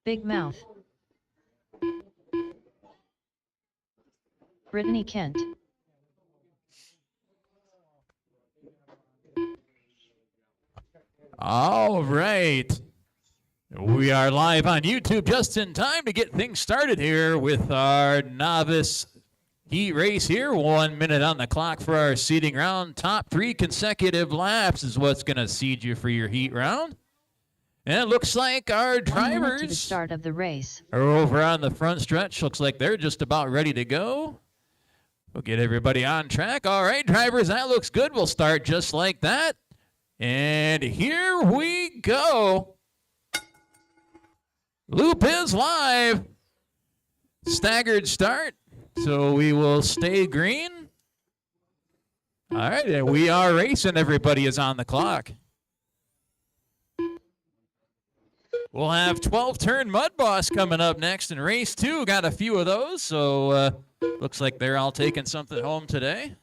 Big Mouth. Brittany Kent. All right. We are live on YouTube just in time to get things started here with our novice heat race here. 1 minute on the clock for our seeding round. Top 3 consecutive laps is what's going to seed you for your heat round. And it looks like our drivers to the start of the race are over on the front stretch. Looks like they're just about ready to go. We'll get everybody on track. All right, drivers, that looks good. We'll start just like that. And here we go. Loop is live. Staggered start. So we will stay green. All right, and we are racing. Everybody is on the clock. We'll have 12-turn Mud Boss coming up next in race 2. Got a few of those, so looks like they're all taking something home today.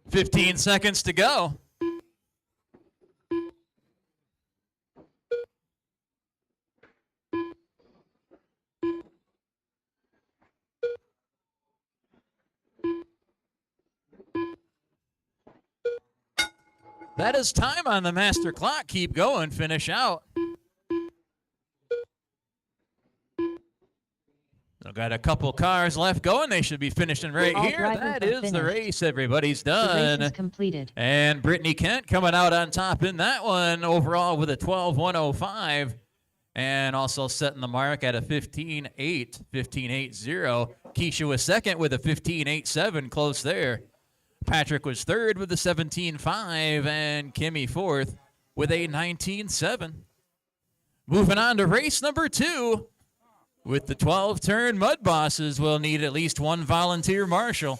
"15 seconds to go. That is time on the master clock. Keep going, finish out. I've got a couple cars left going. They should be finishing right here. That is the race. Everybody's done. The race is completed. And Brittany Kent coming out on top in that one overall with a 12:105. And also setting the mark at a 15:8, 15:80. Keisha was second with a 15:87, close there. Patrick was third with a 17:5, and Kimmy fourth with a 19:7. Moving on to race number 2. With the 12-turn Mud Bosses, we'll need at least one volunteer marshal.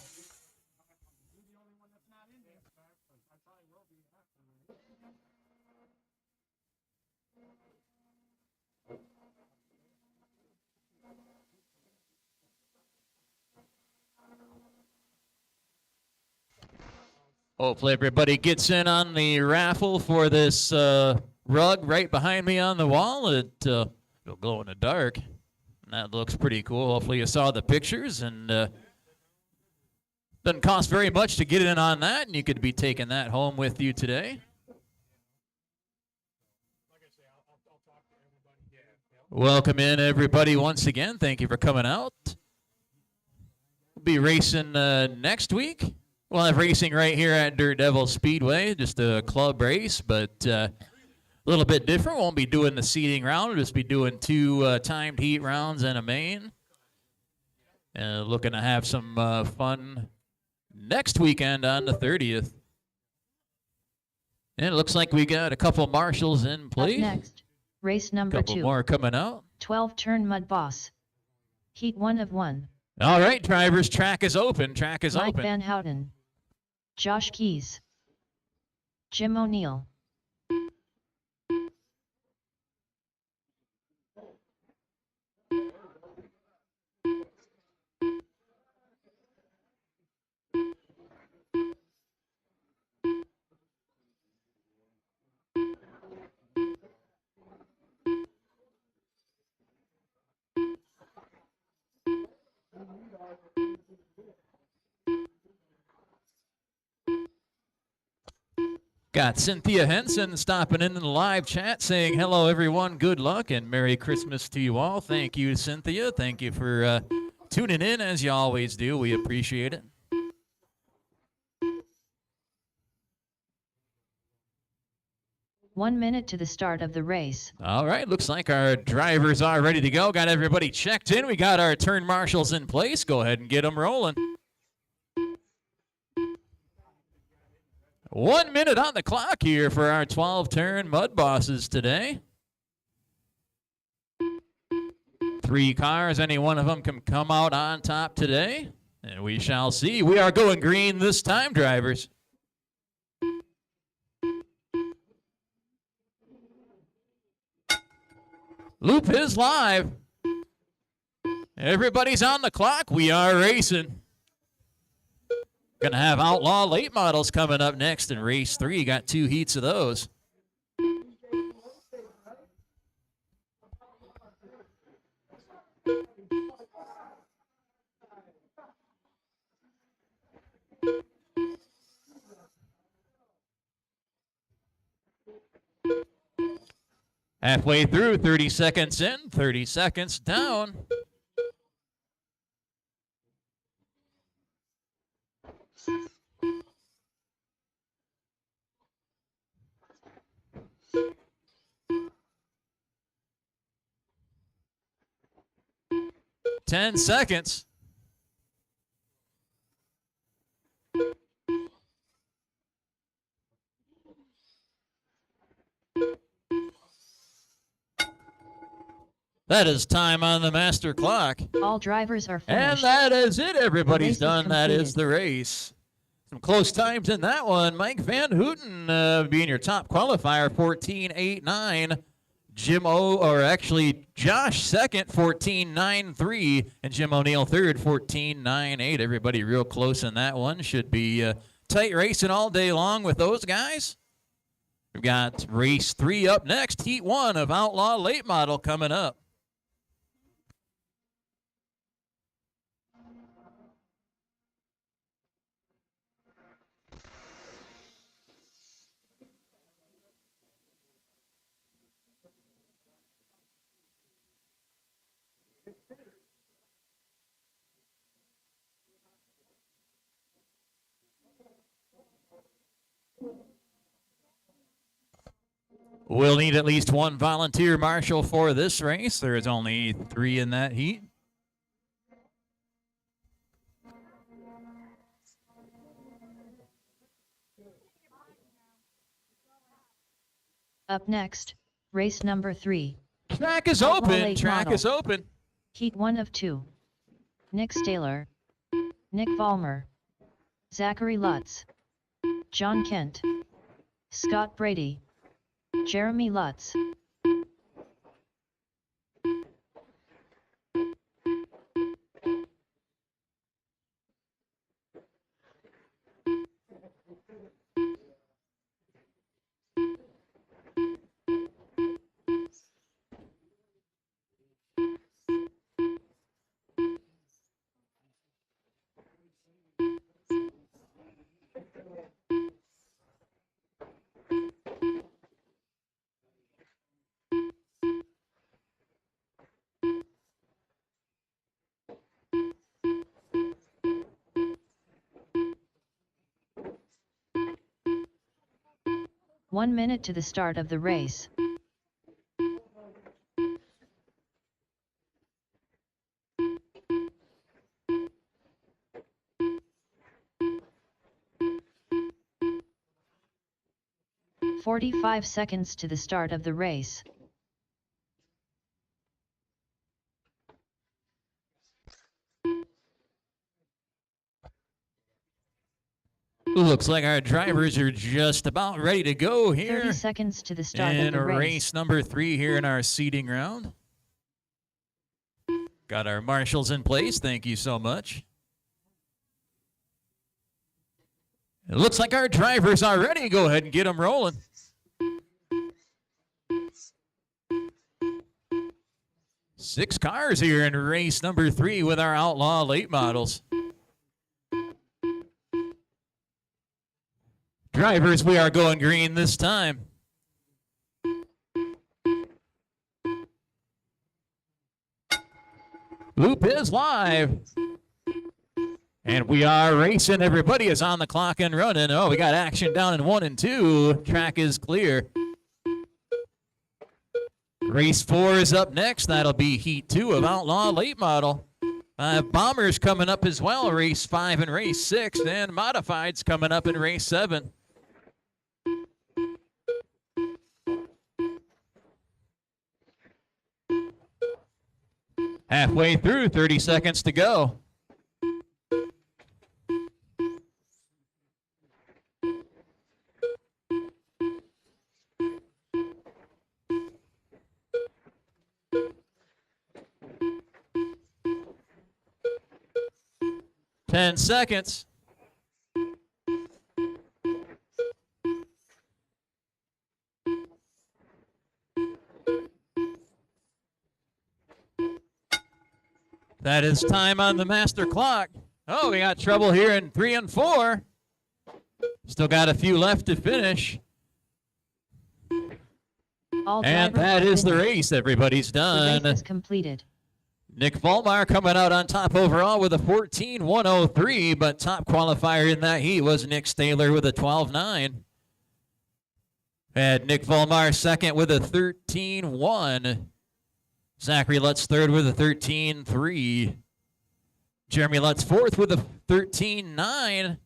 Hopefully everybody gets in on the raffle for this rug right behind me on the wall. It'll glow in the dark. That looks pretty cool. Hopefully you saw the pictures, and doesn't cost very much to get in on that, and you could be taking that home with you today. Welcome in, everybody, once again. Thank you for coming out. We'll be racing next week. We'll have racing right here at Dirt Devil Speedway, just a club race, but a little bit different. Won't be doing the seeding round. We'll just be doing 2 timed heat rounds and a main. Looking to have some fun next weekend on the 30th. And it looks like we got a couple marshals in place. Up next, race number 2. Couple more coming out. 12-turn Mud Boss. Heat 1 of 1. All right, drivers, track is open. Track is Mike open. Van Houten. Josh Keys. Jim O'Neill. Got Cynthia Henson stopping in the live chat saying, hello, everyone. Good luck and Merry Christmas to you all. Thank you, Cynthia. Thank you for tuning in, as you always do. We appreciate it. One minute to the start of the race. All right, looks like our drivers are ready to go. Got everybody checked in. We got our turn marshals in place. Go ahead and get them rolling. 1 minute on the clock here for our 12-turn Mud Bosses today. 3 cars, any one of them can come out on top today. And we shall see. We are going green this time, drivers. Loop is live. Everybody's on the clock. We are racing. Gonna have Outlaw late models coming up next in race 3. Got 2 heats of those. Halfway through, 30 seconds in, 30 seconds down. Ten seconds. That is time on the master clock. All drivers are finished. And that is it. Everybody's done. That is completed. the race. Some close times in that one. Mike Van Houten being your top qualifier, 14.89. Josh second, 14.93. And Jim O'Neill third, 14.98. Everybody real close in that one. Should be tight racing all day long with those guys. We've got race 3 up next. Heat 1 of Outlaw Late Model coming up. We'll need at least 1 volunteer marshal for this race. There is only 3 in that heat. Up next, race number 3. Track is Outlaw open. late Track model. is open. Heat 1 of 2. Nick Staler, Nick Vollmer, Zachary Lutz, John Kent, Scott Brady, Jeremy Lutz. One minute to the start of the race. "45 seconds to the start of the race. Looks like our drivers are just about ready to go here 30 seconds to the start of in the race. race number 3 here in our seeding round. Got our marshals in place. Thank you so much. It looks like our drivers are ready. Go ahead and get them rolling. Six cars here in race number 3 with our Outlaw late models. Drivers, we are going green this time. Loop is live. And we are racing. Everybody is on the clock and running. Oh, we got action down in 1 and 2. Track is clear. Race 4 is up next. That'll be Heat 2 of Outlaw Late Model. Bombers coming up as well. Race 5 and race 6. And Modifieds coming up in race 7. Halfway through, 30 seconds to go. 10 seconds. That is time on the master clock. Oh, we got trouble here in 3 and 4. Still got a few left to finish. And that is the race. Everybody's done. The race is completed. Nick Vollmar coming out on top overall with a 14.103, but top qualifier in that heat was Nick Staylor with a 12.9. Had Nick Vollmar second with a 13.1. Zachary Lutz third with a 13.3. Jeremy Lutz fourth with a 13.9.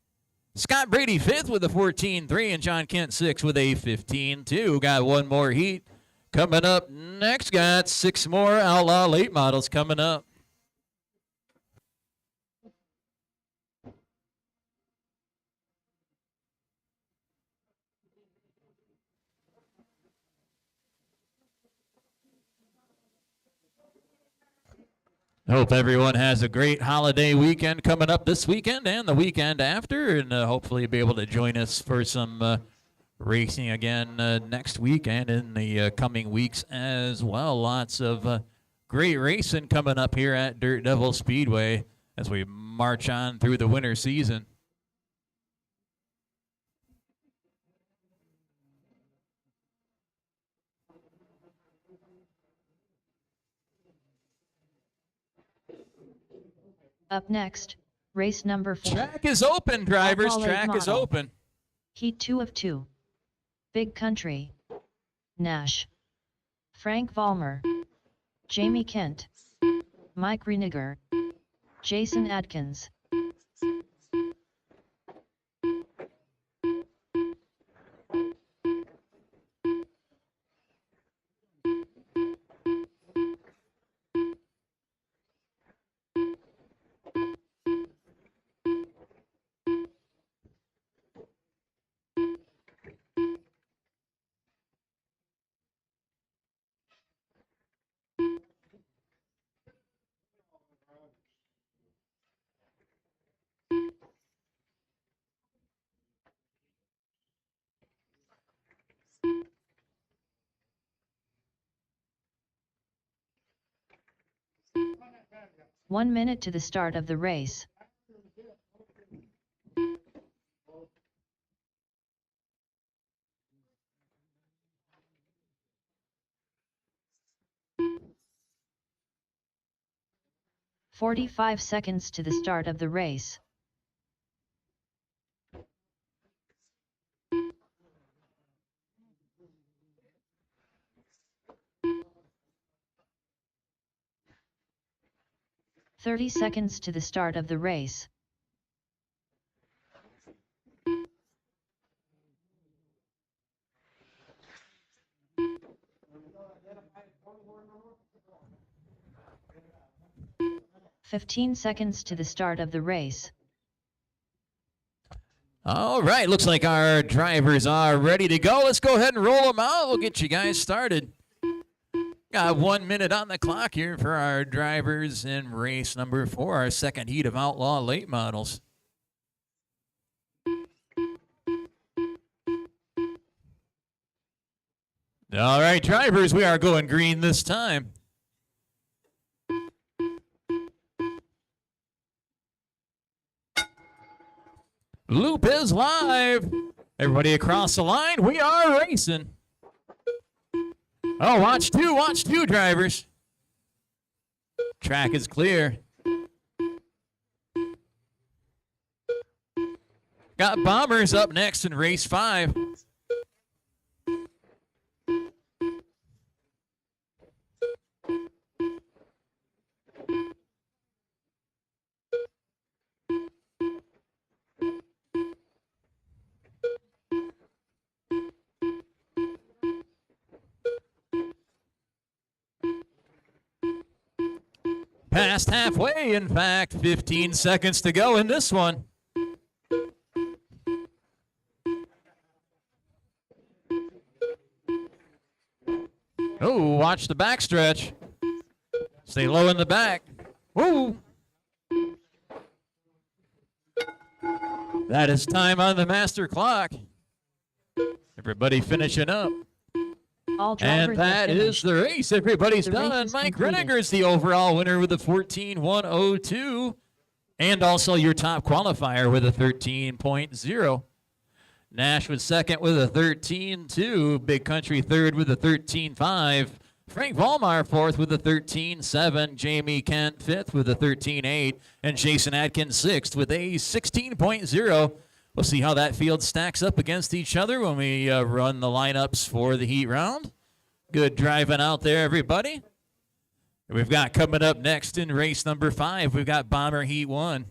Scott Brady fifth with a 14.3, and John Kent sixth with a 15.2. Got one more heat coming up next. Got 6 more Outlaw late models coming up. Hope everyone has a great holiday weekend coming up this weekend and the weekend after, and hopefully be able to join us for some racing again next week and in the coming weeks as well. Lots of great racing coming up here at Dirt Devil Speedway as we march on through the winter season. Up next, race number 4. Track is open, drivers. Track is open. Heat 2 of 2. Big Country. Nash. Frank Vollmer. Jamie Kent. Mike Reiniger. Jason Adkins. One minute to the start of the race. "45 seconds to the start of the race. "30 seconds to the start of the race. "15 seconds to the start of the race. All right, looks like our drivers are ready to go. Let's go ahead and roll them out. We'll get you guys started. Got 1 minute on the clock here for our drivers in race number 4, our second heat of Outlaw late models. All right, drivers, we are going green this time. Loop is live. Everybody across the line, we are racing. Oh, watch two, drivers. Track is clear. Got Bombers up next in race 5. Past halfway, in fact, 15 seconds to go in this one. Oh, watch the backstretch. Stay low in the back. Woo! That is time on the master clock. Everybody finishing up. All drivers And that is the race. Everybody's done. Mike Reniger is the overall winner with a 14.102. And also your top qualifier with a 13.0. Nash was second with a 13.2. Big Country third with a 13.5. Frank Volmar fourth with a 13.7. Jamie Kent fifth with a 13.8. And Jason Atkins sixth with a 16.0. We'll see how that field stacks up against each other when we run the lineups for the heat round. Good driving out there, everybody. We've got coming up next in race number 5, we've got Bomber Heat 1.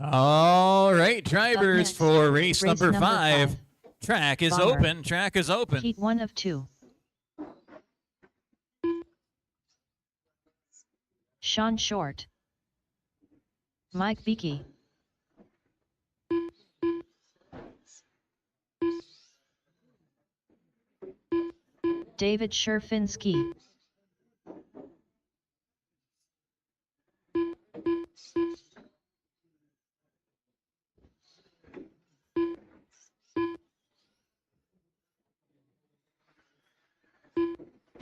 All right, drivers for race number 5. Track is open. Track is open. Heat 1 of 2. Sean Short. Mike Beakey. David Sherfinski.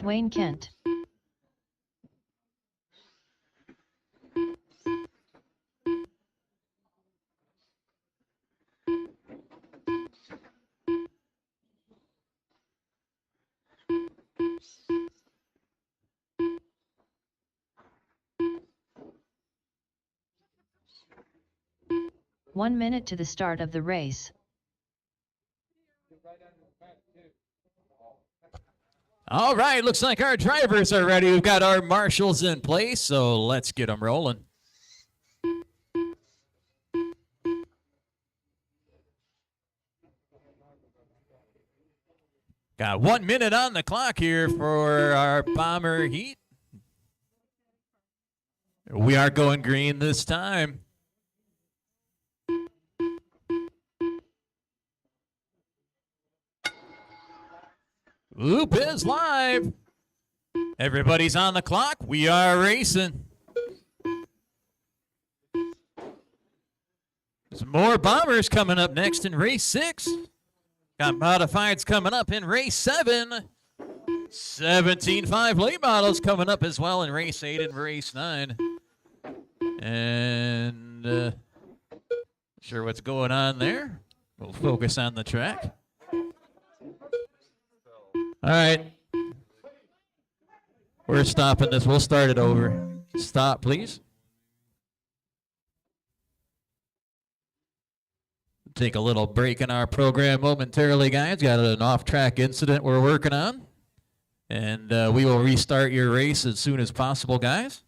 Wayne Kent. One minute to the start of the race. All right, looks like our drivers are ready. We've got our marshals in place, so let's get them rolling. Got 1 minute on the clock here for our Bomber Heat. We are going green this time. Loop is live. Everybody's on the clock. We are racing. There's more Bombers coming up next in race 6. Got modifieds coming up in race 7. 17.5 late models coming up as well in race 8 and race 9. And not sure what's going on there. We'll focus on the track. All right. We're stopping this. We'll start it over. Stop, please. Take a little break in our program momentarily, guys. Got an off-track incident we're working on. And we will restart your race as soon as possible, guys.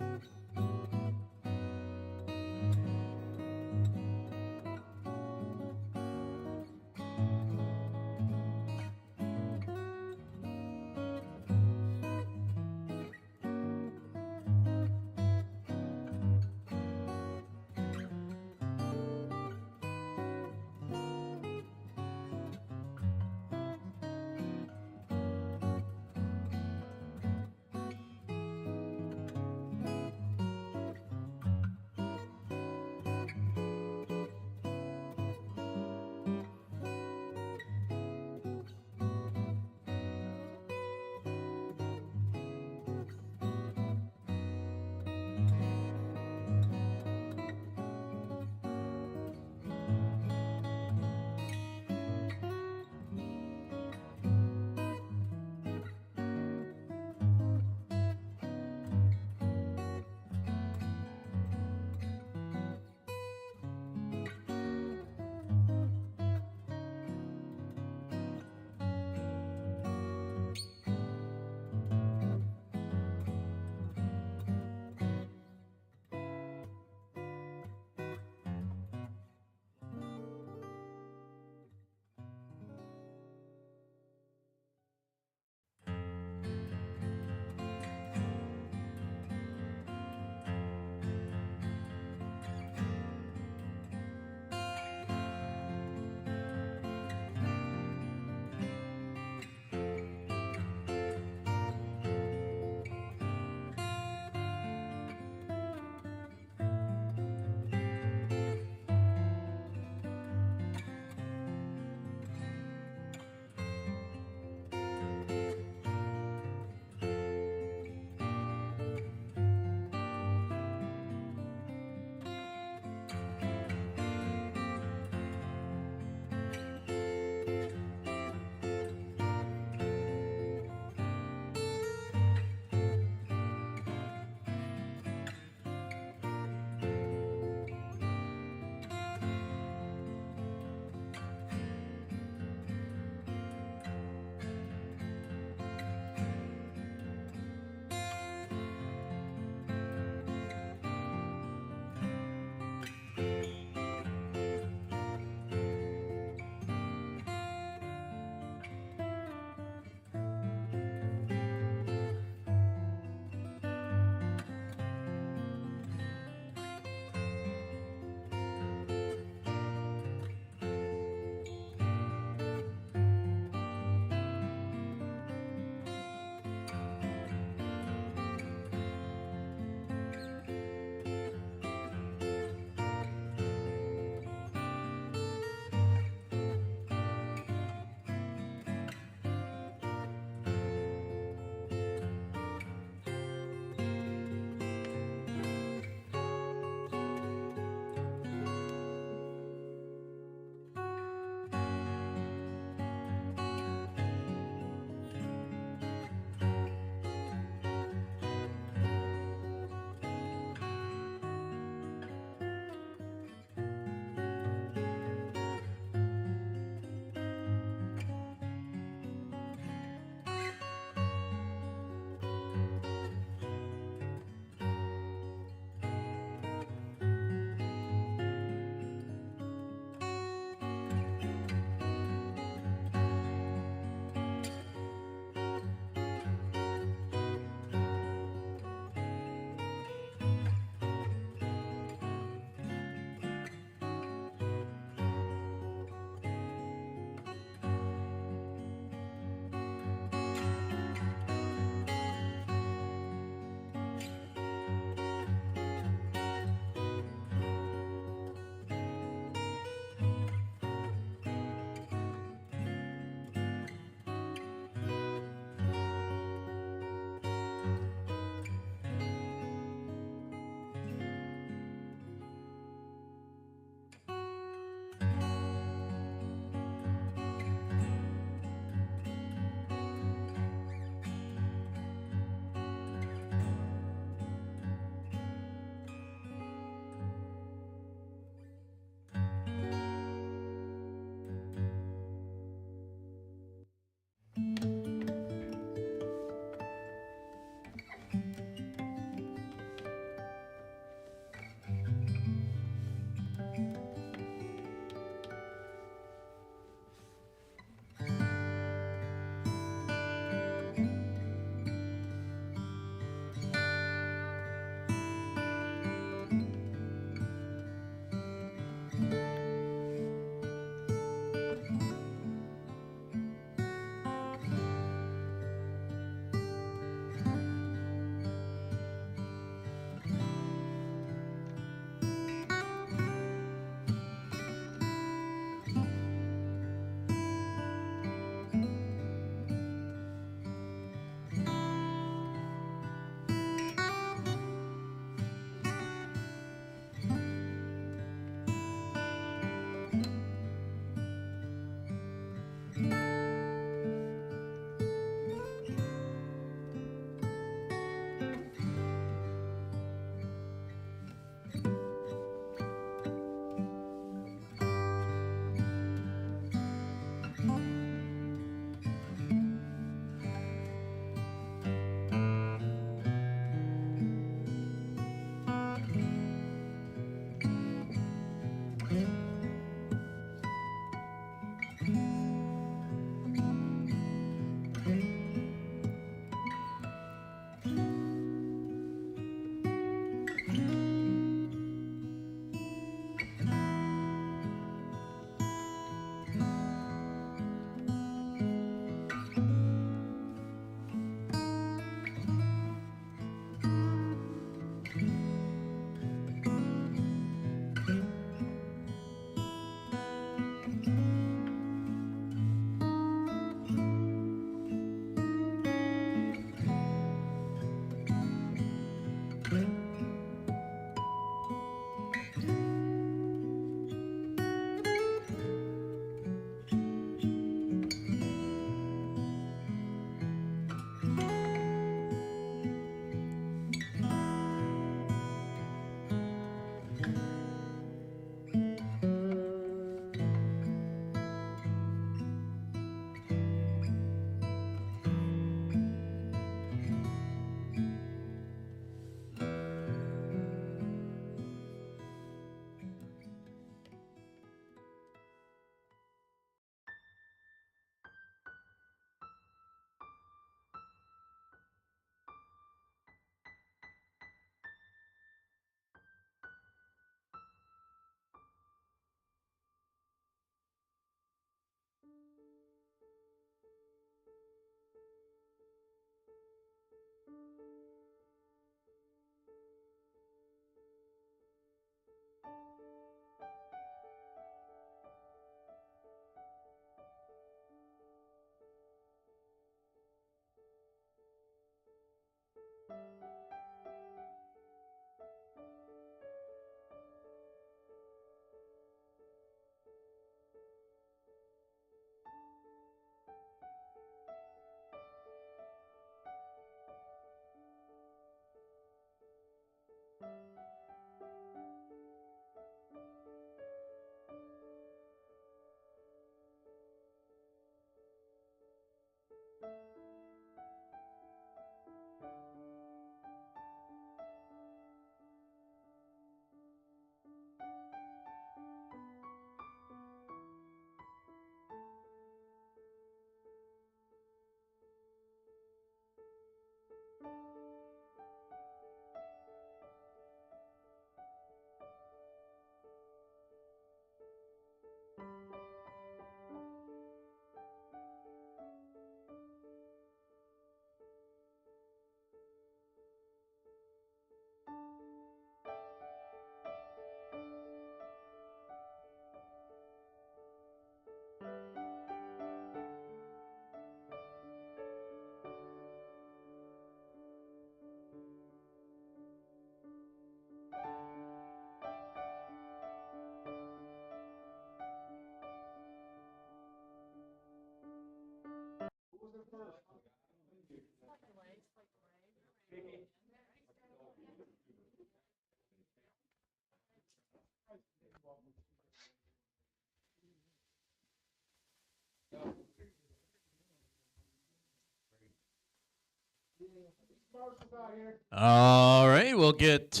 All right, we'll get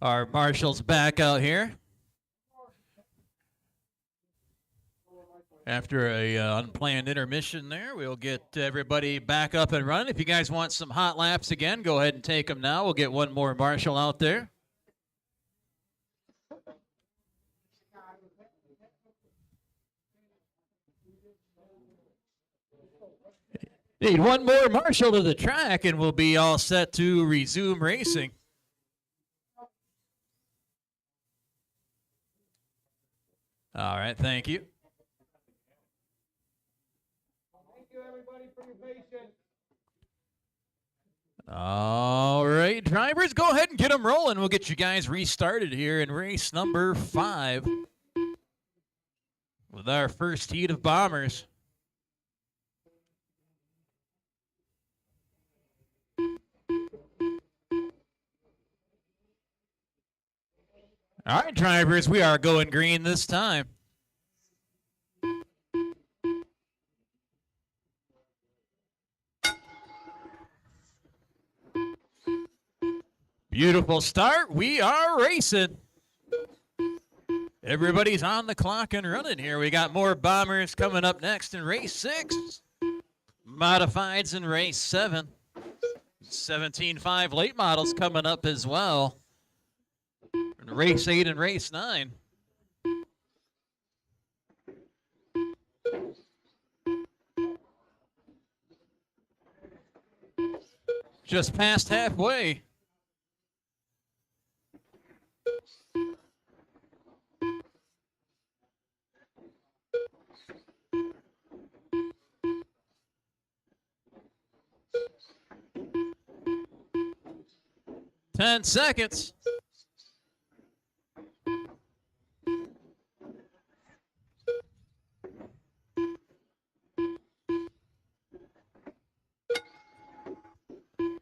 our marshals back out here. After a unplanned intermission there, we'll get everybody back up and running. If you guys want some hot laps again, go ahead and take them now. We'll get one more marshal out there. Need one more marshal to the track, and we'll be all set to resume racing. All right, thank you. Thank you, everybody, for your patience. All right, drivers, go ahead and get them rolling. We'll get you guys restarted here in race number 5 with our first heat of bombers. All right, drivers, we are going green this time. Beautiful start. We are racing. Everybody's on the clock and running here. We got more bombers coming up next in race 6. Modifieds in race 7. 17.5 late models coming up as well. In race 8 and race 9. Just past halfway. Ten seconds.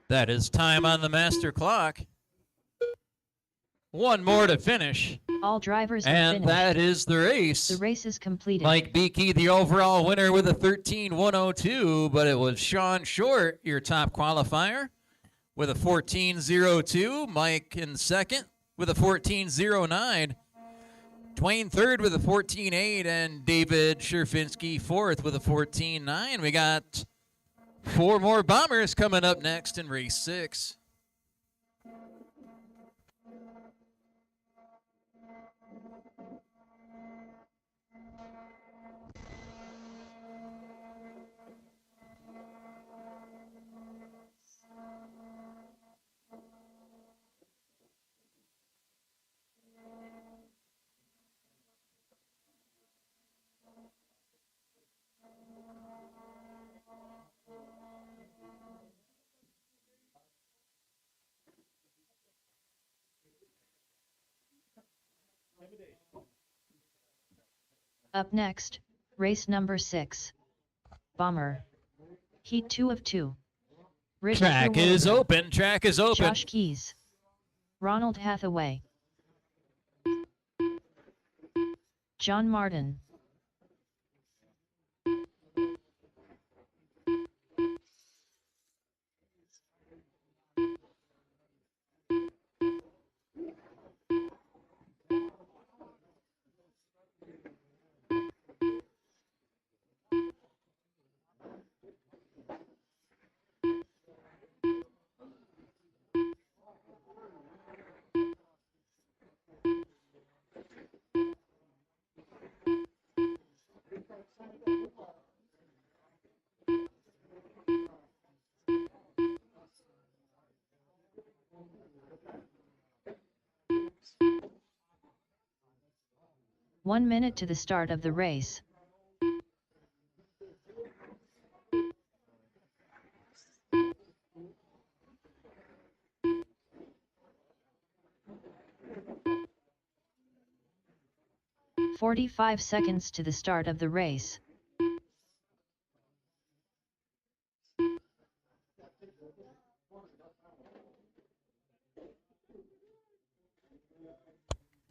That is time on the master clock. One more to finish. All drivers have And finished. that is the race. The race is completed. Mike Beakey, the overall winner with a 13.102, but it was Sean Short, your top qualifier, with a 14.02. Mike in second with a 14.09. Twain third with a 14.8, and David Sherfinski fourth with a 14.9. We got 4 more bombers coming up next in race 6. Up next, race number 6. Bomber. Heat 2 of 2. Track is open. Track is open. Josh Keys. Ronald Hathaway. John Martin. One minute to the start of the race. "45 seconds to the start of the race.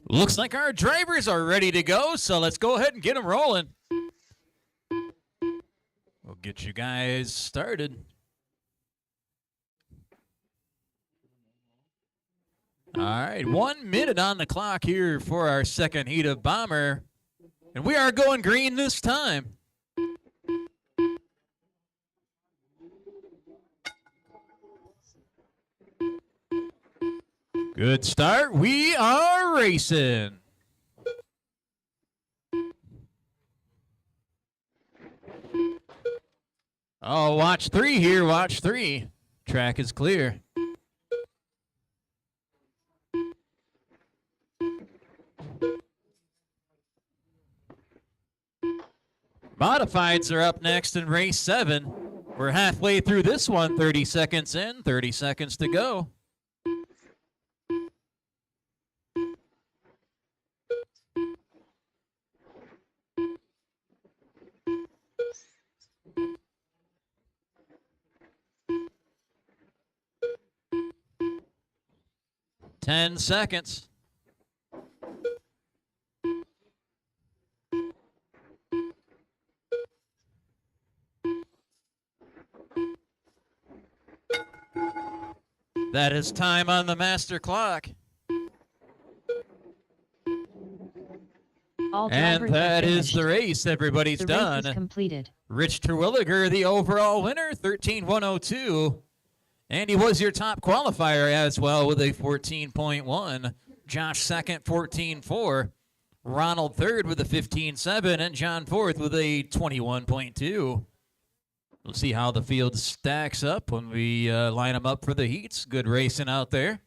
Looks like our drivers are ready to go, so let's go ahead and get them rolling. We'll get you guys started. All right, 1 minute on the clock here for our second heat of Bomber. And we are going green this time. Good start. We are racing. Oh, watch 3 here. Watch 3. Track is clear. Modifieds are up next in race 7. We're halfway through this one. 30 seconds in, 30 seconds to go. Ten seconds. That is time on the master clock. And that is the race. Everybody's done. The race is completed. Rich Terwilliger, the overall winner, 13.102. And he was your top qualifier as well with a 14.1. Josh second, 14.4. Ronald third with a 15.7. And John fourth with a 21.2. We'll see how the field stacks up when we line them up for the heats. Good racing out there.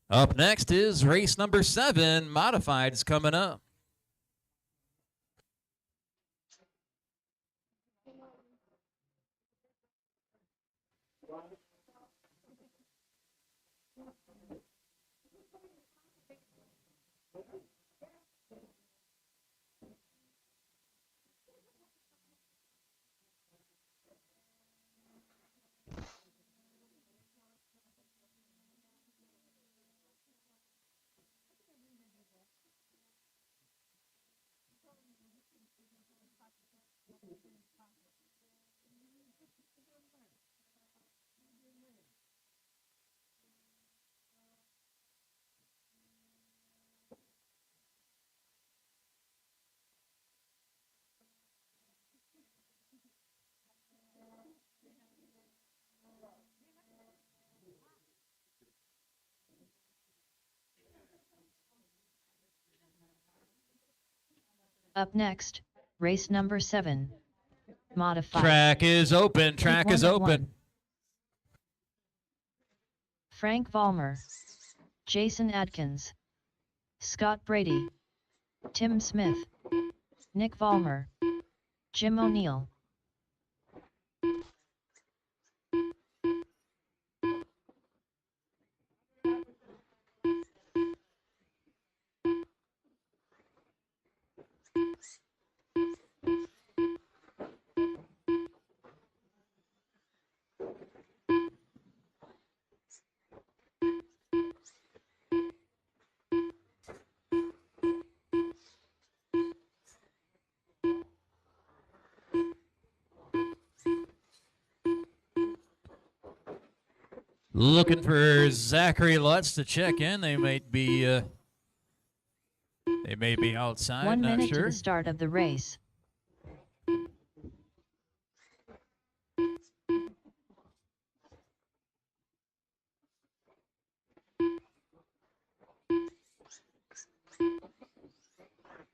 Up next is race number 7. Modifieds coming up. Up next, race number 7. Modified. Track is open. Track is open. Frank Vollmer. Jason Adkins. Scott Brady. Tim Smith. Nick Vollmer. Jim O'Neill. Looking for Zachary Lutz to check in. They may be outside. 1 not minute sure. to the start of the race.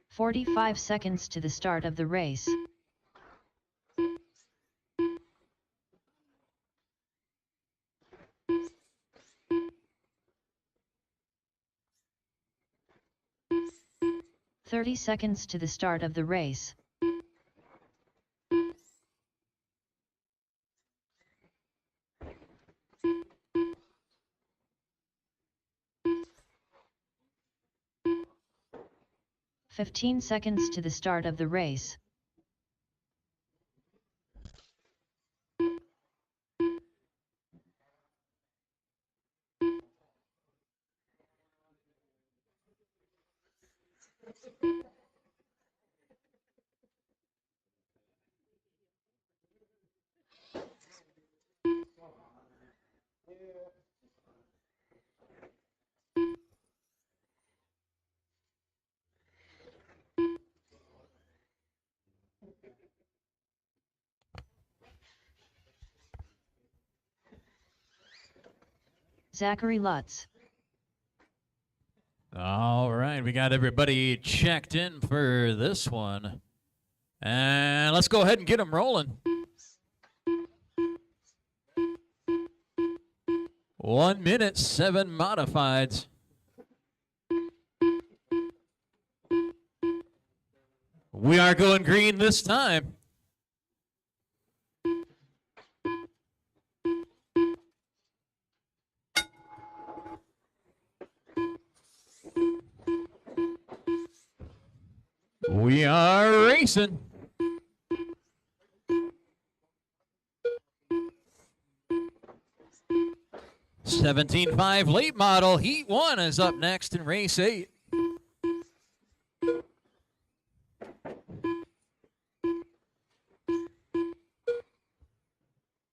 "45 seconds to the start of the race. "30 seconds to the start of the race. "15 seconds to the start of the race. Zachary Lutz. All right, we got everybody checked in for this one. And let's go ahead and get them rolling. 1 minute, 7 modifieds. We are going green this time. We are racing. $17.5 late model Heat 1 is up next in race 8.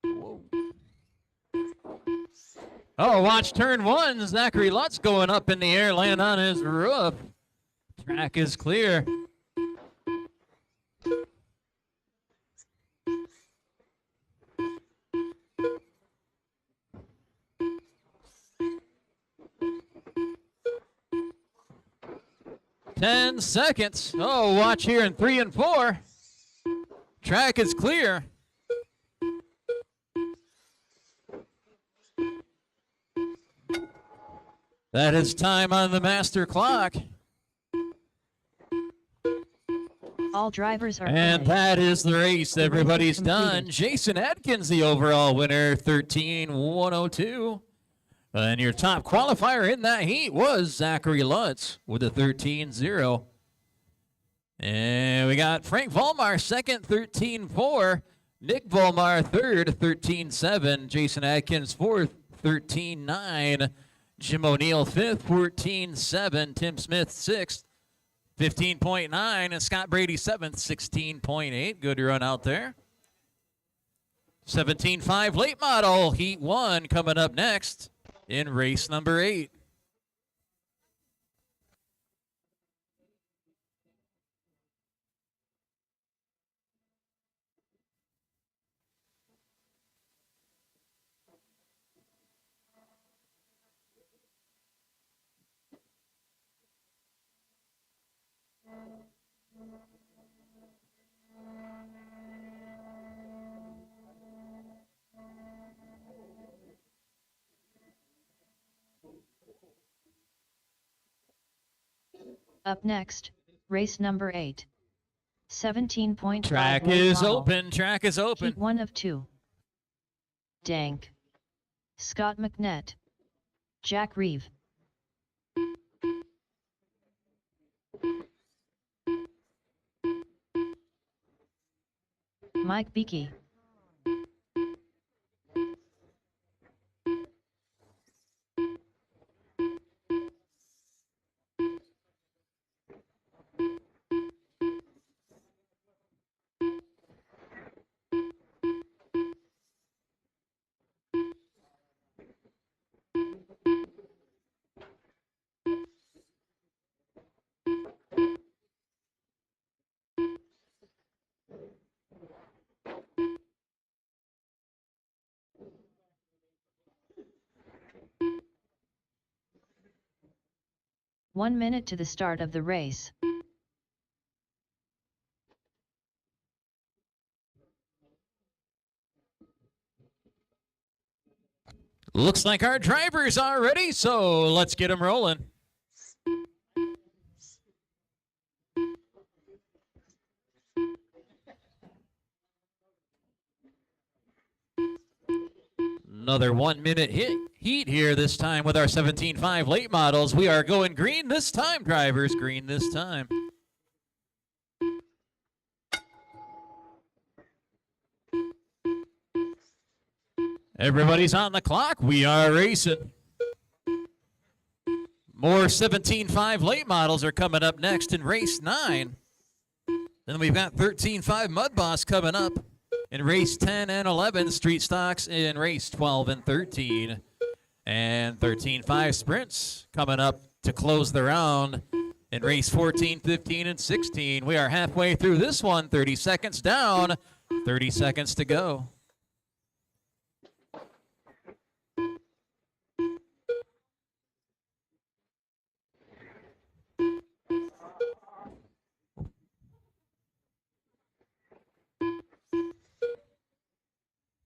Whoa. Oh, watch turn 1. Zachary Lutz going up in the air, land on his roof. Track is clear. Ten seconds. Oh, watch here in 3 and 4. Track is clear. That is time on the master clock. All drivers are And finished. that is the race. Everybody's done. completed. Jason Adkins, the overall winner, 13-102. And your top qualifier in that heat was Zachary Lutz with a 13-0. And we got Frank Volmar second, 13-4. Nick Volmar third, 13-7. Jason Adkins fourth, 13-9. Jim O'Neill fifth, 14-7. Tim Smith sixth, 15.9. And Scott Brady seventh, 16.8. Good run out there. 17.5 late model heat 1 coming up next in race number 8. Up next, race number 8. 17.5 Track late is model. open. Track is open. Heat 1 of 2. Dank. Scott McNett. Jack Reeve. Mike Beakey. 1 minute to the start of the race. Looks like our drivers are ready, so let's get them rolling. Another 1 minute heat here this time with our 17.5 late models. We are going green this time, drivers. Green this time. Everybody's on the clock. We are racing. More 17.5 late models are coming up next in race 9. Then we've got 13.5 Mud Boss coming up in race 10 and 11. Street Stocks in race 12 and 13. And 13.5 Sprints coming up to close the round in race 14, 15, and 16. We are halfway through this one. 30 seconds down. 30 seconds to go.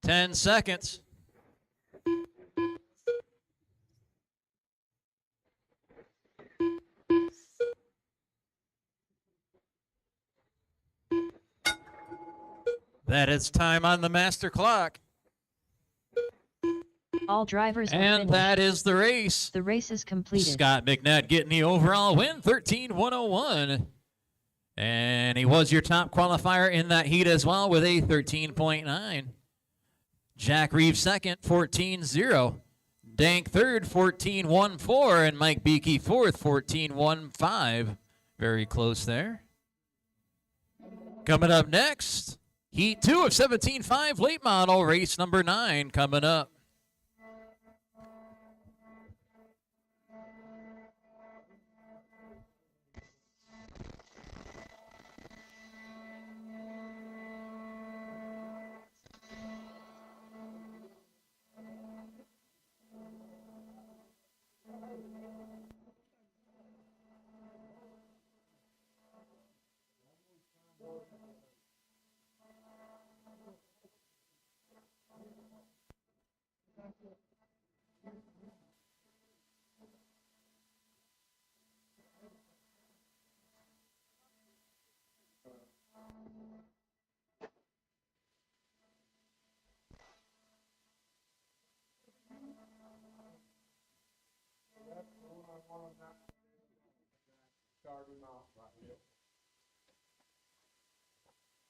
Ten seconds. That is time on the master clock. All drivers are And finished. that is the race. The race is completed. Scott McNett getting the overall win, 13.101. And he was your top qualifier in that heat as well with a 13.9. Jack Reeves second, 14.0. Dank third, 14.14. And Mike Beakey fourth, 14.15. Very close there. Coming up next, heat 2 of 17.5 late model, race number 9 coming up.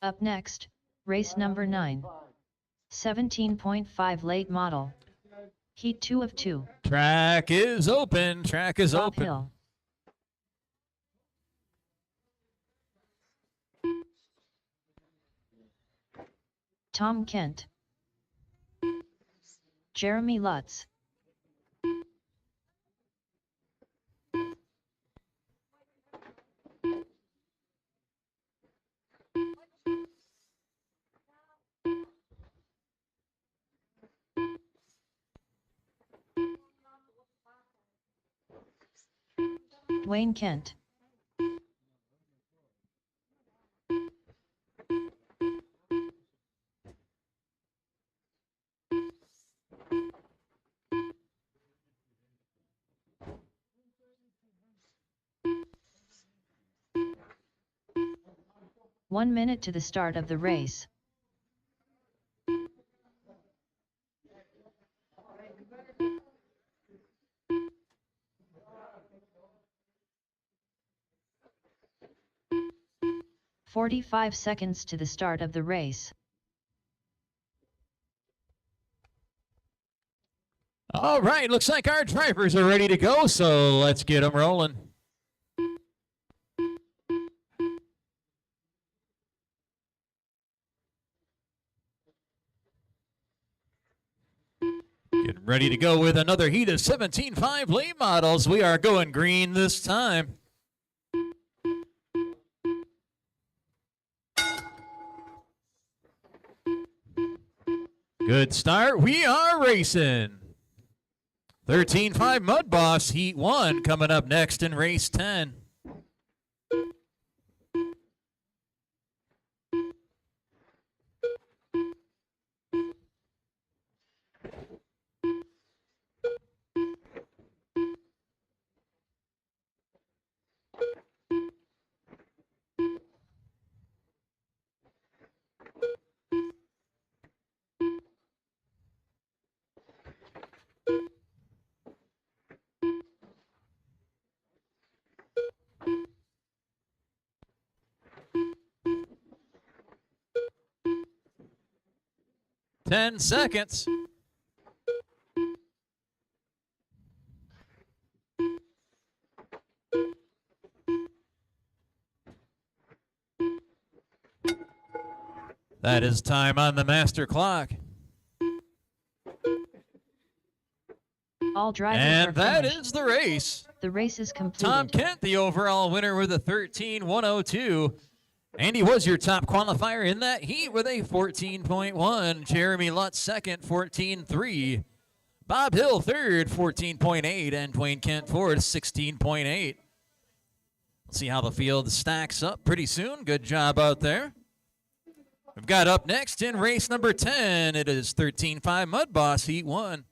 Up next, race number 9. 17.5 late model. Heat 2 of 2. Track is open. Track is Top open. hill. Tom Kent. Jeremy Lutz. Wayne Kent. One minute to the start of the race. "45 seconds to the start of the race." All right, looks like our drivers are ready to go, so let's get them rolling. Getting ready to go with another heat of 17.5 late models. We are going green this time. Good start. We are racing. 13.5 Mud Boss, Heat 1, coming up next in race 10. Ten seconds. That is time on the master clock. All drivers And are that finished. is the race. The race is completed. Tom Kent, the overall winner with a 13.102. And he was your top qualifier in that heat with a 14.1. Jeremy Lutz second, 14.3. Bob Hill third, 14.8. And Dwayne Kent fourth, 16.8. Let's see how the field stacks up pretty soon. Good job out there. We've got up next in race number 10. It is 13.5 Mud Boss Heat 1.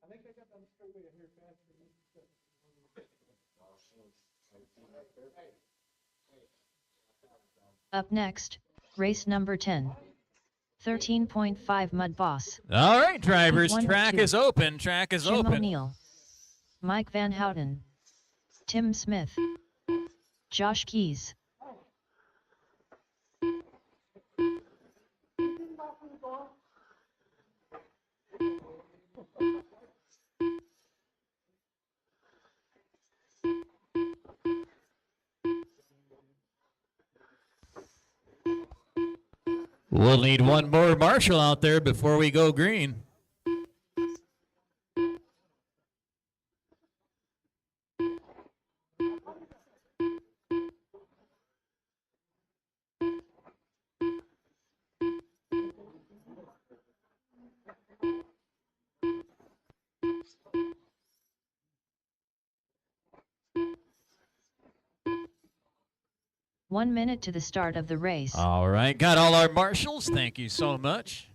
I think they got them straightaway here faster. Up next, race number 10. 13.5 Mud Boss. All right, drivers, One, track two. is open. Track is Jim open. O'Neill. Mike Van Houten. Tim Smith. Josh Keys. We'll need one more marshal out there before we go green. One minute to the start of the race. All right, got all our marshals. Thank you so much.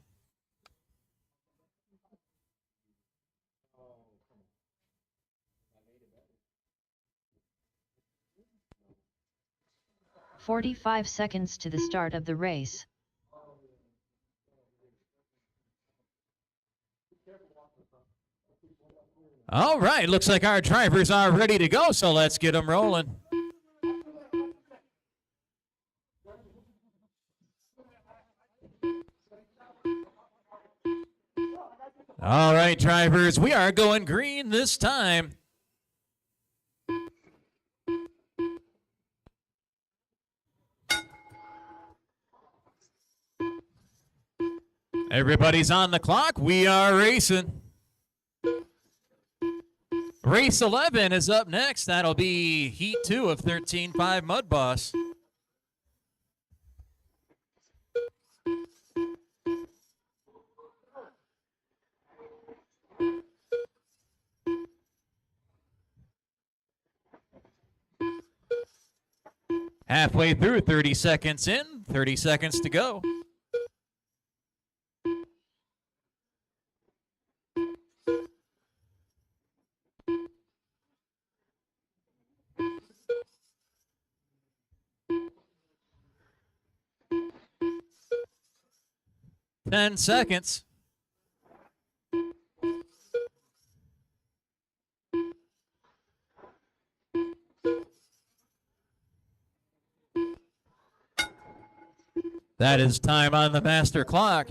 "45 seconds to the start of the race. All right, looks like our drivers are ready to go, so let's get them rolling. All right, drivers, we are going green this time. Everybody's on the clock. We are racing. Race 11 is up next. That'll be Heat 2 of 13.5 Mud Boss. Halfway through, 30 seconds in, 30 seconds to go. Ten seconds. That is time on the master clock.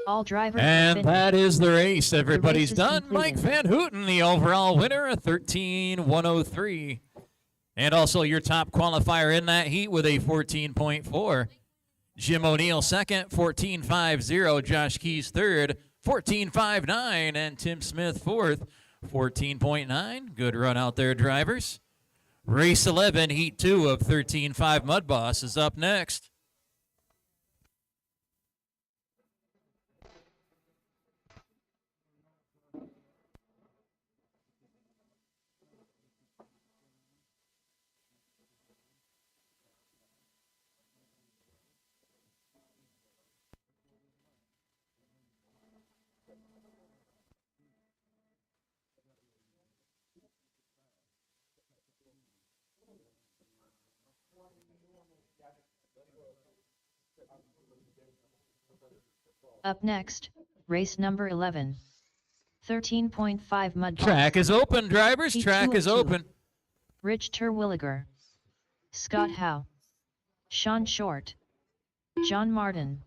All drivers have And finished. that is the race. Everybody's is done. completed. Mike Van Houten, the overall winner, a 13.103. And also your top qualifier in that heat with a 14.4. Jim O'Neill second, 14.50. Josh Keys third, 14.59. And Tim Smith fourth, 14.9. Good run out there, drivers. Race 11, heat 2 of 13.5 Mud Boss is up next. Up next, race number 11. 13.5 Mud Boss. Track is open, drivers. Heat Track 2 is of 2. open. Rich Terwilliger, Scott Howe, Sean Short, John Martin.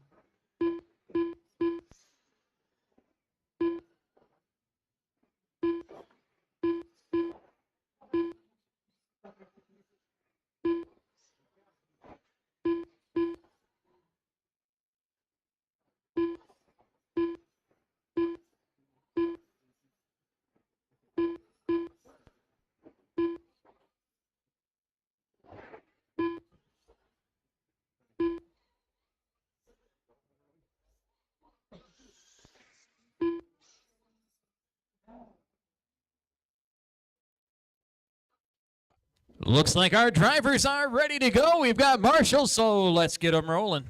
Looks like our drivers are ready to go. We've got Marshall, so let's get them rolling.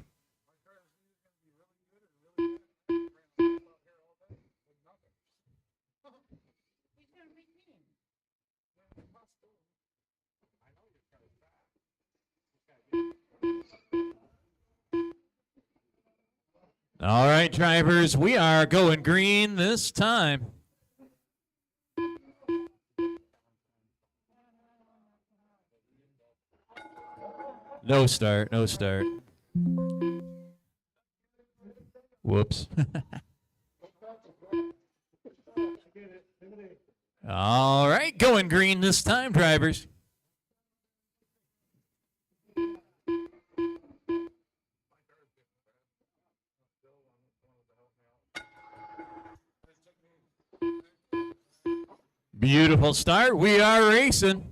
All right, drivers, we are going green this time. No start, no start. Whoops. All right, going green this time, drivers. Beautiful start. We are racing.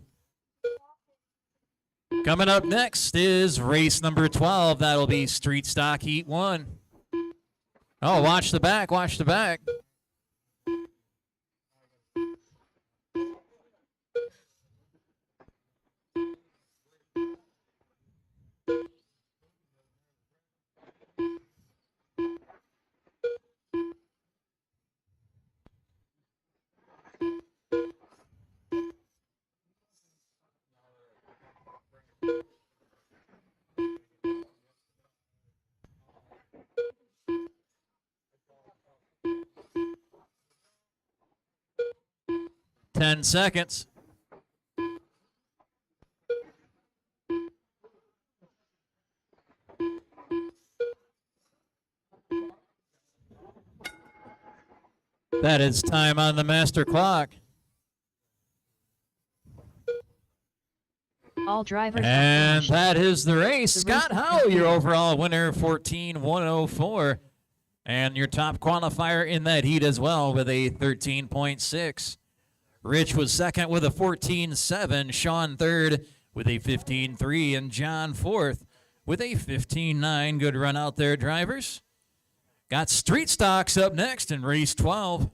Coming up next is race number 12. That'll be Street Stock Heat 1. Oh, watch the back, watch the back. Ten seconds. That is time on the master clock. All drivers And have finished. that is the race. The Scott race is Howe, your completed. overall winner, 14.104. And your top qualifier in that heat as well with a 13.6. Rich was second with a 14.7. Sean third with a 15.3. And John fourth with a 15.9. Good run out there, drivers. Got Street Stocks up next in race 12.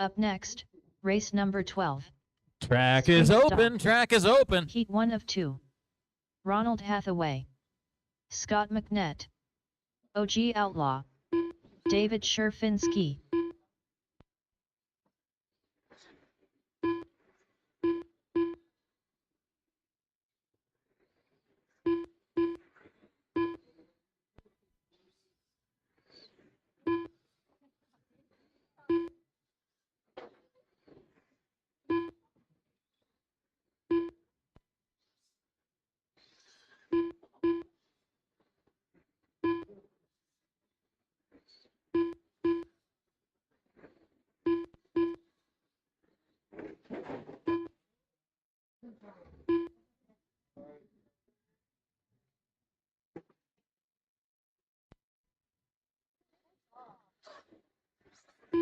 Up next, race number 12. Track is Sprint open. stop. Track is open. Heat 1 of 2. Ronald Hathaway, Scott McNett, OG Outlaw, David Sherfinski.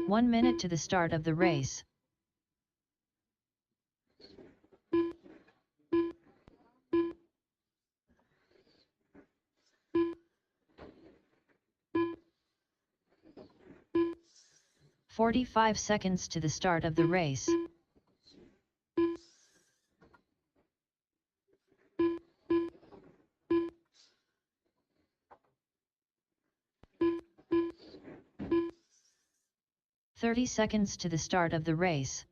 One minute to the start of the race. "45 seconds to the start of the race. "30 seconds to the start of the race.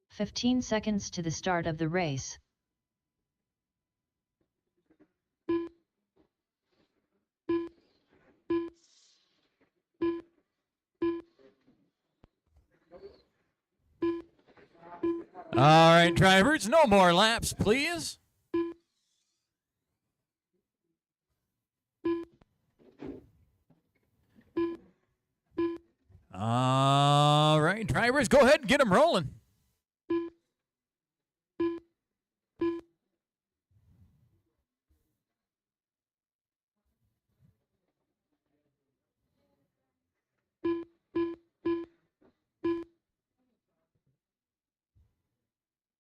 "15 seconds to the start of the race. All right, drivers, no more laps, please. All right, drivers, go ahead and get them rolling.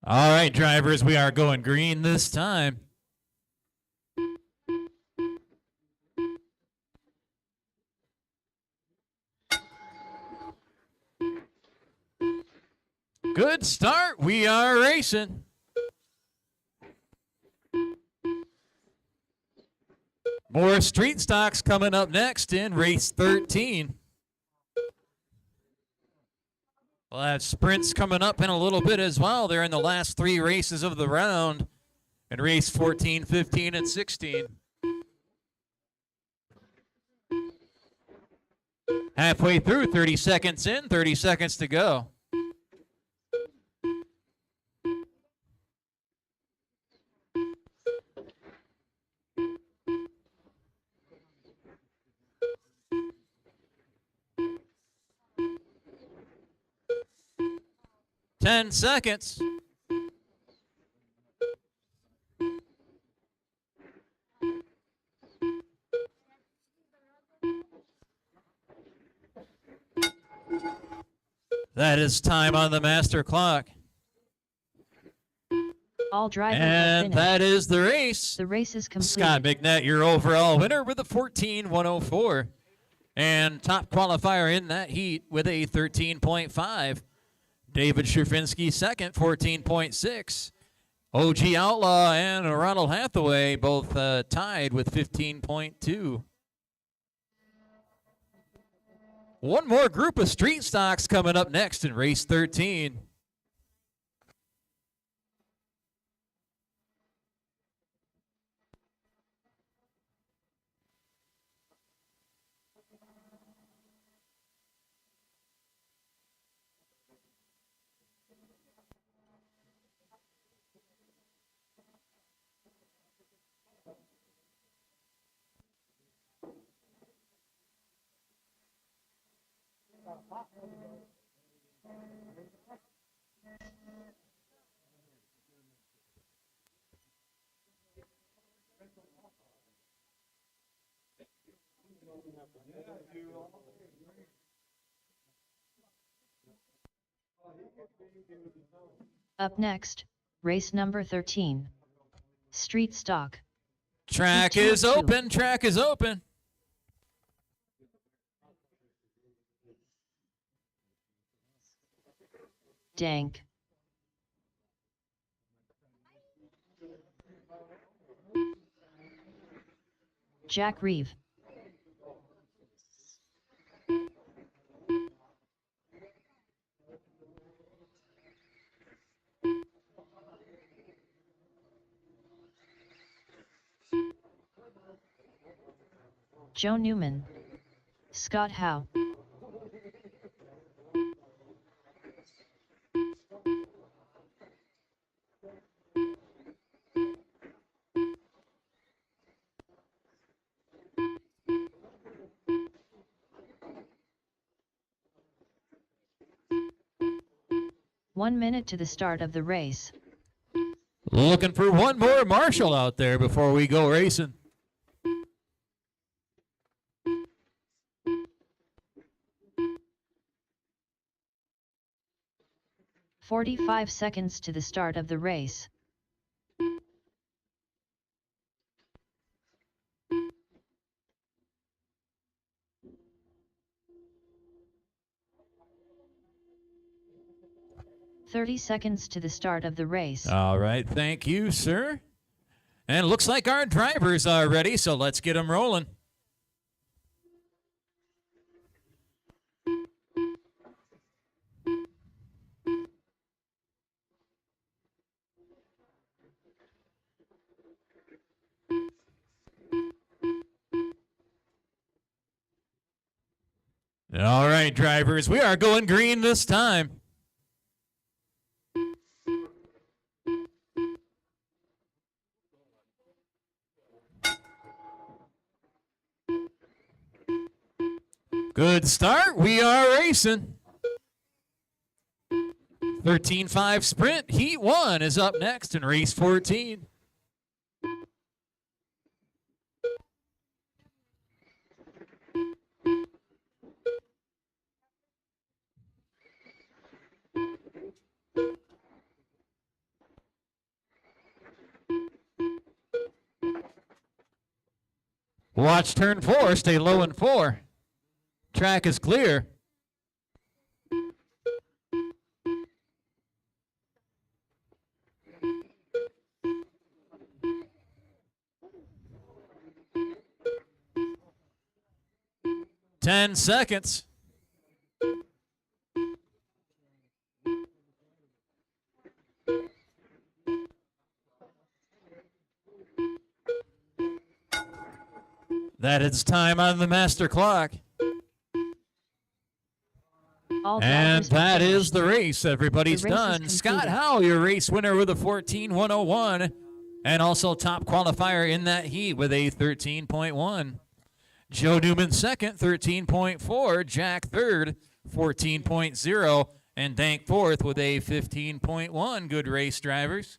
All right, drivers, we are going green this time. Good start. We are racing. More street stocks coming up next in race 13. We'll have sprints coming up in a little bit as well. They're in the last 3 races of the round in race 14, 15, and 16. Halfway through, 30 seconds in, 30 seconds to go. Ten seconds. That is time on the master clock. All drivers have And finished. that is the race. The race is completed. Scott McNett, your overall winner with a 14.104. And top qualifier in that heat with a 13.5. David Sherfinski second, 14.6. OG Outlaw and Ronald Hathaway both tied with 15.2. One more group of street stocks coming up next in race 13. Up next, Race number 13. Street stock. Track Heat 2 of is 2. open. Track is open. Dank. Jack Reeve. Joe Newman. Scott Howe. One minute to the start of the race. Looking for one more marshal out there before we go racing. "45 seconds to the start of the race. "30 seconds to the start of the race. All right, thank you, sir. And it looks like our drivers are ready, so let's get them rolling. All right, drivers, we are going green this time. Good start. We are racing. 13.5 sprint. Heat 1 is up next in race 14. Watch turn 4. Stay low in 4. Track is clear. Ten seconds. That is time on the master clock. All And drivers that have is the finished. race. Everybody's The race is done. Scott completed. Howe, your race winner with a 14.101, and also top qualifier in that heat with a 13.1. Joe Newman second, 13.4. Jack third, 14.0. And Dank fourth with a 15.1. Good race, drivers.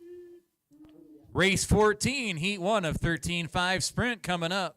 Race 14, heat 1 of 13.5 sprint coming up.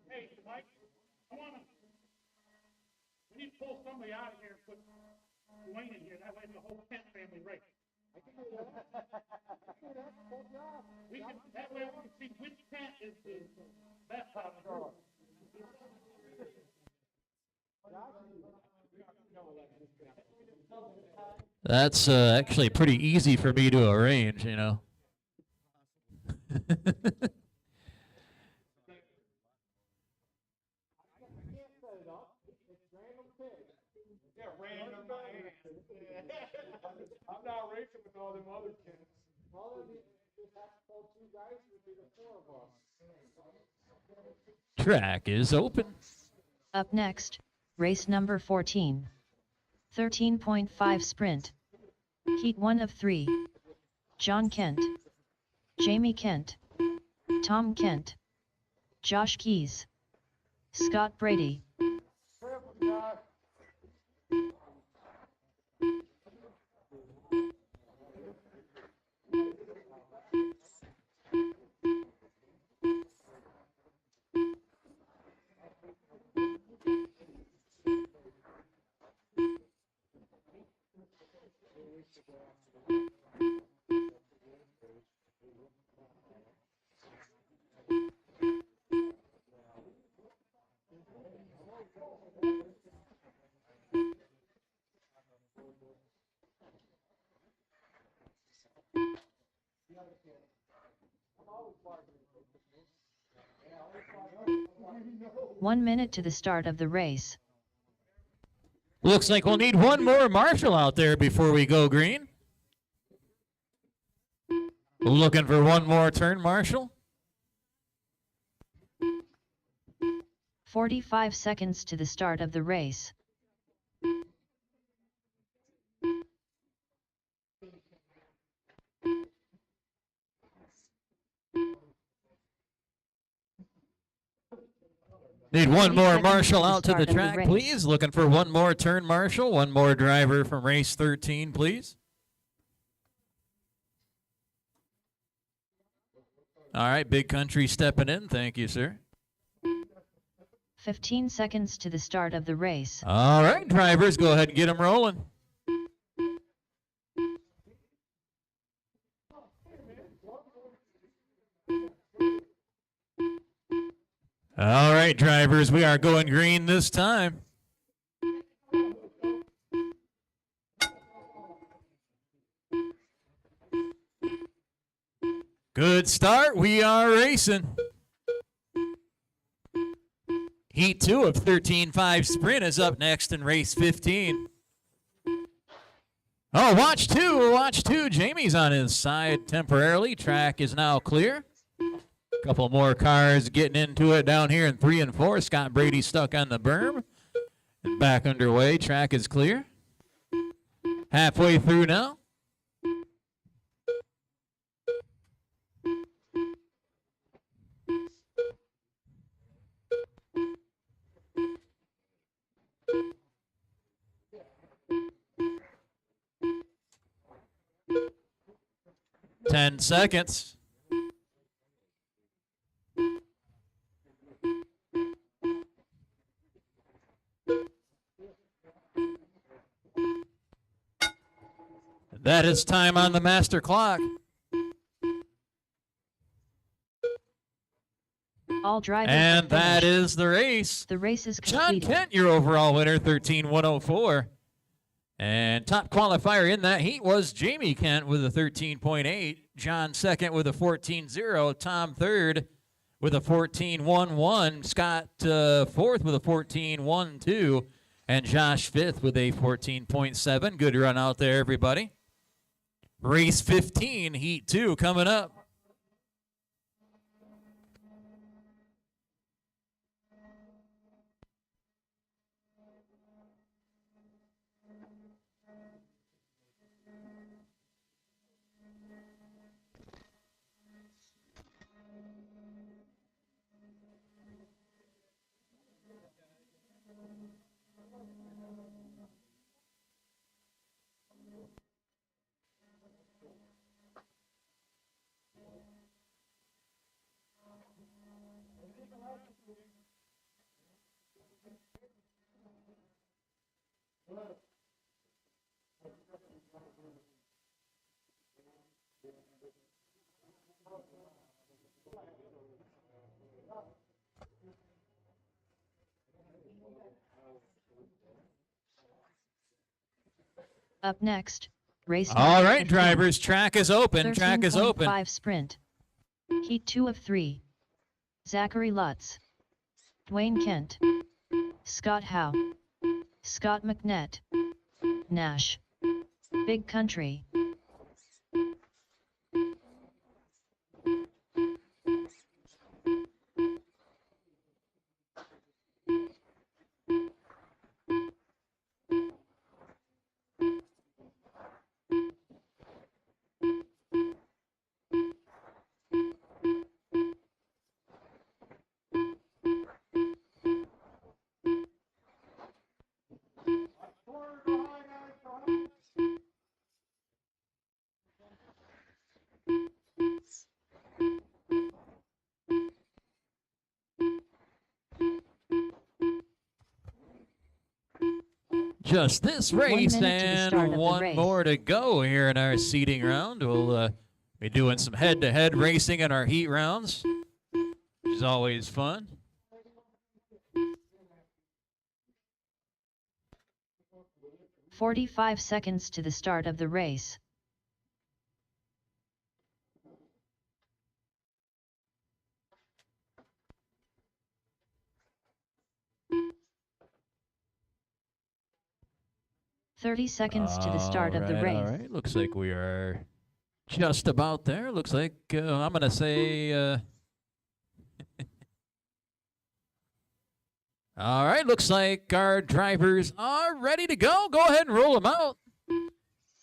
Hey, Mike, we need to pull somebody out of here and put Dwayne in here, that way the whole Kent family race. We can, that way we can see which Kent is the best out of the group. That's actually pretty easy for me to arrange, you know. Yeah, random by hand. I'm not racing with all them other kids. All of you, just have to call 2 guys, would be the 4 of us. Track is open. Up next, race number 14. 13.5 sprint. Heat 1 of 3. John Kent, Jamie Kent, Tom Kent, Josh Keys, Scott Brady. Careful, Josh. One minute to the start of the race. Looks like we'll need one more marshal out there before we go green. Looking for one more turn marshal. 45 seconds to the start of the race. Need one 30 more seconds marshal to the out to the start of the track, race. please. Looking for one more turn marshal, one more driver from race 13, please. All right, Big Country stepping in. Thank you, sir. 15 seconds to the start of the race. All right, drivers, go ahead and get them rolling. All right, drivers, we are going green this time. Good start. We are racing. Heat 2 of 13.5 sprint is up next in race 15. Oh, watch two. Jamie's on his side temporarily. Track is now clear. Couple more cars getting into it down here in 3 and 4. Scott Brady stuck on the berm. And back underway. Track is clear. Halfway through now. Ten seconds. That is time on the master clock. All drivers And have that finished. is the race. The race is John completed. Kent, your overall winner, 13.104. And top qualifier in that heat was Jamie Kent with a 13.8. John second with a 14.0. Tom third with a 14.11. Scott fourth with a 14.12. And Josh fifth with a 14.7. Good run out there, everybody. Race 15, heat 2 coming up. Up next, Race All number right, 15. drivers, track is open. Track is open. 13.5 sprint. Heat 2 of 3. Zachary Lutz. Dwayne Kent. Scott Howe. Scott McNett. Nash. Big Country. Just this 1 race minute to the start and of the one race. more to go here in our seeding round. We'll be doing some head-to-head racing in our heat rounds, which is always fun. "45 seconds to the start of the race. "30 seconds to the start of the race. All right, looks like we are just about there. Looks like I'm going to say... all right, looks like our drivers are ready to go. Go ahead and roll them out.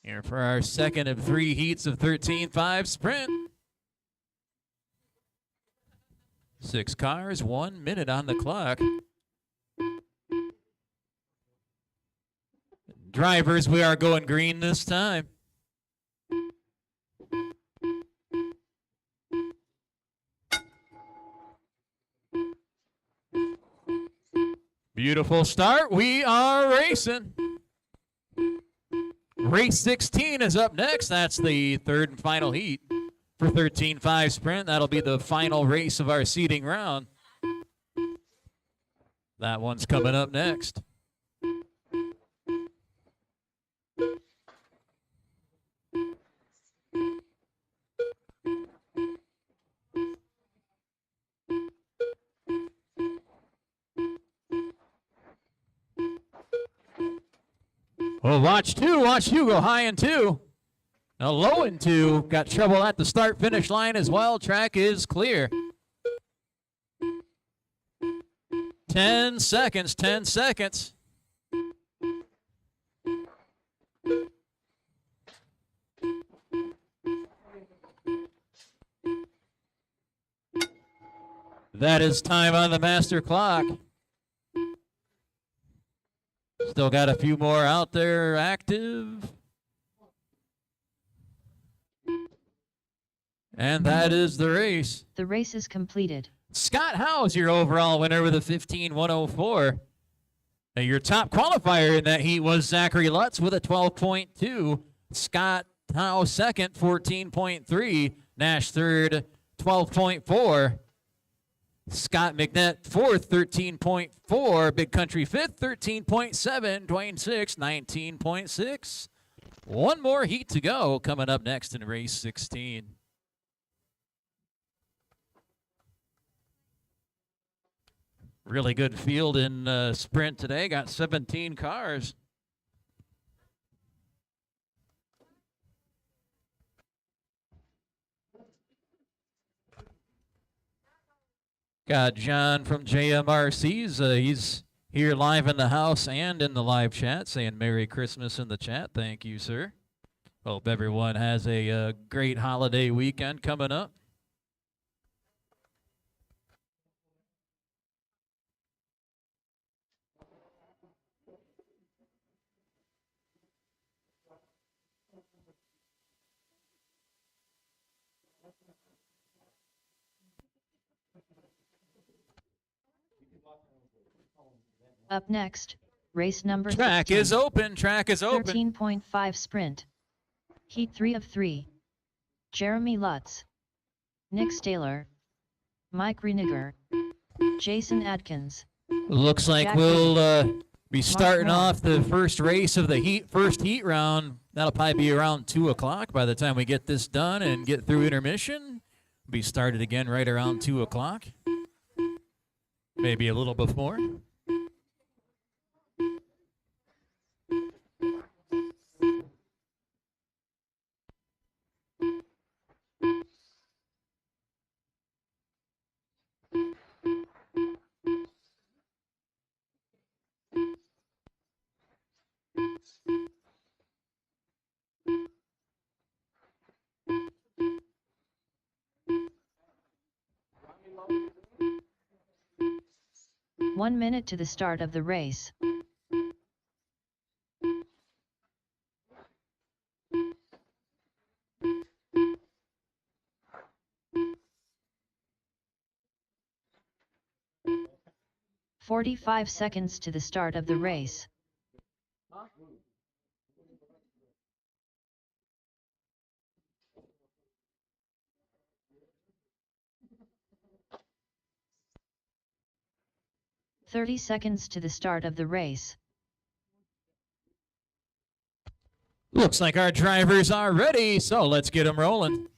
Here for our second of 3 heats of 13.5 sprint. 6 cars, 1 minute on the clock. Drivers, we are going green this time. Beautiful start. We are racing. Race 16 is up next. That's the third and final heat for 13.5 sprint. That'll be the final race of our seeding round. That one's coming up next. Well, watch two go high in 2. Now low in 2. Got trouble at the start-finish line as well. Track is clear. 10 seconds, 10 seconds. That is time on the master clock. Still got a few more out there active. And that is the race. The race is completed. Scott Howe's your overall winner with a 15.104. Now your top qualifier in that heat was Zachary Lutz with a 12.2. Scott Howe second, 14.3. Nash third, 12.4. Scott McNett fourth, 13.4. Big Country fifth, 13.7. Dwayne sixth, 19.6. One more heat to go coming up next in race 16. Really good field in sprint today. Got 17 cars. Got John from JMRC's. He's here live in the house and in the live chat saying Merry Christmas in the chat. Thank you, sir. Hope everyone has a great holiday weekend coming up. Up next, race number Track 16. is open. Track is open. 13.5 sprint. Heat 3 of 3. Jeremy Lutz. Nick Staylor. Mike Reiniger. Jason Adkins. Looks like Jack we'll be starting Moore. off the first race of the first heat round That'll probably be around 2 o'clock by the time we get this done and get through intermission. Be started again right around 2 o'clock. Maybe a little before. One minute to the start of the race. "45 seconds to the start of the race. "30 seconds to the start of the race. Looks like our drivers are ready, so let's get them rolling.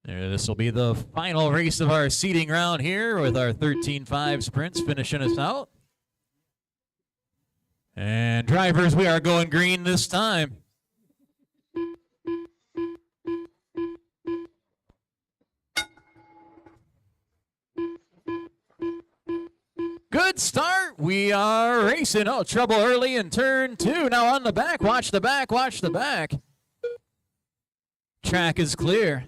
This will be the final race of our seeding round here with our 13.5 sprints finishing us out. And drivers, we are going green this time. Good start. We are racing. Oh, trouble early in turn 2. Now on the back. Watch the back. Watch the back. Track is clear.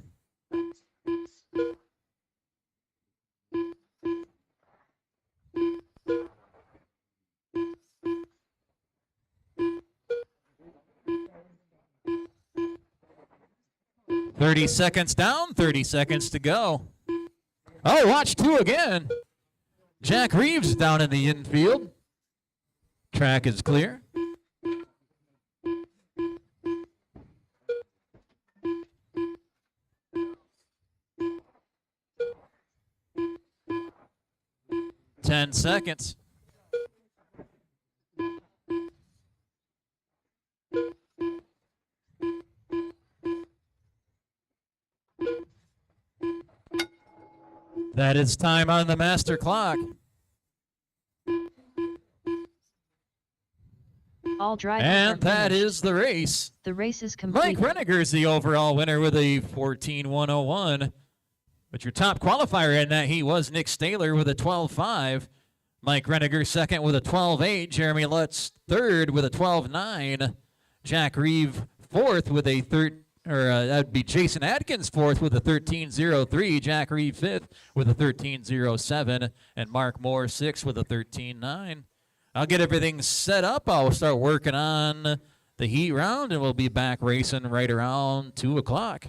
"30 seconds down, 30 seconds to go." Oh, watch 2 again. Jack Reeves down in the infield. Track is clear. Ten seconds. That is time on the master clock. All drivers are And that finished. is the race. The race is complete. Mike Reniger's the overall winner with a 14.101. But your top qualifier in that heat was Nick Staylor with a 12.5. Mike Reniger second with a 12.8. Jeremy Lutz third with a 12.9. Jack Reeve fourth with a that'd be Jason Adkins fourth with a 13.03. Jack Reeve fifth with a 13.07. And Mark Moore sixth with a 13.9. I'll get everything set up. I'll start working on the heat round, and we'll be back racing right around 2 o'clock.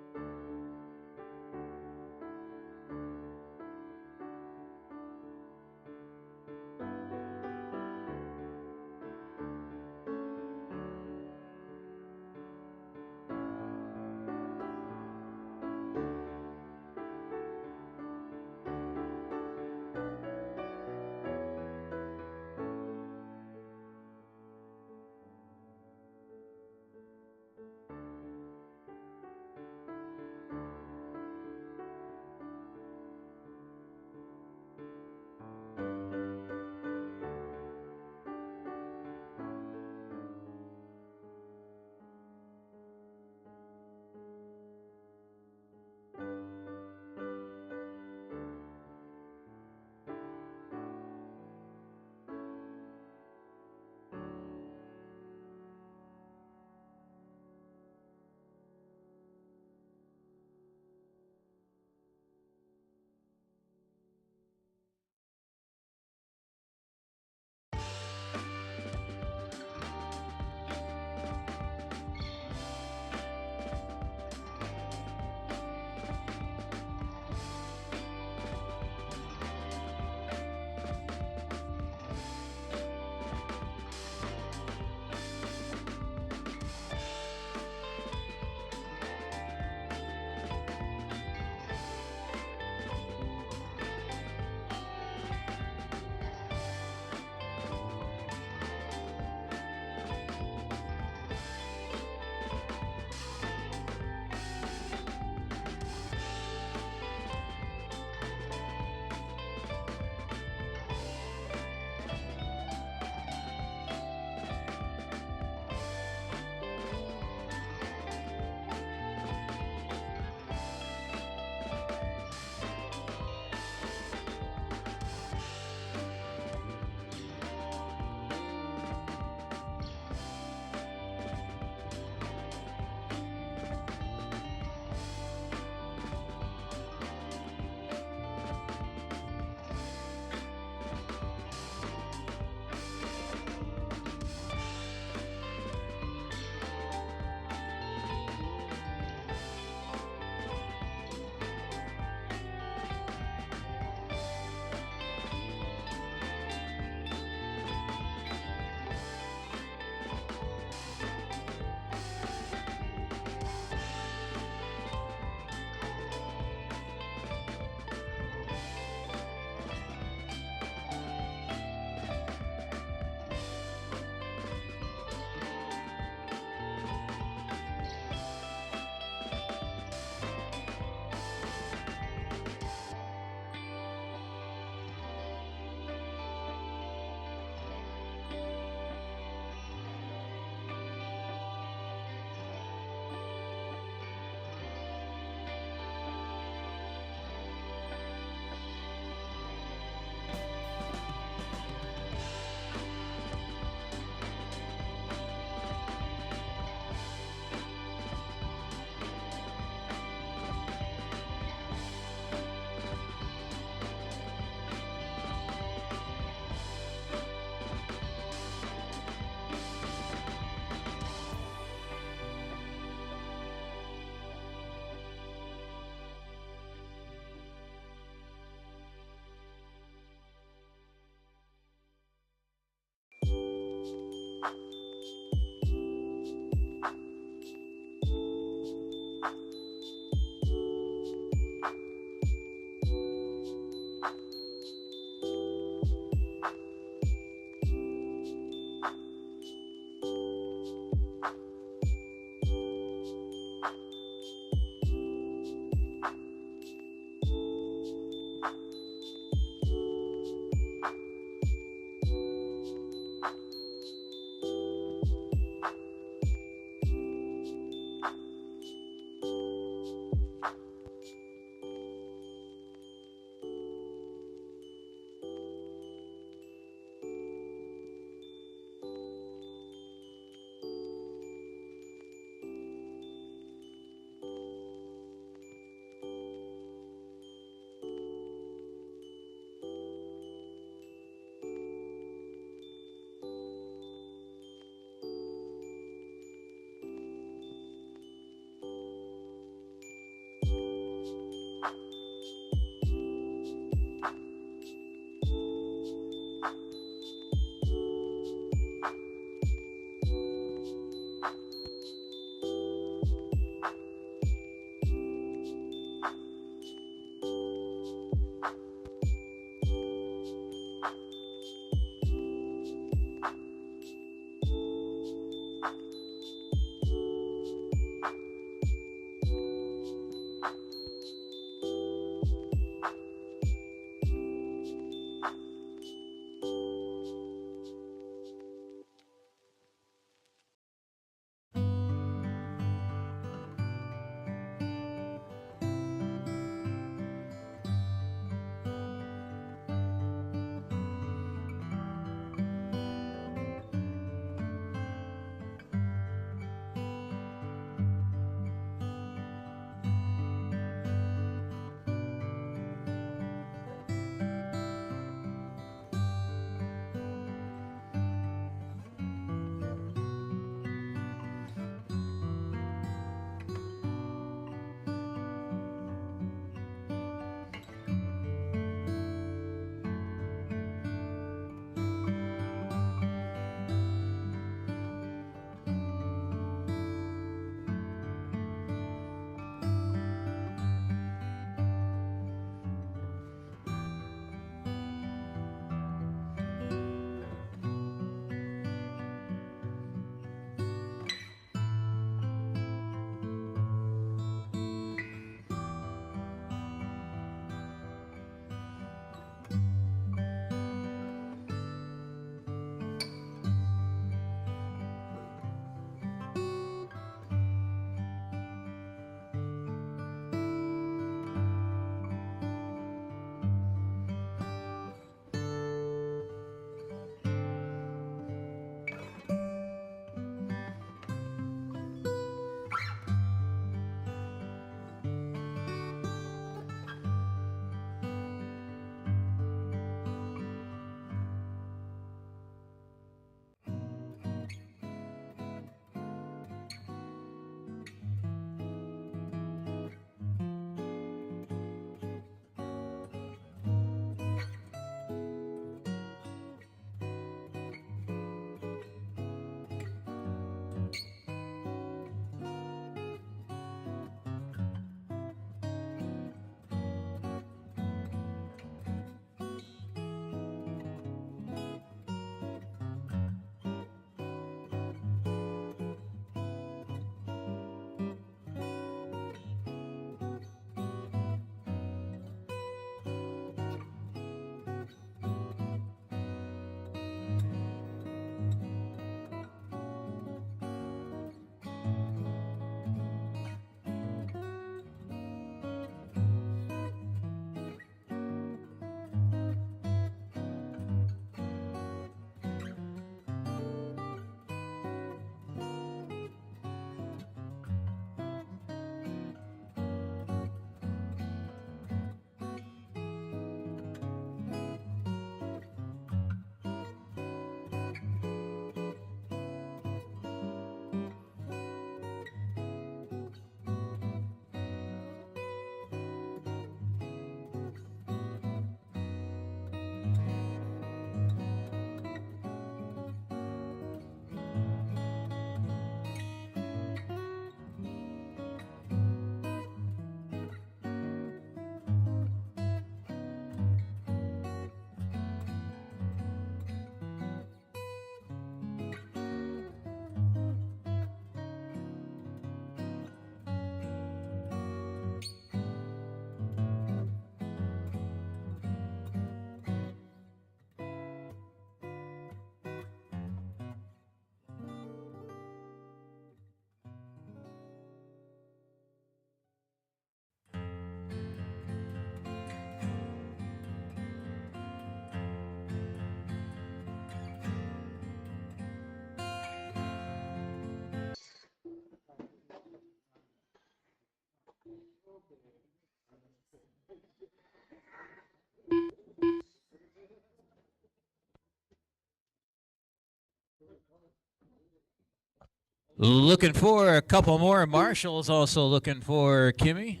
Looking for a couple more. Marshall's also looking for Kimmy,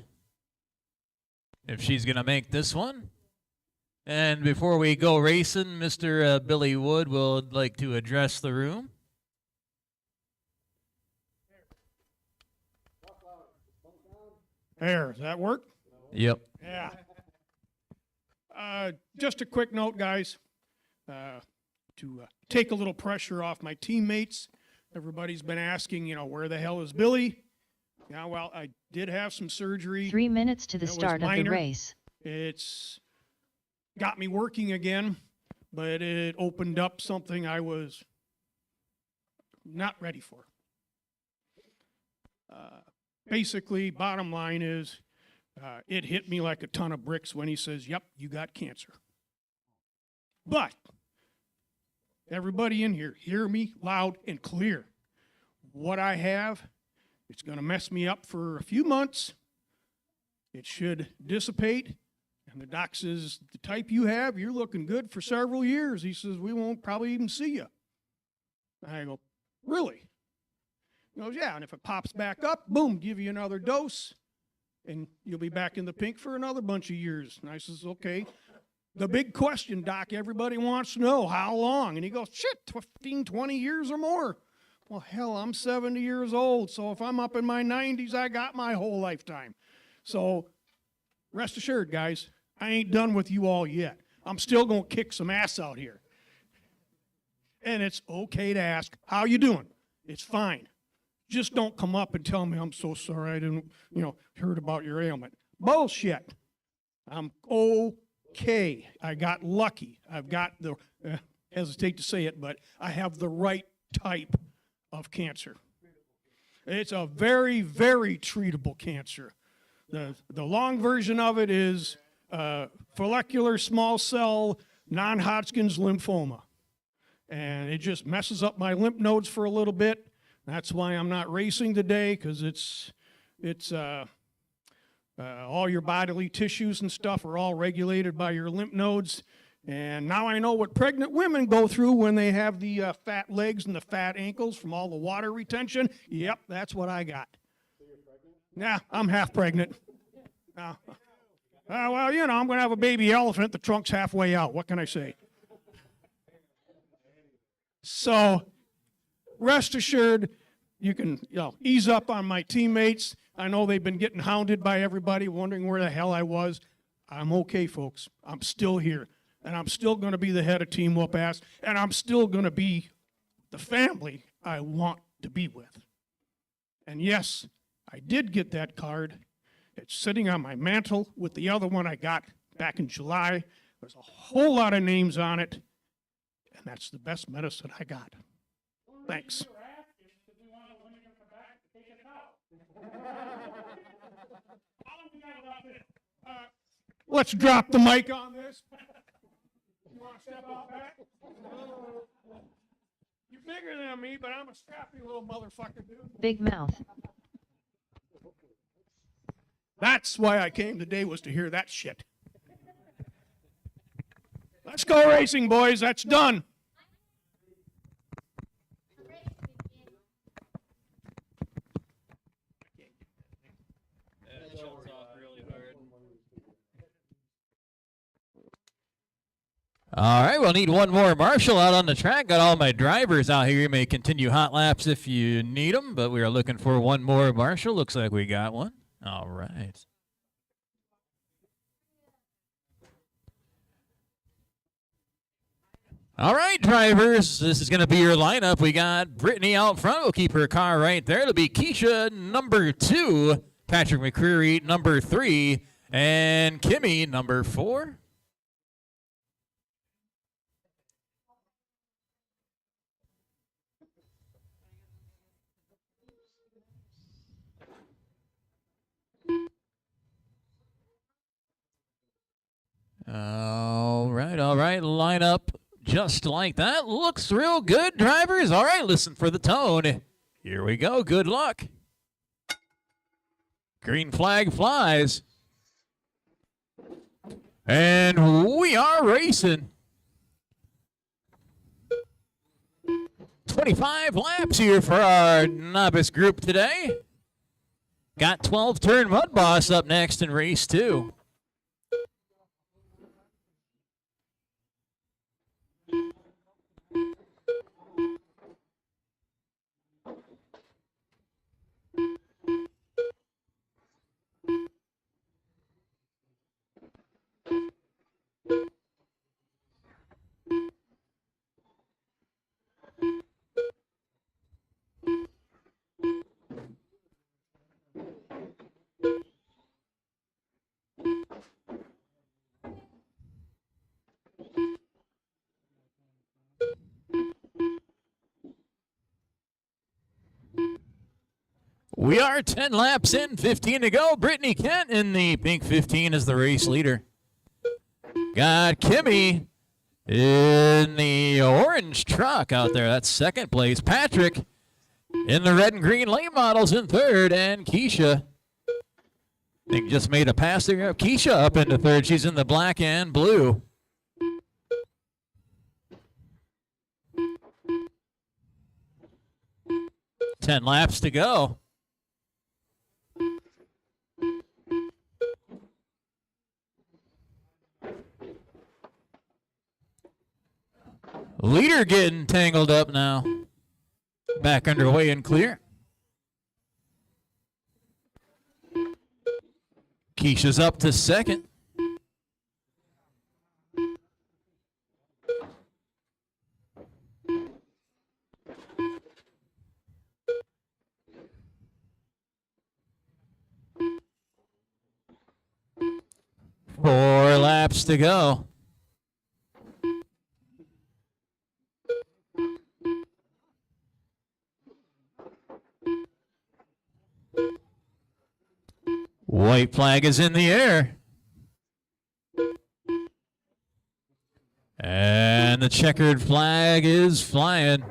if she's going to make this one. And before we go racing, Mr. Billy Wood would like to address the room. There, does that work? Yep. Yeah. Just a quick note, guys, to take a little pressure off my teammates. Everybody's been asking, you know, where the hell is Billy? Yeah, well, I did have some surgery. 3 minutes to the That was start of the minor. race. It's got me working again, but it opened up something I was not ready for. Basically, bottom line is, it hit me like a ton of bricks when he says, yep, you got cancer. But everybody in here, hear me loud and clear. What I have, it's going to mess me up for a few months. It should dissipate. And the doc says, the type you have, you're looking good for several years. He says, we won't probably even see you. I go, really? He goes, yeah, and if it pops back up, boom, give you another dose, and you'll be back in the pink for another bunch of years. And I says, okay. The big question, doc, everybody wants to know, how long? And he goes, shit, 15, 20 years or more. Well, hell, I'm 70 years old, so if I'm up in my 90s, I got my whole lifetime. So rest assured, guys, I ain't done with you all yet. I'm still going to kick some ass out here. And it's okay to ask, how you doing? It's fine. Just don't come up and tell me, I'm so sorry I didn't, heard about your ailment. Bullshit. I'm okay. I got lucky. I've got the, hesitate to say it, but I have the right type of cancer. It's a very, very treatable cancer. The long version of it is follicular small cell non-Hodgkin's lymphoma. And it just messes up my lymph nodes for a little bit. That's why I'm not racing today, because it's all your bodily tissues and stuff are all regulated by your lymph nodes. And now I know what pregnant women go through when they have the fat legs and the fat ankles from all the water retention. Yep, that's what I got. So you're pregnant? Yeah, I'm half pregnant. Well, I'm going to have a baby elephant. The trunk's halfway out. What can I say? So rest assured, you can ease up on my teammates. I know they've been getting hounded by everybody, wondering where the hell I was. I'm okay, folks. I'm still here. And I'm still going to be the head of Team Whoop Ass. And I'm still going to be the family I want to be with. And yes, I did get that card. It's sitting on my mantle with the other one I got back in July. There's a whole lot of names on it. And that's the best medicine I got. Thanks. Let's drop the mic on this. You want to step out back? You're bigger than me, but I'm a scrappy little motherfucker, dude. Big mouth. That's why I came today, was to hear that shit. Let's go racing, boys. That's done. All right, we'll need one more Marshall out on the track. Got all my drivers out here. You may continue hot laps if you need them, but we are looking for one more Marshall. Looks like we got one. All right. All right, drivers, this is going to be your lineup. We got Brittany out front. We'll keep her car right there. It'll be Keisha, number 2, Patrick McCreary, number 3, and Kimmy, number 4. All right, line up just like that. Looks real good, drivers. All right, listen for the tone. Here we go, good luck. Green flag flies. And we are racing. 12 25 laps here for our novice group today. Got 12-turn Mud Boss up next in race 2. We are 10 laps in, 15 to go. Brittany Kent in the pink 15 is the race leader. Got Kimmy in the orange truck out there. That's second place. Patrick in the red and green late models in third. And Keisha, I think just made a pass there. Keisha up into third. She's in the black and blue. Ten laps to go. Leader getting tangled up now. Back underway and clear. Keisha's up to second. Four laps to go. White flag is in the air. And the checkered flag is flying.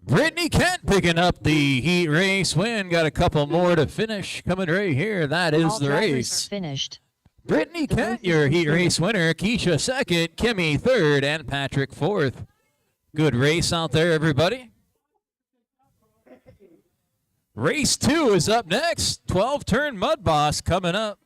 Brittany Kent picking up the heat race win. Got a couple more to finish coming right here. That is All the drivers race. are finished. Brittany Kent, your heat race winner. Keisha second, Kimmy third, and Patrick fourth. Good race out there, everybody. Race 2 is up next. 12-turn Mud Boss coming up.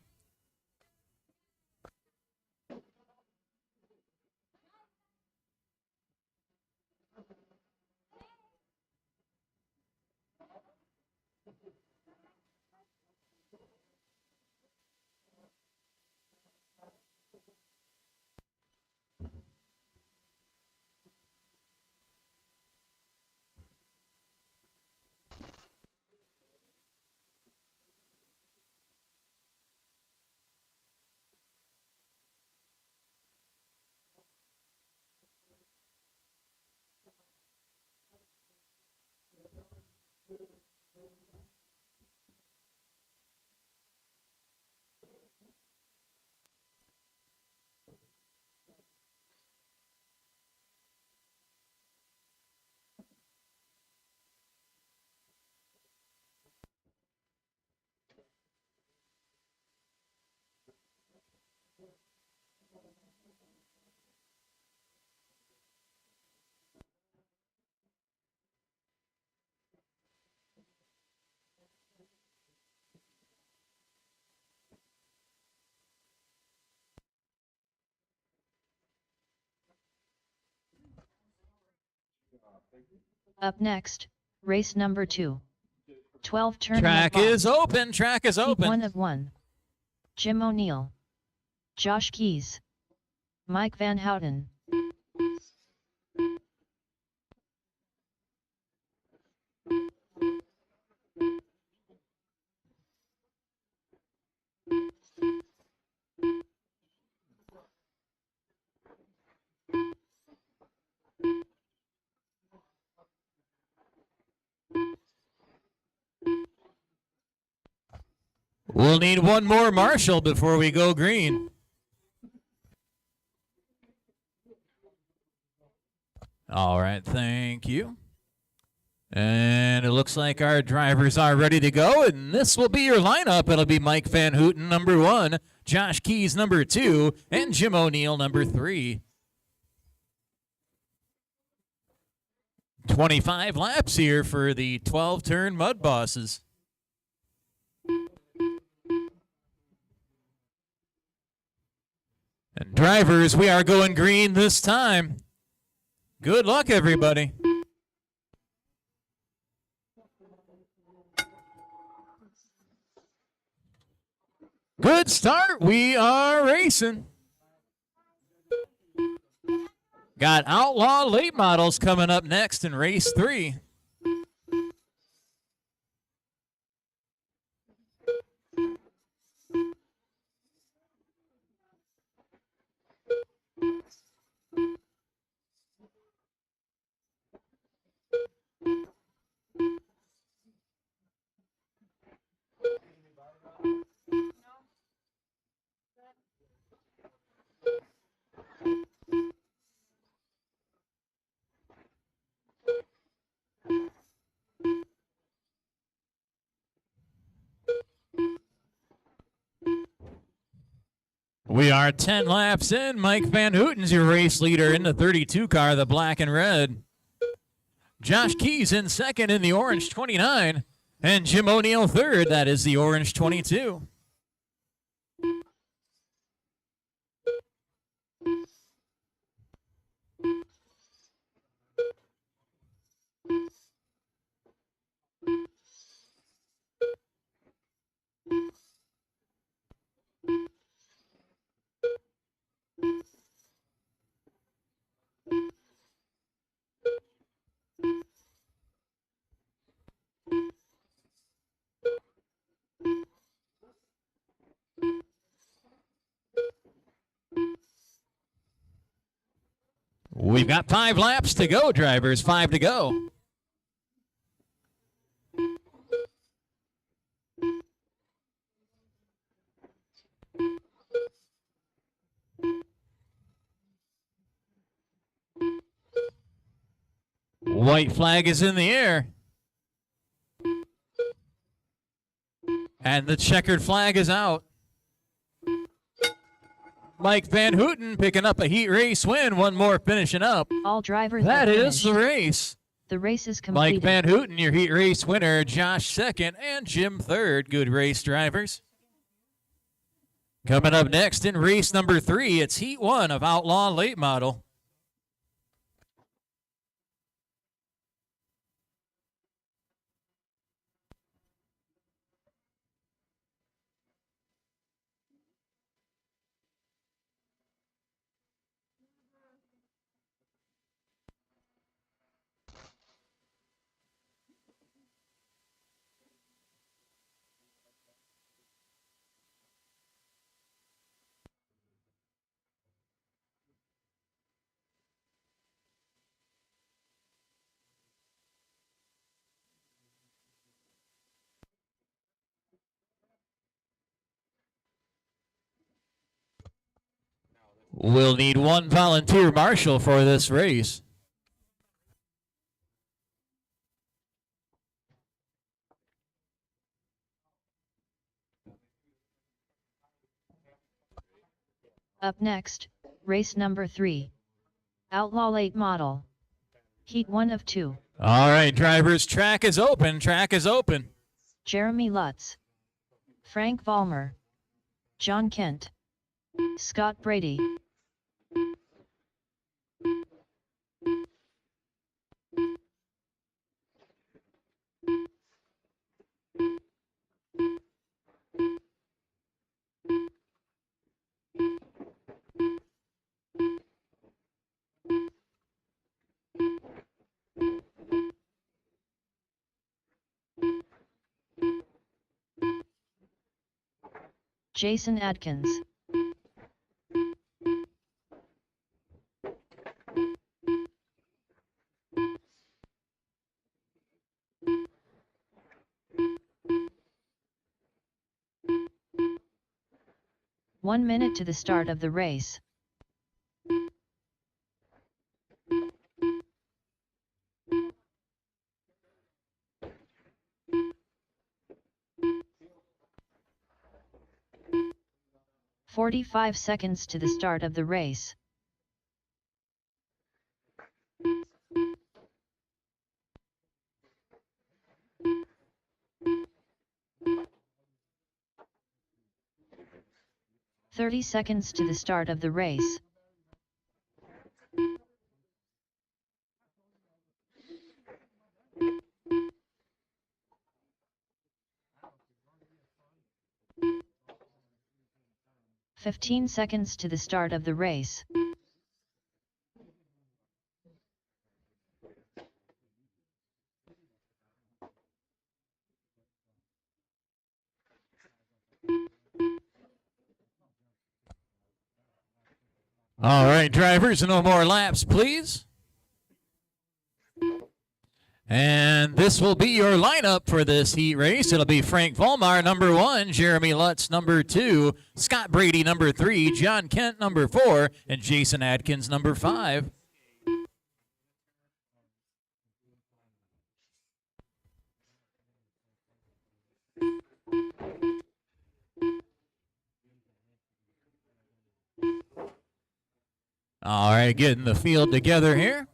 Up next, race number 2. 12-turn Track Mud Boss. is open. Track is Heat open. 1 of 1. Jim O'Neill. Josh Keys. Mike Van Houten. We'll need one more marshal before we go green. All right, thank you. And it looks like our drivers are ready to go, and this will be your lineup. It'll be Mike Van Houten, number 1, Josh Keys, number 2, and Jim O'Neill, number 3. 25 laps here for the 12-turn Mud Bosses. And drivers, we are going green this time. Good luck, everybody. Good start. We are racing. Got Outlaw Late Models coming up next in race 3. We are 10 laps in. Mike Van Hooten's your race leader in the 32 car, the black and red. Josh Keys in second in the orange 29. And Jim O'Neill third, that is the orange 22. We've got 5 laps to go, drivers. 5 to go. White flag is in the air. And the checkered flag is out. Mike Van Houten picking up a heat race win. One more finishing up. All drivers That are is finished. the race. The race is completed. Mike Van Houten, your heat race winner. Josh second and Jim third. Good race, drivers. Coming up next in race number 3, it's heat 1 of Outlaw Late Model. We'll need 1 volunteer marshal for this race. Up next, race number 3. Outlaw Late Model. Heat 1 of 2. All right, drivers, track is open. Track is open. Jeremy Lutz. Frank Vollmer. John Kent. Scott Brady. Jason Adkins. One minute to the start of the race. "45 seconds to the start of the race. 30 seconds to the start of the race. "15 seconds to the start of the race. All right, drivers, no more laps, please. And this will be your lineup for this heat race. It'll be Frank Volmar, number 1, Jeremy Lutz, number 2, Scott Brady, number 3, John Kent, number 4, and Jason Adkins, number 5. All right, getting the field together here.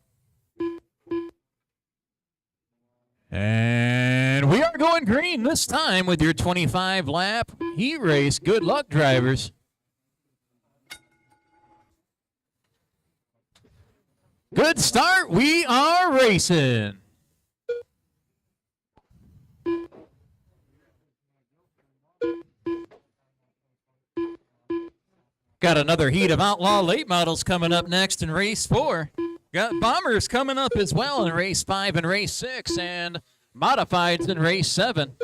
And we are going green this time with your 25-lap heat race. Good luck, drivers. Good start. We are racing. Got another heat of Outlaw late models coming up next in race 4. Got Bombers coming up as well in race 5 and race 6, and Modifieds in race 7.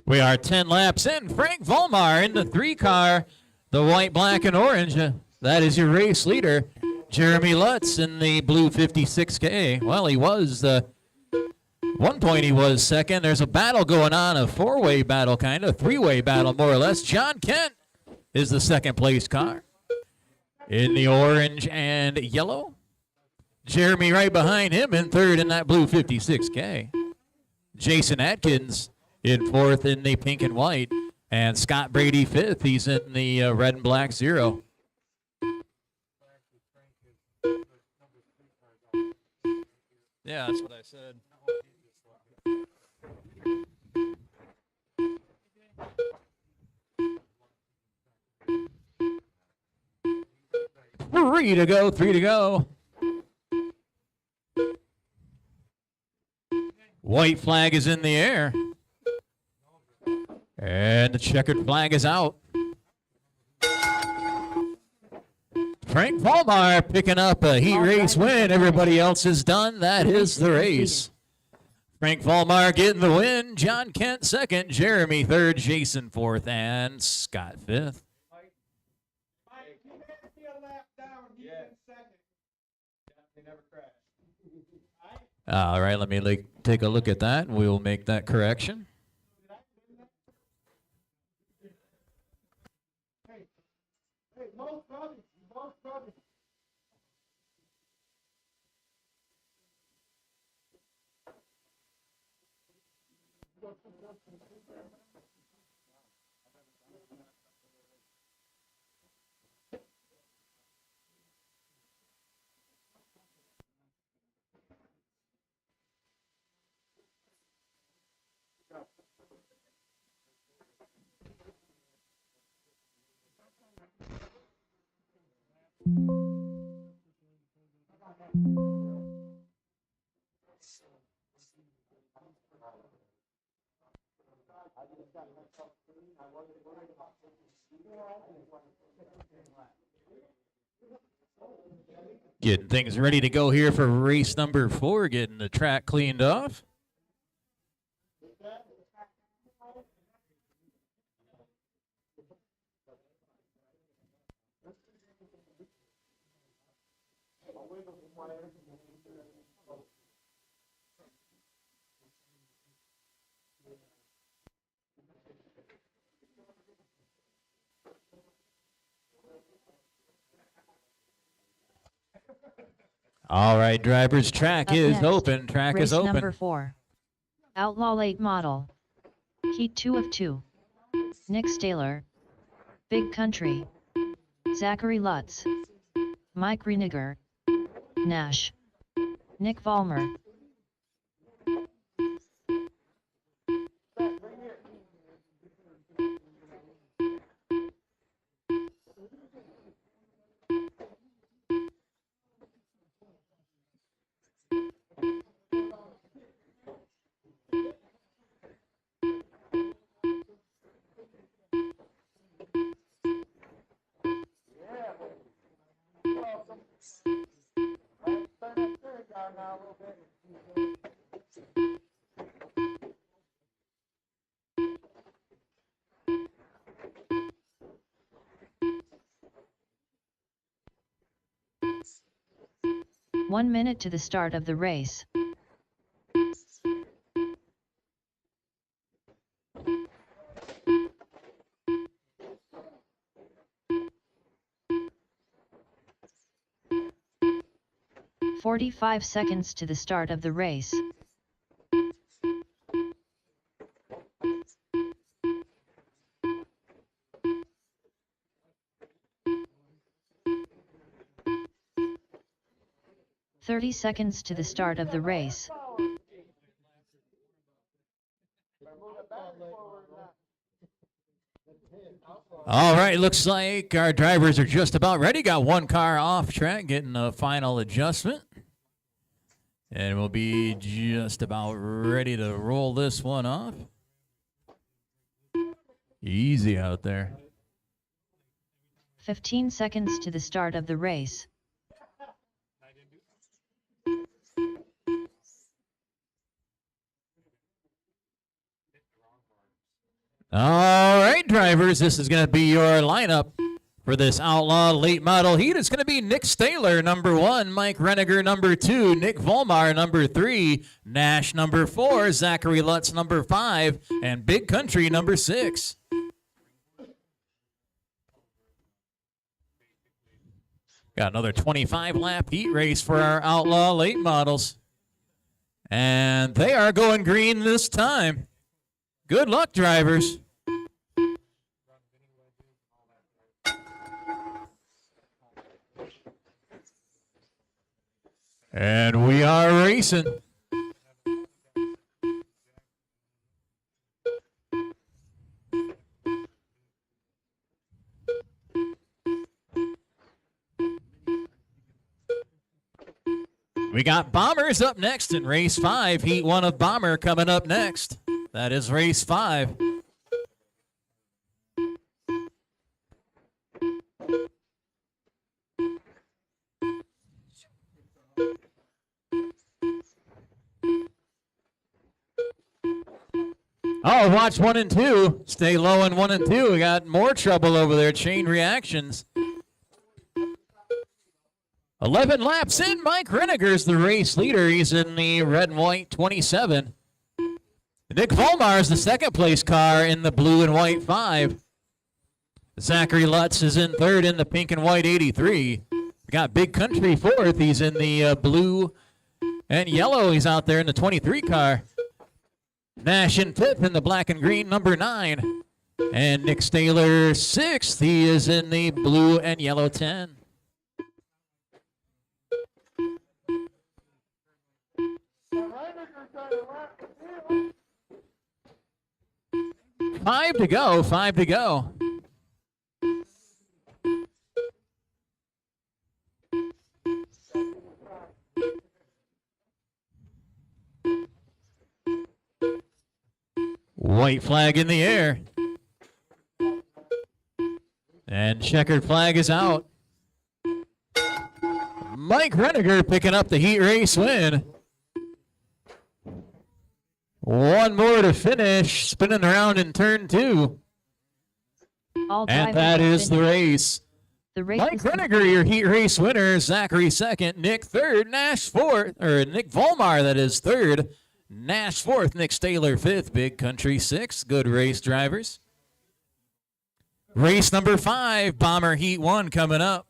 We are 10 laps in. Frank Volmar in the 3-car, the white, black, and orange. That is your race leader. Jeremy Lutz in the blue 56K. Well, he was, one point he was second. There's a battle going on, a 4-way battle, kind of, 3-way battle, more or less. John Kent is the second place car in the orange and yellow. Jeremy right behind him in third in that blue 56K. Jason Atkins in 4th in the pink and white, and Scott Brady 5th. He's in the red and black 0. Yeah, that's what I said. Three to go. White flag is in the air. And the checkered flag is out. Frank Volmar picking up a heat race win. Everybody else is done. That is the race. Frank Volmar getting the win. John Kent second. Jeremy third. Jason fourth. And Scott fifth. Mike, you had to be a lap down. He's in second. They never crashed. All right, let me take a look at that. We'll make that correction. Hey, most brothers. Getting things ready to go here for race number 4, getting the track cleaned off. All right, drivers, track Up is next, open. Track race is open. number 4. Outlaw late model. Heat 2 of 2. Nick Staler. Big Country. Zachary Lutz. Mike Reiniger. Nash. Nick Vollmer. Now a little bit. 1 minute to the start of the race. "45 seconds to the start of the race. "30 seconds to the start of the race. All right, looks like our drivers are just about ready. Got one car off track, getting a final adjustment. And we'll be just about ready to roll this one off. Easy out there. 15 seconds to the start of the race. All right, drivers, this is going to be your lineup for this Outlaw late model heat. It's going to be Nick Staler, number 1, Mike Reiniger, number 2, Nick Vollmer, number 3, Nash, number 4, Zachary Lutz, number 5, and Big Country, number 6. Got another 25-lap heat race for our Outlaw late models. And they are going green this time. Good luck, drivers. And we are racing. We got Bombers up next in race 5. Heat 1 of Bomber coming up next. That is race 5. Oh, watch 1 and 2. Stay low in 1 and 2. We got more trouble over there. Chain reactions. 11 laps in. Mike Reiniger's the race leader. He's in the red and white 27. Nick Vollmer is the second place car in the blue and white 5. Zachary Lutz is in third in the pink and white 83. We got Big Country fourth. He's in the blue and yellow. He's out there in the 23 car. Nash in fifth in the black and green number 9. And Nick Staler sixth. He is in the blue and yellow 10. Five to go. White flag in the air. And checkered flag is out. Mike Reiniger picking up the heat race win. One more to finish, spinning around in turn 2. And that is the race. Mike Reiniger, your heat race winner. Zachary second, Nick third, Nash fourth, or Nick Vollmer, that is third. Nash fourth, Nick Staler fifth, Big Country sixth. Good race, drivers. Race number 5, Bomber Heat 1 coming up.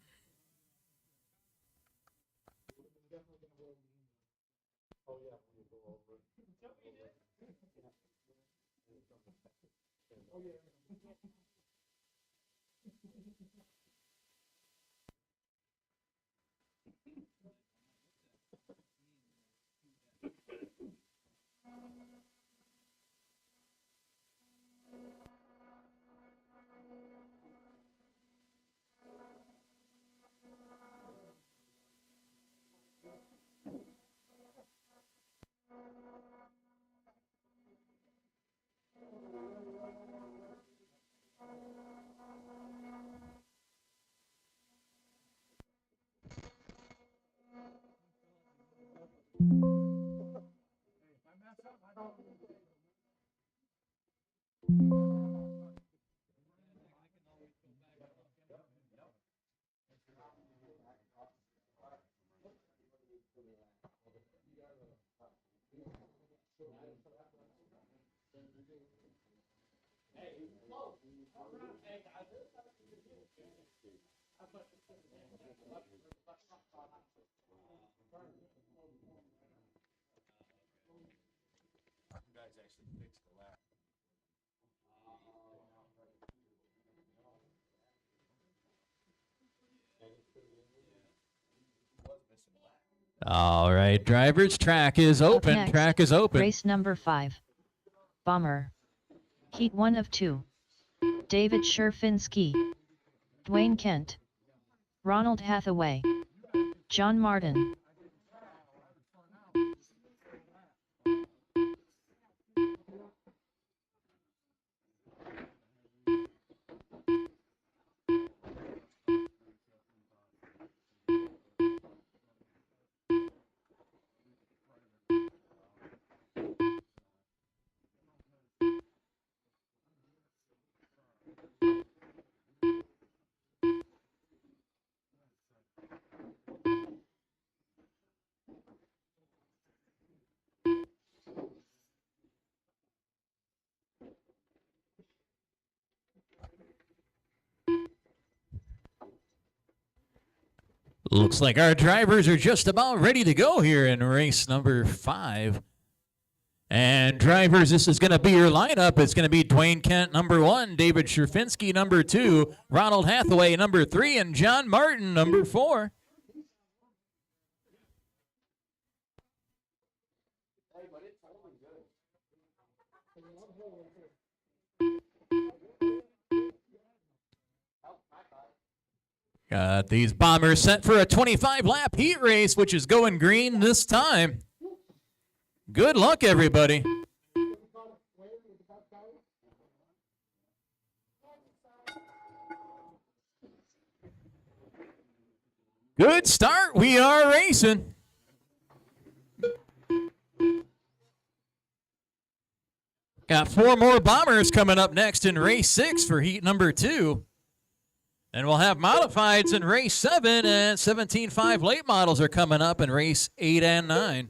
All right, drivers, track is open. Next, Track is open. Race number 5. Bomber. Heat 1 of 2. David Sherfinski. Dwayne Kent. Ronald Hathaway. John Martin. Looks like our drivers are just about ready to go here in race number 5. And drivers, this is going to be your lineup. It's going to be Dwayne Kent, number 1, David Sherfinski, number 2, Ronald Hathaway, number 3, and John Martin, number 4. Got these bombers set for a 25-lap heat race, which is going green this time. Good luck, everybody. Good start. We are racing. Got 4 more bombers coming up next in race 6 for heat number 2. And we'll have modifieds in race 7, and 17.5 late models are coming up in race 8 and 9.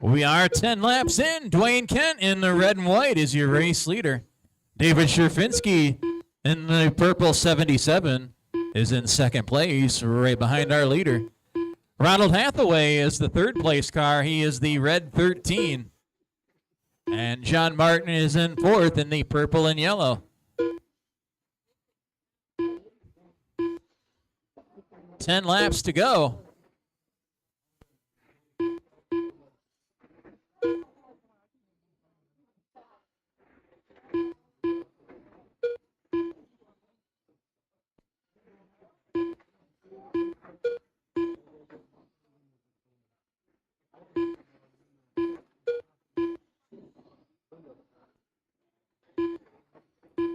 We are 10 laps in. Dwayne Kent in the red and white is your race leader. David Sherfinski in the purple 77 is in second place, right behind our leader. Ronald Hathaway is the third place car. He is the red 13. And John Martin is in fourth in the purple and yellow. 10 laps to go.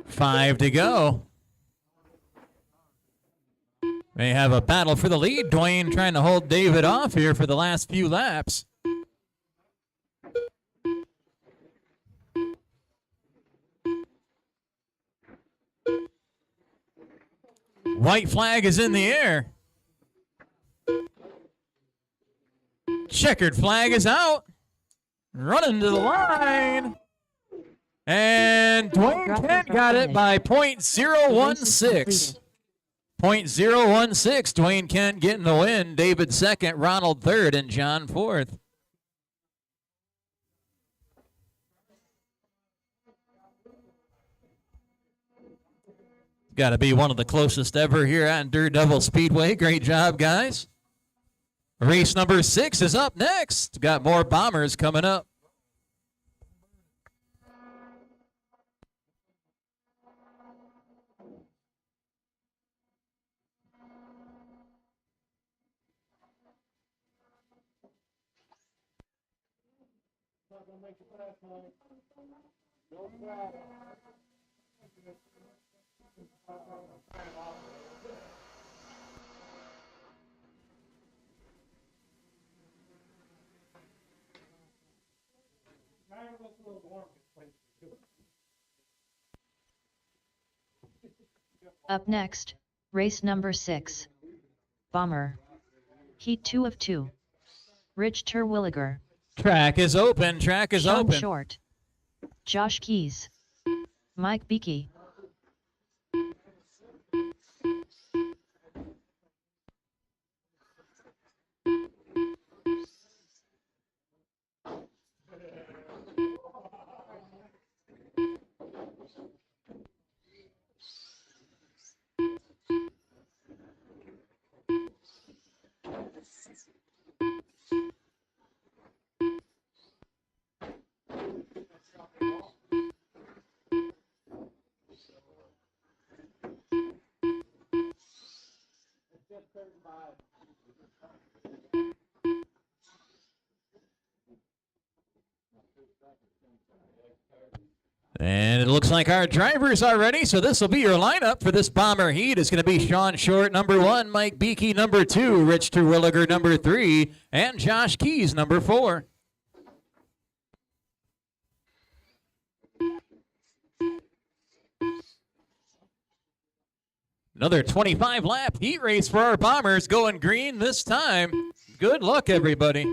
Five to go. May have a battle for the lead. Dwayne trying to hold David off here for the last few laps. White flag is in the air. Checkered flag is out. Running to the line. And Dwayne Kent got it by .016. .016. Dwayne Kent getting the win. David second, Ronald third, and John fourth. Got to be one of the closest ever here on Dirt Devil Speedway. Great job, guys. Race number 6 is up next. Got more bombers coming up. Up next, race number 6. Bomber. Heat 2 of 2. Rich Terwilliger. Track is open. Track is Sean open. Short. Josh Keys. Mike Beakey. And it looks like our drivers are ready, so this will be your lineup for this Bomber Heat. It's going to be Sean Short, number 1, Mike Beakey, number 2, Rich Terwilliger, number 3, and Josh Keys, number 4. Another 25-lap heat race for our Bombers, going green this time. Good luck, everybody.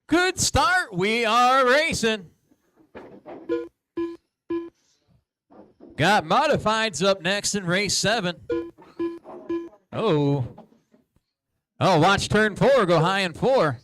Good start. We are racing. Got modifieds up next in race 7. Oh, watch turn 4 go high in 4.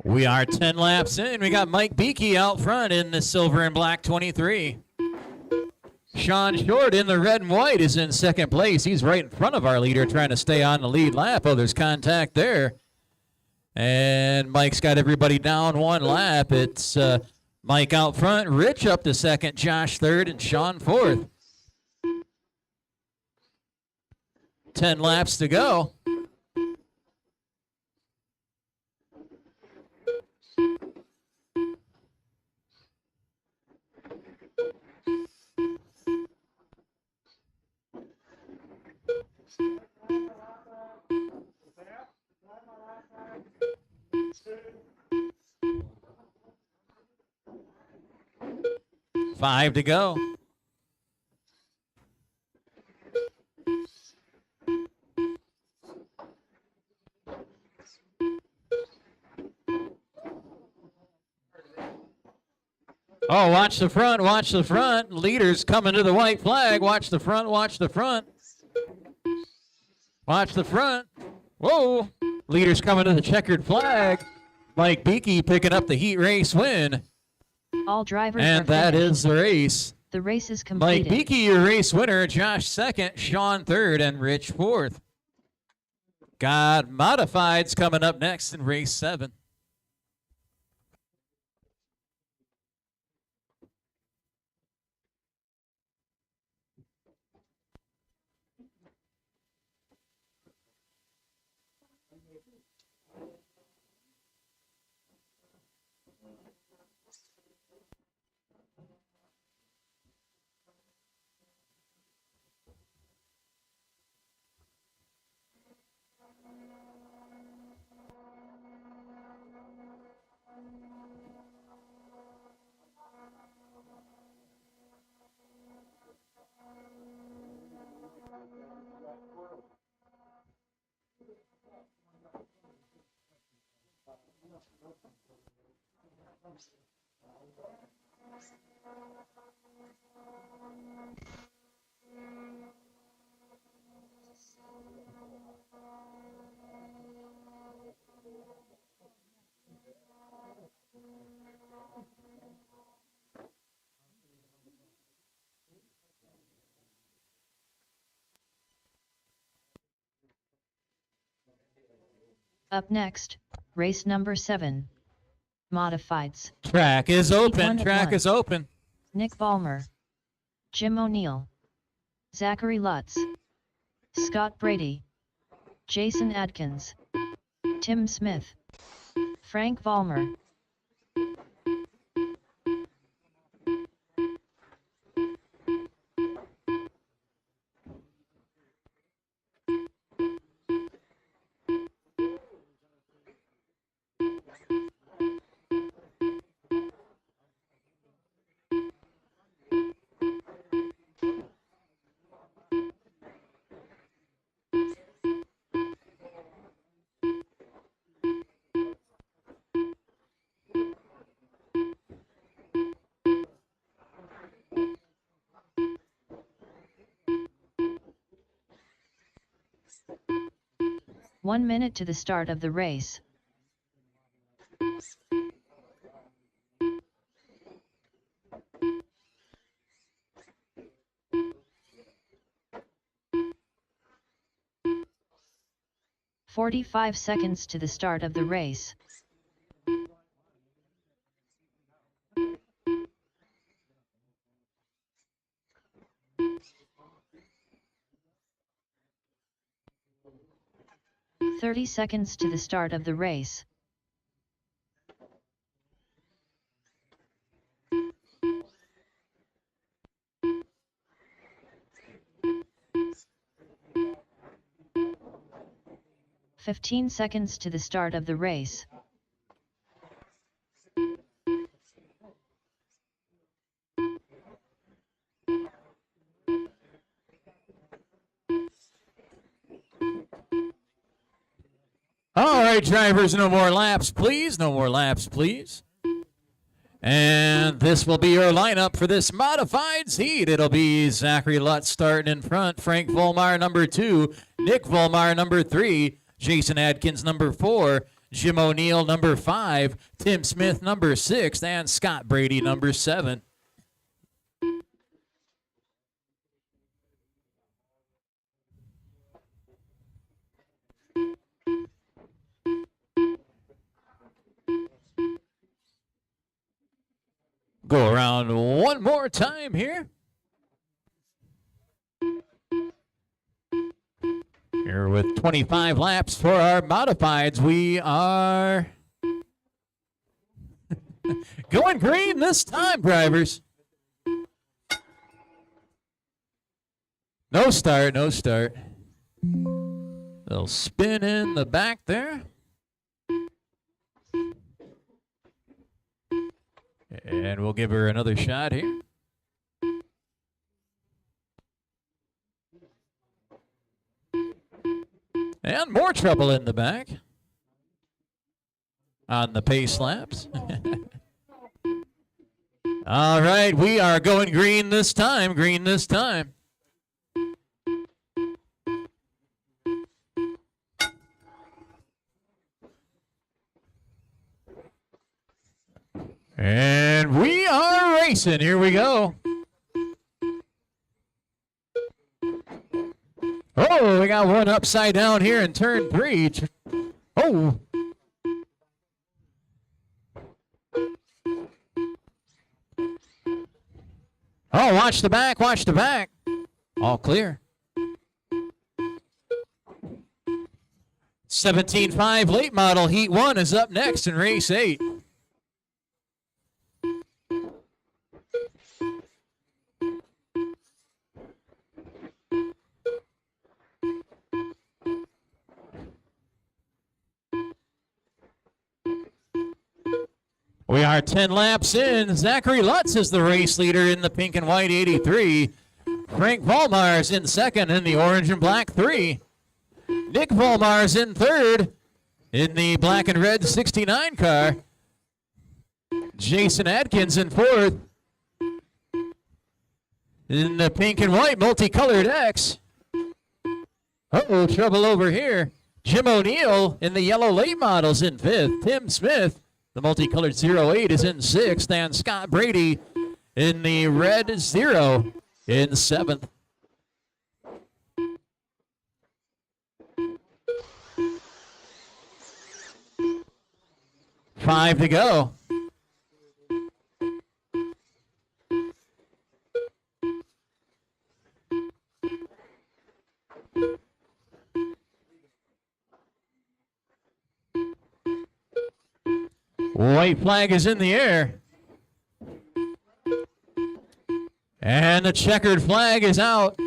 We are 10 laps in. We got Mike Beakey out front in the silver and black 23. Sean Short in the red and white is in second place. He's right in front of our leader trying to stay on the lead lap. Oh, there's contact there. And Mike's got everybody down 1 lap. It's Mike out front, Rich up to second, Josh third, and Sean fourth. 10 laps to go. Five to go. Oh, watch the front, watch the front. Leaders coming to the white flag. Watch the front, watch the front. Watch the front. Whoa. Leaders coming to the checkered flag. Mike Beakey picking up the heat race win. All drivers and are that finished. is the race. The race is Mike completed. Beakey, your race winner. Josh second, Sean third, and Rich fourth. Got modifieds coming up next in race 7. Up next, race number 7. Modifieds. Track is Heat open. 1 of Track 1. is open. Nick Ballmer, Jim O'Neill, Zachary Lutz, Scott Brady, Jason Adkins, Tim Smith, Frank Vollmer. One minute to the start of the race. "45 seconds to the start of the race. "30 seconds to the start of the race. "15 seconds to the start of the race. All right, drivers, no more laps, please. No more laps, please. And this will be your lineup for this modified heat. It'll be Zachary Lutz starting in front, Frank Vollmer number 2, Nick Vollmer number 3, Jason Adkins number 4, Jim O'Neill number 5, Tim Smith number 6, and Scott Brady number 7. Go around one more time here. Here with 25 laps for our modifieds, we are going green this time, drivers. No start, no start. Little spin in the back there. And we'll give her another shot here. And more trouble in the back on the pace laps. All right, we are going green this time, green this time. And we are racing. Here we go. Oh, we got one upside down here in turn 3. Oh. Oh, watch the back, watch the back. All clear. 17.5 late model Heat 1 is up next in race 8. We are 10 laps in. Zachary Lutz is the race leader in the pink and white 83. Frank Vollmer is in second in the orange and black 3. Nick Vollmer is in third in the black and red 69 car. Jason Adkins in fourth in the pink and white multicolored X. Uh-oh, trouble over here. Jim O'Neill in the yellow late models in fifth. Tim Smith, the multicolored 08, is in sixth. And Scott Brady in the red 0 in seventh. 5 to go. White flag is in the air. And the checkered flag is out.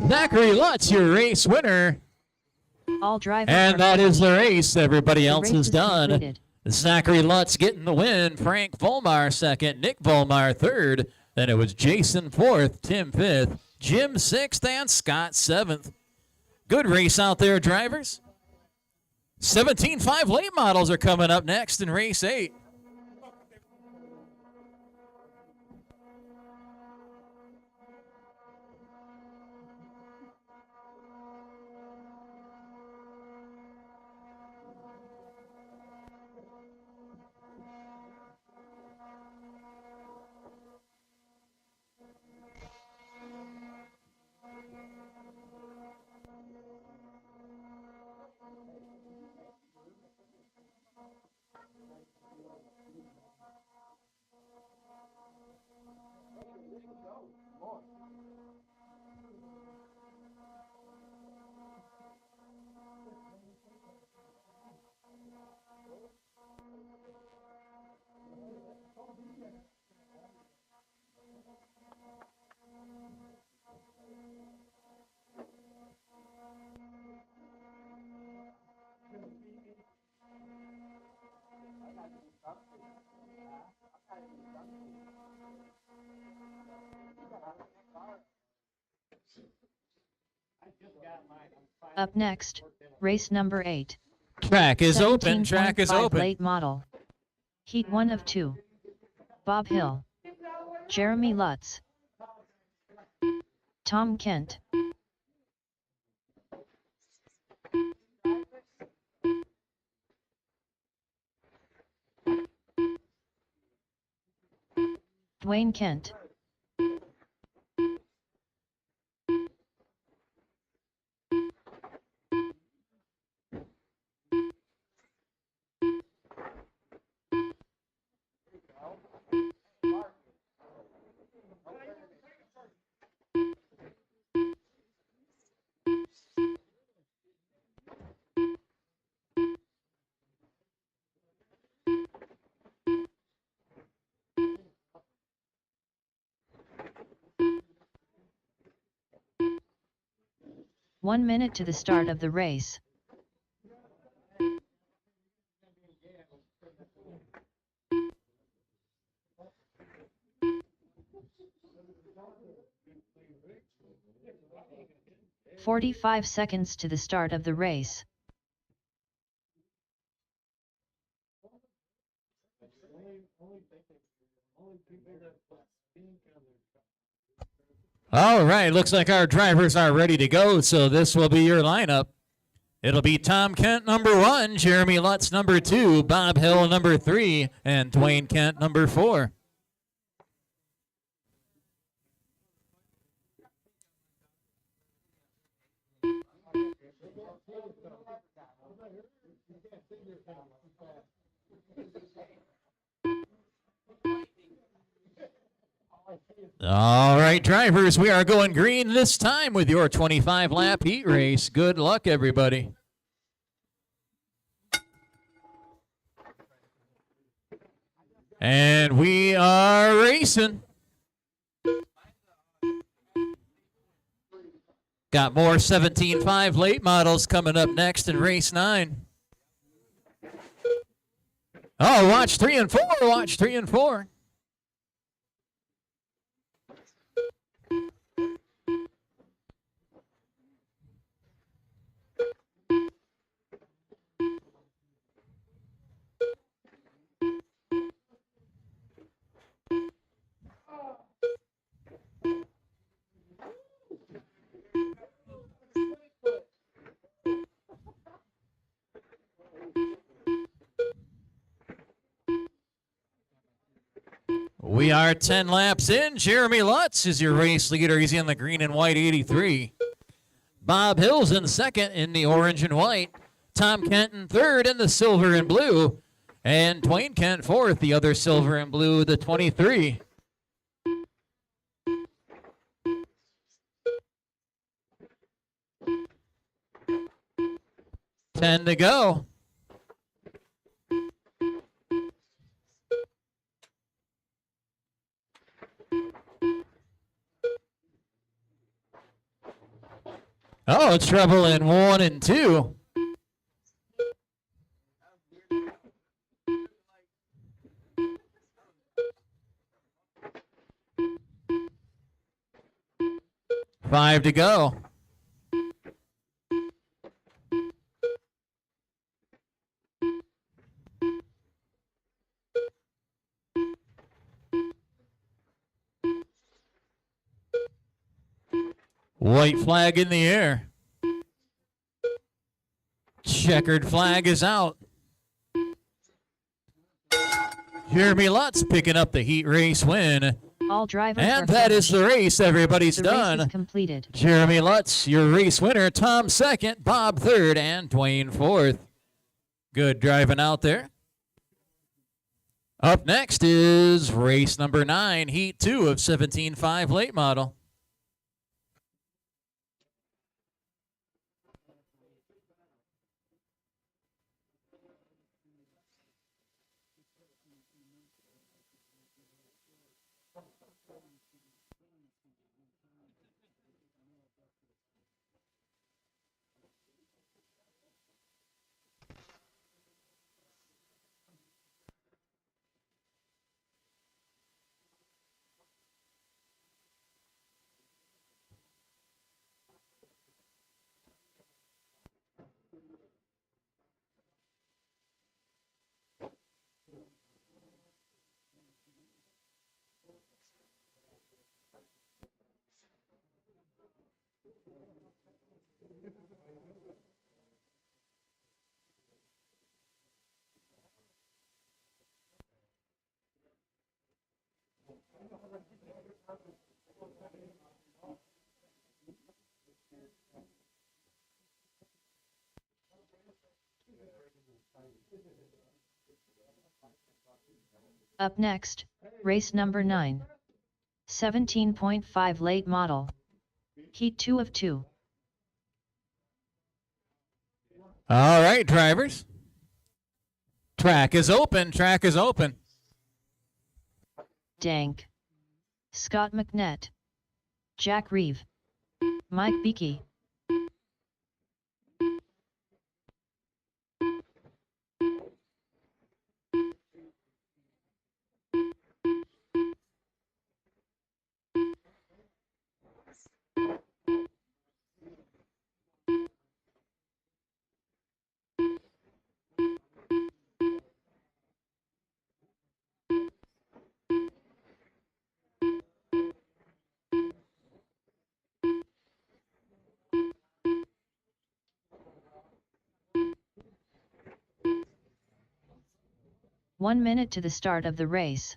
Zachary Lutz, your race winner. All drivers And that is the race. Everybody The else race is is done. concluded. Zachary Lutz getting the win. Frank Volmar second. Nick Volmar third. Then it was Jason fourth. Tim fifth. Jim sixth. And Scott seventh. Good race out there, drivers. 17.5 late models are coming up next in race 8. Up next, race number 8. Track is open. Track is 17.5 open. late model. Heat 1 of 2. Bob Hill. Jeremy Lutz. Tom Kent. Dwayne Kent. One minute to the start of the race. "45 seconds to the start of the race. All right, looks like our drivers are ready to go, so this will be your lineup. It'll be Tom Kent, number 1, Jeremy Lutz, number 2, Bob Hill, number 3, and Dwayne Kent, number 4. All right, drivers, we are going green this time with your 25-lap heat race. Good luck, everybody. And we are racing. Got more 17.5 late models coming up next in race 9. Oh, watch 3 and 4. Watch 3 and 4. We are 10 laps in. Jeremy Lutz is your race leader. He's in the green and white 83. Bob Hill's in second in the orange and white. Tom Kent in third in the silver and blue. And Dwayne Kent fourth, the other silver and blue, the 23. Ten to go. Oh, trouble in 1 and 2. Five to go. White flag in the air. Checkered flag is out. Jeremy Lutz picking up the heat race win. All drivers And that is the race. Everybody's the done. race is completed. Jeremy Lutz, your race winner. Tom second, Bob third, and Dwayne fourth. Good driving out there. Up next is race number 9, heat 2 of 17.5 late model. Up next, race number 9. 17.5 late model. Heat 2 of 2. All right, drivers. Track is open. Track is open. Dank. Scott McNett. Jack Reeve. Mike Beakey. One minute to the start of the race.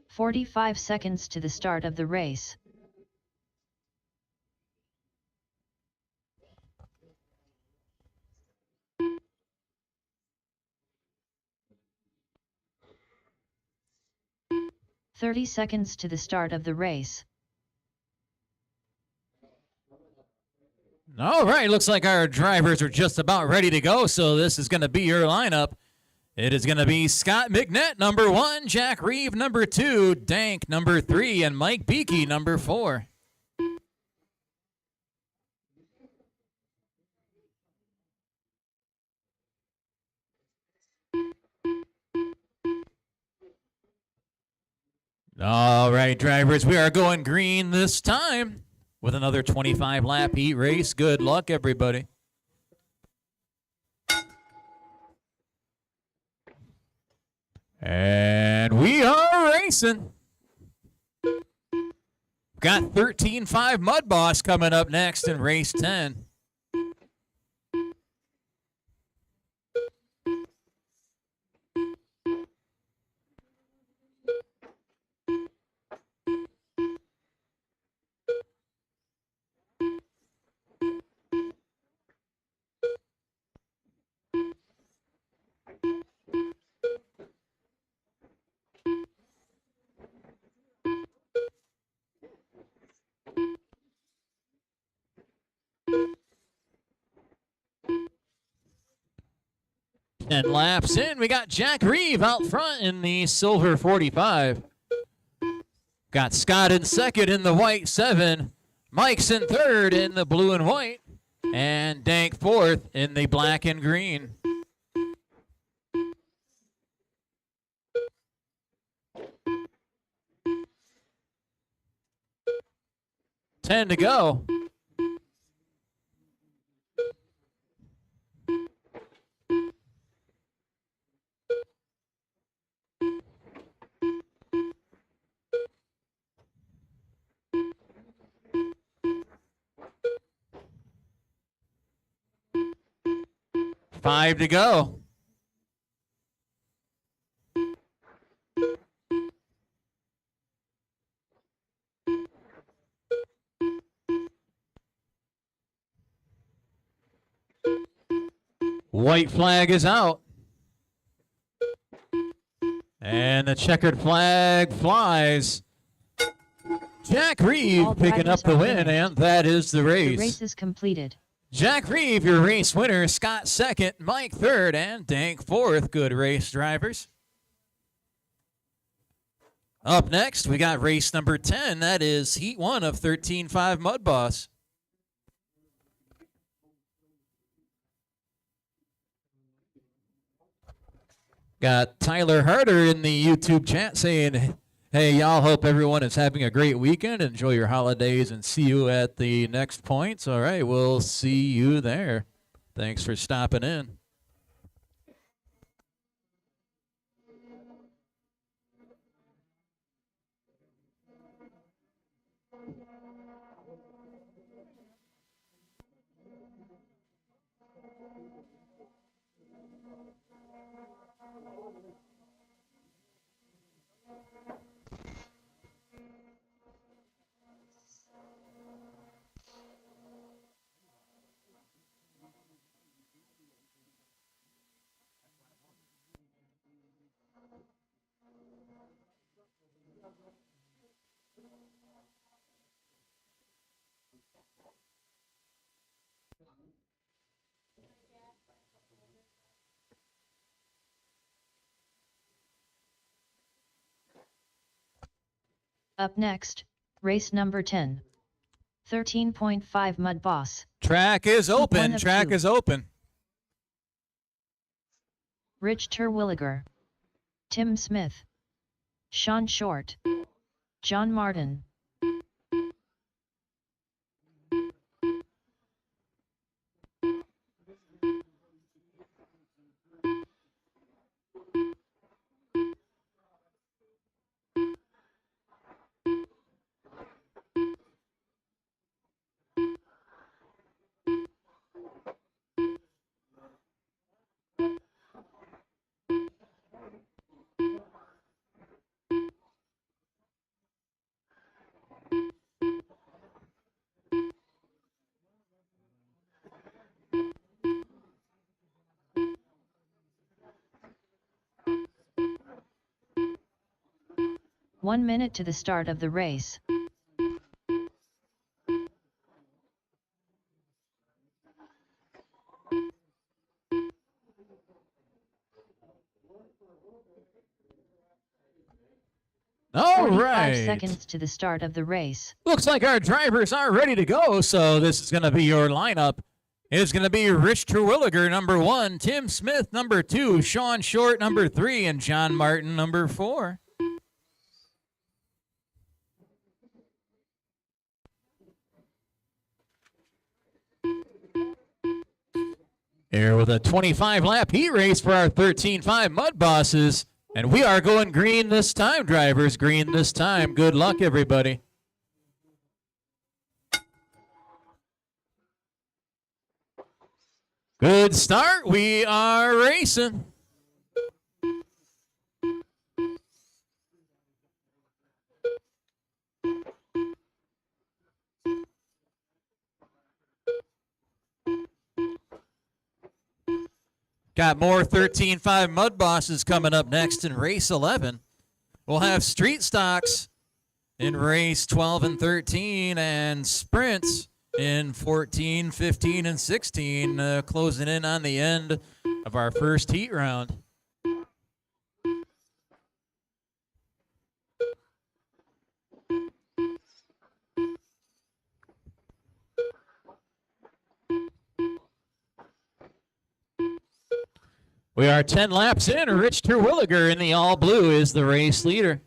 "45 seconds to the start of the race. "30 seconds to the start of the race. All right, looks like our drivers are just about ready to go, so this is going to be your lineup. It is going to be Scott McNett, number 1, Jack Reeve, number 2, Dank, number 3, and Mike Beakey, number 4. All right, drivers, we are going green this time with another 25-lap heat race. Good luck, everybody. And we are racing. Got 13.5 Mud Boss coming up next in race 10. 10 laps in, we got Jack Reeve out front in the silver 45. Got Scott in second in the white 7. Mike's in third in the blue and white. And Dank fourth in the black and green. Ten to go. Five to go. White flag is out. And the checkered flag flies. Jack Reeve All picking up drivers the are win, finished. and that is the The race. race is completed. Jack Reeve, your race winner. Scott second, Mike third, and Dank fourth. Good race, drivers. Up next, we got race number 10. That is heat 1 of 13.5 Mud Boss. Got Tyler Harder in the YouTube chat saying, hey, y'all, hope everyone is having a great weekend. Enjoy your holidays and see you at the next points. All right, we'll see you there. Thanks for stopping in. Up next, race number 10. 13.5 Mud Boss. Track is open. One of Track two. is open. Rich Terwilliger. Tim Smith. Sean Short. John Martin. One minute to the start of the race. All 45 right. seconds to the start of the race. Looks like our drivers are ready to go, so this is going to be your lineup. It's going to be Rich Terwilliger, number 1, Tim Smith, number 2, Sean Short, number 3, and John Martin, number 4. Here with a 25-lap heat race for our 13.5 Mud Bosses. And we are going green this time, drivers. Green this time. Good luck, everybody. Good start. We are racing. Got more 13.5 Mud Bosses coming up next in race 11. We'll have street stocks in race 12 and 13 and sprints in 14, 15, and 16, closing in on the end of our first heat round. We are 10 laps in. Rich Terwilliger in the all blue is the race leader.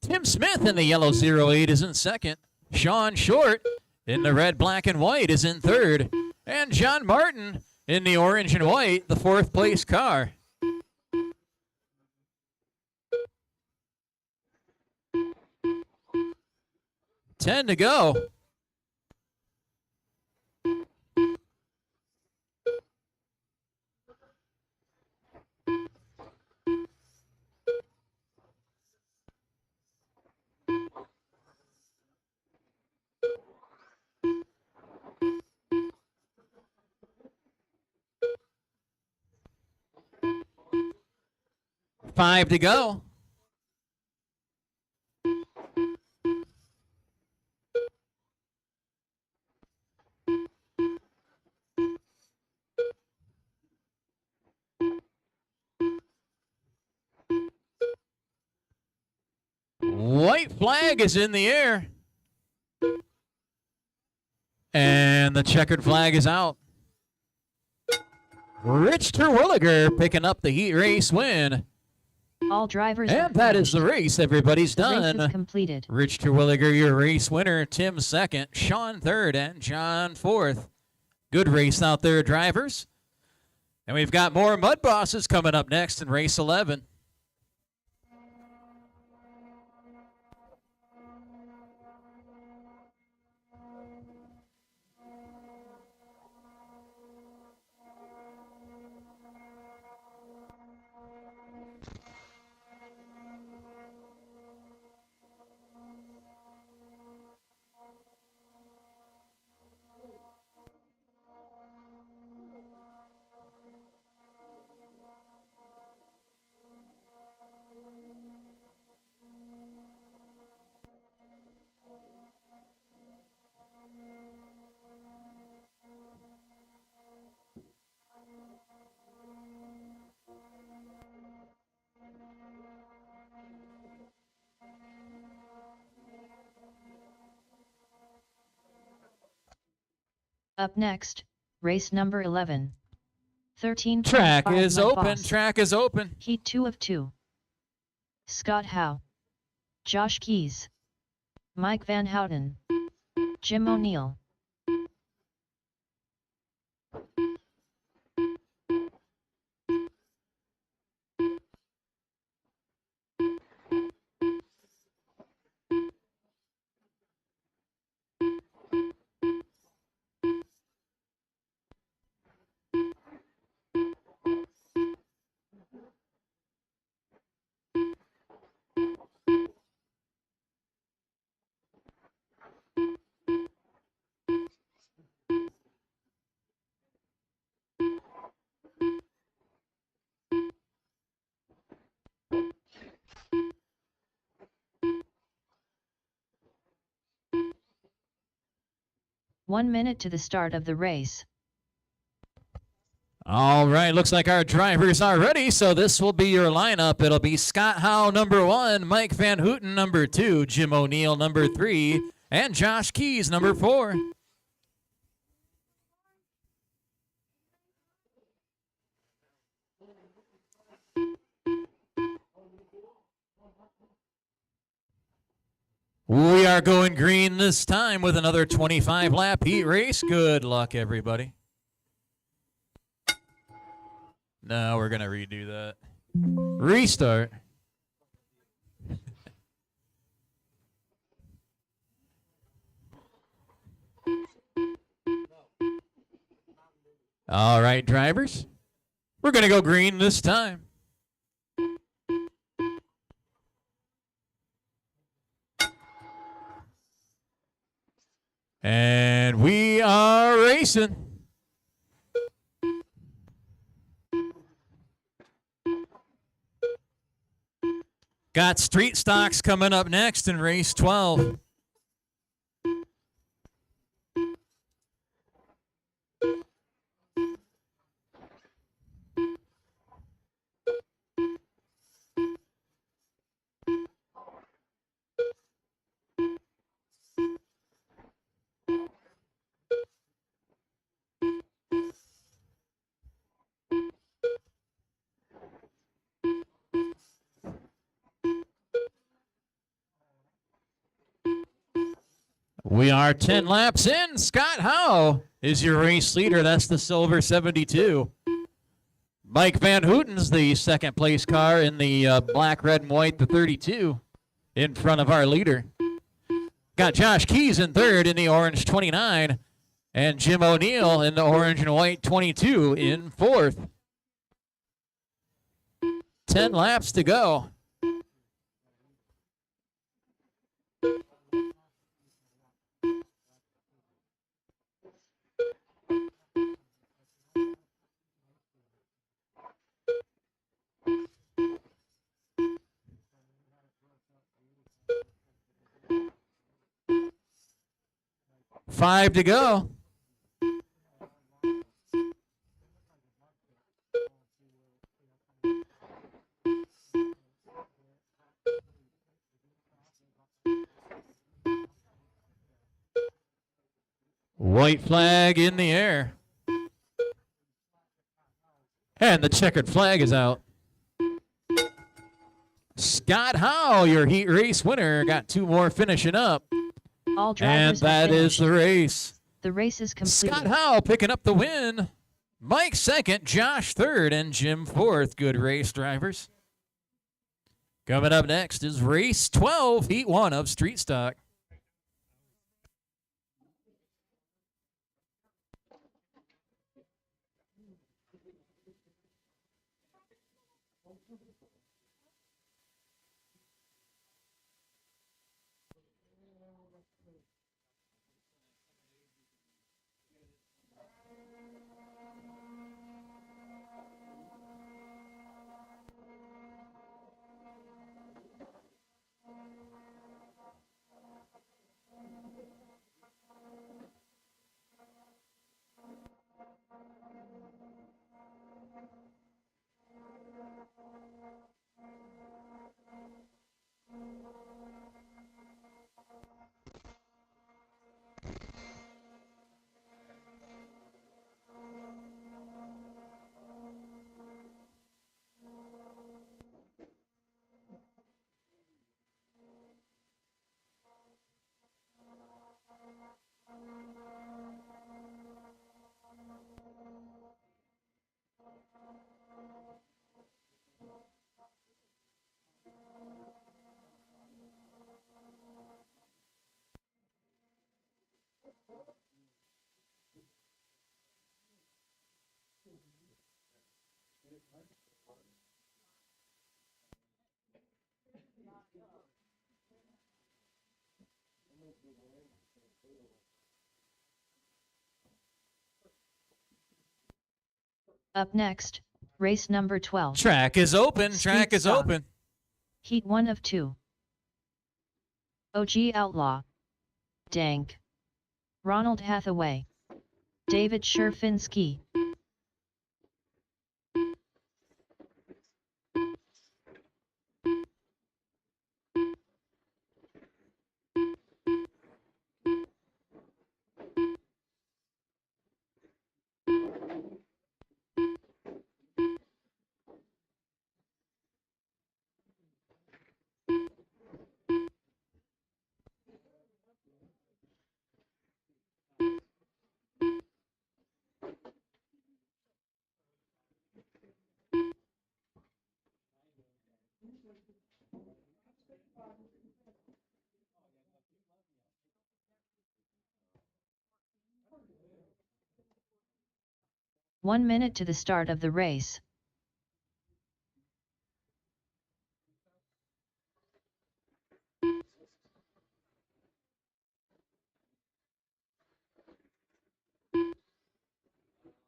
Tim Smith in the yellow 08 is in second. Sean Short in the red, black, and white is in third. And John Martin in the orange and white, the fourth place car. Ten to go. Five to go. White flag is in the air. And the checkered flag is out. Rich Terwilliger picking up the heat race win. All drivers. And that is the race. Everybody's done. Race is completed. Rich Terwilliger, your race winner. Tim second. Sean third. And John fourth. Good race out there, drivers. And we've got more Mud Bosses coming up next in race 11. Up next, race number 11. 13. Track is Mud open. Boss. Track is open. Heat 2 of 2. Scott Howe. Josh Keys. Mike Van Houten. Jim O'Neill. One minute to the start of the race. All right, looks like our drivers are ready, so this will be your lineup. It'll be Scott Howe, number 1, Mike Van Houten, number 2, Jim O'Neill, number 3, and Josh Keys, number 4. We are going green this time with another 25-lap heat race. Good luck, everybody. No, we're going to redo that. Restart. All right, drivers. We're going to go green this time. And we are racing. Got street stocks coming up next in race 12. We are 10 laps in. Scott Howe is your race leader. That's the silver 72. Mike Van Houten's the second place car in the black, red, and white, the 32, in front of our leader. Got Josh Keys in third in the orange 29, and Jim O'Neill in the orange and white 22 in fourth. 10 laps to go. Five to go. White flag in the air. And the checkered flag is out. Scott Howe, your heat race winner, got 2 more finishing up. All And drivers that have is finished. the race. The race is complete. Scott Howe picking up the win. Mike second, Josh third, and Jim fourth. Good race, drivers. Coming up next is race 12, heat 1 of Street Stock. Up next, race number 12. Track is open. Track Street is stock. open. Heat 1 of 2. OG Outlaw. Dank. Ronald Hathaway. David Sherfinski. One minute to the start of the race.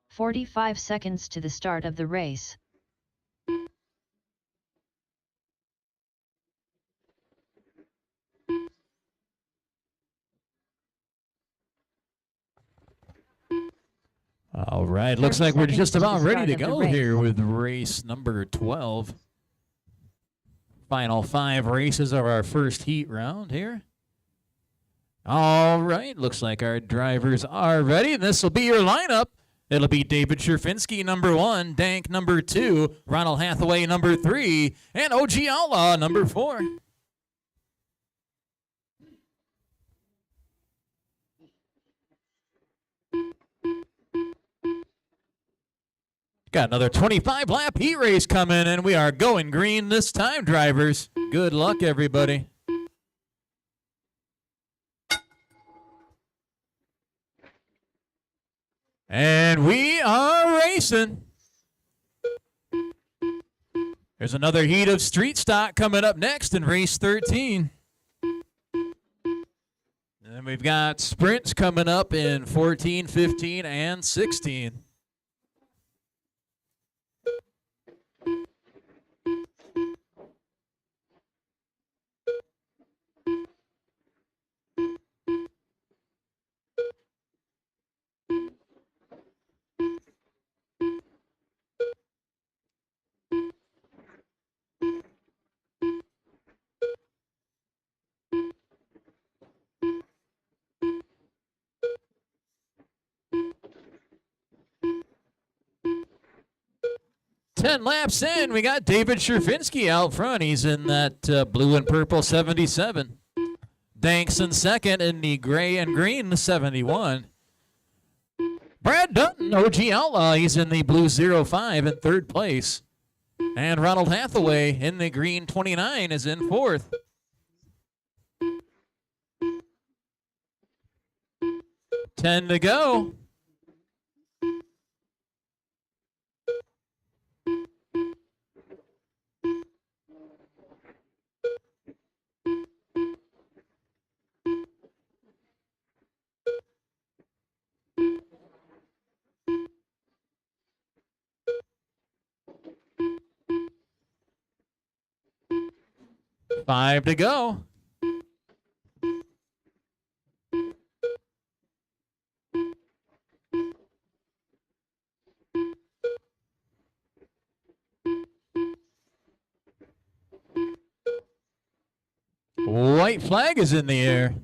"45 seconds to the start of the race. All right, looks 30 like we're seconds just to the about ready start to of the go race. here with race number 12. Final 5 races of our first heat round here. All right, looks like our drivers are ready. This will be your lineup. It'll be David Sherfinski, number 1, Dank, number 2, Ronald Hathaway, number 3, and OG Outlaw, number 4. Got another 25 lap heat race coming, and we are going green this time, drivers. Good luck, everybody. And we are racing. There's another heat of street stock coming up next in race 13. And then we've got sprints coming up in 14, 15, and 16. Ten laps in, we got David Sherfinski out front. He's in that blue and purple 77. Danks in second in the gray and green 71. Brad Dutton, OG Outlaw, he's in the blue 05 in third place. And Ronald Hathaway in the green 29 is in fourth. Ten to go. Five to go. White flag is in the air.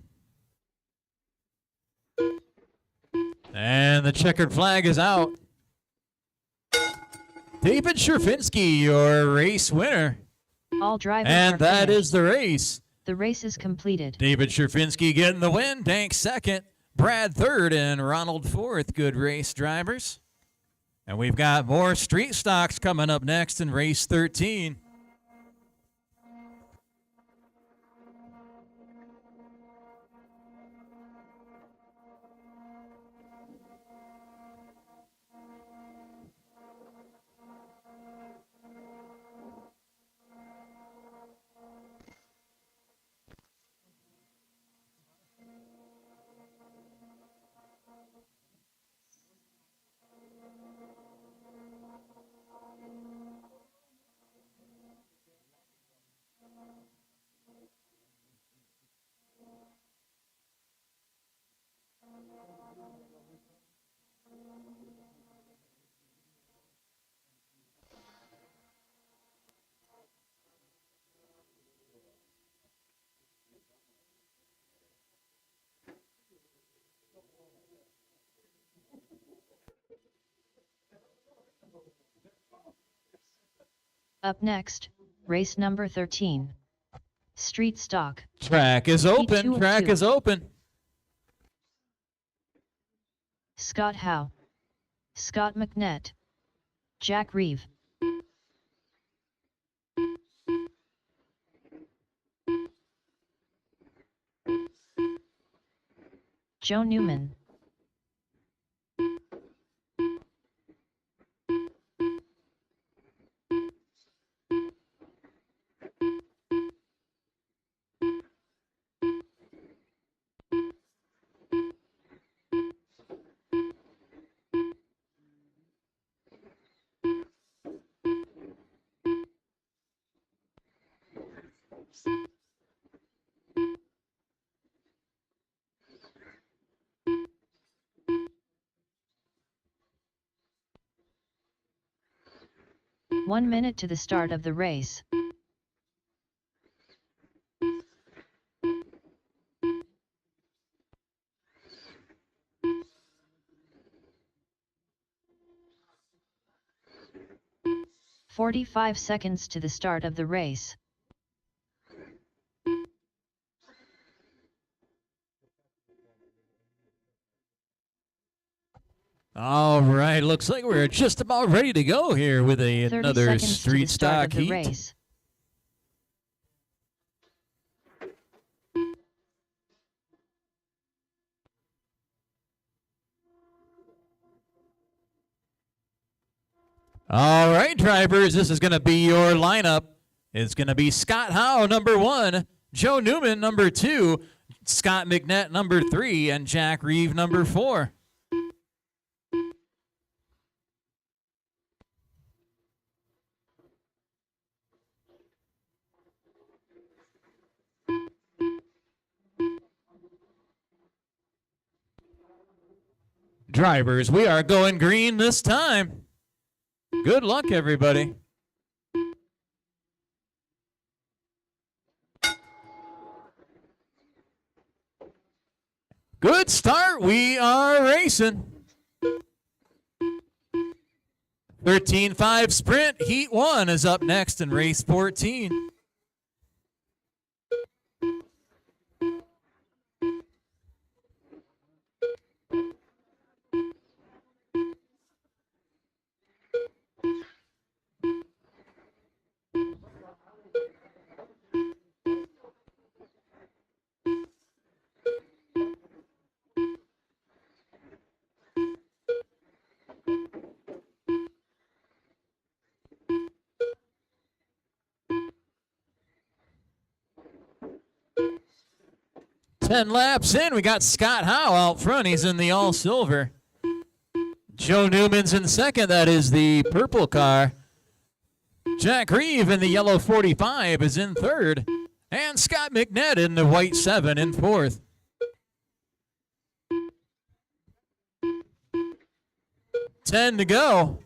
And the checkered flag is out. David Sherfinski, your race winner. All drivers And are that finished. is the race. The race is completed. David Sherfinski getting the win. Dank second. Brad third and Ronald fourth. Good race, drivers. And we've got more street stocks coming up next in race 13. Up next, race number 13. Street stock. Track is open. P2 of Track 2. is open. Scott Howe. Scott McNett. Jack Reeve. Joe Newman. One minute to the start of the race. "45 seconds to the start of the race. All right, looks like we're just about ready to go here with 30 another seconds to the street start stock of the heat. race. All right, drivers, this is going to be your lineup. It's going to be Scott Howe, number 1, Joe Newman, number 2, Scott McNett, number 3, and Jack Reeve, number 4. Drivers, we are going green this time. Good luck, everybody. Good start. We are racing. 13.5 sprint. Heat 1 is up next in race 14. Ten laps in, we got Scott Howe out front. He's in the all silver. Joe Newman's in second. That is the purple car. Jack Reeve in the yellow 45 is in third. And Scott McNett in the white 7 in fourth. Ten to go.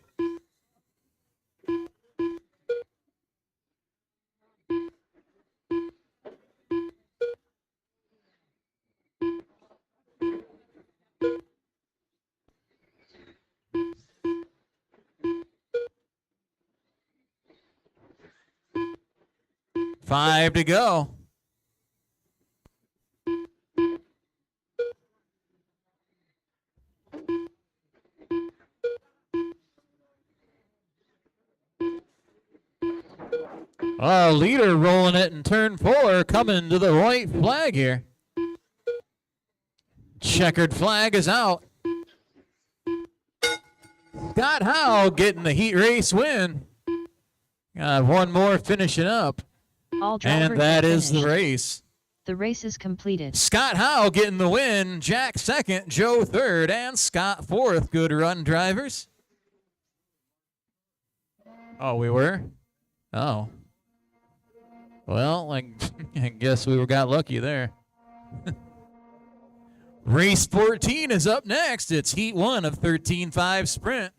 Five to go. Leader rolling it in turn 4, coming to the white flag here. Checkered flag is out. Scott Howe getting the heat race win. Got one more finishing up. All drivers And that have is the finished. race. The race is completed. Scott Howe getting the win. Jack second, Joe third, and Scott fourth. Good run, drivers. Oh, we were? Oh. Well, I guess we got lucky there. Race 14 is up next. It's Heat 1 of 13.5 sprint.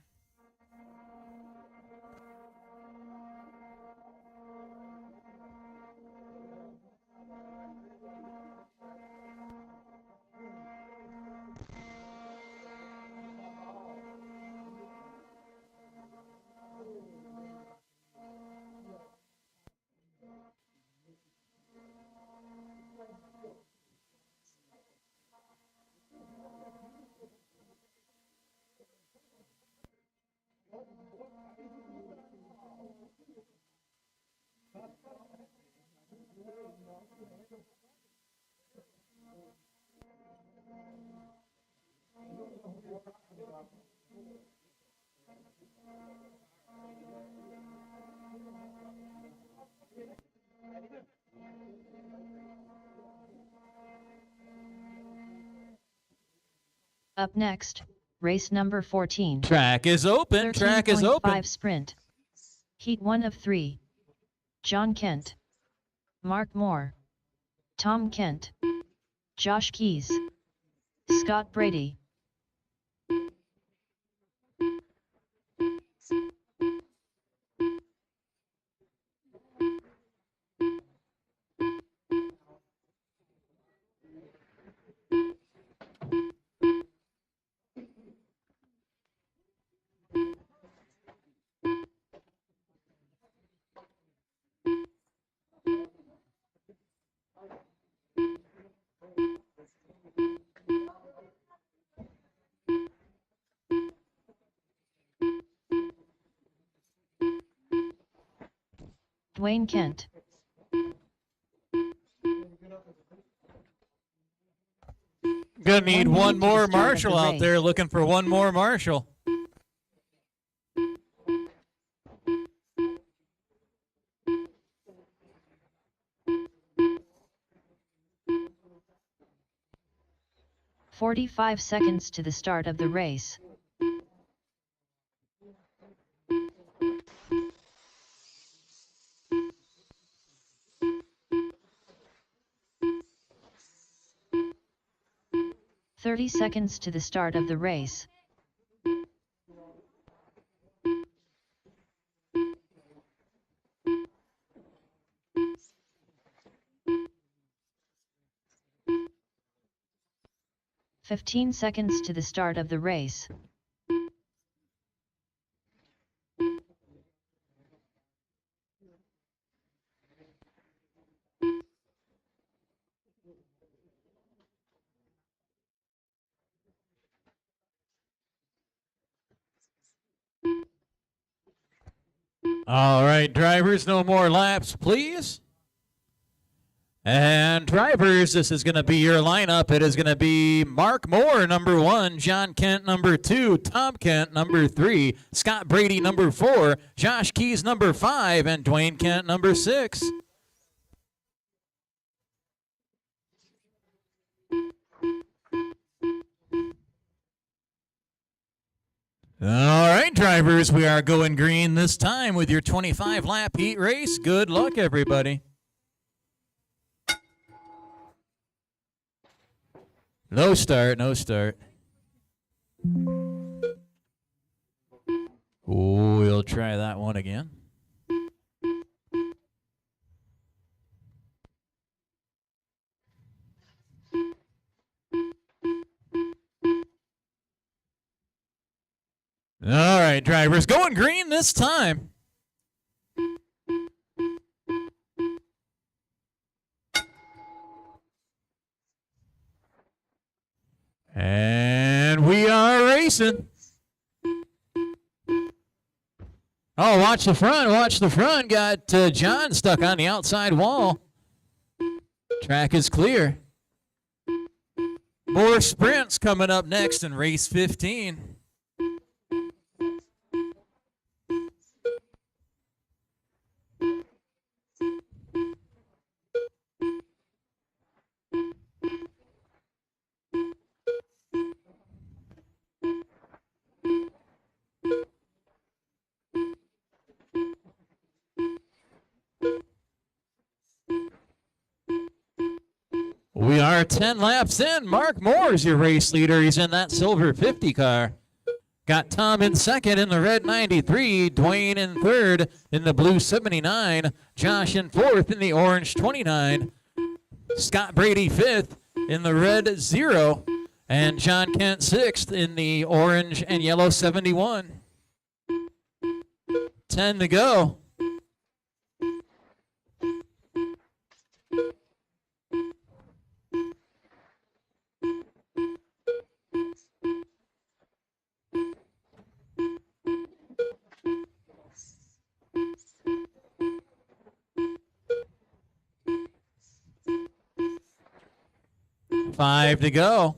Up next, race number 14. Track is open. Track is open. 13.5 sprint. Heat 1 of 3. John Kent, Mark Moore, Tom Kent, Josh Keys, Scott Brady. Dwayne Kent. Gonna need 1 one minute to the more start of the Marshall out there, race. looking for one more Marshall. "45 seconds to the start of the race. "30 seconds to the start of the race. "15 seconds to the start of the race. All right, drivers, no more laps, please. And drivers, this is going to be your lineup. It is going to be Mark Moore, number 1, John Kent, number 2, Tom Kent, number 3, Scott Brady, number 4, Josh Keys, number 5, and Dwayne Kent, number 6. All right, drivers, we are going green this time with your 25-lap heat race. Good luck, everybody. No start, no start. We'll try that one again. All right, drivers, going green this time. And we are racing. Oh, watch the front, watch the front. Got John stuck on the outside wall. Track is clear. More sprints coming up next in race 15. We are 10 laps in. Mark Moore is your race leader. He's in that silver 50 car. Got Tom in second in the red 93, Dwayne in third in the blue 79, Josh in fourth in the orange 29, Scott Brady fifth in the red 0, and John Kent sixth in the orange and yellow 71. 10 to go. Five to go.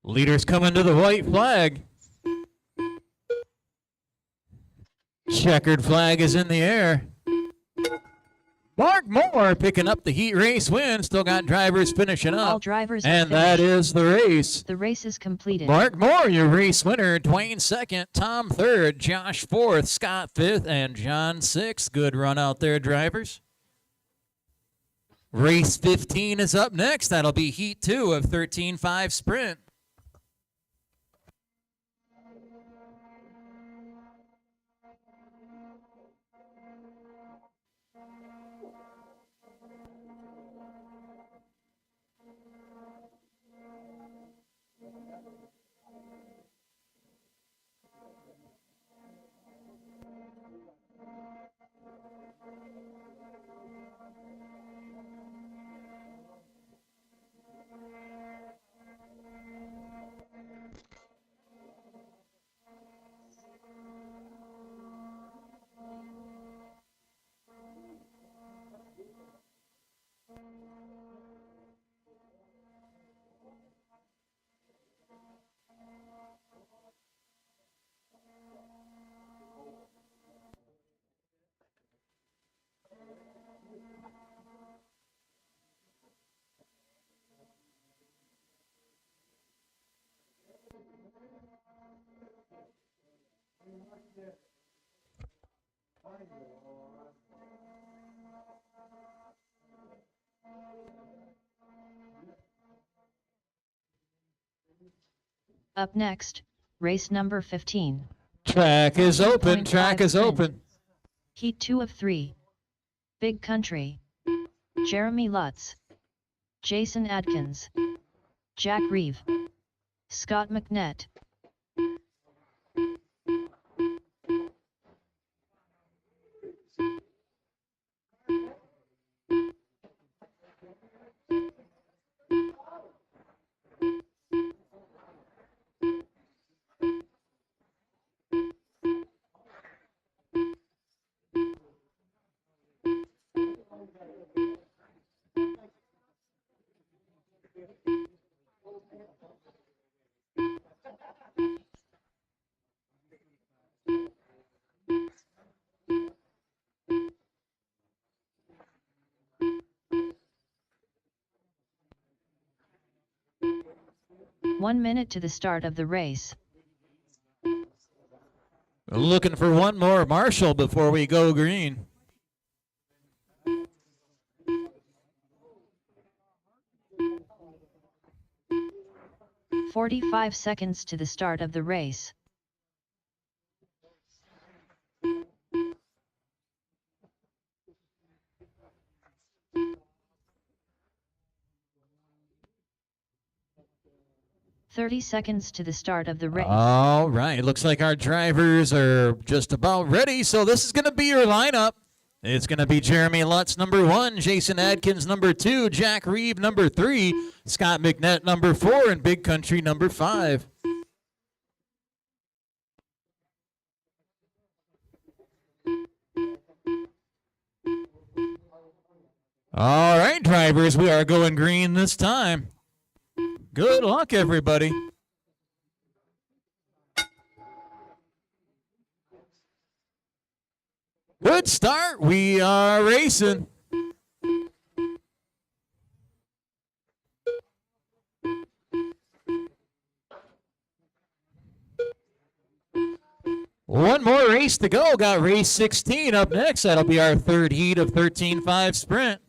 Leaders coming to the white flag. Checkered flag is in the air. Mark Moore picking up the heat race win. Still got drivers finishing up. All drivers have and that finished. is the race. The race is completed. Mark Moore, your race winner. Dwayne second, Tom third, Josh fourth, Scott fifth, and John sixth. Good run out there, drivers. Race 15 is up next. That'll be heat 2 of 13.5 sprint. Up next, race number 15. Track is open. 2.5 Track is sprint. open. Heat 2 of 3. Big Country. Jeremy Lutz. Jason Adkins. Jack Reeve. Scott McNett. One minute to the start of the race. Looking for one more Marshall before we go green. "45 seconds to the start of the race. "30 seconds to the start of the race. All right, looks like our drivers are just about ready, so this is going to be your lineup. It's going to be Jeremy Lutz, number 1, Jason Adkins, number 2, Jack Reeve, number 3, Scott McNett, number 4, and Big Country, number 5. All right, drivers, we are going green this time. Good luck, everybody. Good start. We are racing. One more race to go. Got race 16 up next. That'll be our third heat of 13.5 sprint.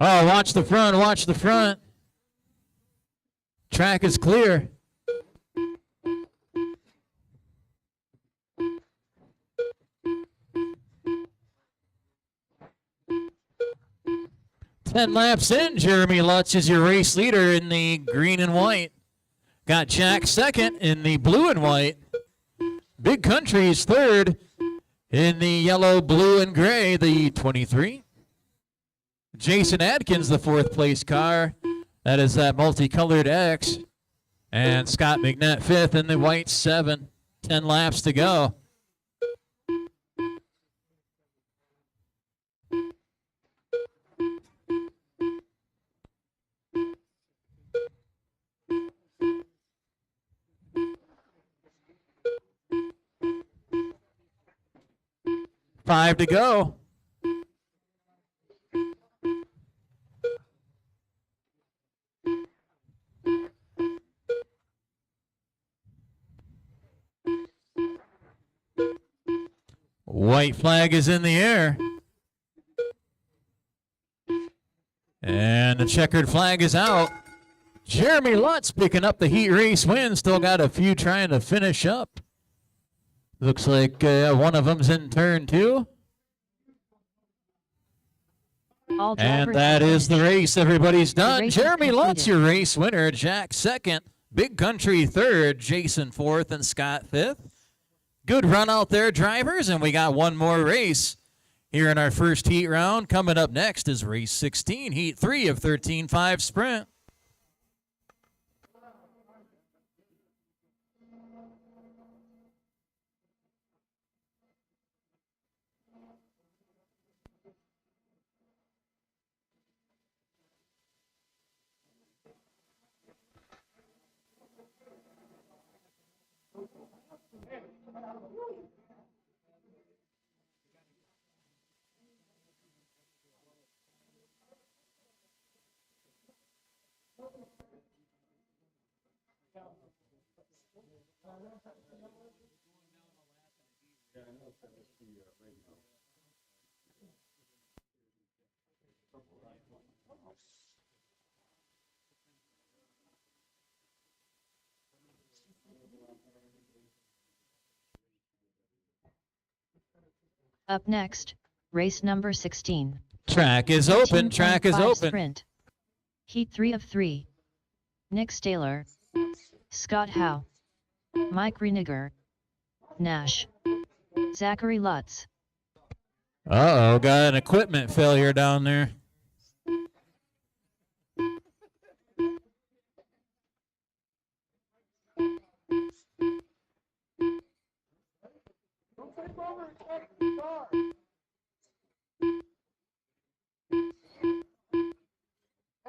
Oh, watch the front, watch the front. Track is clear. Ten laps in, Jeremy Lutz is your race leader in the green and white. Got Jack second in the blue and white. Big Country is third in the yellow, blue, and gray, the 23. Jason Adkins, the fourth place car. That is that multicolored X. And Scott McNett fifth in the white 7. 10 laps to go. Five to go. White flag is in the air. And the checkered flag is out. Jeremy Lutz picking up the heat race win. Still got a few trying to finish up. Looks like one of them's in turn 2. And that is the race. Everybody's done. Jeremy Lutz, your race winner. Jack second. Big Country third. Jason fourth and Scott fifth. Good run out there, drivers, and we got one more race here in our first heat round. Coming up next is race 16, heat 3 of 13.5 sprint. Up next, race number 16. Track is open. Track is 13.5 open. Sprint. Heat 3 of 3. Nick Staylor, Scott Howe, Mike Reiniger, Nash, Zachary Lutz. Uh-oh, got an equipment failure down there.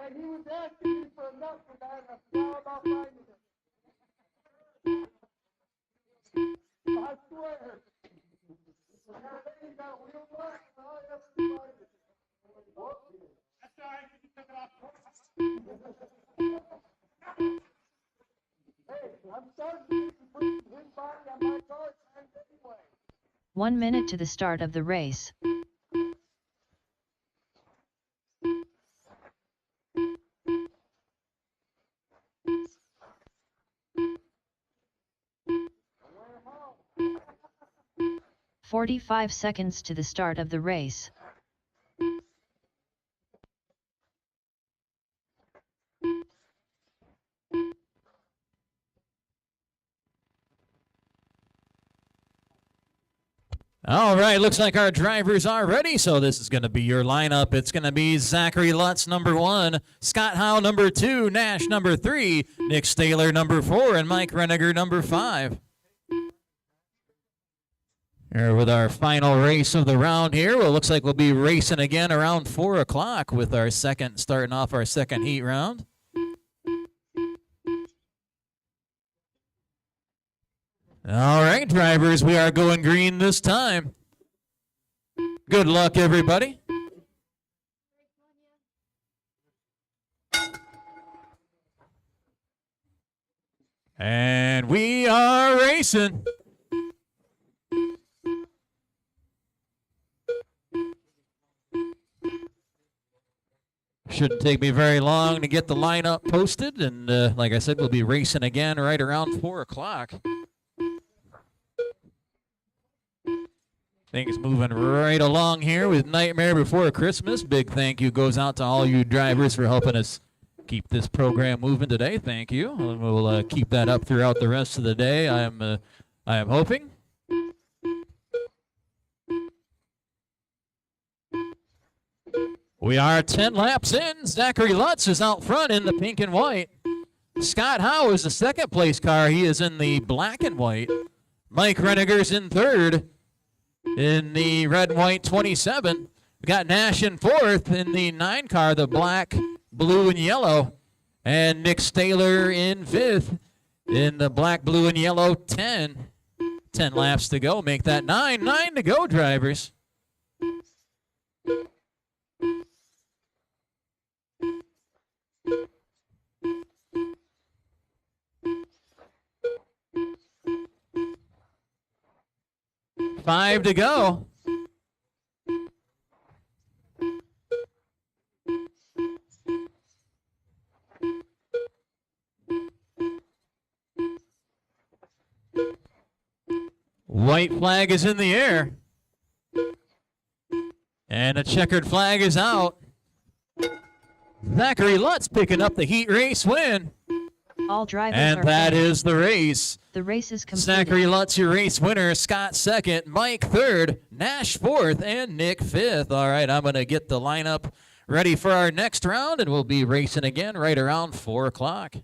And he was asking me for a nut for that, and I forgot about finding it. I swear. He got a wheel nut, and all I have to find it. That's all right, you took it off. Hey, I'm starting to put his body on my car anyway. 1 minute to the start of the race. "45 seconds to the start of the race. All right, looks like our drivers are ready, so this is going to be your lineup. It's going to be Zachary Lutz, number 1, Scott Howe, number 2, Nash, number 3, Nick Staylor, number 4, and Mike Reiniger, number 5. Here with our final race of the round here. Well, it looks like we'll be racing again around 4 o'clock with our starting off our second heat round. All right, drivers, we are going green this time. Good luck, everybody. And we are racing. Shouldn't take me very long to get the lineup posted, and like I said, we'll be racing again right around 4 o'clock. Things moving right along here with Nightmare Before Christmas. Big thank you goes out to all you drivers for helping us keep this program moving today. Thank you. And we'll keep that up throughout the rest of the day. I am hoping. We are 10 laps in. Zachary Lutz is out front in the pink and white. Scott Howe is the second place car. He is in the black and white. Mike Reiniger's in third in the red and white 27. We got Nash in fourth in the 9 car, the black, blue, and yellow. And Nick Staylor in fifth in the black, blue, and yellow 10. 10 laps to go. Make that 9. 9 to go, drivers. Five to go. White flag is in the air. And a checkered flag is out. Zachary Lutz picking up the heat race win. All drivers And are that finished. is the race. The race is completed. Zachary Lutz, your race winner. Scott second, Mike third, Nash fourth, and Nick fifth. All right, I'm going to get the lineup ready for our next round, and we'll be racing again right around 4 o'clock.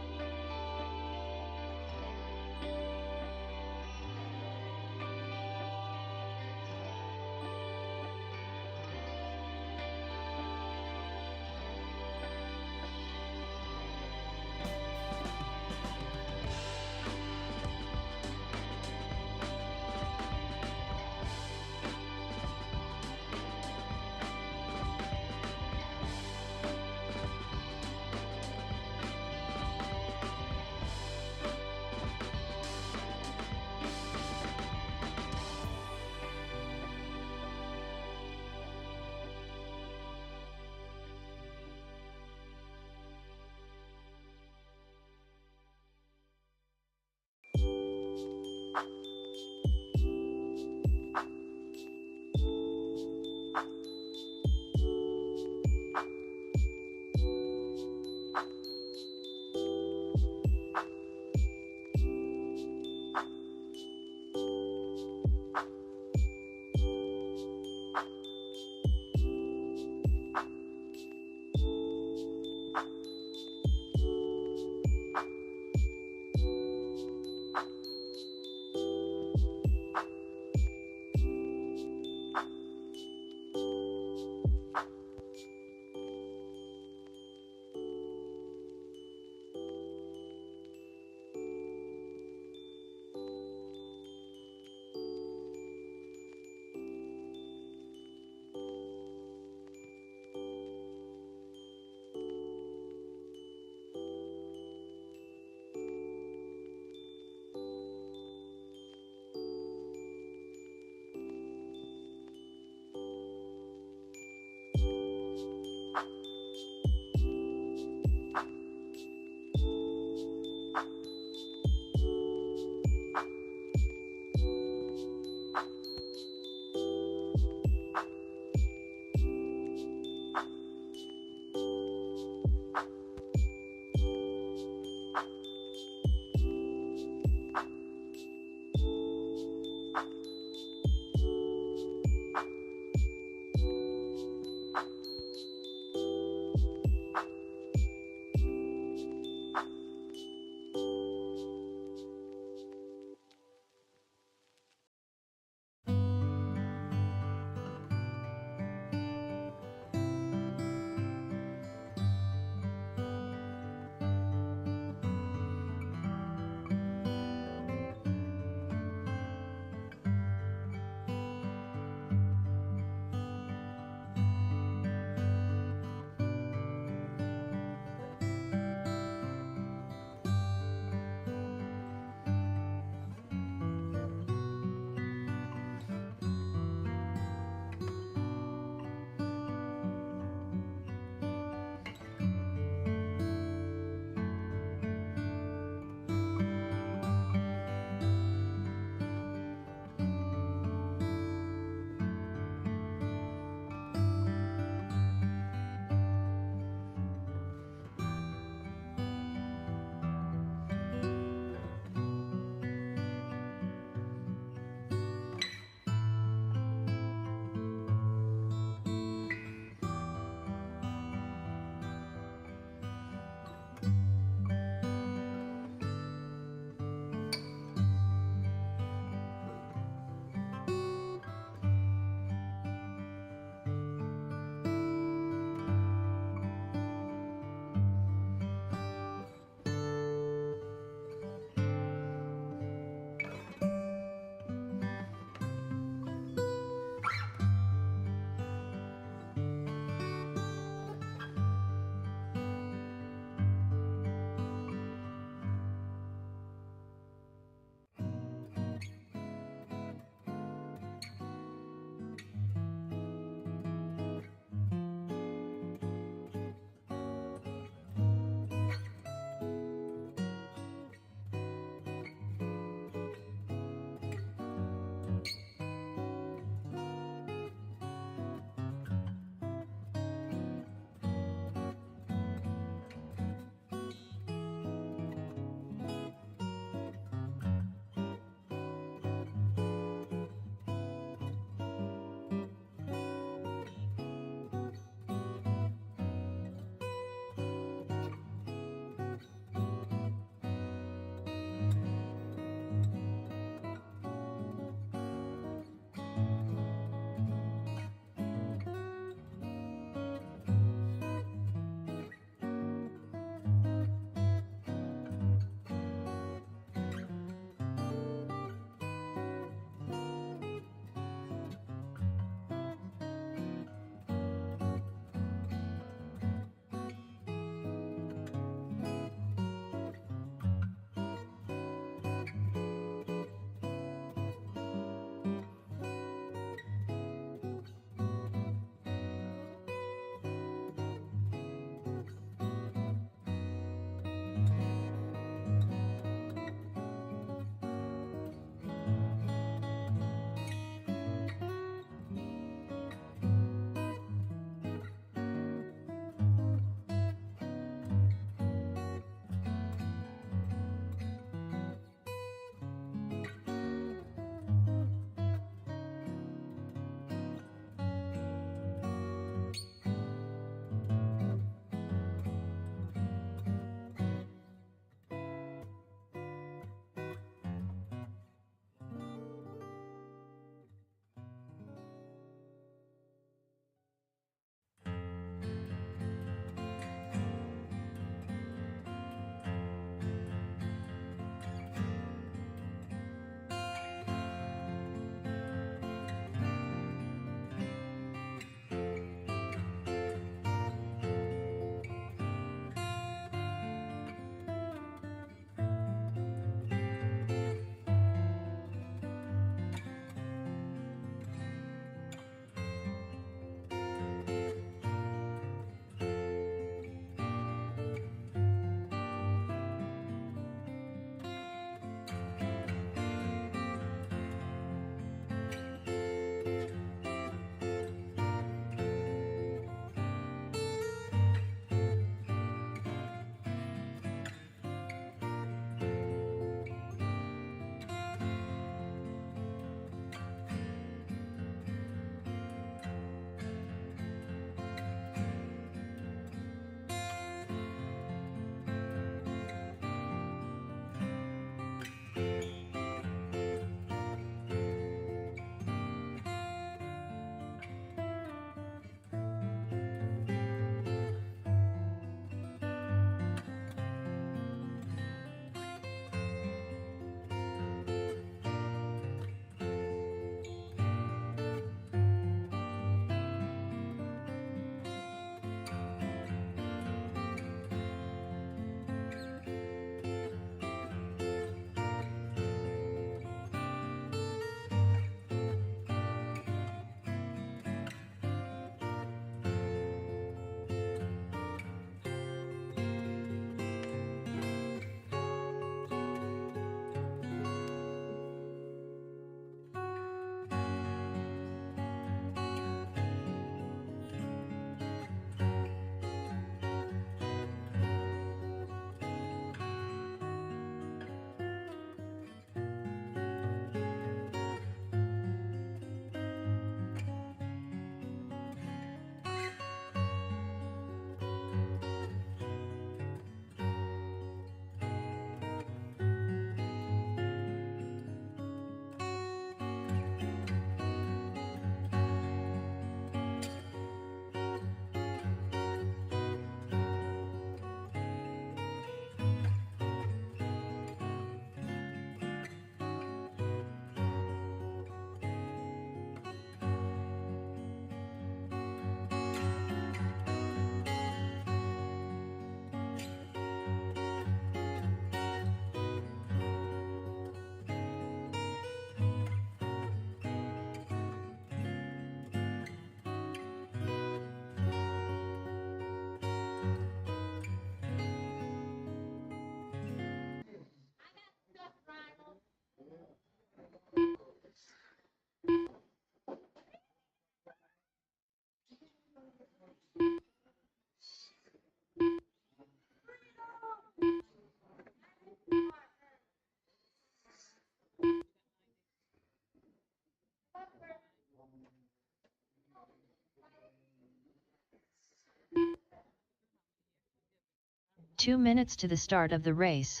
2 minutes to the start of the race.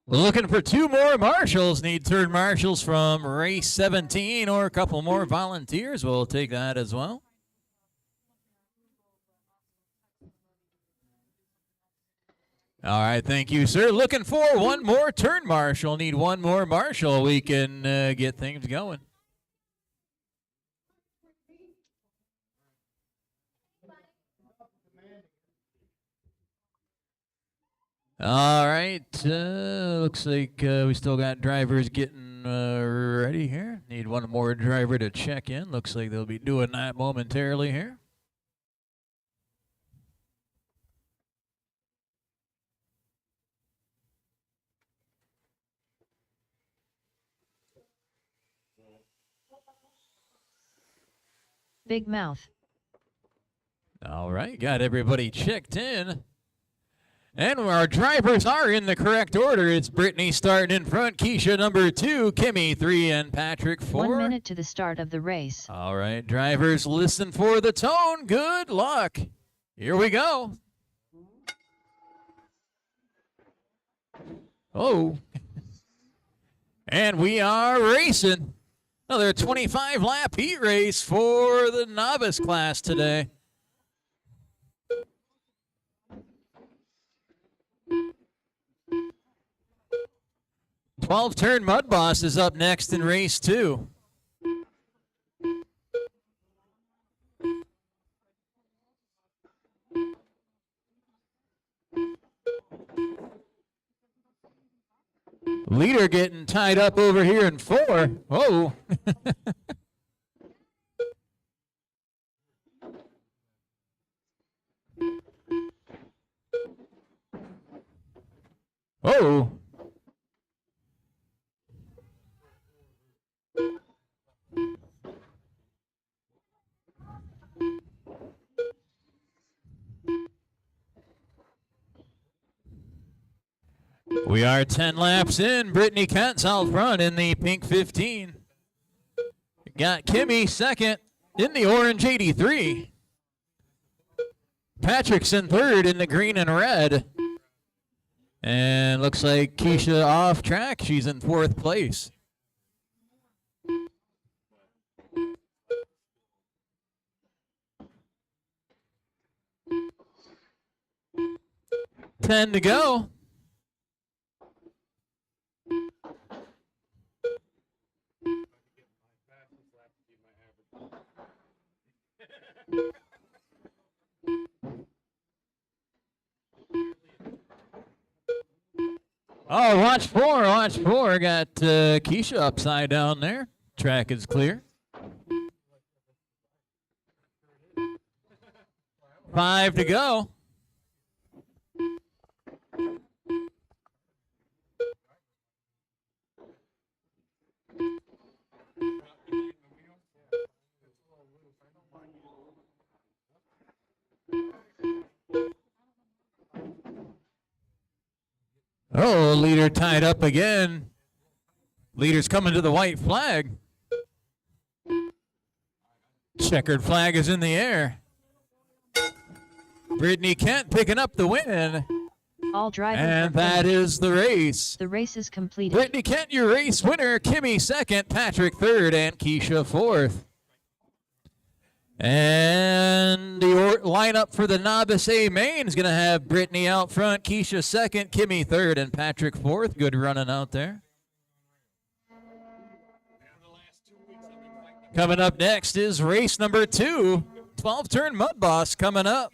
Looking for 2 more marshals. Need turn marshals from race 17 or a couple more volunteers. We'll take that as well. All right, thank you, sir. Looking for 1 more turn marshal. Need 1 more marshal. We can get things going. All right, looks like we still got drivers getting ready here. Need 1 more driver to check in. Looks like they'll be doing that momentarily here. Big Mouth. All right, got everybody checked in. And our drivers are in the correct order. It's Brittany starting in front, Keisha number 2, Kimmy 3, and Patrick 4. 1 minute to the start of the race. All right, drivers, listen for the tone. Good luck. Here we go. Oh. And we are racing. Another 25-lap heat race for the novice class today. Turn Mud Boss is up next in race 2. Leader getting tied up over here in 4. Whoa. Oh. We are 10 laps in. Brittany Kent's out front in the pink 15. Got Kimmy second in the orange 83. Patrick's in third in the green and red. And looks like Keisha off track. She's in 4th place. Ten to go. Oh, watch 4, watch 4. Got Keisha upside down there. Track is clear. 5 to go. Oh, leader tied up again. Leader's coming to the white flag. Checkered flag is in the air. Brittany Kent picking up the win. All drivers And are that finished. is the race. The race is completed. Brittany Kent, your race winner. Kimmy second, Patrick third, and Keisha 4th. And the lineup for the novice A main is going to have Brittany out front, Keisha second, Kimmy third, and Patrick 4th. Good running out there. Coming up next is race number 2. 12-turn Mud Boss coming up.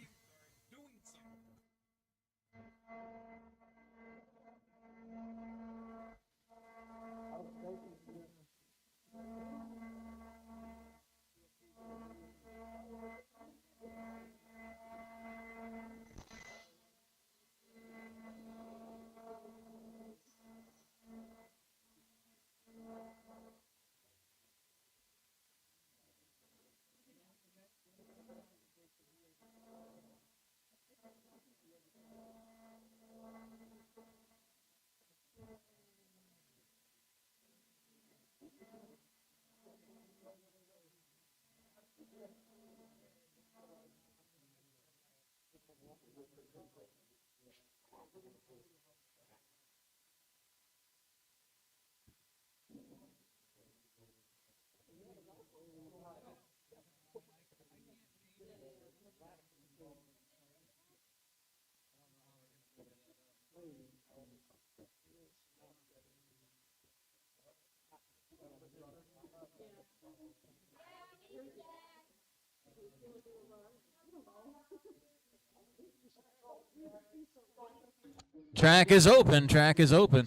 Track is open. Track is open.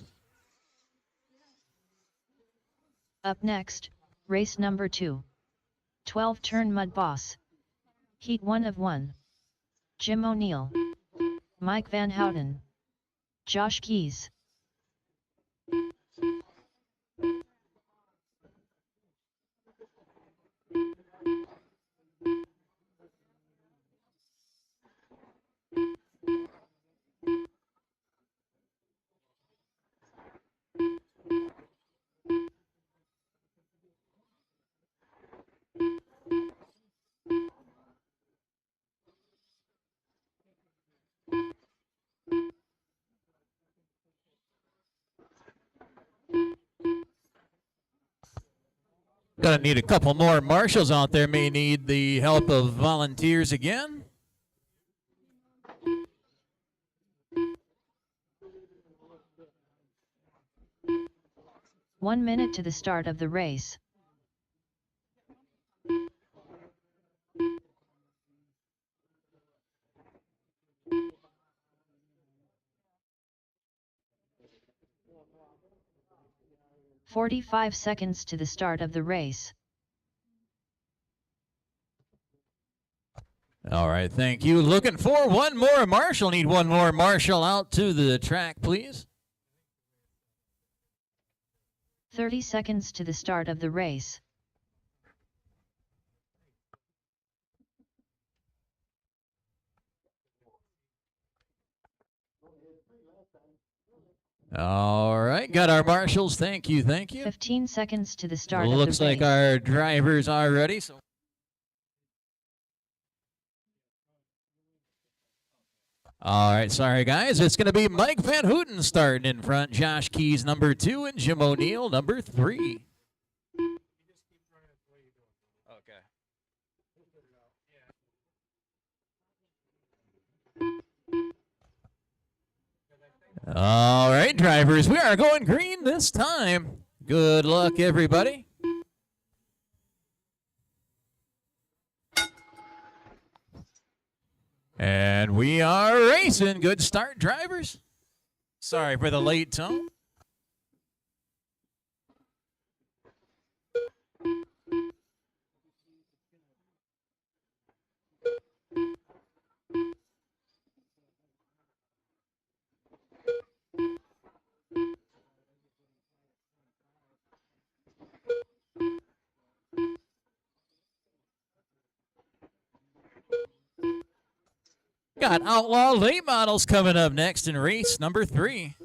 Up next, race number 2. 12-turn mud boss. Heat 1 of 1. Jim O'Neill, Mike Van Houten, Josh Keys. Gonna need a couple more marshals out there. May need the help of volunteers again. One minute to the start of the race. "45 seconds to the start of the race." All right, thank you. Looking for one more marshal. Need one more marshal out to the track, please. 30 seconds to the start of the race. All right, got our marshals. Thank you, thank you. 15 seconds to the start of the race. Looks like our drivers are ready. So. All right, sorry guys. It's going to be Mike Van Houten starting in front, Josh Keys number 2, and Jim O'Neill number 3. Okay. All right, drivers, we are going green this time. Good luck, everybody. And we are racing. Good start, drivers. Sorry for the late tone. Got Outlaw Late Models coming up next in race number 3.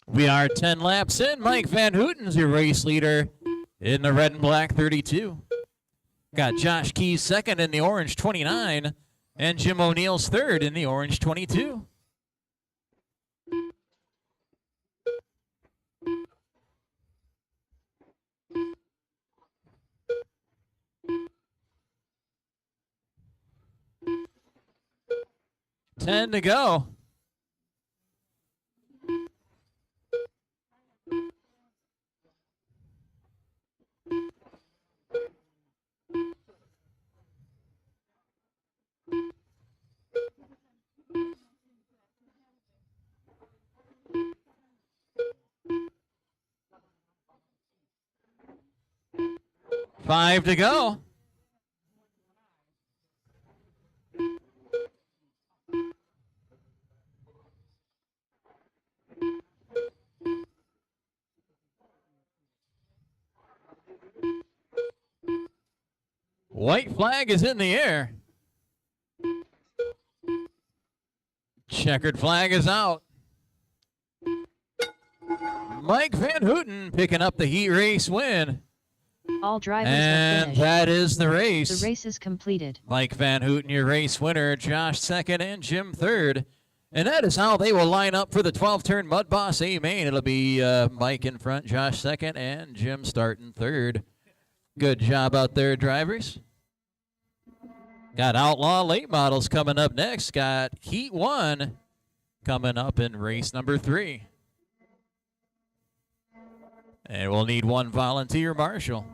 We are 10 laps in. Mike Van Houten's your race leader in the red and black 32. Got Josh Keys second in the orange 29, and Jim O'Neill's third in the orange 22. Ten to go. Five to go. White flag is in the air. Checkered flag is out. Mike Van Houten picking up the heat race win. All drivers have And finished. that is the race. The race is completed. Mike Van Houten, your race winner. Josh second and Jim third. And that is how they will line up for the 12-turn Mud Boss A main. It'll be Mike in front, Josh second, and Jim starting third. Good job out there, drivers. Got Outlaw Late Models coming up next. Got Heat 1 coming up in race number 3. And we'll need one volunteer marshal.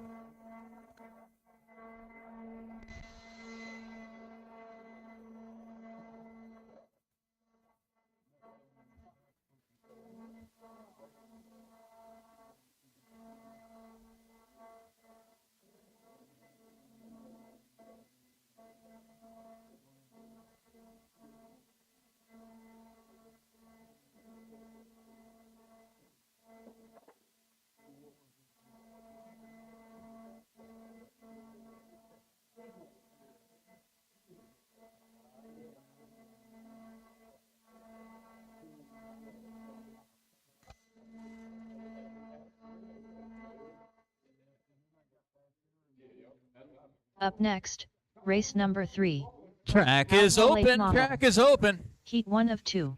Up next, race number 3. Track is Outlaw Late open. Model. Track is open. Heat 1 of 2.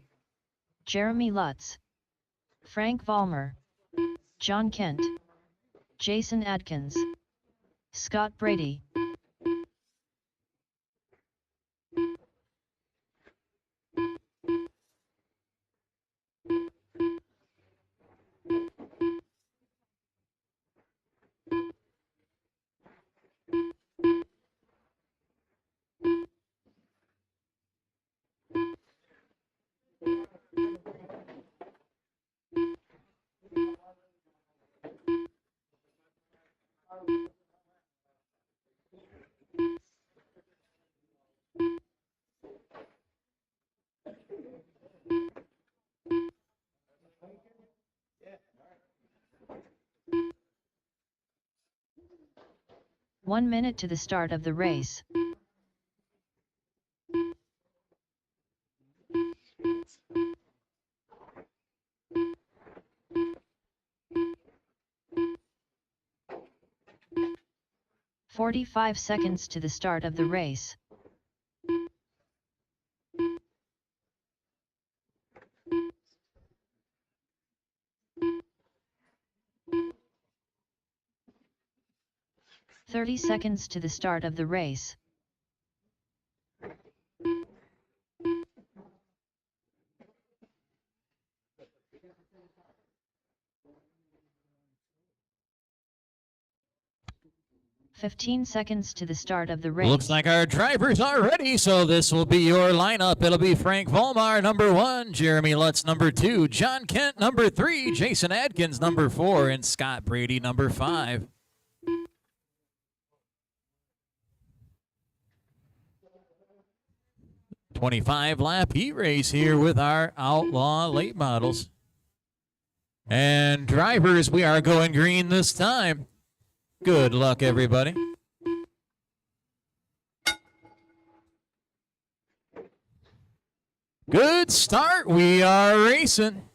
Jeremy Lutz, Frank Vollmer, John Kent, Jason Adkins, Scott Brady. One minute to the start of the race. "45 seconds to the start of the race. "30 seconds to the start of the race. "15 seconds to the start of the race. Looks like our drivers are ready, so this will be your lineup. It'll be Frank Vollmer, number 1, Jeremy Lutz, number 2, John Kent, number 3, Jason Adkins, number 4, and Scott Brady, number 5. "25-lap heat race here with our Outlaw Late Models. And drivers, we are going green this time. Good luck, everybody. Good start. We are racing.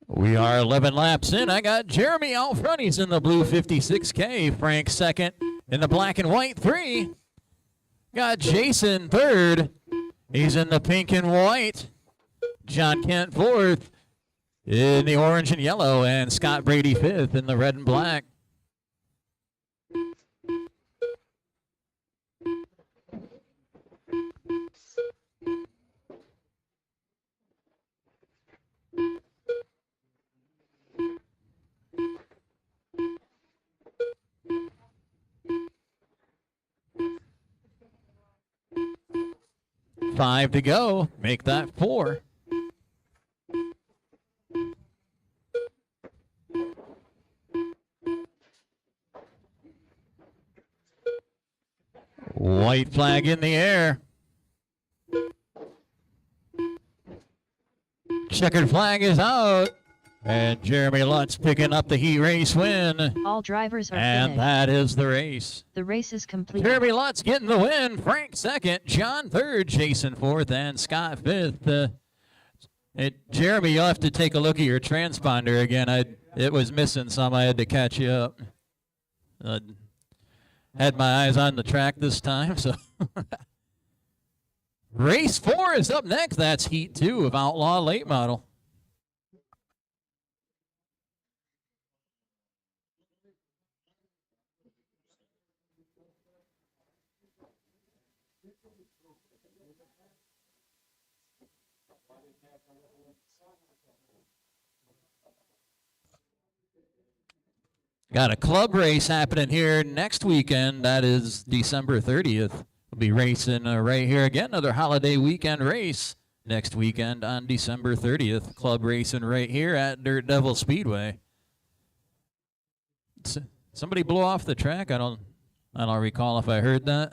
We are 11 laps in. I got Jeremy out front. He's in the blue 56K. Frank second in the black and white 3. Got Jason third. He's in the pink and white. John Kent fourth in the orange and yellow. And Scott Brady fifth in the red and black. 5 to go. Make that 4. White flag in the air. Checkered flag is out. And Jeremy Lutz picking up the heat race win. All drivers are And finished. that is the race. The race is complete. Jeremy Lutz getting the win. Frank second. John third. Jason fourth. And Scott fifth. Jeremy, you'll have to take a look at your transponder again. It was missing some. I had to catch you up. Had my eyes on the track this time. So race 4 is up next. That's heat 2 of Outlaw Late Model. Got a club race happening here next weekend. That is December 30th. We'll be racing right here again. Another holiday weekend race next weekend on December 30th. Club racing right here at Dirt Devil Speedway. Somebody blew off the track. I don't recall if I heard that.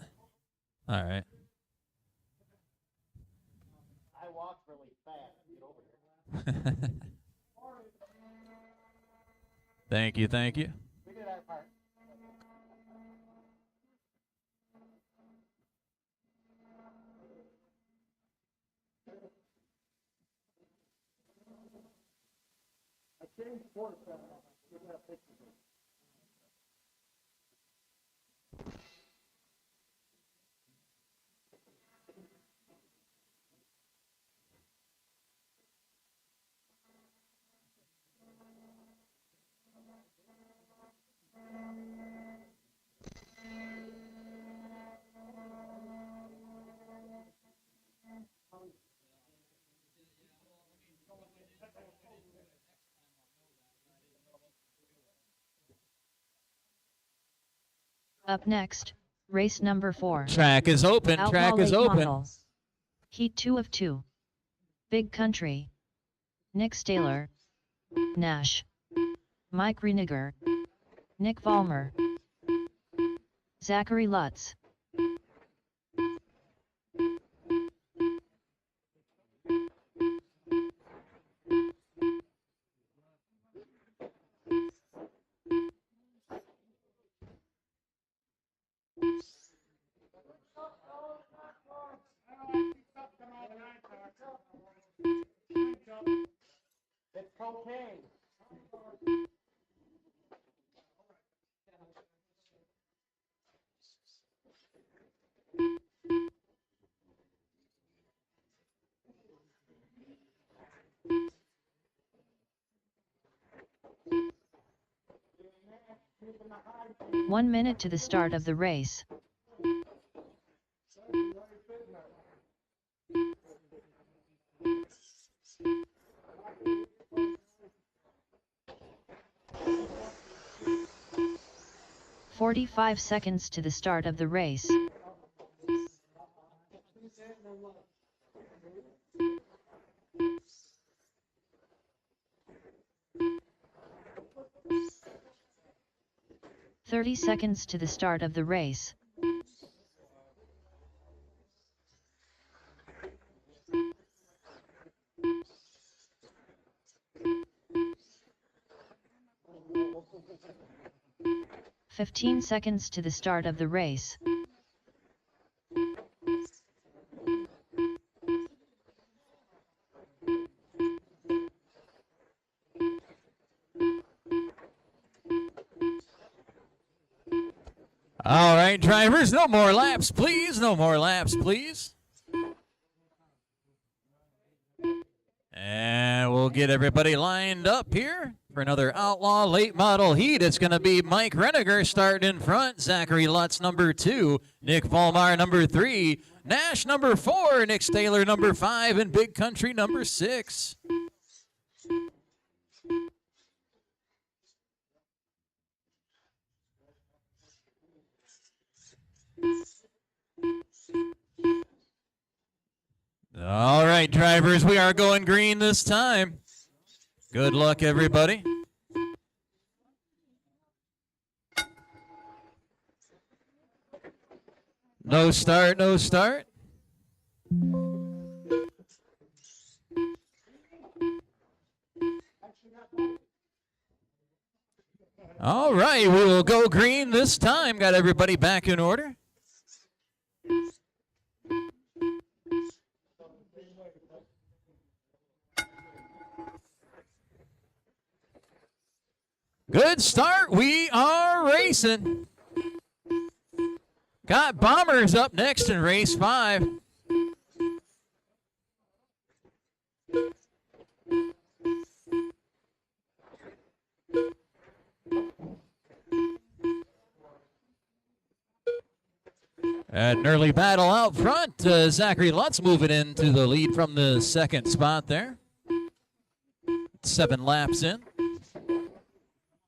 All right. I walked really fast to get over here. Thank you, thank you. We did our part. I changed quarter seven. Look at that picture. Up next, race number 4. Track is open. Outlaw Track is Late open. Model. Heat 2 of 2. Big Country. Nick Staler. Nash. Mike Reiniger. Nick Vollmer. Zachary Lutz. It's cocaine. One minute to the start of the race. "45 seconds to the start of the race. "30 seconds to the start of the race. "15 seconds to the start of the race. All right, drivers, no more laps, please. No more laps, please. And we'll get everybody lined up here for another Outlaw Late Model heat. It's going to be Mike Reiniger starting in front, Zachary Lutz number 2, Nick Vollmer number 3, Nash number 4, Nick Staler number 5, and Big Country number 6. All right, drivers, we are going green this time. Good luck, everybody. No start, no start. All right, we will go green this time. Got everybody back in order. Good start. We are racing. Got Bombers up next in race 5. An early battle out front. Zachary Lutz moving into the lead from the second spot there. 7 laps in.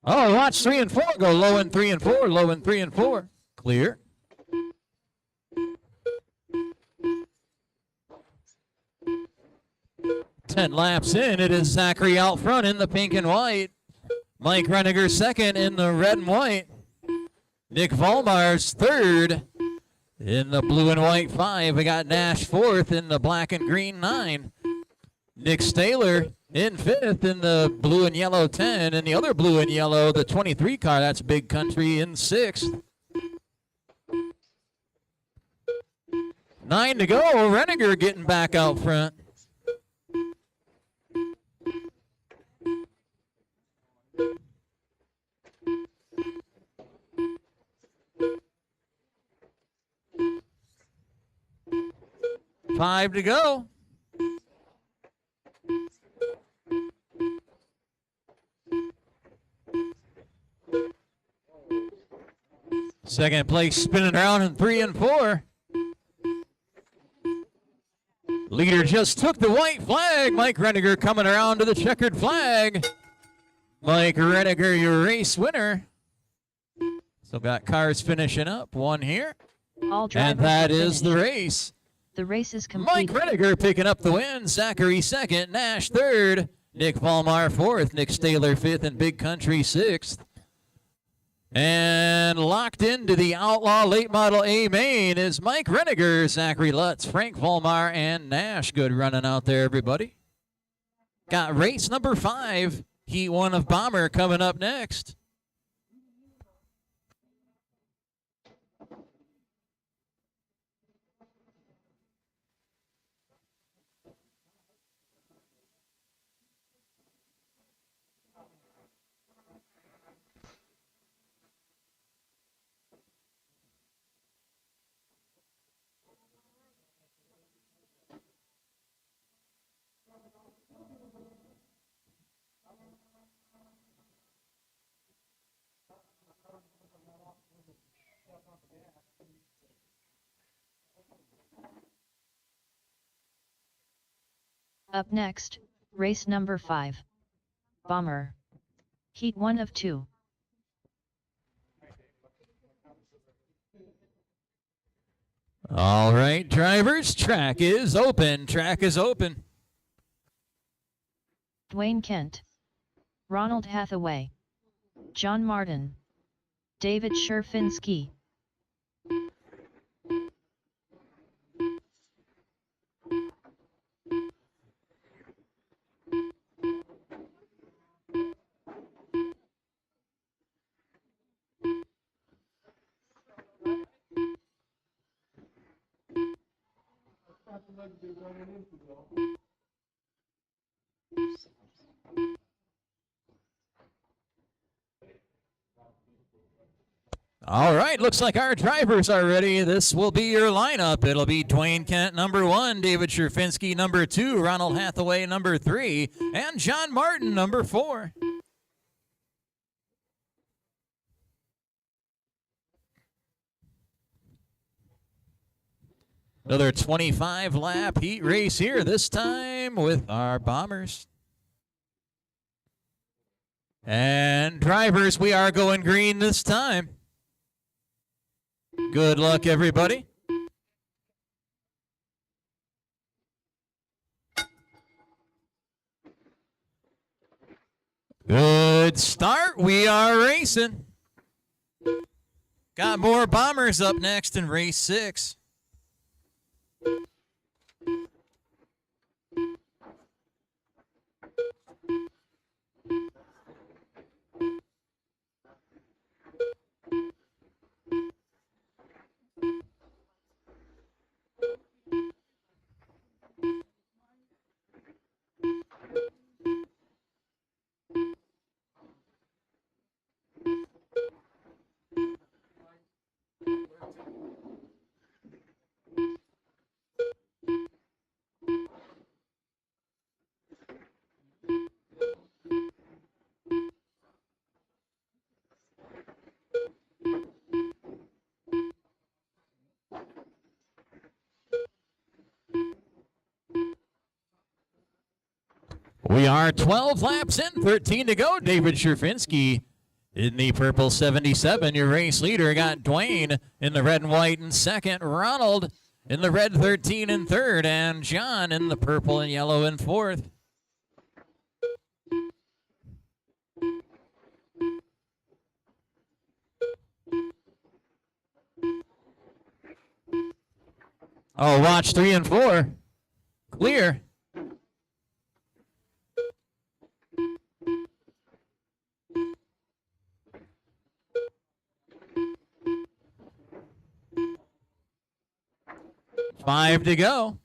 Oh, watch 3 and 4 go low in 3 and 4, low in 3 and 4. Clear. Ten laps in, it is Zachary out front in the pink and white. Mike Reniger second in the red and white. Nick Volmar's third in the blue and white 5. We got Nash fourth in the black and green 9. Nick Staylor in 5th in the blue and yellow 10. And the other blue and yellow, the 23 car, that's Big Country in 6th. 9 to go, Reniger getting back out front. Five to go. Second place spinning around in 3 and 4. Leader just took the white flag. Mike Reniger coming around to the checkered flag. Mike Reniger, your race winner. So got cars finishing up. One here. All drivers and that is finished. the race. The race is complete. Mike Reniger picking up the win. Zachary second. Nash third. Nick Volmar fourth. Nick Staylor fifth. And Big Country sixth. And locked into the Outlaw Late Model A main is Mike Reniger, Zachary Lutz, Frank Volmar, and Nash. Good running out there, everybody. Got race number 5, Heat 1 of Bomber coming up next. Up next, race number 5. Bomber. Heat 1 of 2. All right, drivers, track is open. Track is open. Dwayne Kent. Ronald Hathaway. John Martin. David Sherfinski. All right, looks like our drivers are ready. This will be your lineup. It'll be Dwayne Kent, number 1, David Sherfinski, number 2, Ronald Hathaway, number 3, and John Martin, number 4. Another 25-lap heat race here, this time with our Bombers. And drivers, we are going green this time. Good luck, everybody. Good start. We are racing. Got more bombers up next in race 6. We are 12 laps in, 13 to go. David Sherfinski in the purple 77. Your race leader got Dwayne in the red and white in second. Ronald in the red 13 in third. And John in the purple and yellow in fourth. Oh, watch 3 and 4. Clear. Five to go.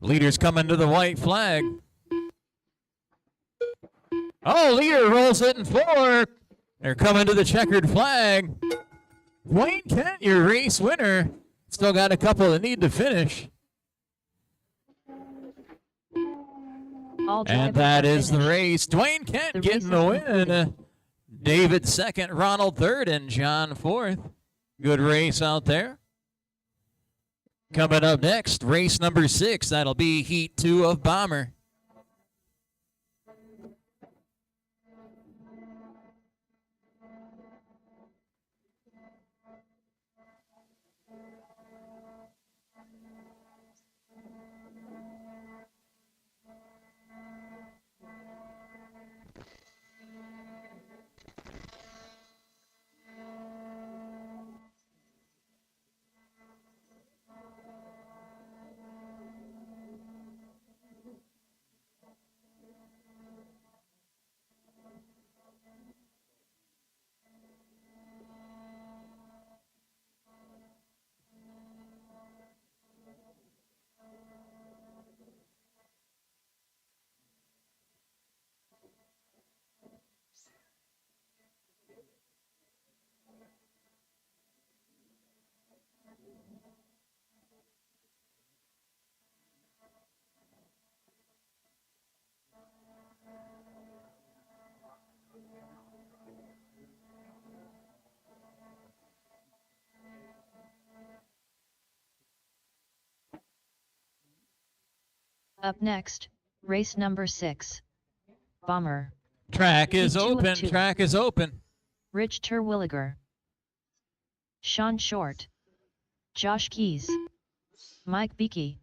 Leader's coming to the white flag. Oh, leader rolls it in 4. They're coming to the checkered flag. Wayne Kent, your race winner. Still got a couple that need to finish. And that is the race. Dwayne Kent getting the win. David second, Ronald third, and John fourth. Good race out there. Coming up next, race number 6. That'll be Heat 2 of Bomber. Up next, race number 6. Bomber. Track is Heat 2 of open. 2. Track is open. Rich Terwilliger. Sean Short. Josh Keys. Mike Beakey.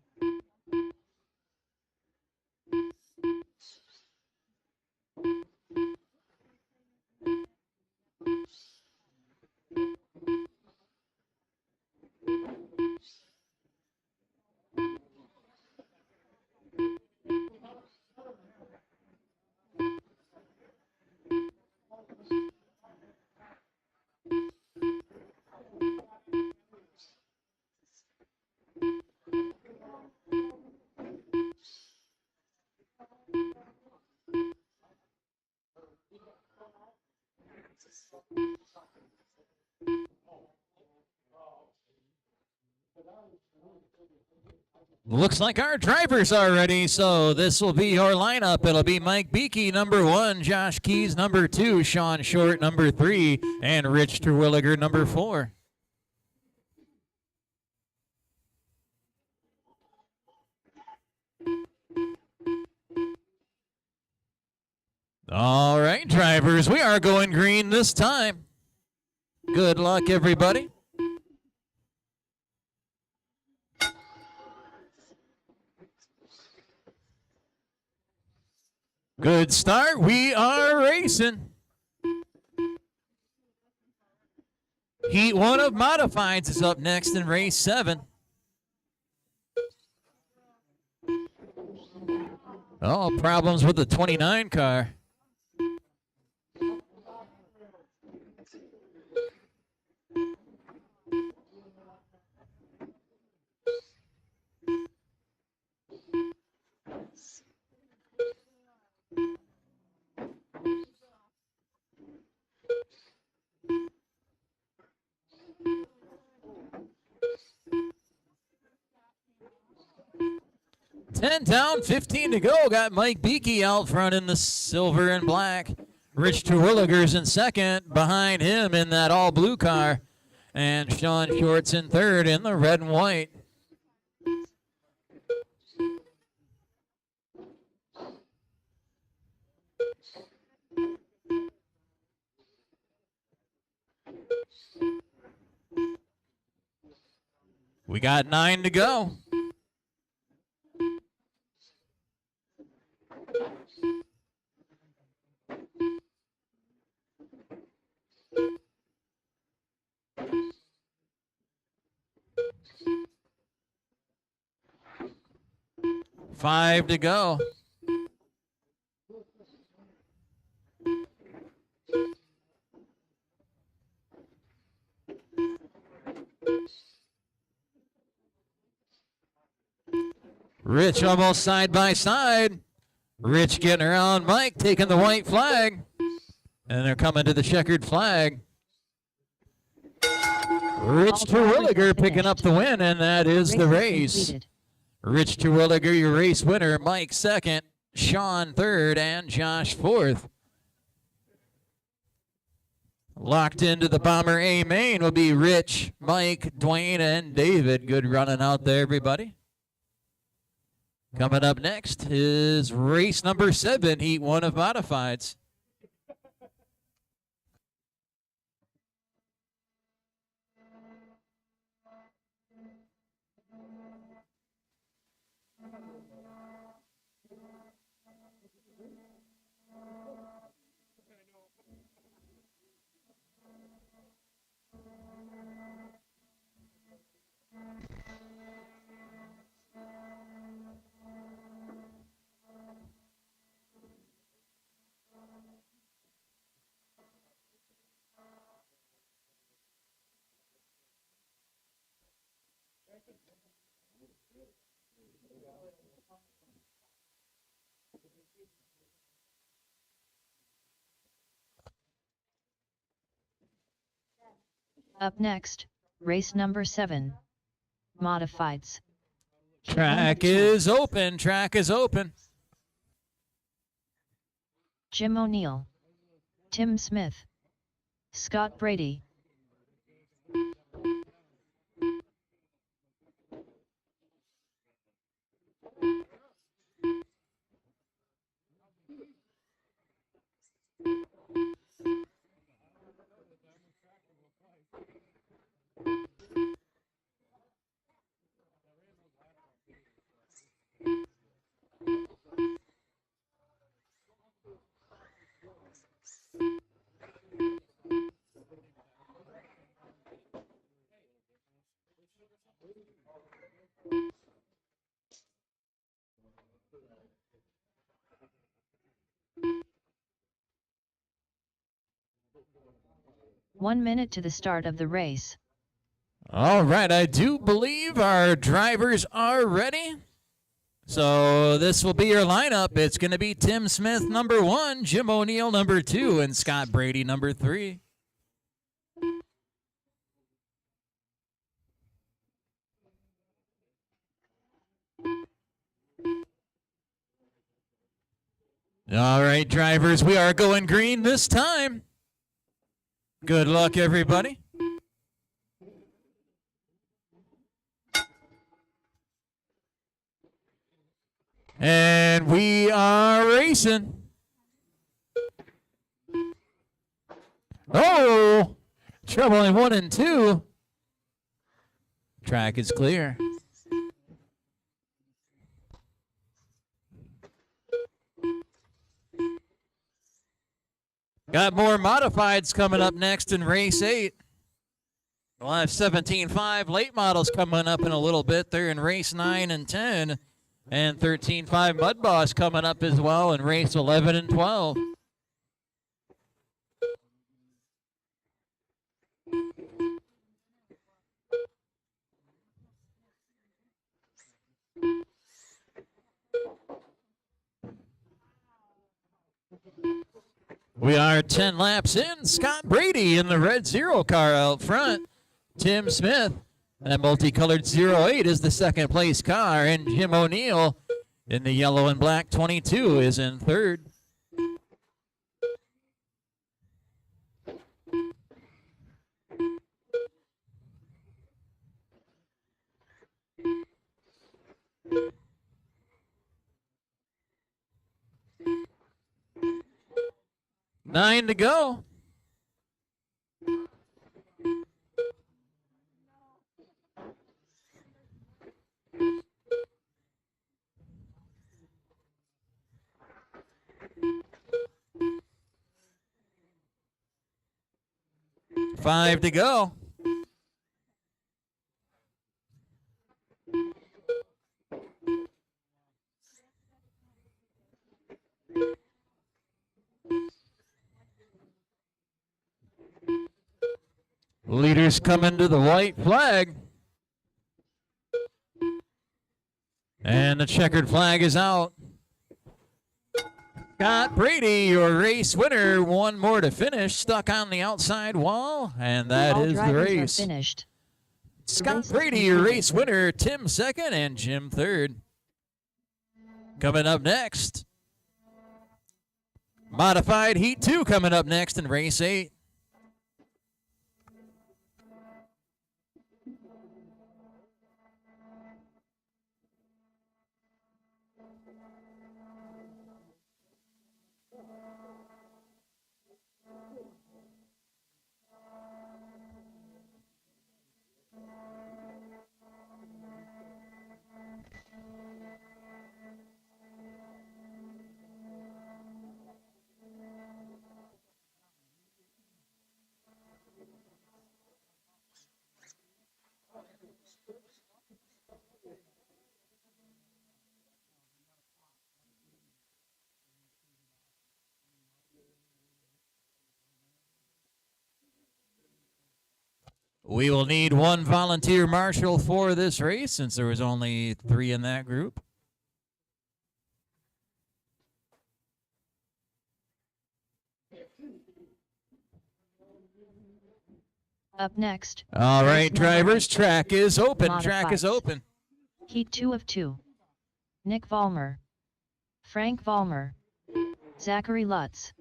Looks like our drivers are ready, so this will be your lineup. It'll be Mike Beakey, number 1, Josh Keys, number 2, Sean Short, number 3, and Rich Terwilliger, number 4. All right, drivers, we are going green this time. Good luck, everybody. Good start. We are racing. Heat 1 of Modifieds is up next in race 7. Oh, problems with the 29 car. Ten down, 15 to go. Got Mike Beakey out front in the silver and black. Rich Terwilliger's in second. Behind him in that all-blue car. And Sean Short's in third in the red and white. We got 9 to go. Five to go. Rich almost side by side. Rich getting around Mike, taking the white flag. And they're coming to the checkered flag. Rich Terwilliger picking up the win, and that is the race. Rich Terwilliger, your race winner. Mike second, Sean third, and Josh fourth. Locked into the Bomber A main will be Rich, Mike, Dwayne, and David. Good running out there, everybody. Coming up next is race number 7, Heat 1 of Modifieds. Up next, race number 7. Modifieds. Track is open. Track is open. Jim O'Neill. Tim Smith. Scott Brady. One minute to the start of the race. All right, I do believe our drivers are ready. So this will be your lineup. It's going to be Tim Smith, number 1, Jim O'Neill, number 2, and Scott Brady, number 3. All right, drivers, we are going green this time. Good luck, everybody. And we are racing. Oh, trouble in 1 and 2. Track is clear. Got more modifieds coming up next in race 8. We'll have 17.5 late models coming up in a little bit. They're in race 9 and 10. And 13.5 Mud Boss coming up as well in race 11 and 12. We are 10 laps in. Scott Brady in the red 0 car out front. Tim Smith, that multicolored 08 is the second place car. And Jim O'Neill in the yellow and black 22 is in third. Nine to go. Five to go. Leaders coming to the white flag. And the checkered flag is out. Scott Brady, your race winner. One more to finish. Stuck on the outside wall. And that All is the drivers are race. finished. Scott race is Brady, your concluded. race winner. Tim second and Jim third. Coming up next. Modified Heat 2 coming up next in race 8. We will need one volunteer marshal for this race since there was only 3 in that group. Up next. All race right, number drivers, 8. track is open. Track is Modifieds. open. Heat 2 of 2. Nick Vollmer, Frank Vollmer, Zachary Lutz,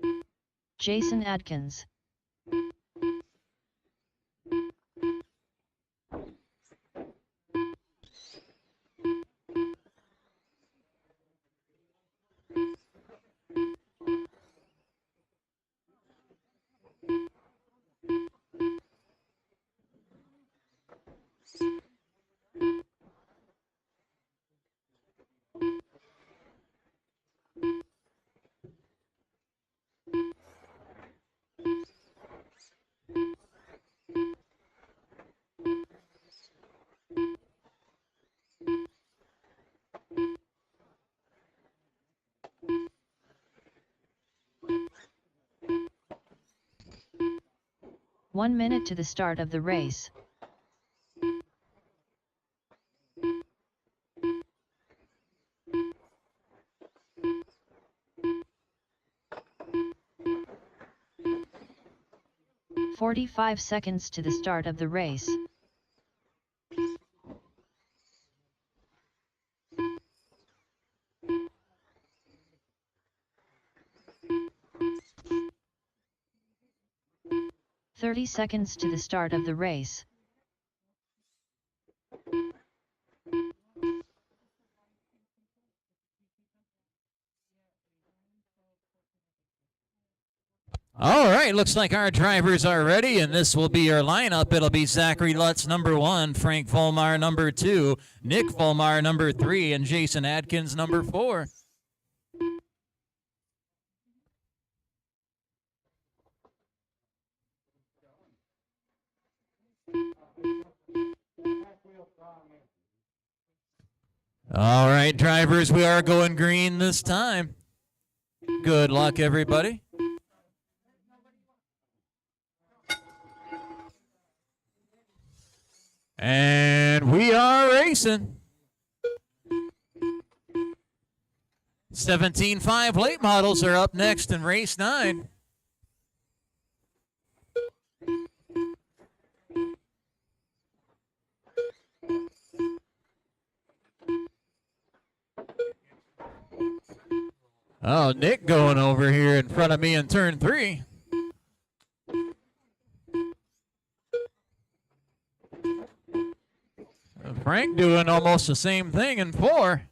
Jason Adkins. One minute to the start of the race. "45 seconds to the start of the race. "30 seconds to the start of the race. All right, looks like our drivers are ready, and this will be your lineup. It'll be Zachary Lutz, number 1, Frank Volmar, number 2, Nick Volmar, number 3, and Jason Adkins, number 4. All right, drivers, we are going green this time. Good luck, everybody. And we are racing. 17.5 late models are up next in race 9. Oh, Nick going over here in front of me in turn 3. Frank doing almost the same thing in 4.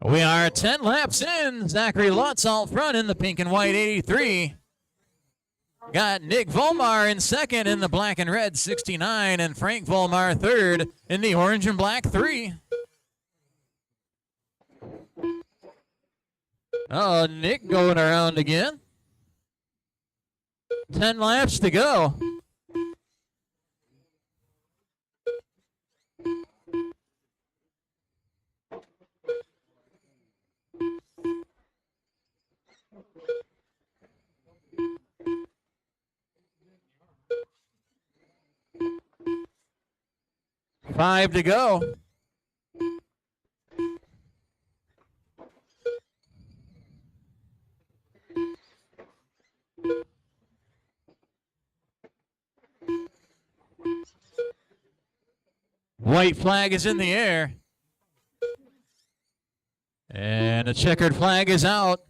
We are 10 laps in. Zachary Lutz out front in the pink and white 83. Got Nick Volmar in second in the black and red 69, and Frank Volmar third in the orange and black 3. Oh, Nick going around again. 10 laps to go. Five to go. White flag is in the air. And a checkered flag is out.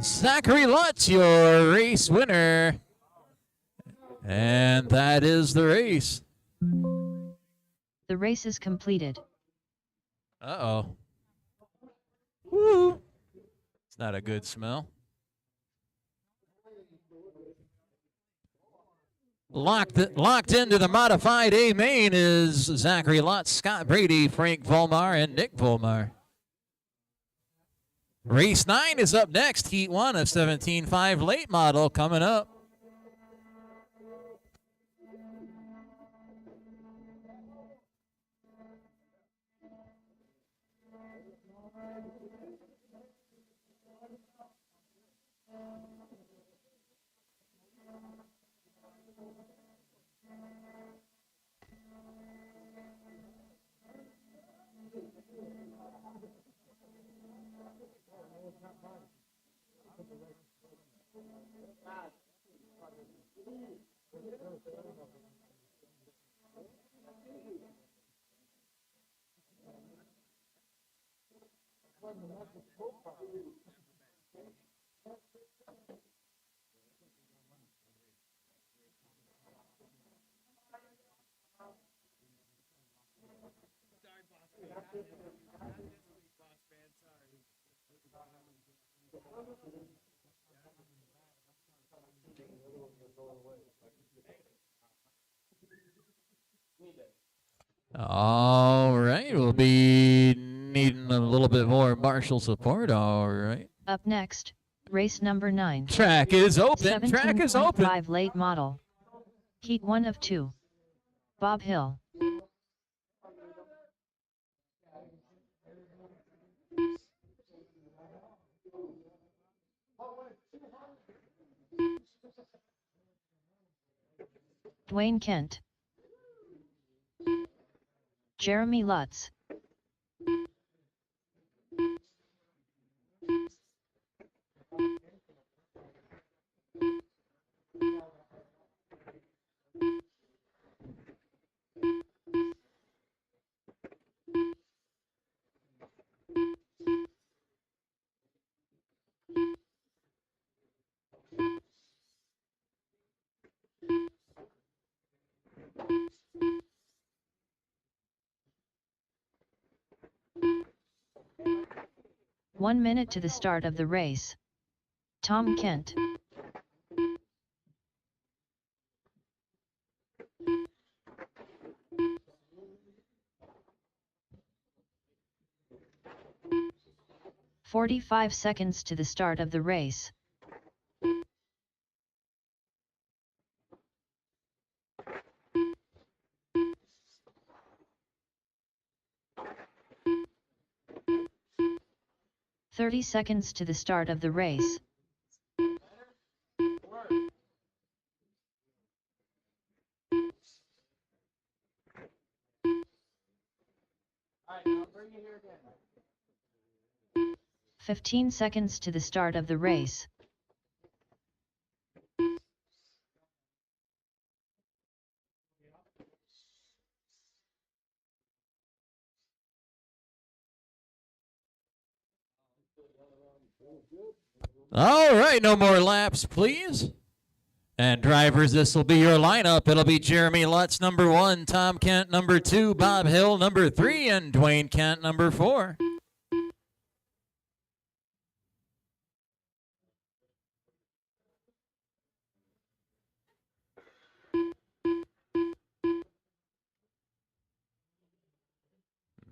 Zachary Lutz, your race winner. And that is the race. The race is completed. Uh-oh. Woo. It's not a good smell. Locked into the modified A main is Zachary Lutz, Scott Brady, Frank Volmar, and Nick Volmar. Race 9 is up next. Heat 1 of 17.5 late model coming up. All right, we'll be needing a little bit more marshal support. All right. Up next, race number 9. Track is open. Track is open. 17.5 late model. Heat 1 of 2. Bob Hill. Dwayne Kent. Jeremy Lutz. 1 minute to the start of the race. Tom Kent. "45 seconds to the start of the race. "30 seconds to the start of the race. Alright, now bring it here again. 15 seconds to the start of the race. All right, no more laps, please. And drivers, this will be your lineup. It'll be Jeremy Lutz, number 1, Tom Kent, number 2, Bob Hill, number 3, and Dwayne Kent, number 4.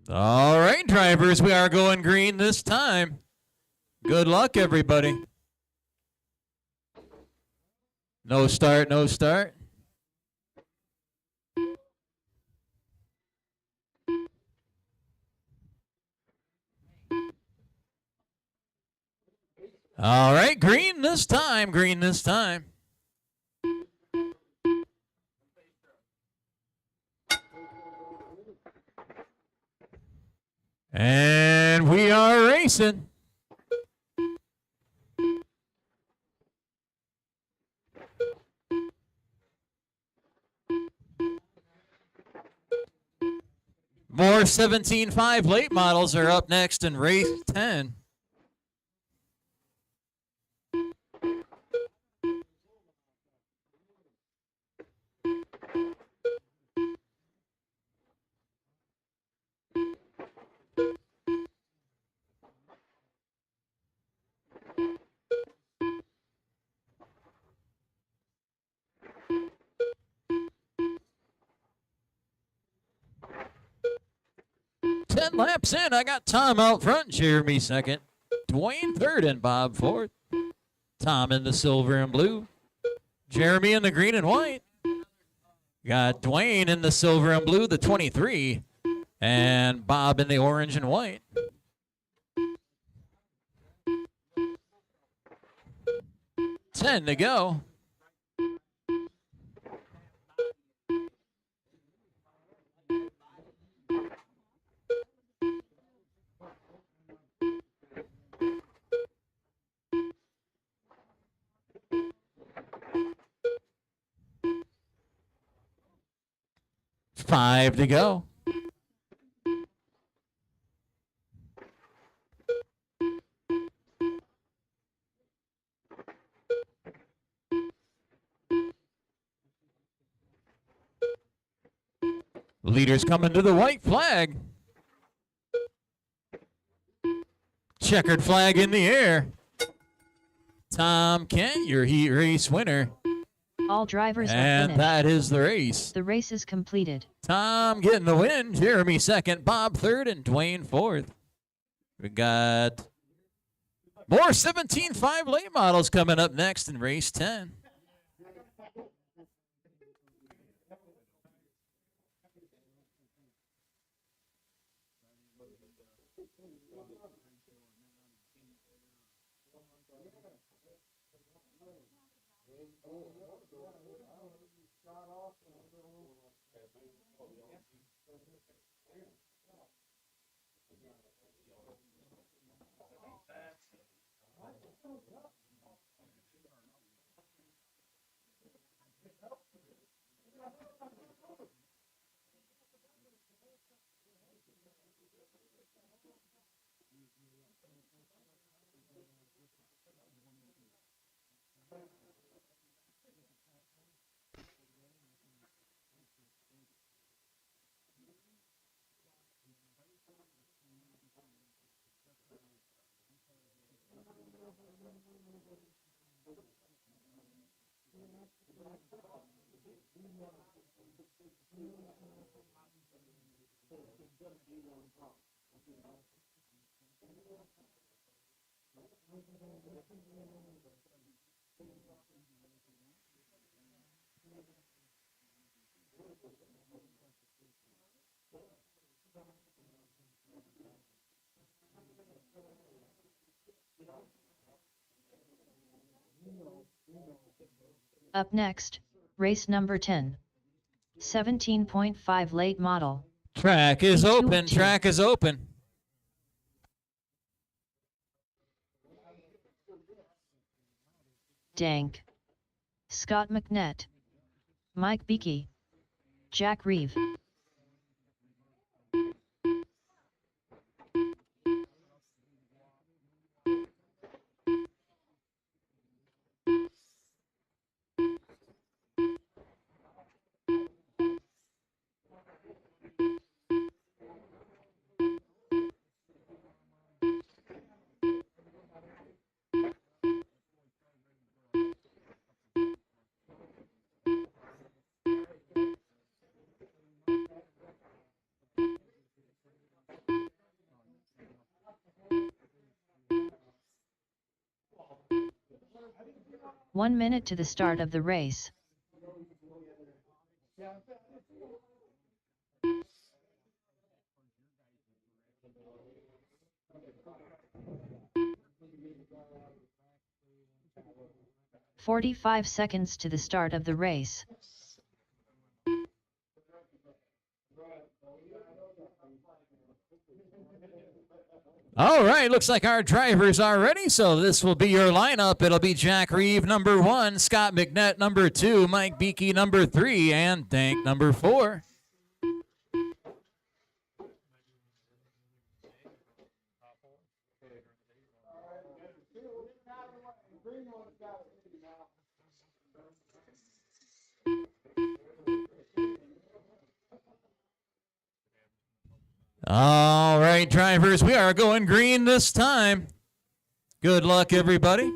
All right, drivers, we are going green this time. Good luck, everybody. No start, no start. All right, green this time, green this time. And we are racing. More 17.5 late models are up next in race 10. Laps in, I got Tom out front, Jeremy second, Dwayne third, and Bob fourth. Tom in the silver and blue, Jeremy in the green and white. Got Dwayne in the silver and blue, the 23, and Bob in the orange and white. Ten to go. Five to go. Leaders coming to the white flag. Checkered flag in the air. Tom Kent, your heat race winner. All drivers are And finished. that is the race. The race is completed. Tom getting the win. Jeremy second, Bob third, and Dwayne fourth. We got more 17.5 late models coming up next in race 10. Up next, race number 10. 17.5 late model. Track is Heat 2 of open. 2. Track is open. Dank. Scott McNett. Mike Beakey. Jack Reeve. One minute to the start of the race. "45 seconds to the start of the race. All right, looks like our drivers are ready, so this will be your lineup. It'll be Jack Reeve, number 1, Scott McNett, number 2, Mike Beakey, number 3, and Dank, number 4. All right, drivers, we are going green this time. Good luck, everybody.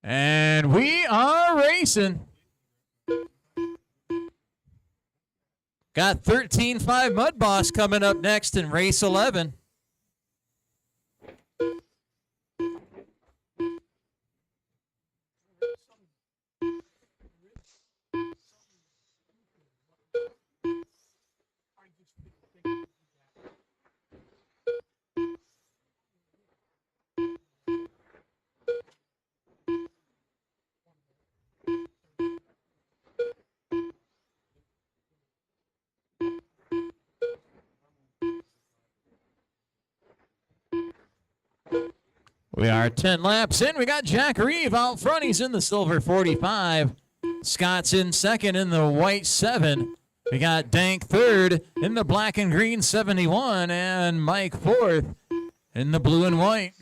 And we are racing. Got 13.5 Mud Boss coming up next in race 11. We are 10 laps in. We got Jack Reeve out front. He's in the silver 45. Scott's in second in the white 7. We got Dank third in the black and green 71. And Mike fourth in the blue and white.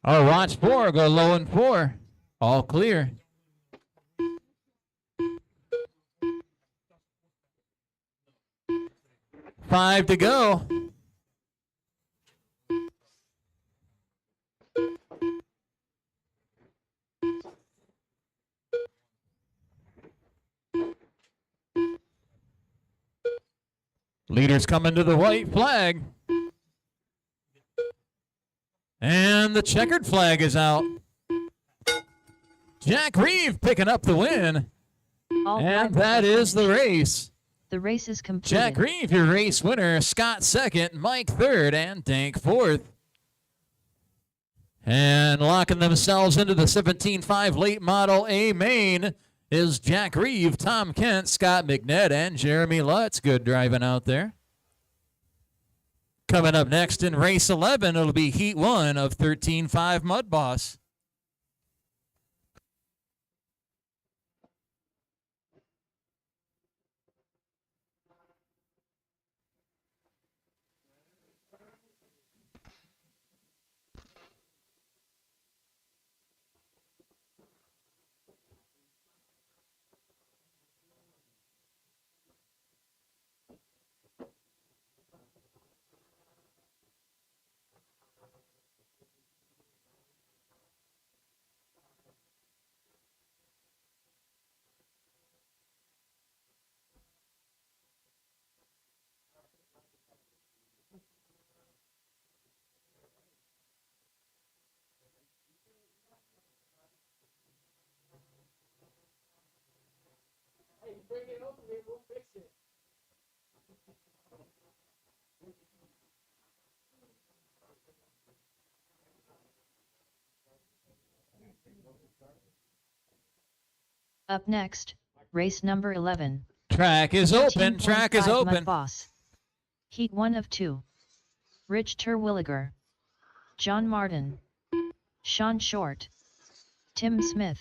Oh, watch 4, go low and 4. All clear. Five to go. Leaders coming to the white flag. And the checkered flag is out. Jack Reeve picking up the win. And that is the race. The race is completed. Jack Reeve, your race winner. Scott second, Mike third, and Dank fourth. And locking themselves into the 17.5 late model A main is Jack Reeve, Tom Kent, Scott McNett, and Jeremy Lutz. Good driving out there. Coming up next in race 11, it'll be heat 1 of 13.5 Mud Boss. Up next, race number 11. Track is open. Track is 18.5 open. Mud Boss. Heat 1 of 2. Rich Terwilliger, John Martin, Sean Short, Tim Smith.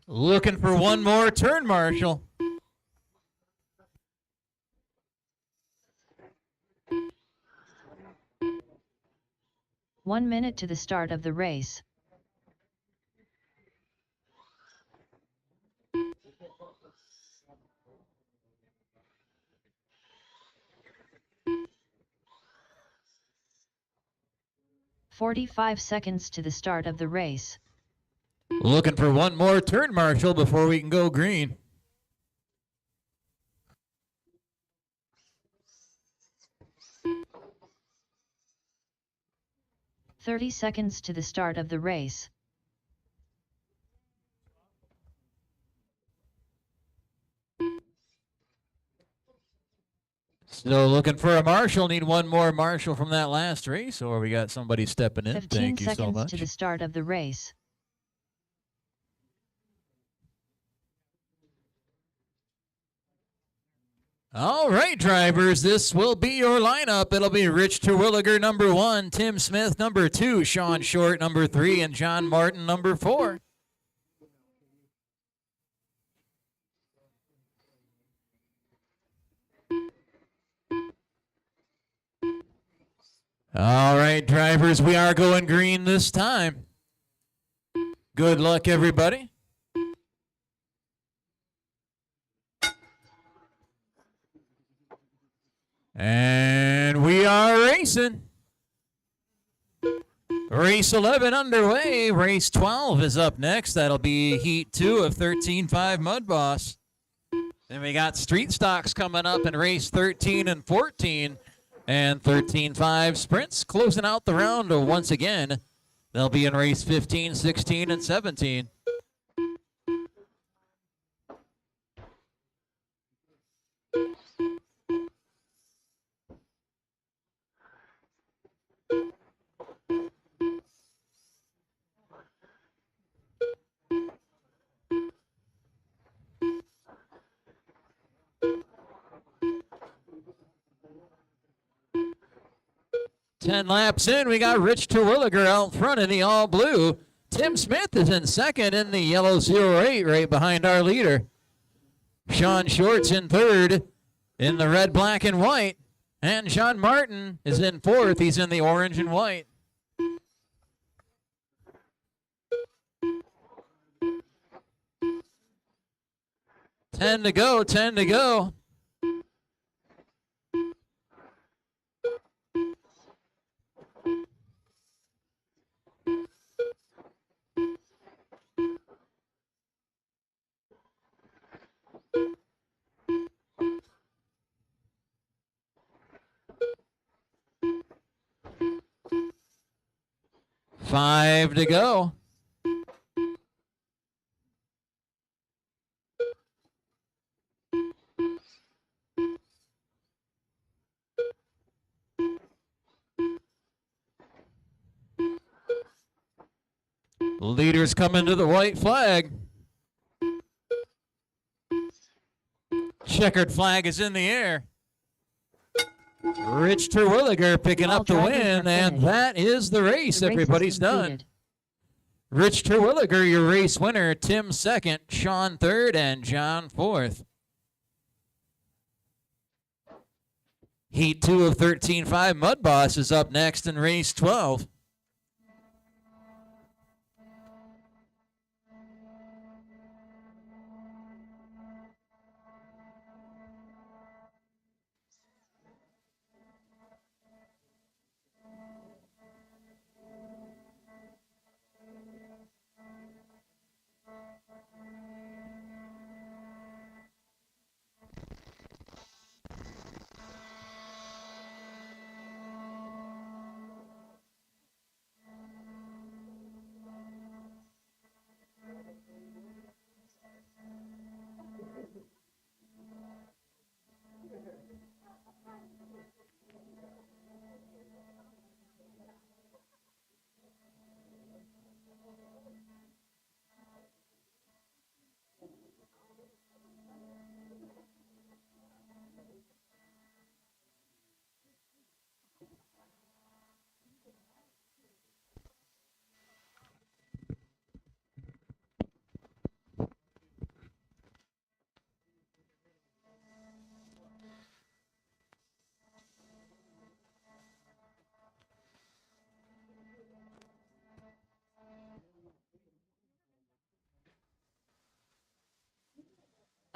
Looking for one more turn, Marshall. One minute to the start of the race. "45 seconds to the start of the race. Looking for one more turn, Marshall, before we can go green. "30 seconds to the start of the race. Still looking for a Marshall. Need one more Marshall from that last race, or we got somebody stepping in. 15 Thank you so seconds much. to the start of the race. All right, drivers, this will be your lineup. It'll be Rich Terwilliger, number 1, Tim Smith, number 2, Sean Short, number 3, and John Martin, number 4. All right, drivers, we are going green this time. Good luck, everybody. And we are racing. Race 11 underway. Race 12 is up next. That'll be Heat 2 of 13.5 Mud Boss. Then we got Street Stocks coming up in race 13 and 14. And 13.5 Sprints closing out the round once again. They'll be in race 15, 16, and 17. Ten laps in, we got Rich Terwilliger out front in the all blue. Tim Smith is in second in the yellow 08 right behind our leader. Sean Short's in third in the red, black, and white. And John Martin is in fourth. He's in the orange and white. Ten to go, 10 to go. Five to go. Leaders coming to the white flag. Checkered flag is in the air. Rich Terwilliger picking All up the drivers win, are and finished. that is the race. The race is Everybody's done. concluded. Rich Terwilliger, your race winner. Tim second, Sean third, and John fourth. Heat 2 of 13.5 Mud Boss is up next in race 12.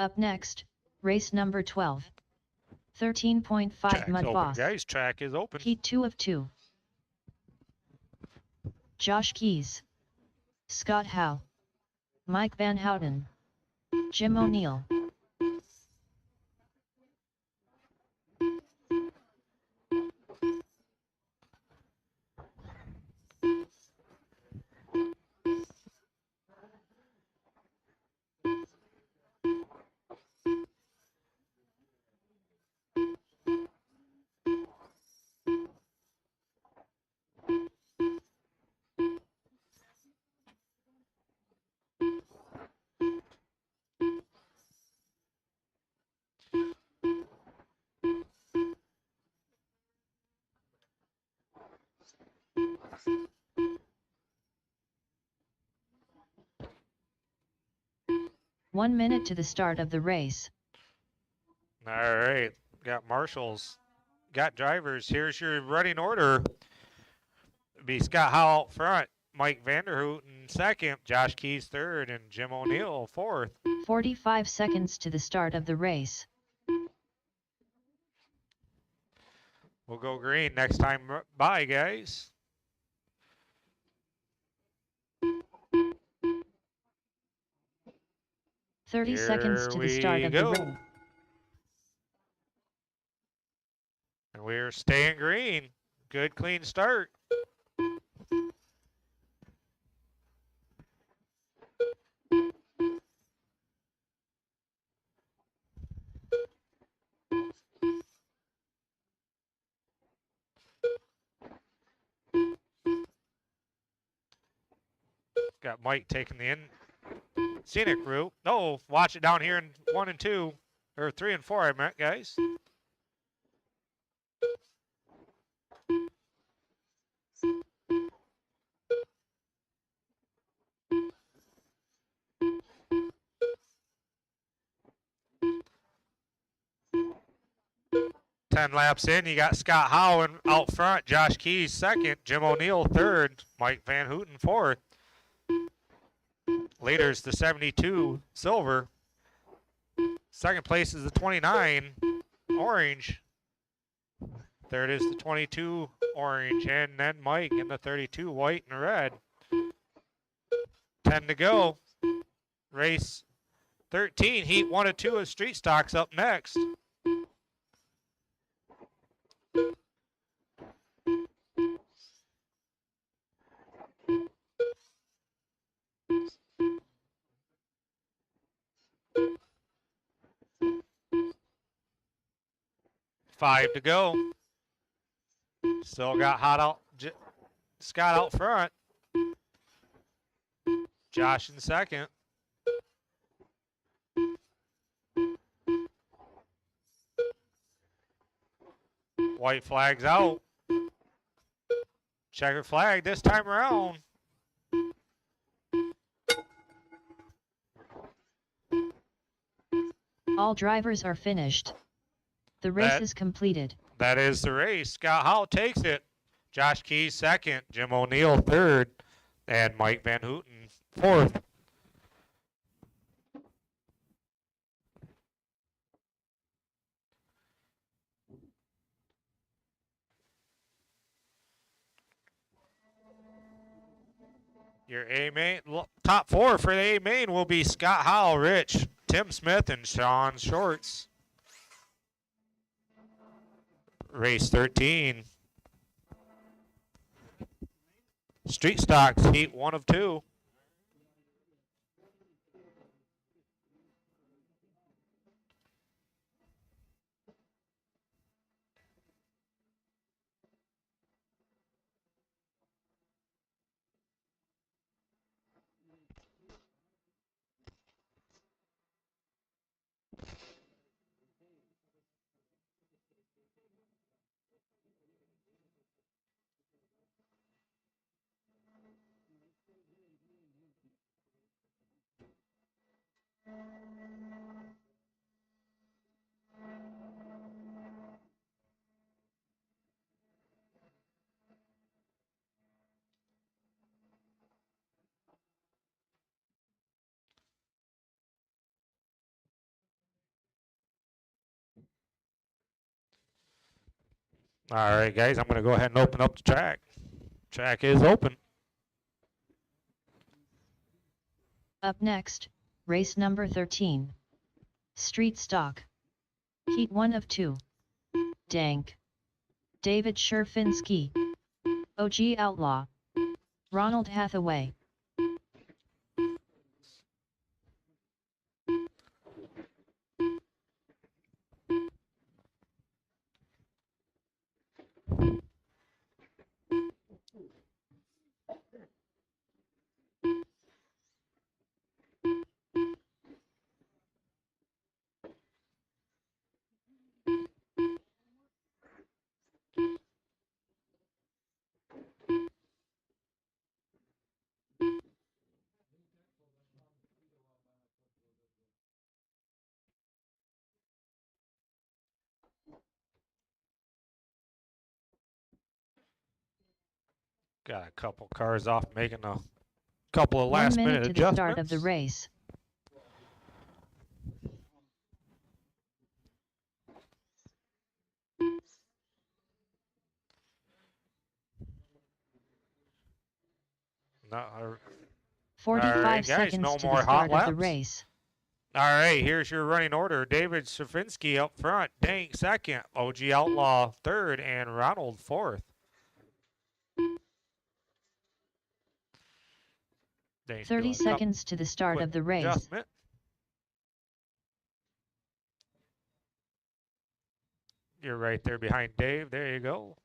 Up next, race number 12. 13.5 Track's Mud open, Boss. guys. Track is open. Heat 2 of 2. Josh Keys, Scott Howe, Mike Van Houten, Jim O'Neill. One minute to the start of the race. All right. Got marshals. Got drivers. Here's your running order. Be Scott Howell out front. Mike Vanderhooten second. Josh Keys third. And Jim O'Neill fourth. 45 seconds to the start of the race. We'll go green next time by, guys. Thirty seconds to the start of the race. And we're staying green. Good, clean start. Got Mike taking the scenic route. No, watch it down here in 1 and 2, or 3 and 4, I meant, guys. Ten laps in, you got Scott Howe out front, Josh Keys second, Jim O'Neill third, Mike Van Houten fourth. Leaders the 72 silver. Second place is the 29 orange. Third is the 22 orange, and then Mike in the 32 white and red. 10 to go. Race 13, heat 1 and 2 of street stocks up next. Five to go. Still got Scott out front. Josh in second. White flag's out. Checker flag this time around. All drivers are finished. The race is completed. That is the race. Scott Howell takes it. Josh Keys second. Jim O'Neill third. And Mike Van Houten fourth. Your A main, top four for the A main will be Scott Howell, Rich, Tim Smith, and Sean Shorts. Race 13. Street stocks, heat 1 of 2. All right, guys, I'm going to go ahead and open up the track. Track is open. Up next, race number 13. Street Stock. Heat 1 of 2. Dank. David Sherfinski. OG Outlaw. Ronald Hathaway. Got a couple cars off making a couple of 1 last minute minute to adjustments. the start of the race. No, 45 all right, guys, seconds no to more the hot start of the laps. race. All right, here's your running order. David Sherfinski up front, Dank second, OG Outlaw third, and Ronald fourth. Dank's 30 doing a seconds to the start quick of the race. adjustment. You're right there behind Dave. There you go.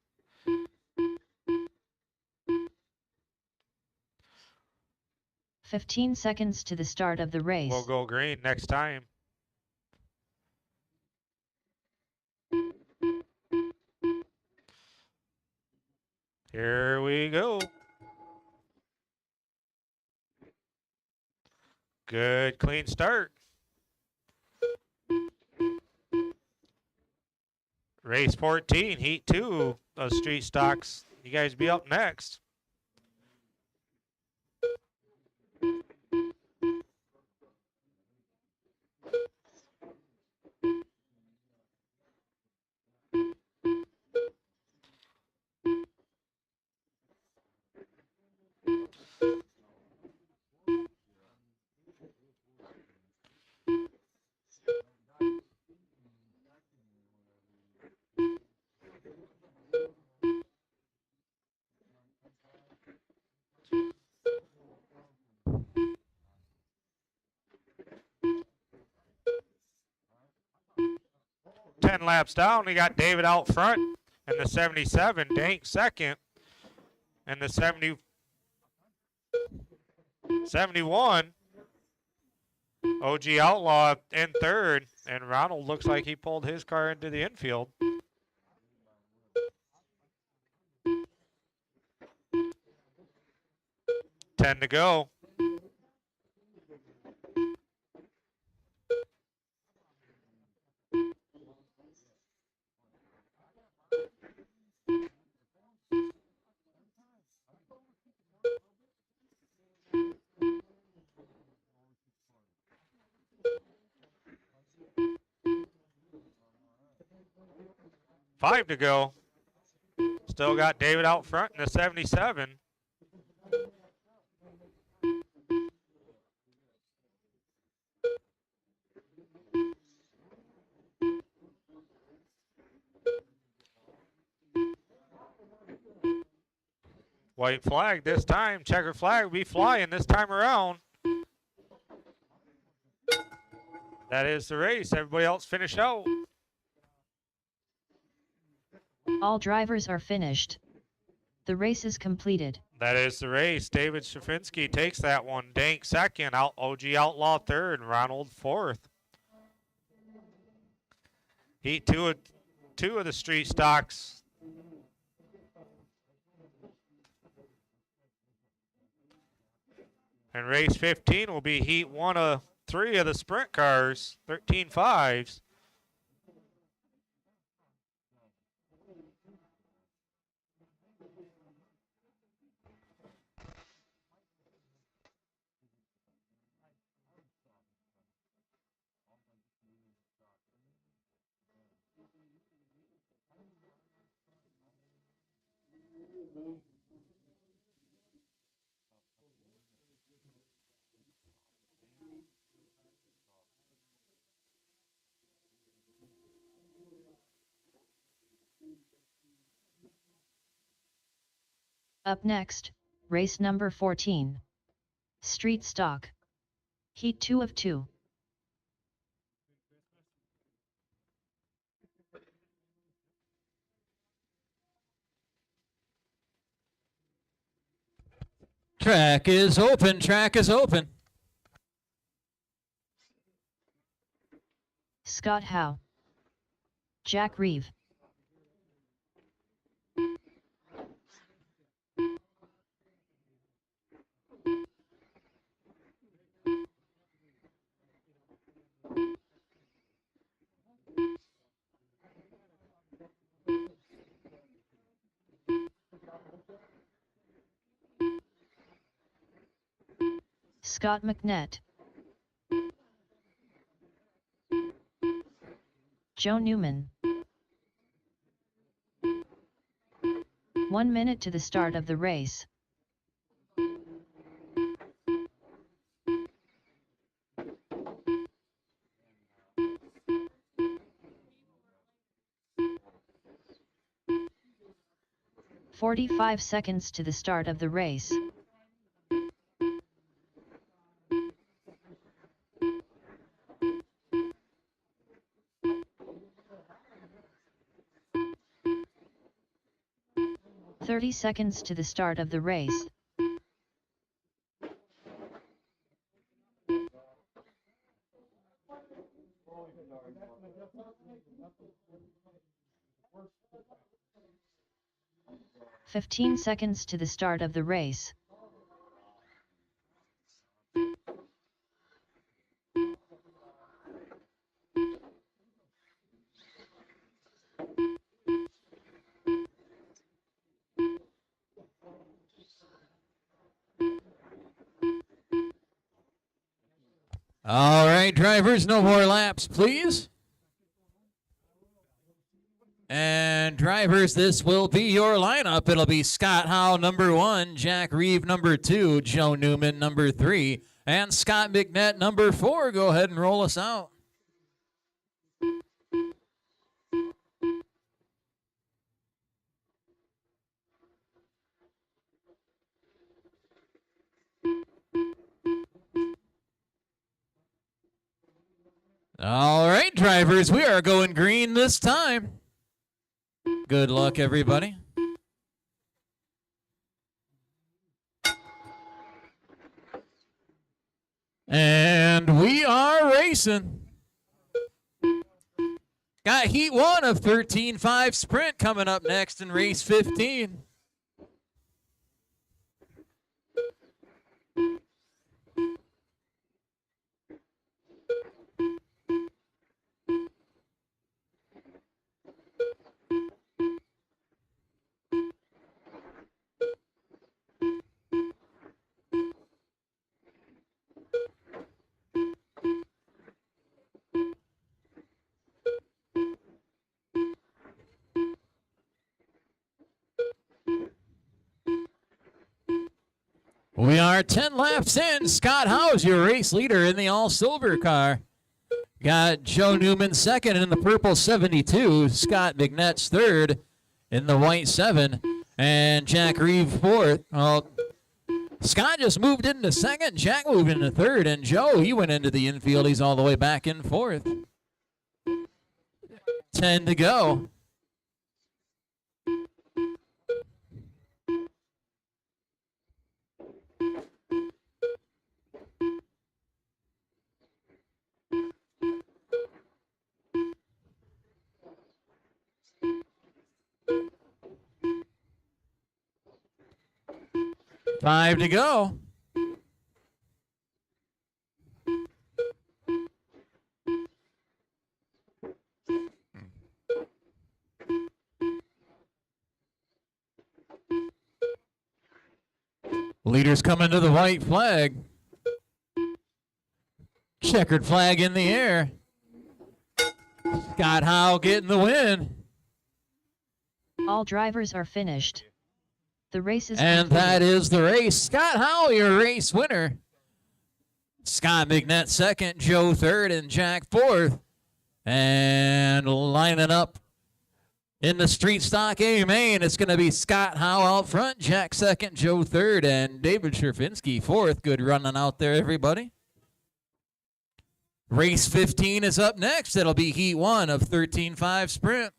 "15 seconds to the start of the race. We'll go green next time. Here we go. Good, clean start. Race 14, Heat 2 of Street Stocks. You guys be up next. Ten laps down, we got David out front and the 77, Dank second, and the 71, OG Outlaw in third, and Ronald looks like he pulled his car into the infield. Ten to go. Five to go. Still got David out front in the 77. White flag this time. Checker flag will be flying this time around. That is the race. Everybody else finish out. All drivers are finished. The race is completed. That is the race. David Sherfinski takes that one. Dank second. OG Outlaw third. And Ronald fourth. Heat two of the Street Stocks. And race 15 will be Heat 1 of 3 of the sprint cars, 13 fives. Up next, race number 14. Street Stock. Heat 2 of 2. Track is open, track is open. Scott Howe. Jack Reeve. Scott McNett. Joe Newman. 1 minute to the start of the race. "45 seconds to the start of the race. "30 seconds to the start of the race. "15 seconds to the start of the race. All right, drivers, no more laps, please. And drivers, this will be your lineup. It'll be Scott Howe, number 1, Jack Reeve, number 2, Joe Newman, number 3, and Scott McNett, number 4. Go ahead and roll us out. All right, drivers, we are going green this time. Good luck, everybody. And we are racing. Got heat 1 of 13.5 sprint coming up next in race 15. We are 10 laps in. Scott Howe's your race leader in the all-silver car. Got Joe Newman second in the purple 72. Scott McNett's third in the white 7. And Jack Reeve fourth. Well, Scott just moved into second. Jack moved into third. And Joe, he went into the infield. He's all the way back in fourth. 10 to go. Five to go. Leaders coming to the white flag. Checkered flag in the air. Scott Howe getting the win. All drivers are finished. The race is And completed. that is the race. Scott Howell, your race winner. Scott McNett second, Joe third, and Jack fourth. And lining up in the street stock A main, it's going to be Scott Howell out front, Jack second, Joe third, and David Sherfinski fourth. Good running out there, everybody. Race 15 is up next. It'll be heat 1 of 13.5 sprint.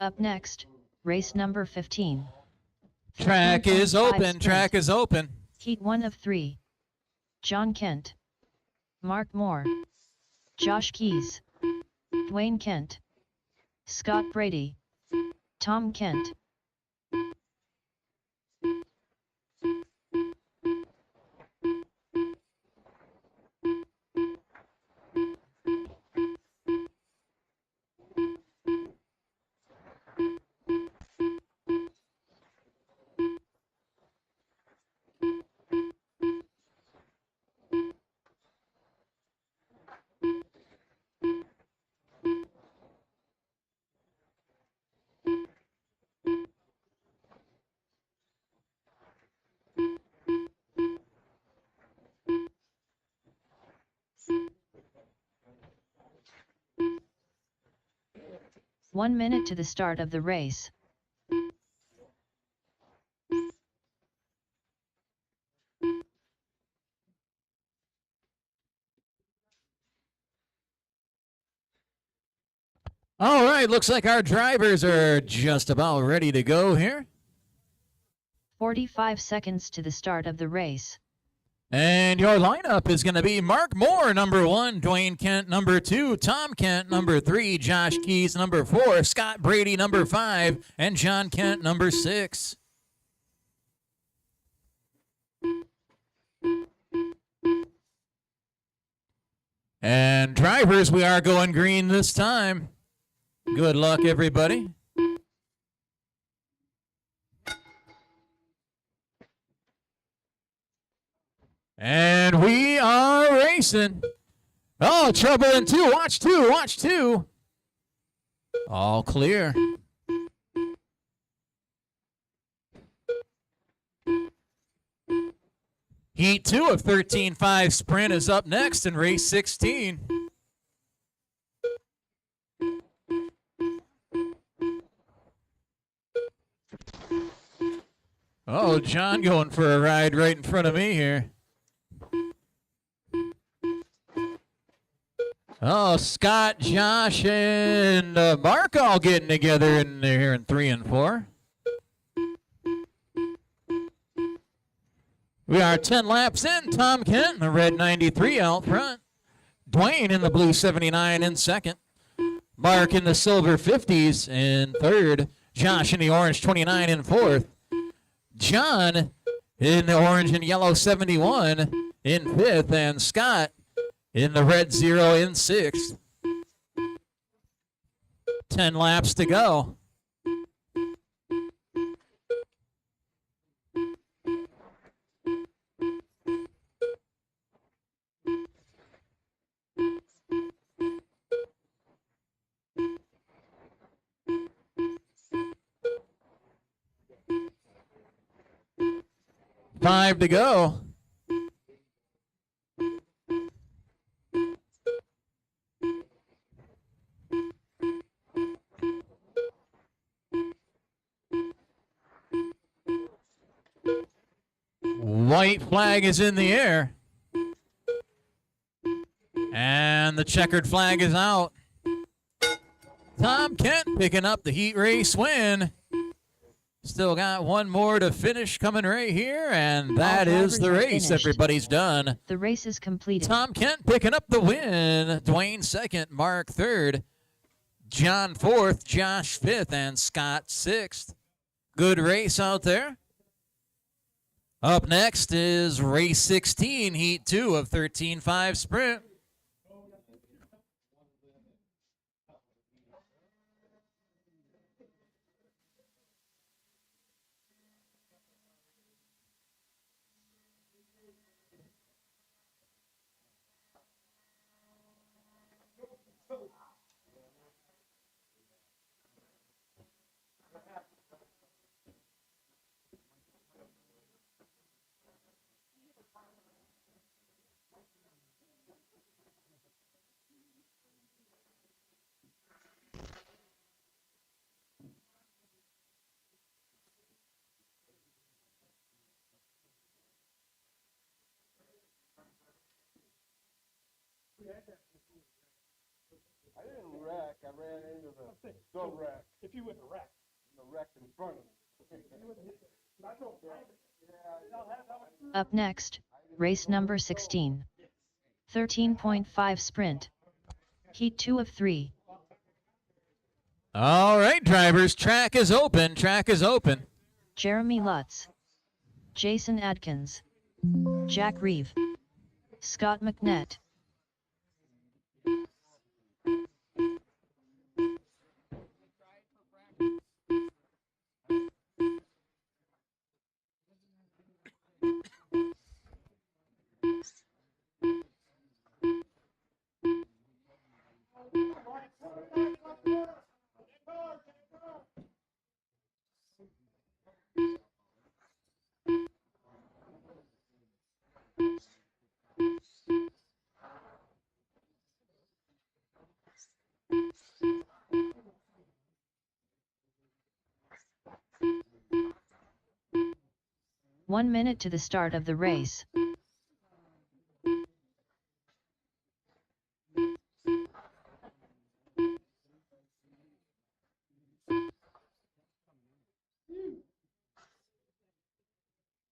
Up next, race number 15. Track is 13.5 open. sprint. Track is open. Heat 1 of 3. John Kent, Mark Moore, Josh Keys, Dwayne Kent, Scott Brady, Tom Kent. One minute to the start of the race. All right, looks like our drivers are just about ready to go here. 45 seconds to the start of the race. And your lineup is going to be Mark Moore, number 1, Dwayne Kent, number 2, Tom Kent, number 3, Josh Keys, number 4, Scott Brady, number 5, and John Kent, number 6. And drivers, we are going green this time. Good luck, everybody. And we are racing. Oh, trouble in 2. Watch 2. Watch 2. All clear. Heat 2 of 13.5 sprint is up next in race 16. Oh, John going for a ride right in front of me here. Oh, Scott, Josh, and Mark all getting together in here in 3 and 4. We are 10 laps in. Tom Kent in the red 93 out front. Dwayne in the blue 79 in second. Mark in the silver 50s in third. Josh in the orange 29 in fourth. John in the orange and yellow 71 in fifth. And Scott in the red 0 in sixth. 10 laps to go. Five to go. white flag is in the air. And the checkered flag is out. Tom Kent picking up the heat race win. Still got one more to finish coming right here, and that is the race. Everybody's done. The race is completed. Tom Kent picking up the win. Dwayne second, Mark third, John fourth, Josh fifth, and Scott sixth. Good race out there. Up next is race 16, heat 2 of 13.5 sprint. I didn't wreck. I ran into the wreck. If you wouldn't wreck. The wreck in front of me. Up next, race number 16. 13.5 sprint. Heat 2 of 3. All right, drivers, track is open. Track is open. Jeremy Lutz, Jason Adkins, Jack Reeve, Scott McNett. One minute to the start of the race.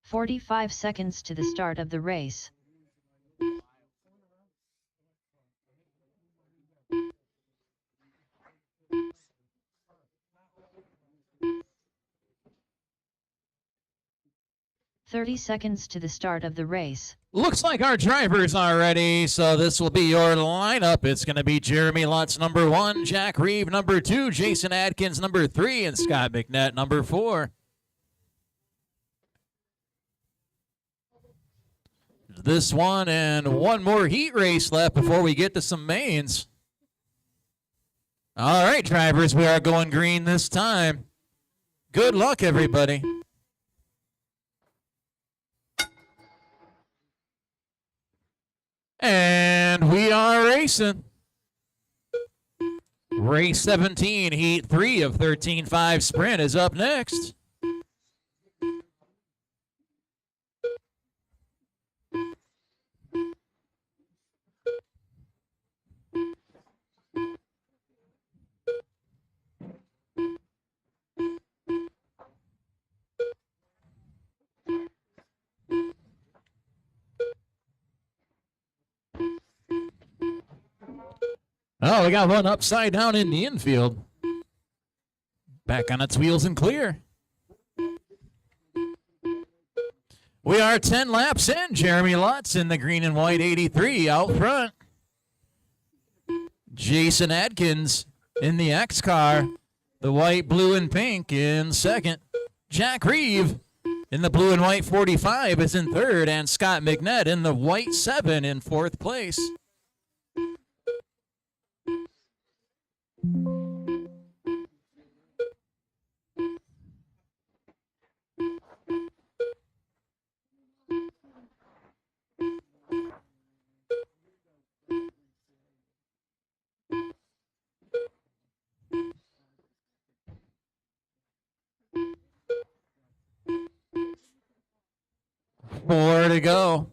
"45 seconds to the start of the race. "30 seconds to the start of the race. Looks like our drivers are ready, so this will be your lineup. It's going to be Jeremy Lutz, number 1, Jack Reeve, number 2, Jason Adkins, number 3, and Scott McNett, number 4. This one and one more heat race left before we get to some mains. All right, drivers, we are going green this time. Good luck, everybody. And we are racing. Race 17, heat 3 of 13.5 sprint is up next. Oh, we got one upside down in the infield. Back on its wheels and clear. We are 10 laps in. Jeremy Lutz in the green and white 83 out front. Jason Adkins in the X car, the white, blue, and pink in second. Jack Reeve in the blue and white 45 is in third, and Scott McNett in the white 7 in fourth place. 4 to go.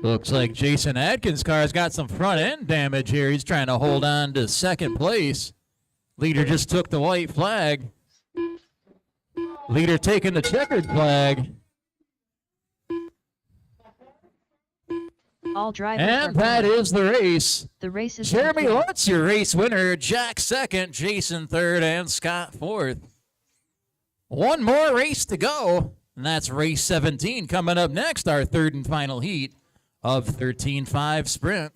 Looks like Jason Adkins' car's got some front end damage here. He's trying to hold on to second place. Leader just took the white flag. Leader taking the checkered flag. All drivers And that is the race. The race is Jeremy complete. Lutz, your race winner. Jack second, Jason third, and Scott fourth. One more race to go, and that's race 17 coming up next, our third and final heat of 13.5 sprint.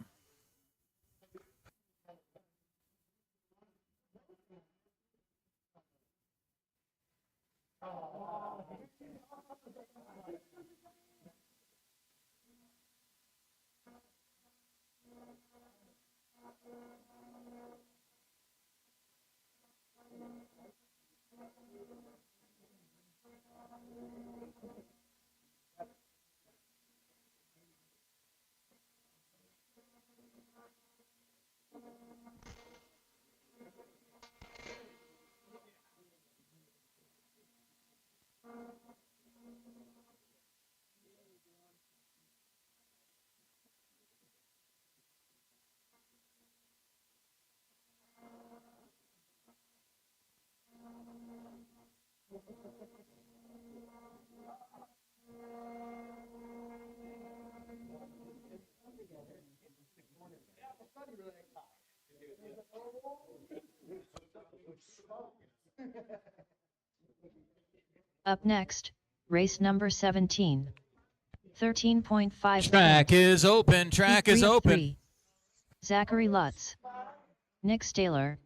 Up next, race number 17. 13.5 Track is open. Track is open. Zachary Lutz, Nick Staylor,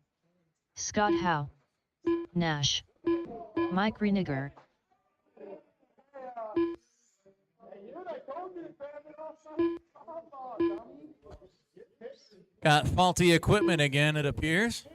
Scott Howe, Nash, Mike Reiniger. Got faulty equipment again, it appears.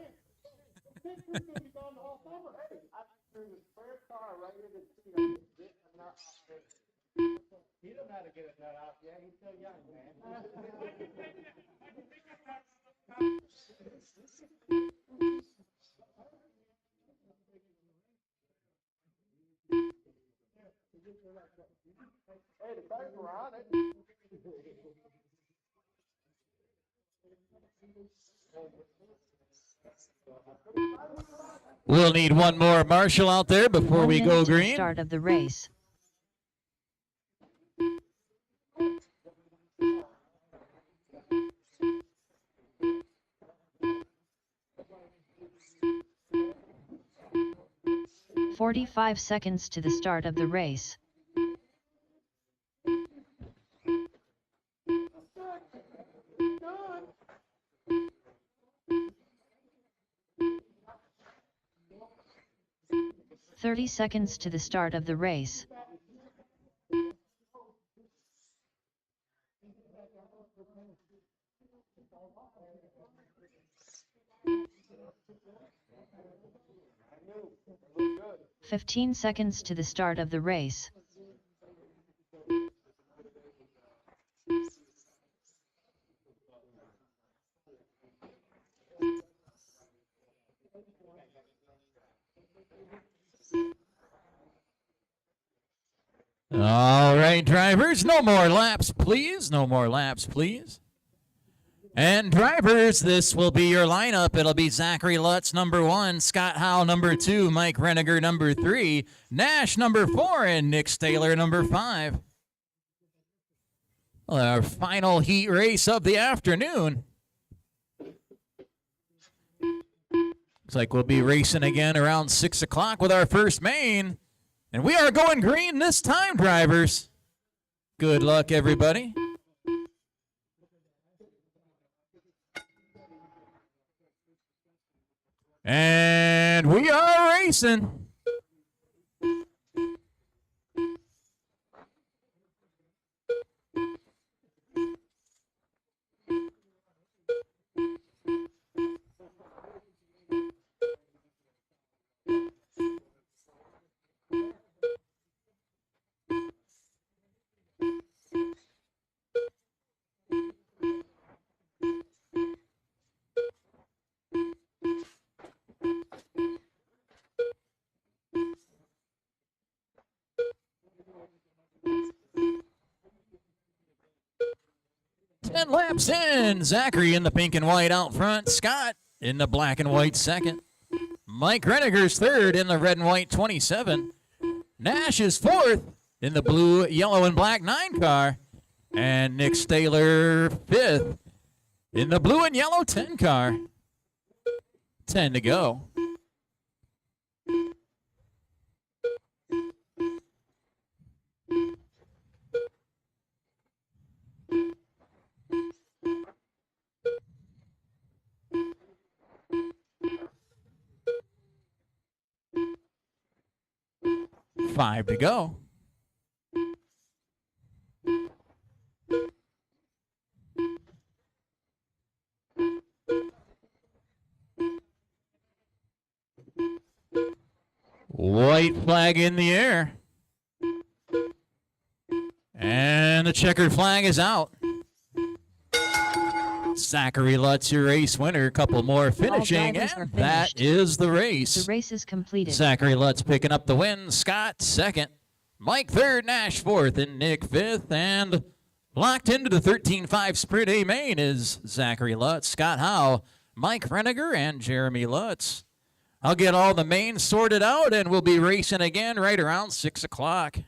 We'll need one more marshal out there before 1 we minute go to the green. start of the race. "45 seconds to the start of the race. "30 seconds to the start of the race. "15 seconds to the start of the race. All right, drivers, no more laps, please. No more laps, please. And drivers, this will be your lineup. It'll be Zachary Lutz, number 1, Scott Howe, number 2, Mike Reiniger, number 3, Nash, number 4, and Nick Staylor, number 5. Well, our final heat race of the afternoon. Looks like we'll be racing again around 6 o'clock with our first main. And we are going green this time, drivers. Good luck, everybody. And we are racing. 10 laps in. Zachary in the pink and white out front. Scott in the black and white second. Mike Reniger's third in the red and white 27. Nash is fourth in the blue, yellow, and black 9 car. And Nick Staylor fifth in the blue and yellow 10 car. 10 to go. Five to go. White flag in the air. And the checkered flag is out. Zachary Lutz, your race winner. A couple more finishing, and that is the race. The race is completed. Zachary Lutz picking up the win. Scott second. Mike third, Nash fourth, and Nick fifth. And locked into the 13.5 Sprint A main is Zachary Lutz, Scott Howe, Mike Reniger, and Jeremy Lutz. I'll get all the mains sorted out, and we'll be racing again right around 6 o'clock.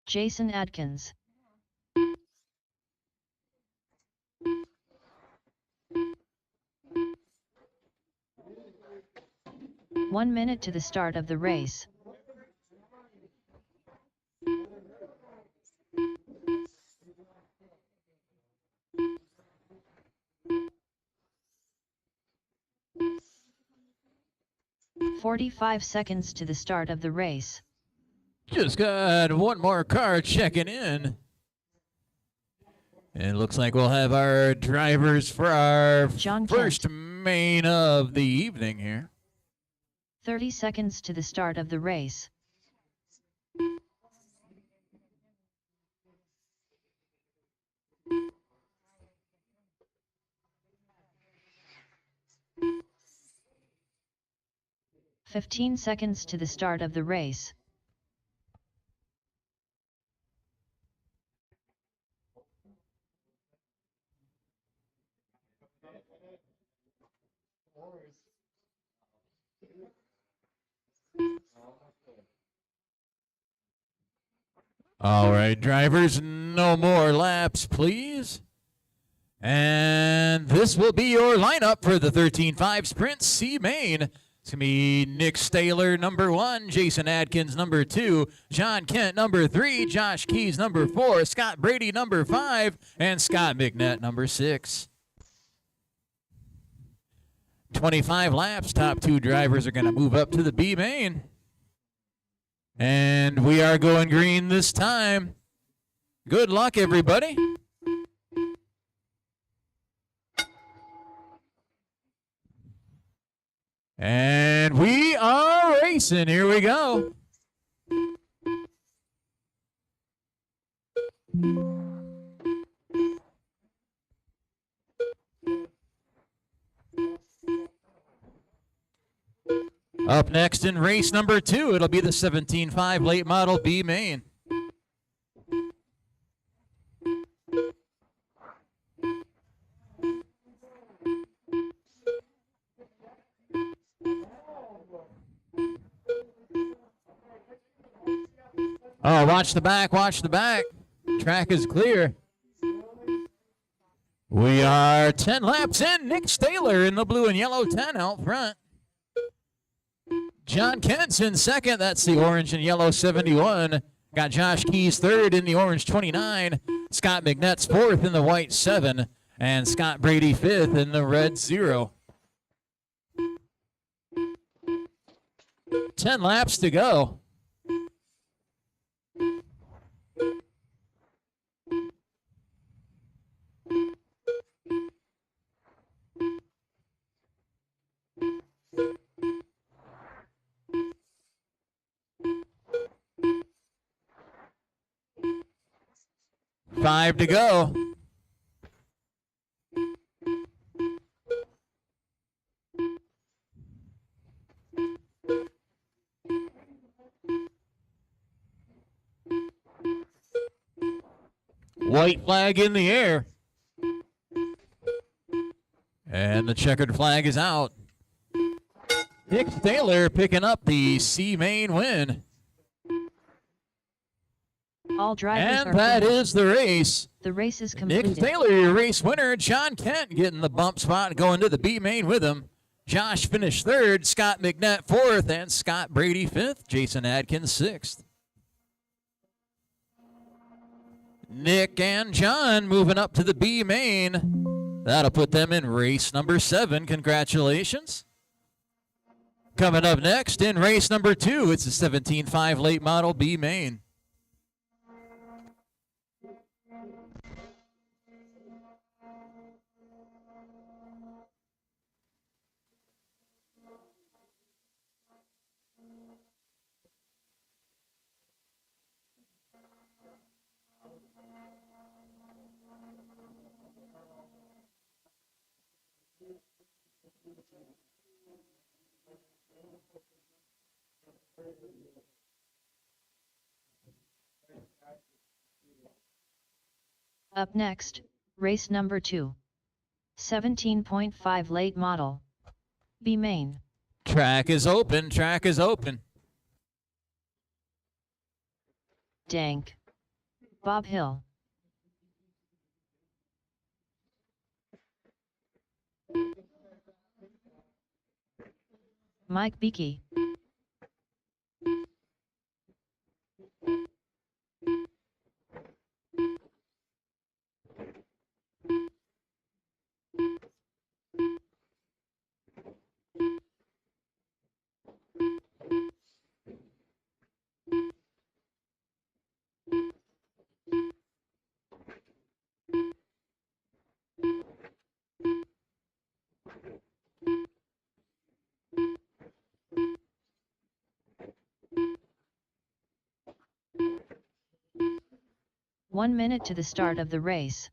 Jason Adkins. One minute to the start of the race. "45 seconds to the start of the race." Just got one more car checking in. And it looks like we'll have our drivers for our John first Kent. main of the evening here. 30 seconds to the start of the race. "15 seconds to the start of the race." All right, drivers, no more laps, please. And this will be your lineup for the 13.5 Sprint C Main. It's going to be Nick Staylor, number 1, Jason Adkins, number 2, John Kent, number 3, Josh Keys, number 4, Scott Brady, number 5, and Scott McNett, number 6. 25 laps, top 2 drivers are going to move up to the B Main. And we are going green this time. Good luck, everybody. And we are racing. Here we go. Up next in race number 2, it'll be the 17.5 late model B main. Oh, watch the back, watch the back. Track is clear. We are 10 laps in. Nick Staylor in the blue and yellow 10 out front. John Kent's in second. That's the orange and yellow 71. Got Josh Keys third in the orange 29. Scott McNett's fourth in the white 7. And Scott Brady fifth in the red 0. 10 laps to go. Five to go. White flag in the air. And the checkered flag is out. Nick Staylor picking up the C main win. All drivers And are that finished. is the race. The race is Nick completed. Staylor, your race winner. John Kent getting the bump spot going to the B main with him. Josh finished third. Scott McNett fourth. And Scott Brady fifth. Jason Adkins sixth. Nick and John moving up to the B main. That'll put them in race number 7. Congratulations. Coming up next in race number 2, it's the 17.5 late model B main. Up next, race number 2. 17.5 late model. B main. Track is open. Track is open. Dank. Bob Hill. Mike Beakey. One minute to the start of the race.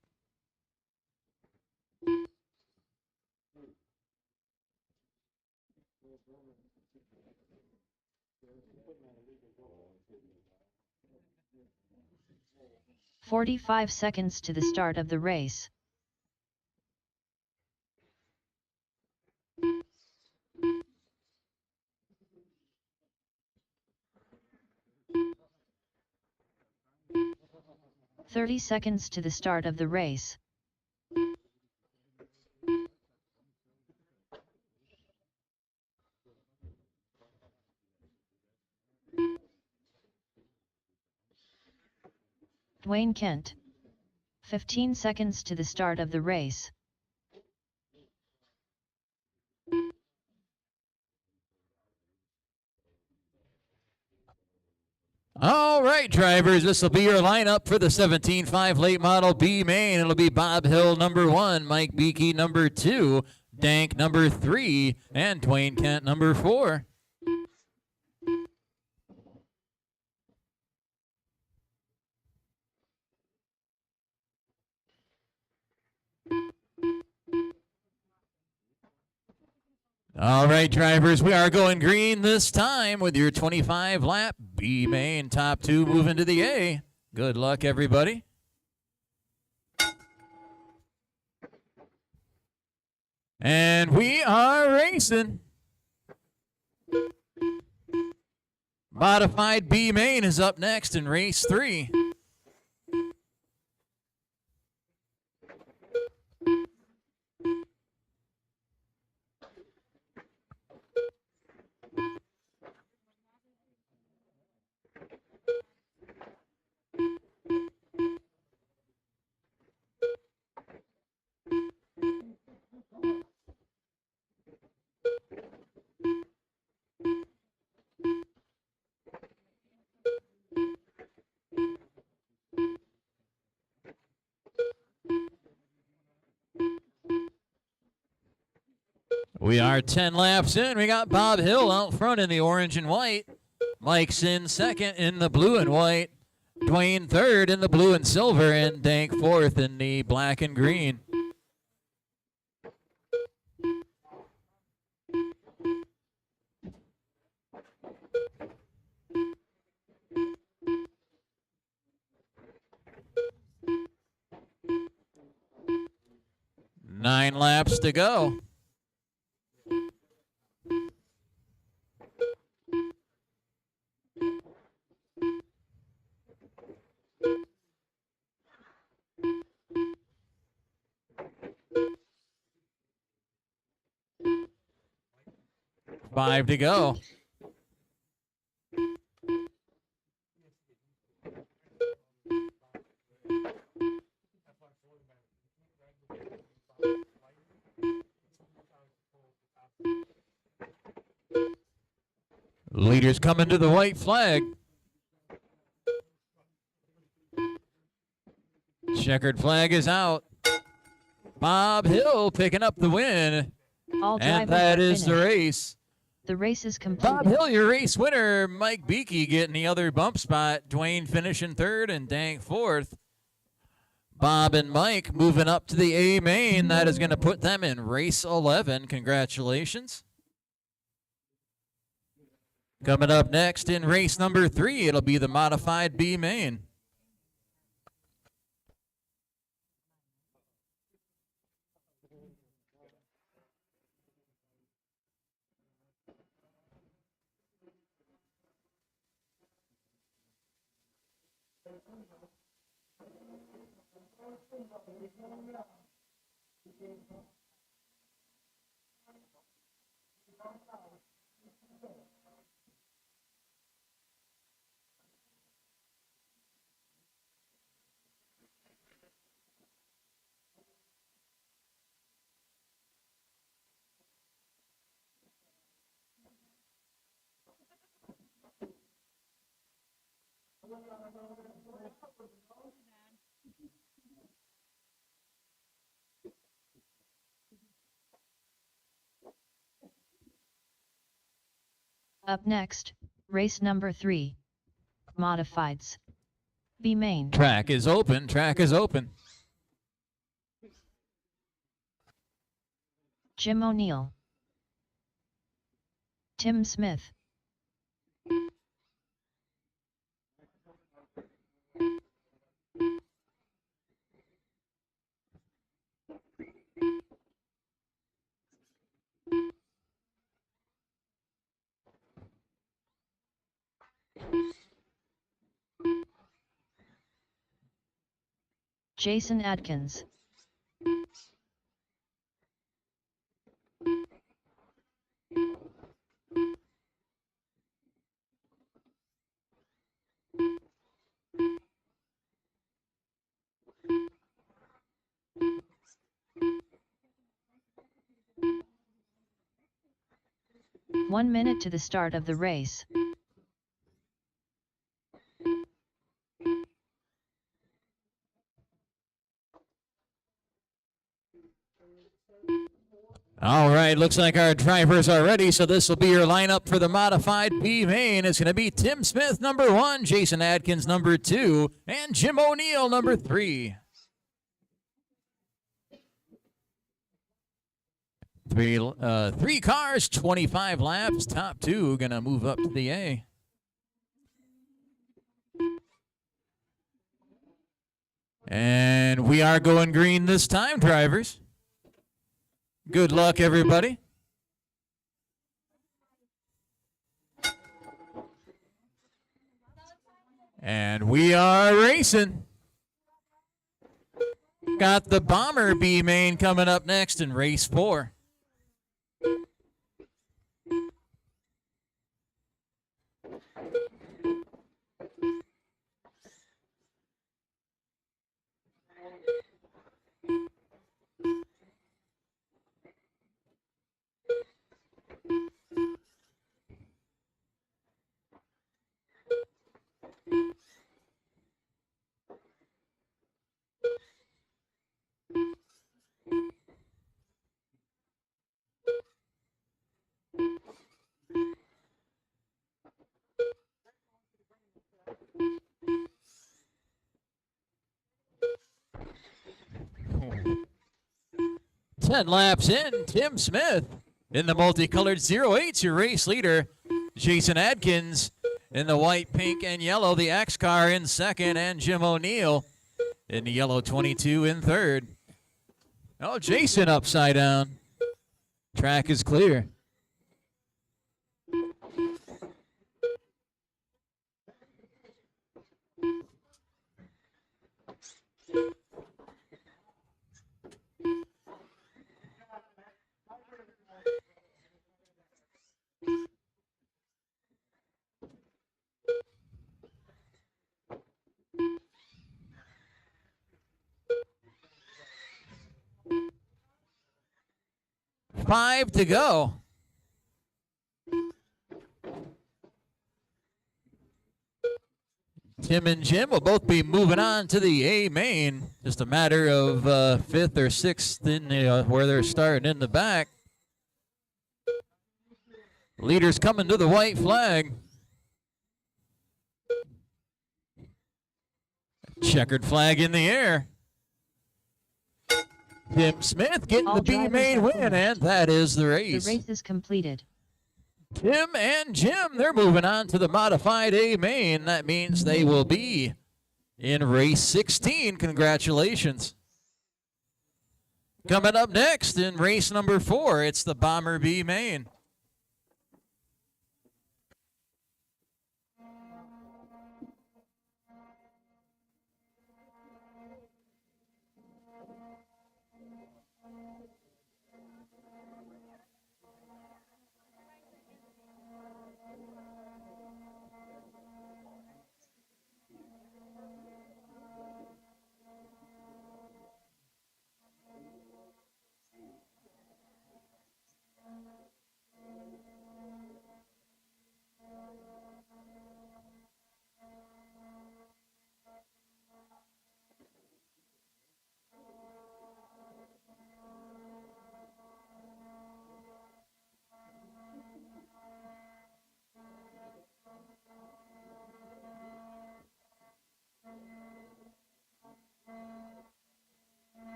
"45 seconds to the start of the race. "30 seconds to the start of the race. Dwayne Kent. 15 seconds to the start of the race. All right, drivers, this will be your lineup for the 17.5 late model B main. It'll be Bob Hill number 1, Mike Beakey number 2, Dank number 3, and Dwayne Kent number 4. All right, drivers, we are going green this time with your 25-lap B main. Top 2 moving to the A. Good luck, everybody. And we are racing. Modified B main is up next in race 3. We are 10 laps in. We got Bob Hill out front in the orange and white. Mike's in second in the blue and white. Dwayne third in the blue and silver. And Dank fourth in the black and green. Nine laps to go. Five to go. Leaders coming to the white flag. Checkered flag is out. Bob Hill picking up the win. All And drivers that are is the finished. race. The race is Bob completed. Hill, your race winner. Mike Beakey getting the other bump spot. Dwayne finishing third and Dank fourth. Bob and Mike moving up to the A main. That is going to put them in race 11. Congratulations. Coming up next in race number 3, it'll be the modified B main. Up next, race number 3. Modifieds. B main. Track is open. Track is open. Jim O'Neill. Tim Smith. Jason Adkins. One minute to the start of the race. All right, looks like our drivers are ready, so this will be your lineup for the modified B main. It's going to be Tim Smith, number 1, Jason Adkins, number 2, and Jim O'Neill, number 3. Three cars, 25 laps. Top 2 going to move up to the A. And we are going green this time, drivers. Good luck, everybody. And we are racing. Got the Bomber B main coming up next in race 4. Ten laps in, Tim Smith in the multicolored 08's your race leader. Jason Adkins in the white, pink, and yellow, the X car in second, and Jim O'Neill in the yellow 22 in third. Oh, Jason upside down. Track is clear. Five to go. Tim and Jim will both be moving on to the A main. Just a matter of 5th or 6th in where they're starting in the back. Leaders coming to the white flag. Checkered flag in the air. Tim Smith getting All the B main win, and that is the The race. race is completed. Tim and Jim, they're moving on to the modified A main. That means they will be in race 16. Congratulations. Coming up next in race number 4, it's the Bomber B main.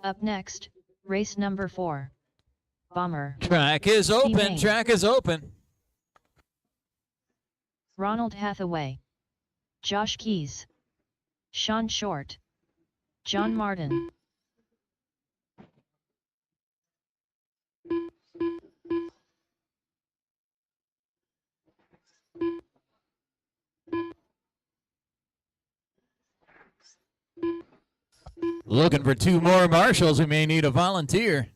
Up next, race number 4. Bomber. Track is open. main. Track is open. Ronald Hathaway. Josh Keys. Sean Short. John Martin. Looking for 2 more marshals. We may need a volunteer.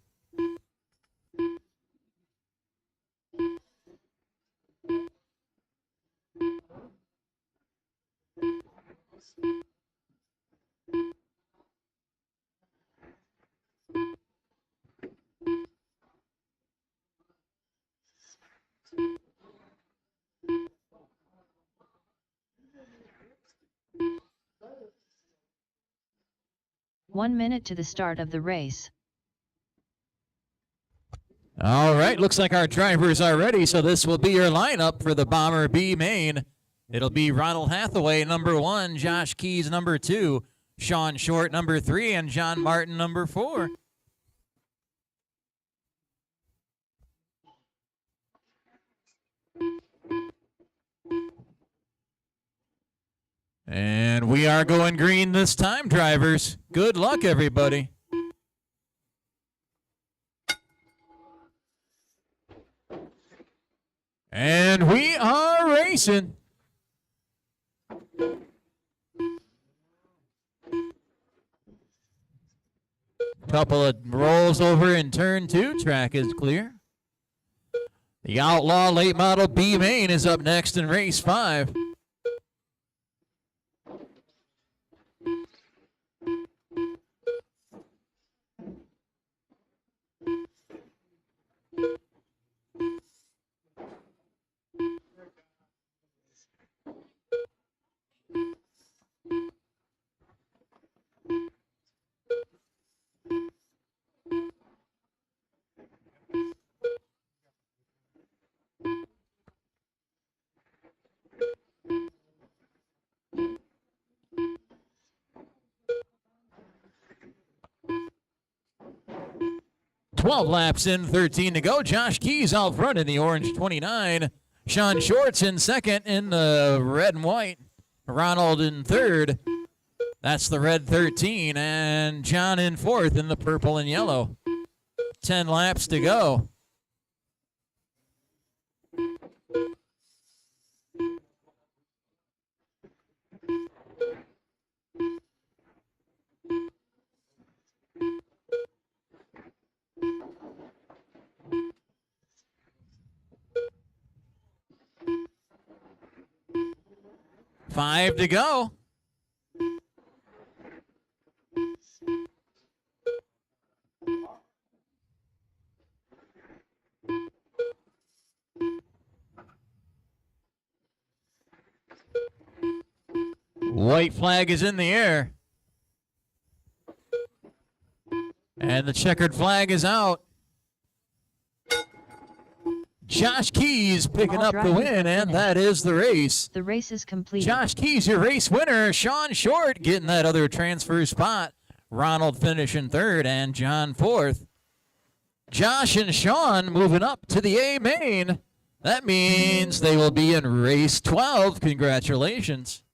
One minute to the start of the race. All right, looks like our drivers are ready, so this will be your lineup for the Bomber B main. It'll be Ronald Hathaway, number 1, Josh Keys, number 2, Sean Short, number 3, and John Martin, number 4. And we are going green this time, drivers. Good luck, everybody. And we are racing. Couple of rolls over in turn 2. Track is clear. The Outlaw Late Model B main is up next in race 5. Twelve laps in, 13 to go. Josh Keys out front in the orange 29. Sean Short's in second in the red and white. Ronald in third. That's the red 13. And John in fourth in the purple and yellow. 10 laps to go. Five to go. White flag is in the air. And the checkered flag is out. Josh Keys picking up the win, and that is the race. The race is complete. Josh Keys, your race winner. Sean Short getting that other transfer spot. Ronald finishing third, and John fourth. Josh and Sean moving up to the A main. That means they will be in race 12. Congratulations.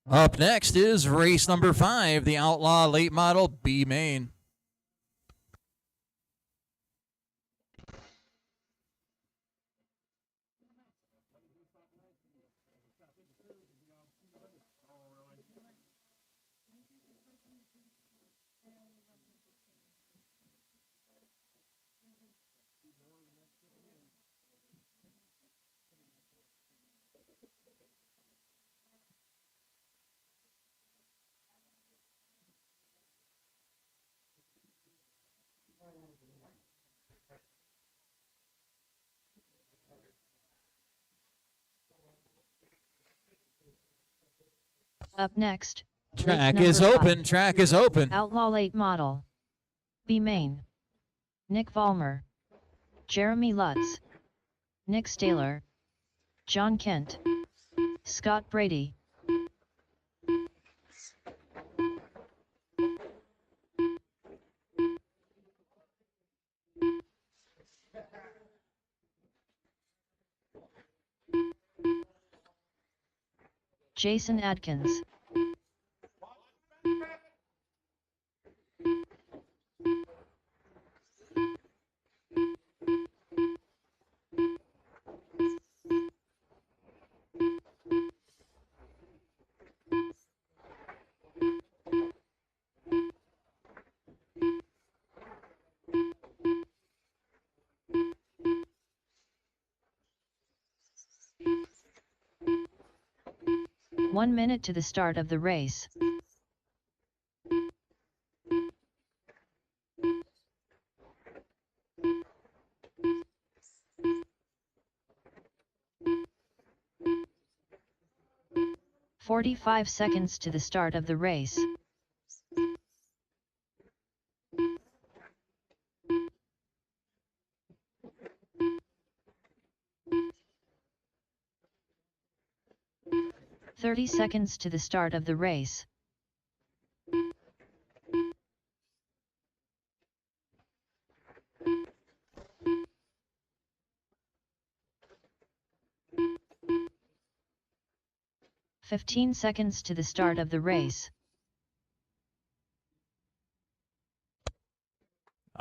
Up next is race number 5, the Outlaw Late Model B main. Up next, race Track number is 5. open. Track is open. Outlaw Late Model B main. Nick Vollmer. Jeremy Lutz. Nick Staler. John Kent. Scott Brady. Jason Adkins. One minute to the start of the race. "45 seconds to the start of the race. "30 seconds to the start of the race. "15 seconds to the start of the race.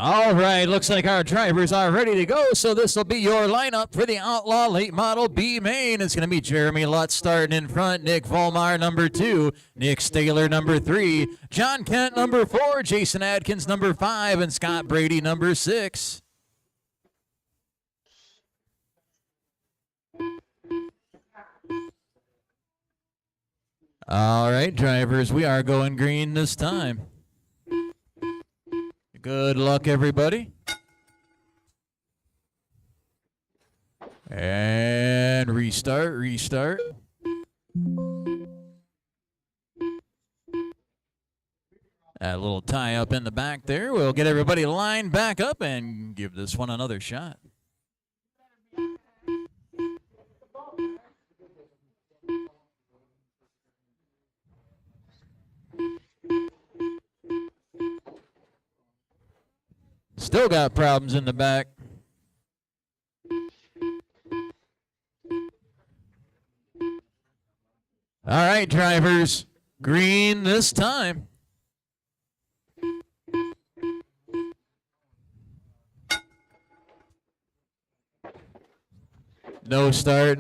All right, looks like our drivers are ready to go, so this will be your lineup for the Outlaw Late Model B main. It's going to be Jeremy Lutz starting in front, Nick Volmar number 2, Nick Staler number 3, John Kent number 4, Jason Adkins number 5, and Scott Brady number 6. All right, drivers, we are going green this time. Good luck, everybody. And restart. That little tie up in the back there. We'll get everybody lined back up and give this one another shot. Still got problems in the back. All right, drivers, green this time. No start.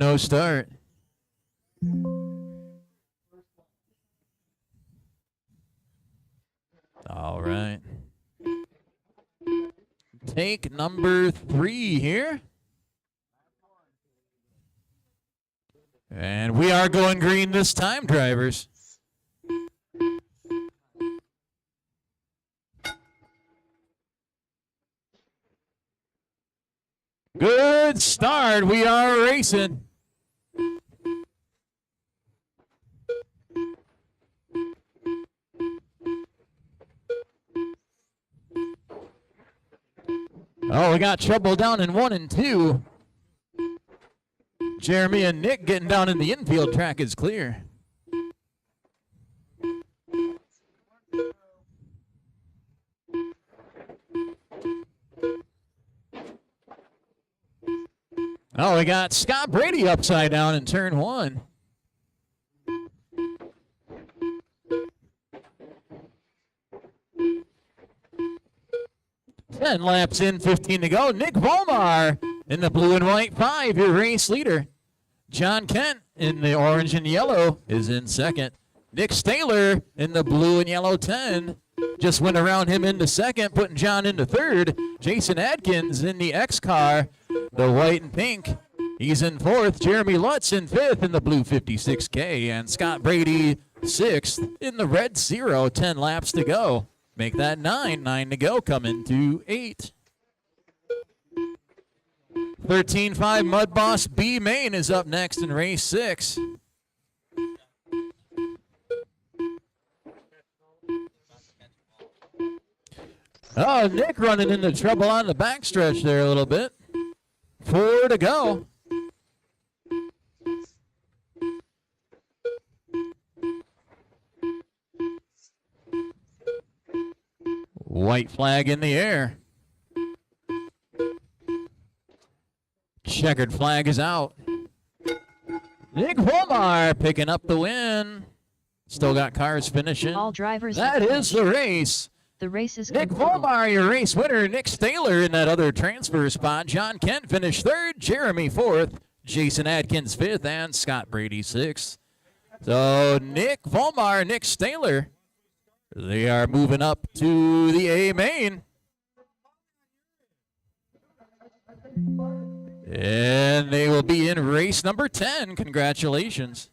All right. Take number 3 here. And we are going green this time, drivers. Good start. We are racing. Oh, we got trouble down in 1 and 2. Jeremy and Nick getting down in the infield. Track is clear. Oh, we got Scott Brady upside down in turn 1. Ten laps in, 15 to go. Nick Volmar in the blue and white 5, your race leader. John Kent in the orange and yellow is in second. Nick Staler in the blue and yellow 10 just went around him into second, putting John into third. Jason Adkins in the X car, the white and pink. He's in fourth. Jeremy Lutz in fifth in the blue 56K, and Scott Brady sixth in the red 0. 10 laps to go. Make that 9. 9 to go, coming to 8. 13.5 Mud Boss B main is up next in race 6. Oh, Nick running into trouble on the backstretch there a little bit. 4 to go. White flag in the air. Checkered flag is out. Nick Volmar picking up the win. Still got cars finishing. All drivers. That is the race. The race is Nick concluded. Volmar, your race winner. Nick Staylor in that other transfer spot. John Kent finished third. Jeremy fourth. Jason Adkins fifth. And Scott Brady sixth. So Nick Volmar, Nick Staylor, they are moving up to the A main. And they will be in race number 10. Congratulations.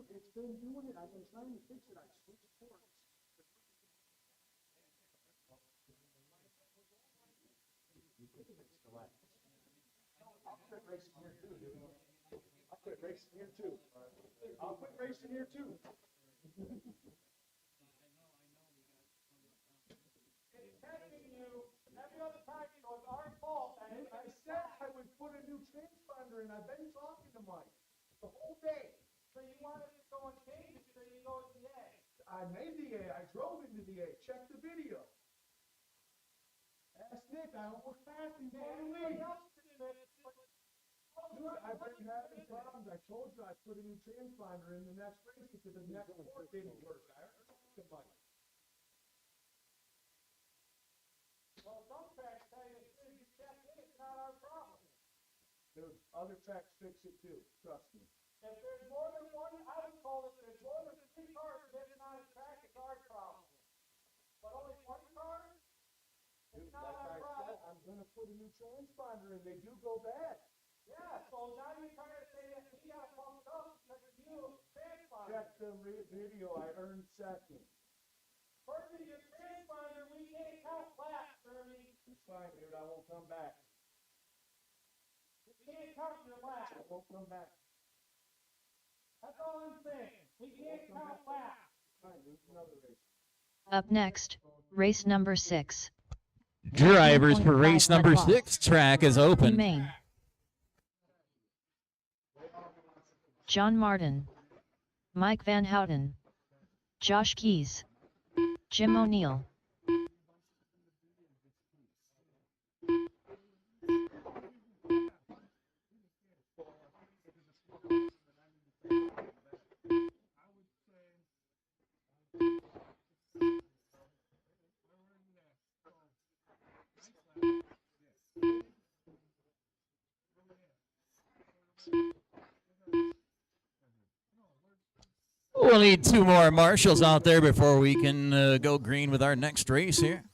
It's been doing it. I've been trying to fix it. I switched ports. I'll quit racing here too, dude. I'll quit racing here too. I'll quit racing here too. Every other time, you know, it's our fault. And I said I would put a new transponder in. I've been talking to Mike the whole day. So you wanted to go and change it so you go to the A. I made the A. I drove into the A. Check the video. Ask Nick. I almost passed him. Dude, I've been having problems. I told you I put a new transponder in the next race because the next port didn't work. I heard the Mike. Well, some tracks tell you you check in, it's not our problem. Dude, other tracks fix it too. Trust me. If there's more than one, I would call it, if there's more than 3 cars getting on a track, it's our problem. But only 1 car, it's not our problem. I'm gonna put a new transponder in, they do go bad. Yeah, so now you're trying to say that we got pumped up because of you transponder. Check the video, I earned second. First, your transponder, we can't count laps, Ernie. It's fine, dude, I won't come back. We can't count your laps. I won't come back. That's all I'm saying. We can't count laps. Fine, dude, another race. Up next, race number 6. Drivers for race number 13.5 6 track is open. Main. John Martin, Mike Van Houten, Josh Keys, Jim O'Neill. We'll need 2 more marshals out there before we can go green with our next race here.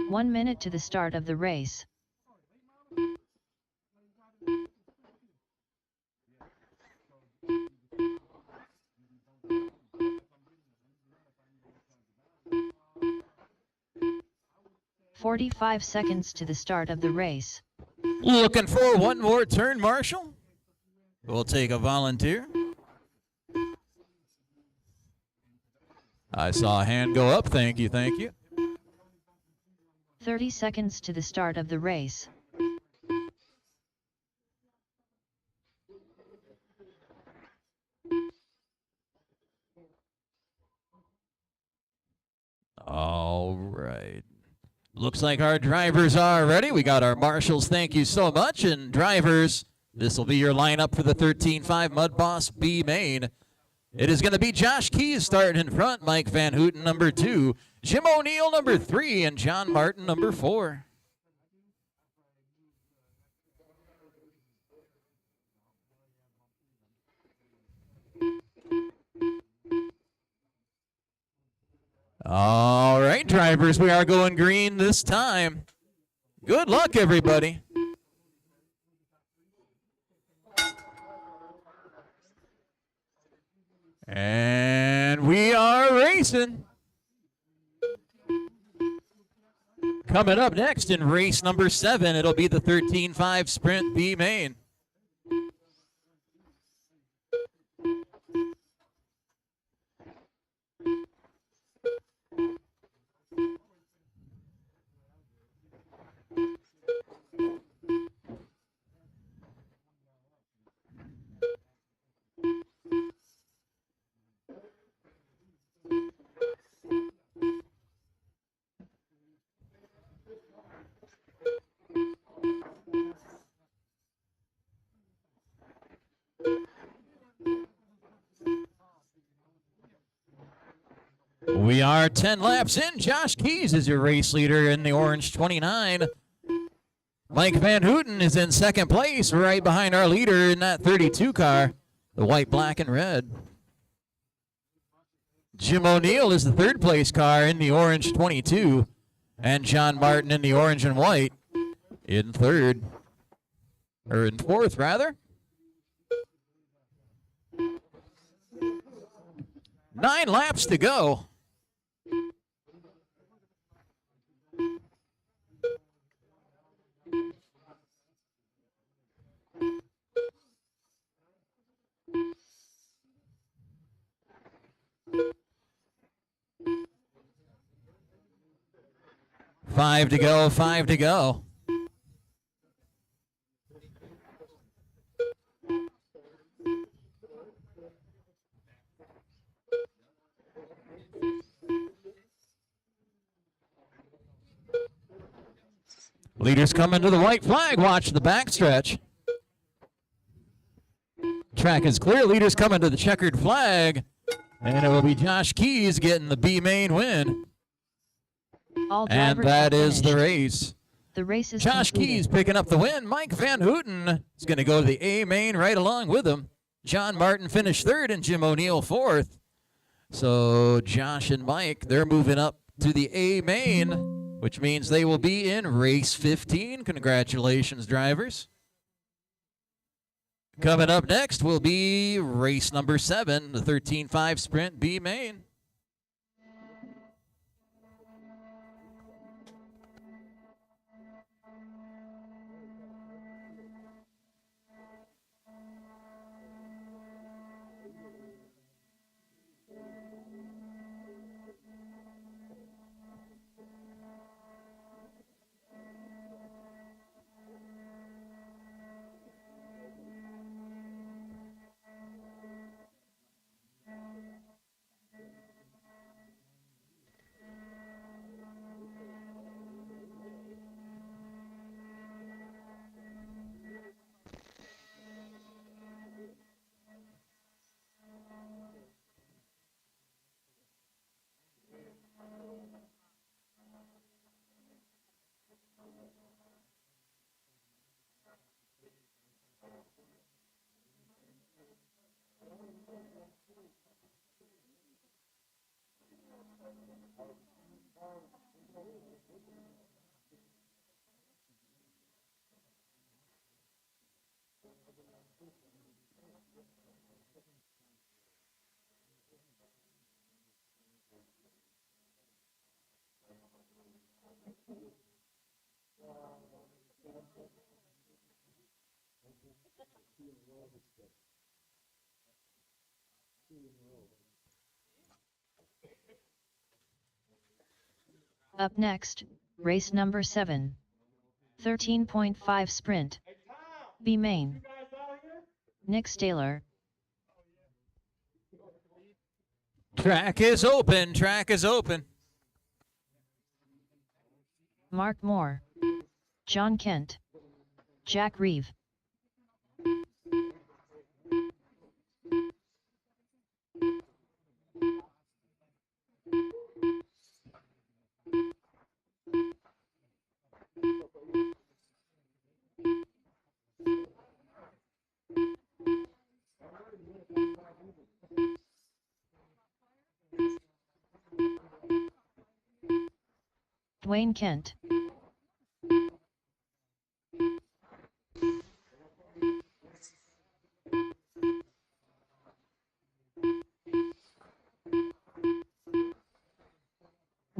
One minute to the start of the race. "45 seconds to the start of the race. Looking for one more turn, Marshall. We'll take a volunteer. I saw a hand go up. Thank you, thank you. 30 seconds to the start of the race. All right. Looks like our drivers are ready. We got our marshals. Thank you so much. And drivers, this will be your lineup for the 13.5 Mud Boss B main. It is going to be Josh Keys starting in front, Mike Van Houten number 2, Jim O'Neill number 3, and John Martin number 4. All right, drivers, we are going green this time. Good luck, everybody. And we are racing. Coming up next in race number 7, it'll be the 13.5 Sprint B main. We are 10 laps in. Josh Keys is your race leader in the orange 29. Mike Van Houten is in second place, right behind our leader in that 32 car, the white, black, and red. Jim O'Neill is the third place car in the orange 22, and John Martin in the orange and white in third, or in fourth, rather. 9 laps to go. Five to go. Leaders coming to the white flag. Watch the backstretch. Track is clear. Leaders coming to the checkered flag. And it will be Josh Keys getting the B main win. All And drivers that have is the finished. race. The race is Josh completed. Keys picking up the win. Mike Van Houten is going to go to the A main right along with him. John Martin finished third and Jim O'Neill fourth. So Josh and Mike, they're moving up to the A main, which means they will be in race 15. Congratulations, drivers. Coming up next will be race number 7, the 13.5 Sprint B main. Up next, race number 7. 13.5 Sprint. B main. Nick Staler. Track is open. Track is open. Mark Moore. John Kent. Jack Reeve. Dwayne Kent.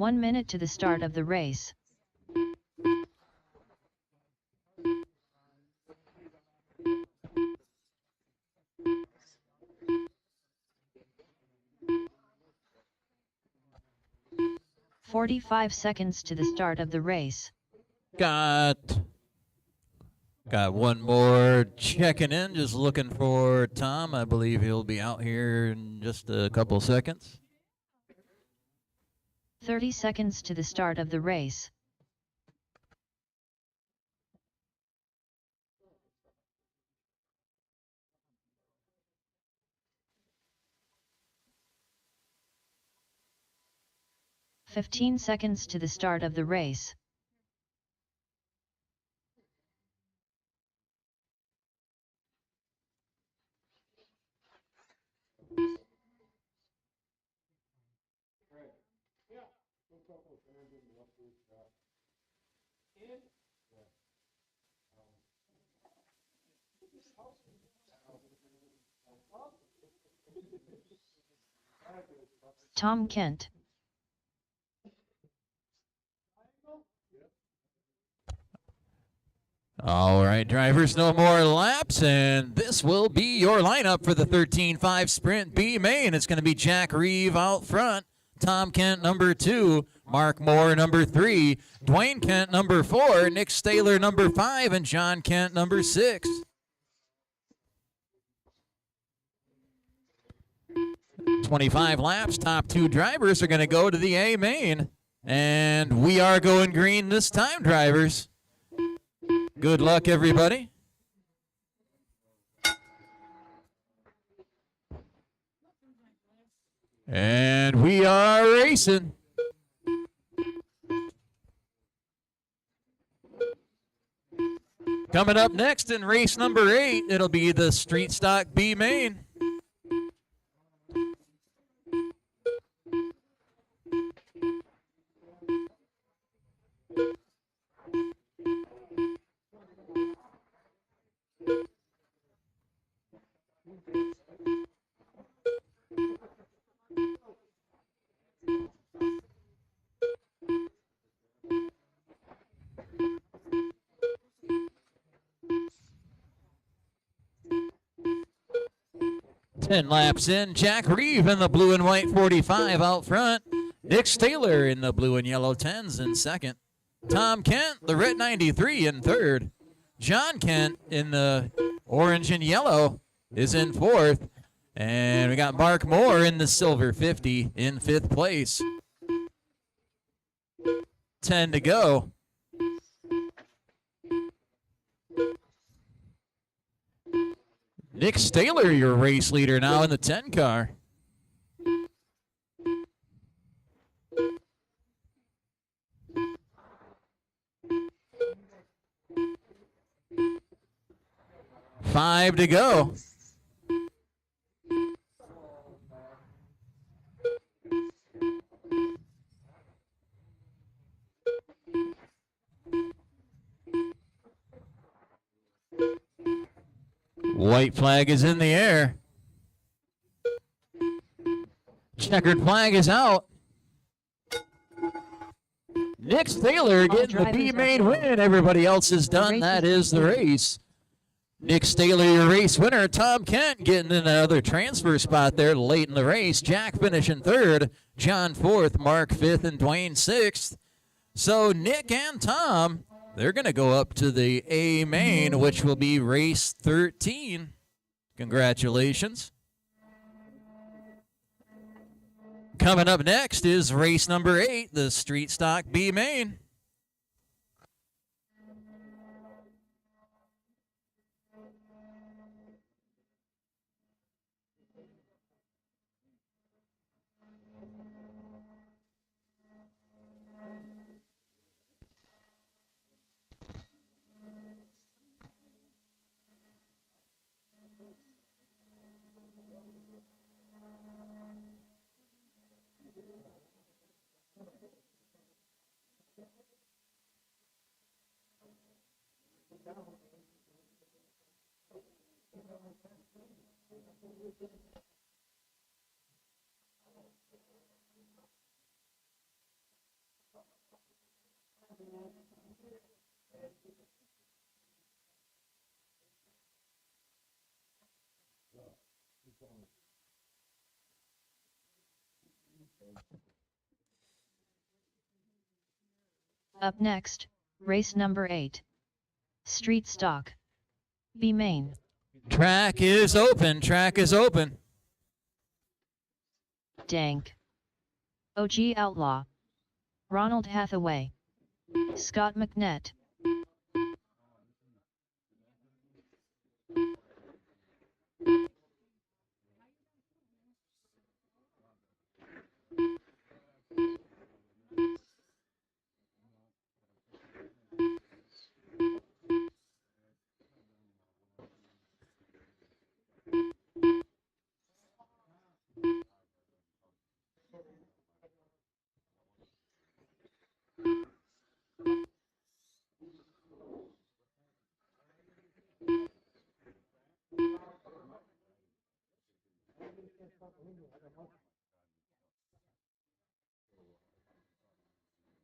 1 minute to the start of the race. "45 seconds to the start of the race. Got one more checking in, just looking for Tom. I believe he'll be out here in just a couple seconds. 30 seconds to the start of the race. "15 seconds to the start of the race. Tom Kent. All right, drivers, no more laps, and this will be your lineup for the 13.5 Sprint B main. It's going to be Jack Reeve out front, Tom Kent number 2, Mark Moore number 3, Dwayne Kent number 4, Nick Staylor number 5, and John Kent number 6. "25 laps, top 2 drivers are going to go to the A main, and we are going green this time, drivers. Good luck, everybody. And we are racing. Coming up next in race number 8, it'll be the Street Stock B main. Ten laps in, Jack Reeve in the blue and white 45 out front. Nick Staylor in the blue and yellow 10s in second. Tom Kent, the red 93 in third. John Kent in the orange and yellow is in fourth. And we got Mark Moore in the silver 50 in fifth place. 10 to go. Nick Staylor, your race leader now in the 10 car. Five to go. White flag is in the air. Checkered flag is out. Nick Staylor getting the B main win. Everybody else is done. That is the race. Nick Staylor, your race winner. Tom Kent getting in another transfer spot there late in the race. Jack finishing third. John fourth. Mark fifth. And Dwayne sixth. So Nick and Tom, they're going to go up to the A main, which will be race 13. Congratulations. Coming up next is race number 8, the Street Stock B main. Up next, race number 8. Street Stock. B main. Track is open. Track is open. Dank. OG Outlaw. Ronald Hathaway. Scott McNett.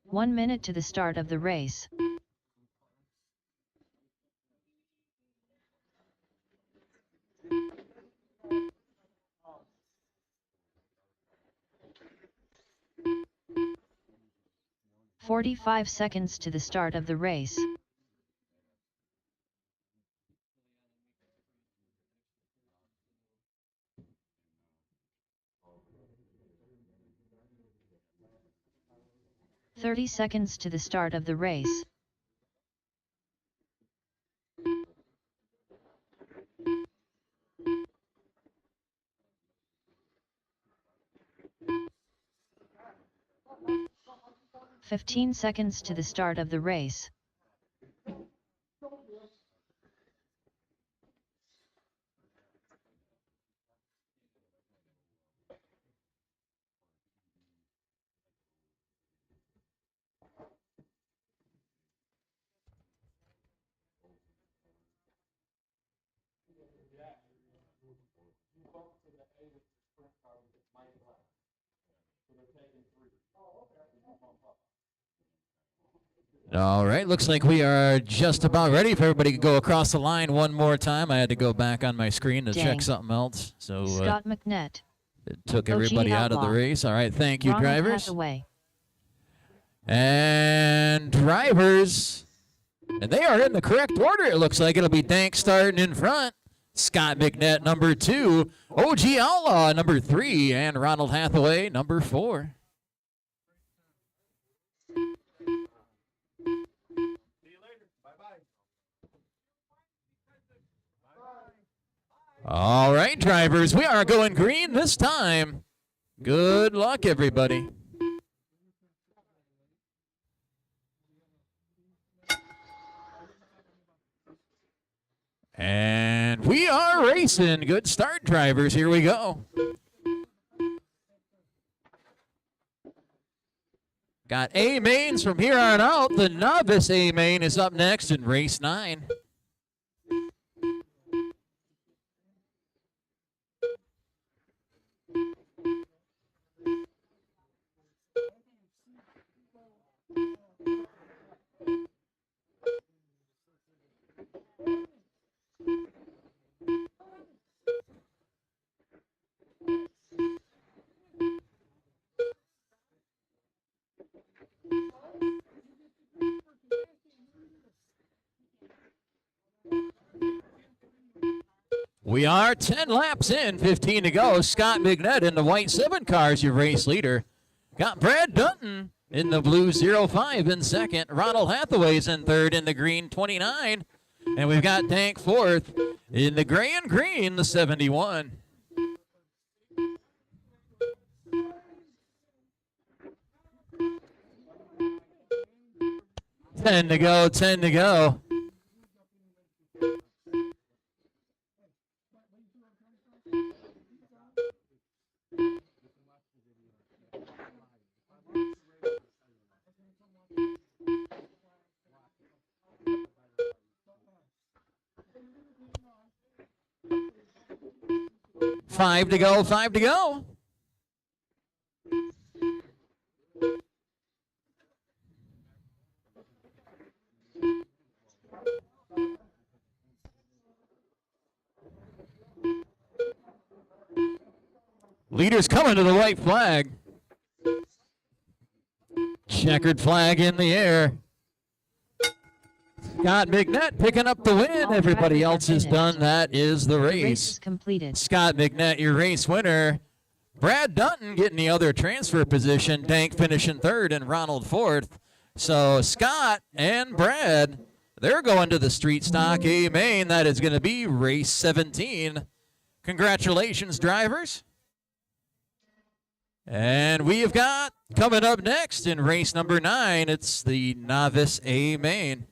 One minute to the start of the race. "45 seconds to the start of the race. "30 seconds to the start of the race. "15 seconds to the start of the race. All right, looks like we are just about ready for everybody to go across the line one more time. I had to go back on my screen to check something else. So Scott McNett. it took everybody out of the race. All right, thank you, Ronald drivers. Hathaway. And drivers, and they are in the correct order. It looks like it'll be Dank starting in front, Scott McNett number 2, OG Outlaw number 3, and Ronald Hathaway number 4. All right, drivers, we are going green this time. Good luck, everybody. And we are racing. Good start, drivers. Here we go. Got A mains from here on out. The novice A main is up next in race 9. We are 10 laps in, 15 to go. Scott McNett in the white 7 cars, your race leader. Got Brad Dutton in the blue 05 in second. Ronald Hathaway's in third in the green 29. And we've got Dank fourth in the gray and green, the 71. Ten to go, 10 to go. Five to go, 5 to go. Leaders coming to the white flag. Checkered flag in the air. Scott McNett picking up the win. Everybody else is done. That is the The race race. is completed. Scott McNett, your race winner. Brad Dutton getting the other transfer position. Dank finishing third and Ronald fourth. So Scott and Brad, they're going to the Street Stock A main. That is going to be race 17. Congratulations, drivers. And we have got coming up next in race number 9, it's the Novice A main.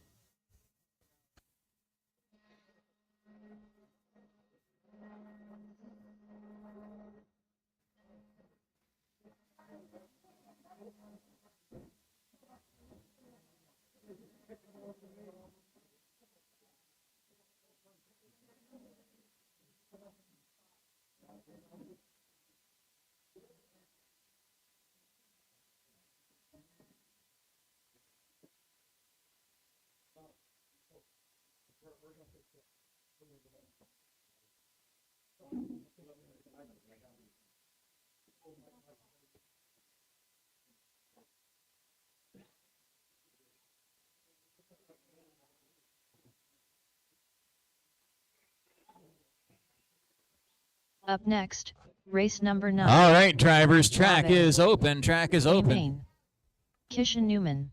Up next, race number 9. All right, drivers, track Novice. is open. Track is A open. main. Kishan Newman.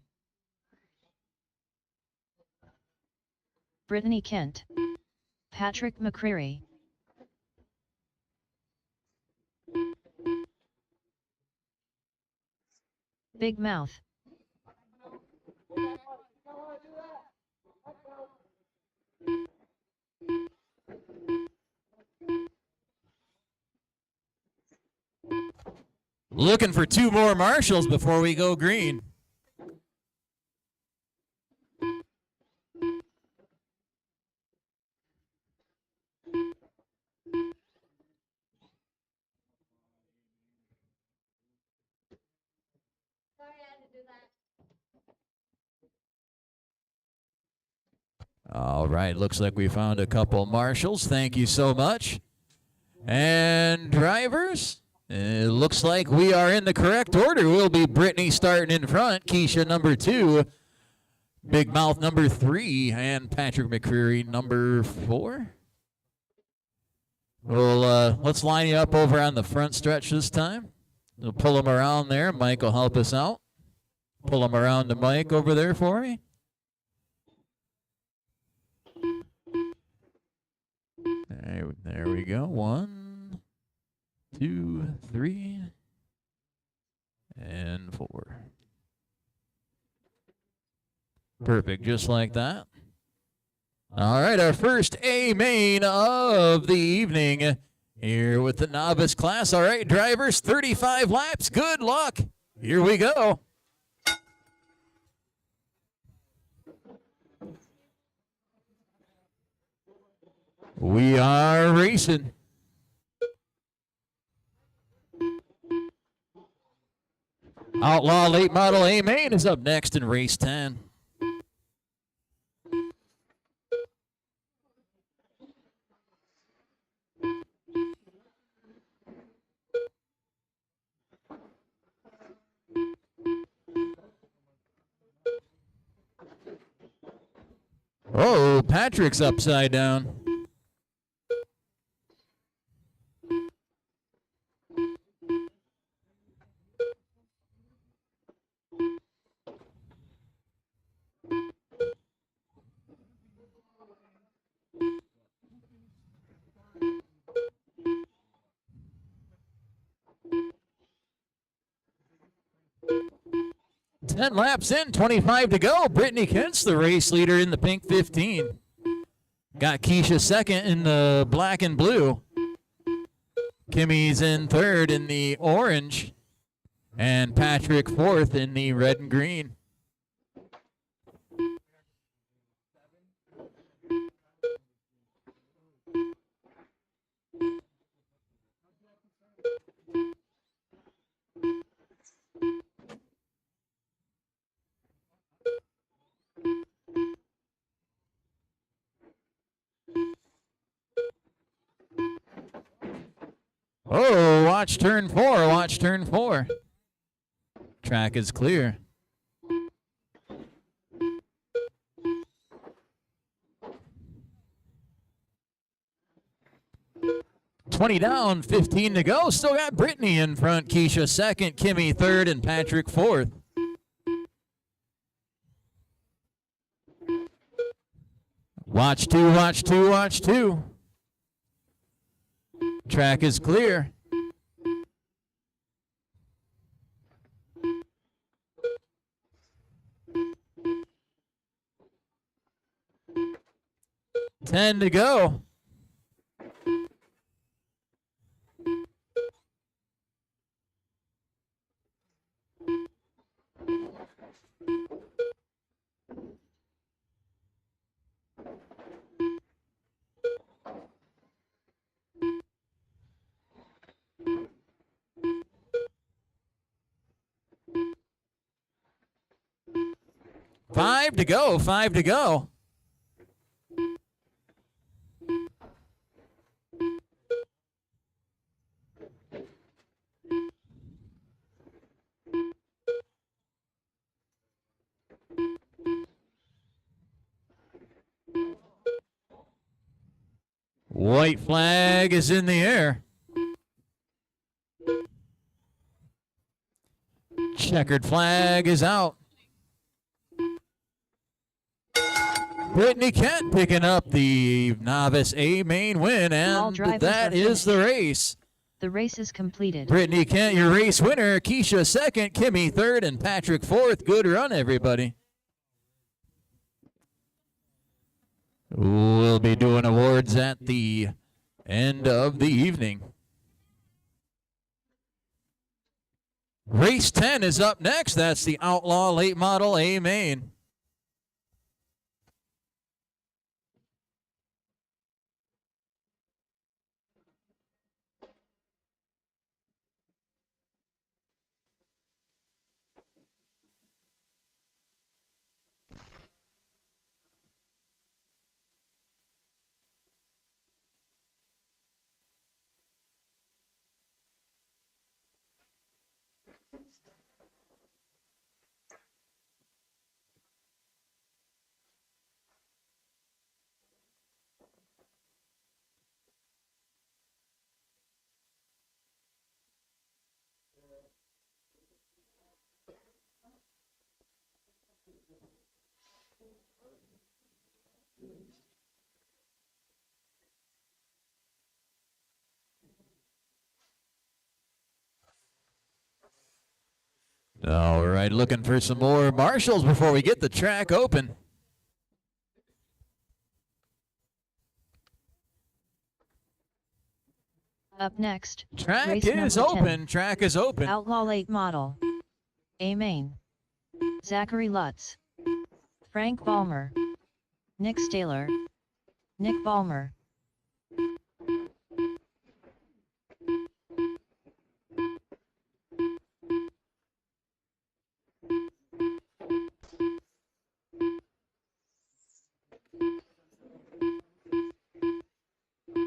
Brittany Kent. Patrick McCreary. Big Mouth. Looking for 2 more marshals before we go green. All right, looks like we found a couple marshals. Thank you so much. And drivers, it looks like we are in the correct order. We'll be Brittany starting in front, Keisha number 2, Big Mouth number 3, and Patrick McCreary number 4. Well, let's line you up over on the front stretch this time. We'll pull them around there. Mike will help us out. Pull them around the mic over there for me. There we go. 1, 2, 3, and 4. Perfect, just like that. All right, our first A main of the evening here with the novice class. All right, drivers, 35 laps. Good luck. Here we go. We are racing. Outlaw Late Model A main is up next in race 10. Oh, Patrick's upside down. Ten laps in, 25 to go. Brittany Kent's the race leader in the pink 15. Got Keisha second in the black and blue. Kimmy's in third in the orange. And Patrick fourth in the red and green. Oh, watch turn 4. Watch turn 4. Track is clear. $20 down, 15 to go. Still got Brittany in front. Keisha second, Kimmy third, and Patrick fourth. Watch 2, watch 2, watch 2. Track is clear. $10 to go. Five to go, 5 to go. White flag is in the air. Checkered flag is out. Brittany Kent picking up the novice A main win, and that is the race. The race is completed. Brittany Kent, your race winner. Keisha second, Kimmy third, and Patrick fourth. Good run, everybody. We'll be doing awards at the end of the evening. Race 10 is up next. That's the Outlaw Late Model A main. All right, looking for some more marshals before we get the track open. Up next, Track race is number open. 10. Track is open. Outlaw Late Model A main. Zachary Lutz, Frank Ballmer, Nick Staler, Nick Ballmer.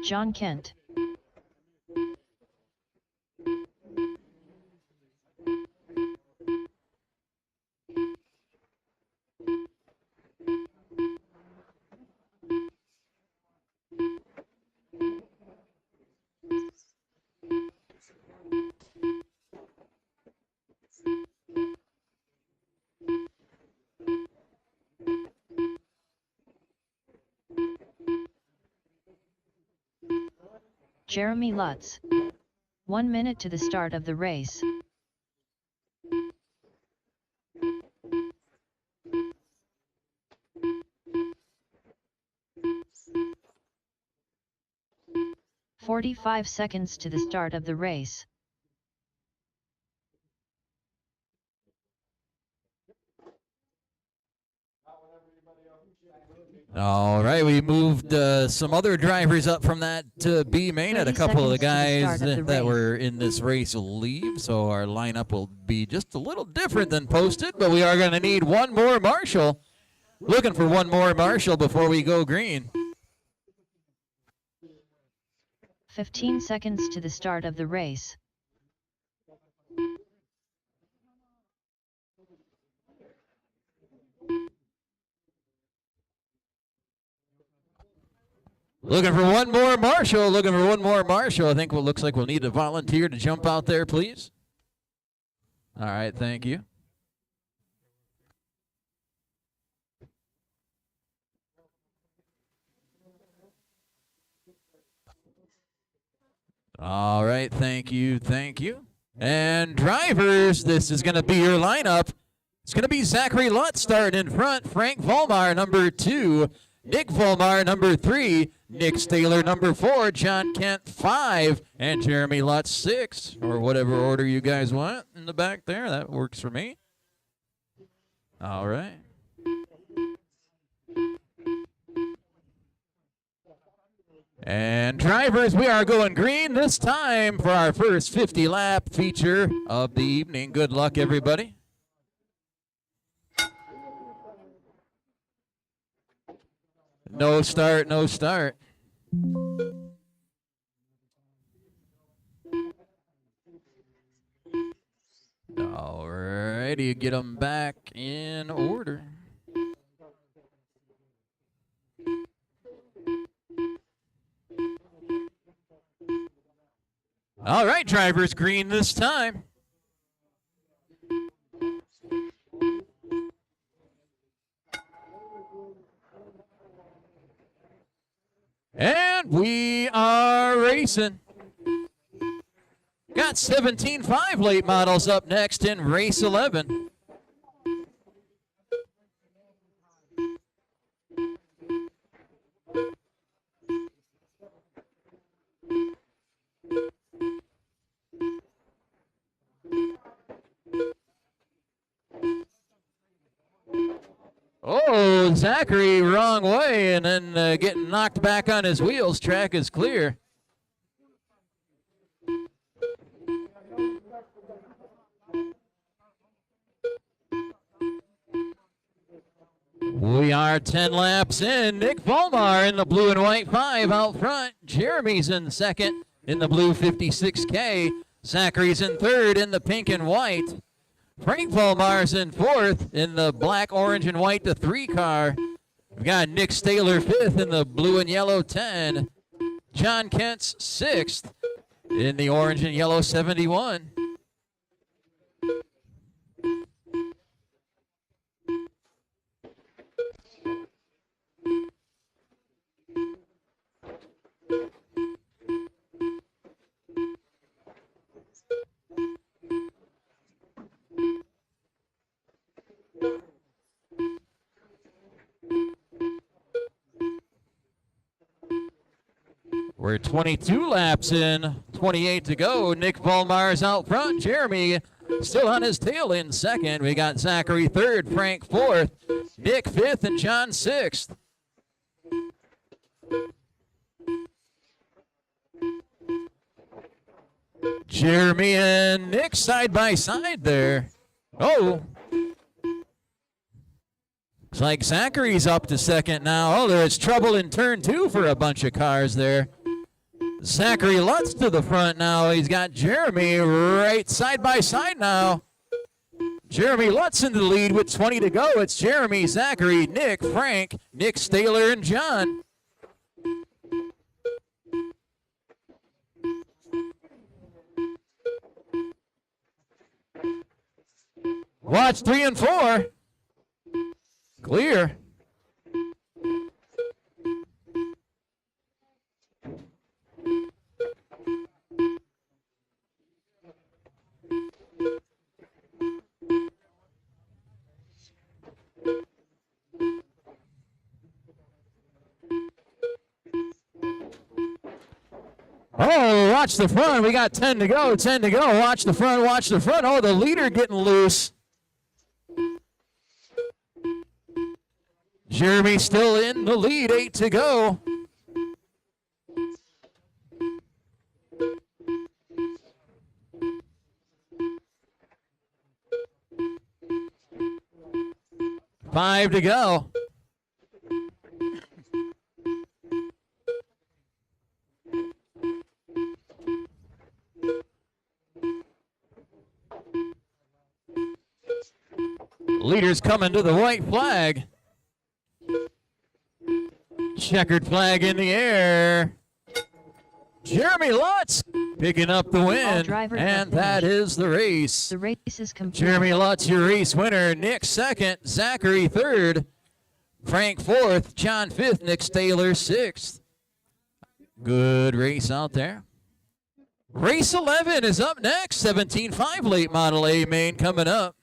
John Kent. Jeremy Lutz. 1 minute to the start of the race. "45 seconds to the start of the race. All right, we moved some other drivers up from that B main. Had a 30 couple of the seconds to the guys start of the that race. were in this race leave, so our lineup will be just a little different than posted, but we are going to need one more marshal. Looking for one more marshal before we go green. 15 seconds to the start of the race. Looking for one more Marshall. Looking for one more Marshall. I think what looks like we'll need a volunteer to jump out there, please. All right, thank you. All right, thank you, thank you. And drivers, this is going to be your lineup. It's going to be Zachary Lutz starting in front, Frank Volmar, number 2, Nick Volmar, number 3, Nick Staler, number 4, John Kent, 5, and Jeremy Lutz, 6, or whatever order you guys want in the back there. That works for me. All right. And drivers, we are going green this time for our first 50-lap feature of the evening. Good luck, everybody. No start, no start. All righty, get them back in order. All right, drivers, green this time. And we are racing. Got 17.5 late models up next in race 11. Oh, Zachary, wrong way, and then getting knocked back on his wheels. Track is clear. We are 10 laps in. Nick Volmar in the blue and white 5 out front. Jeremy's in second in the blue 56K. Zachary's in third in the pink and white. Frank Volmar's in fourth in the black, orange, and white to 3 car. We've got Nick Staler fifth in the blue and yellow 10. John Kent's sixth in the orange and yellow 71. We're 22 laps in, 28 to go. Nick Volmar's out front. Jeremy still on his tail in second. We got Zachary third, Frank fourth, Nick fifth, and John sixth. Jeremy and Nick side by side there. Oh. Looks like Zachary's up to second now. Oh, there's trouble in turn 2 for a bunch of cars there. Zachary Lutz to the front now. He's got Jeremy right side by side now. Jeremy Lutz into the lead with 20 to go. It's Jeremy, Zachary, Nick, Frank, Nick Staler, and John. Watch 3 and 4. Clear. Oh, watch the front. We got 10 to go, 10 to go. Watch the front, watch the front. Oh, the leader getting loose. Jeremy still in the lead, 8 to go. Five to go. Leaders coming to the white flag. checkered flag in the air. Jeremy Lutz picking up the win, drivers have and that finished. is the race. The race is complete. Jeremy Lutz, your race winner. Nick second, Zachary third, Frank fourth, John fifth, Nick Taylor sixth. Good race out there. Race 11 is up next. 17.5 late model A main coming up.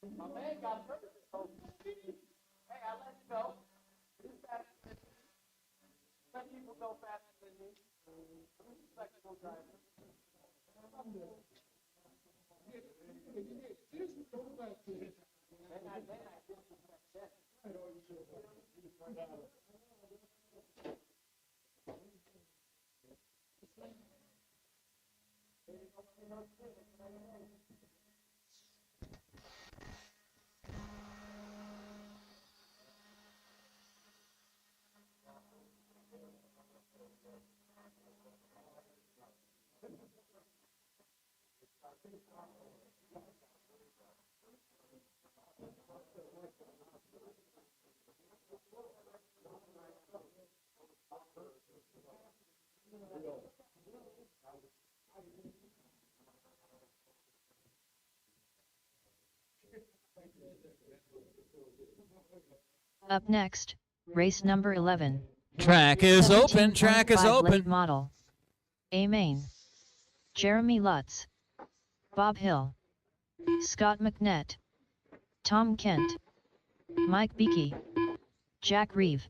My man got hurt. So, hey, I let you know. Let people go faster than me. I'm a respectable driver. Up next, race number 11. Track is open. Track is 17.5 open. late model A main. Jeremy Lutz, Bob Hill, Scott McNett, Tom Kent, Mike Beakey, Jack Reeve.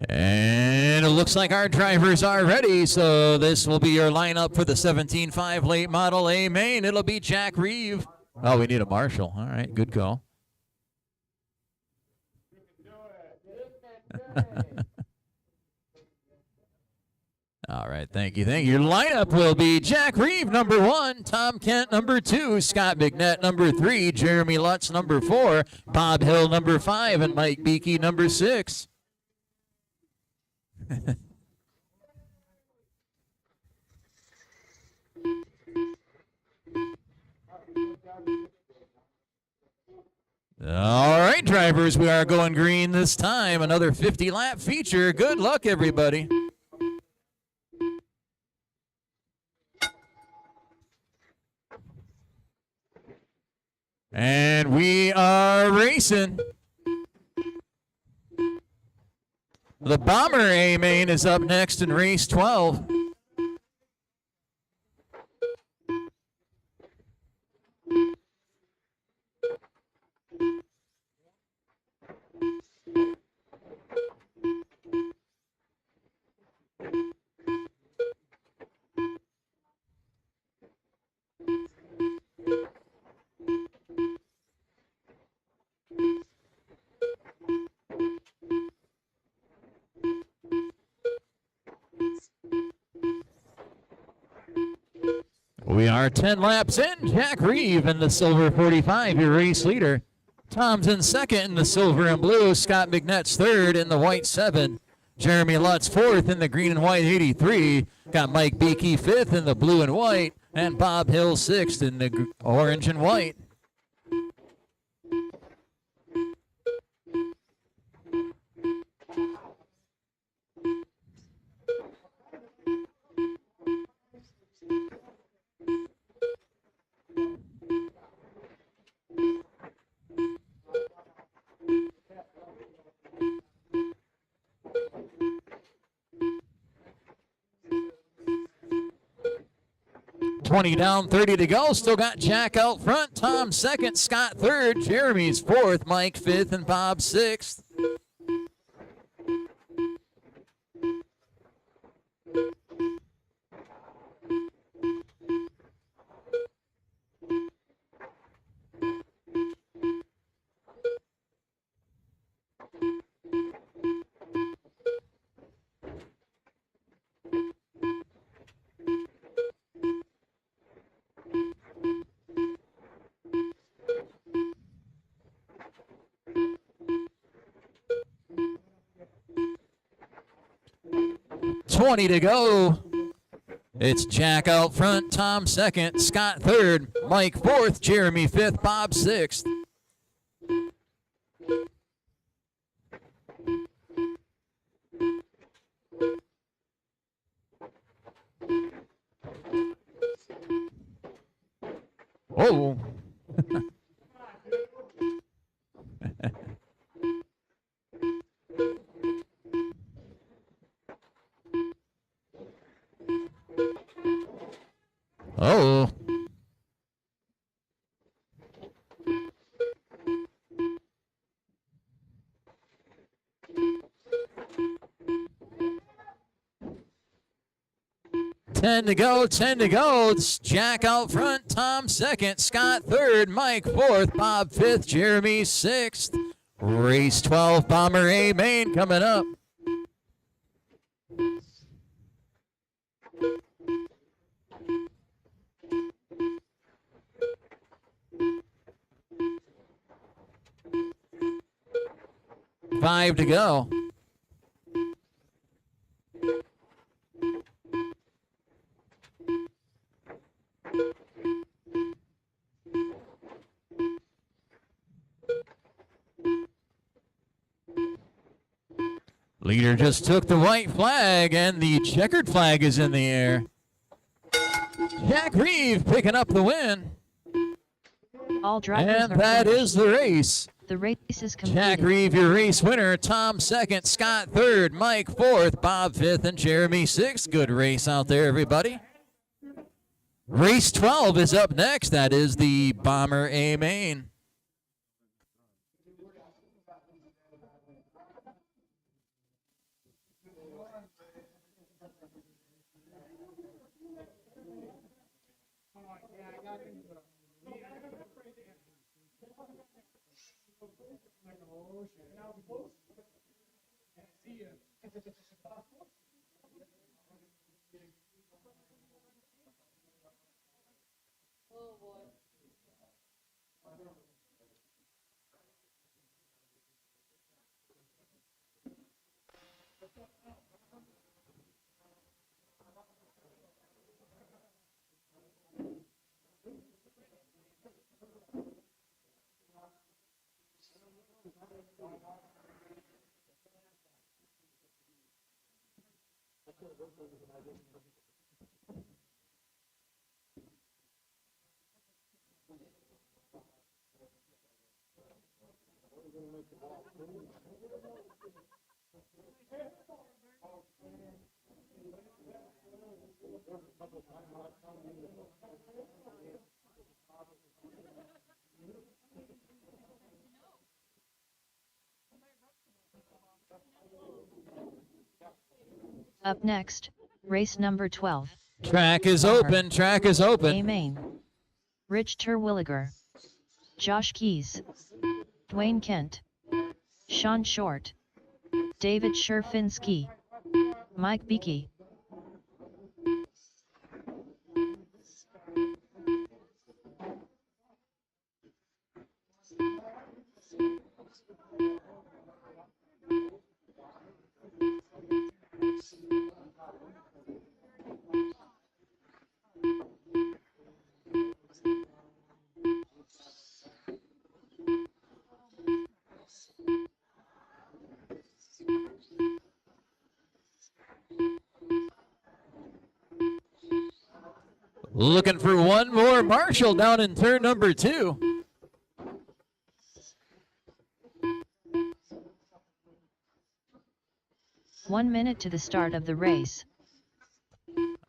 And it looks like our drivers are ready, so this will be your lineup for the 17.5 late model A main. It'll be Jack Reeve. Oh, we need a marshal. All right, good call. All right, thank you. Your lineup will be Jack Reeve, number 1, Tom Kent, number 2, Scott McNett, number 3, Jeremy Lutz, number 4, Bob Hill, number 5, and Mike Beakey, number 6. All right, drivers, we are going green this time. Another 50-lap feature. Good luck, everybody. And we are racing. The Bomber A main is up next in race 12. We are 10 laps in. Jack Reeve in the silver 45, your race leader. Tom's in second in the silver and blue. Scott McNett's third in the white 7. Jeremy Lutz fourth in the green and white 83. Got Mike Beakey fifth in the blue and white. And Bob Hill sixth in the orange and white. 20 down, 30 to go. Still got Jack out front. Tom second, Scott third, Jeremy's fourth, Mike fifth, and Bob sixth. $20 to go. It's Jack out front, Tom second, Scott third, Mike fourth, Jeremy fifth, Bob sixth. Oh. Oh. Ten to go, 10 to go. It's Jack out front, Tom second, Scott third, Mike fourth, Bob fifth, Jeremy sixth. Race 12, Bomber A main coming up. Five to go. Leader just took the white flag, and the checkered flag is in the air. Jack Reeve picking up the win. All drivers And are that finished. is the race. The race is completed. Jack Reeve, your race winner. Tom second, Scott third, Mike fourth, Bob fifth, and Jeremy sixth. Good race out there, everybody. Race 12 is up next. That is the Bomber A main. Up next, race number 12. Track is open. Track is A open. main. Rich Terwilliger. Josh Keys. Dwayne Kent. Sean Short. David Sherfinski. Mike Beakey. Looking for one more Marshall down in turn number 2. One minute to the start of the race.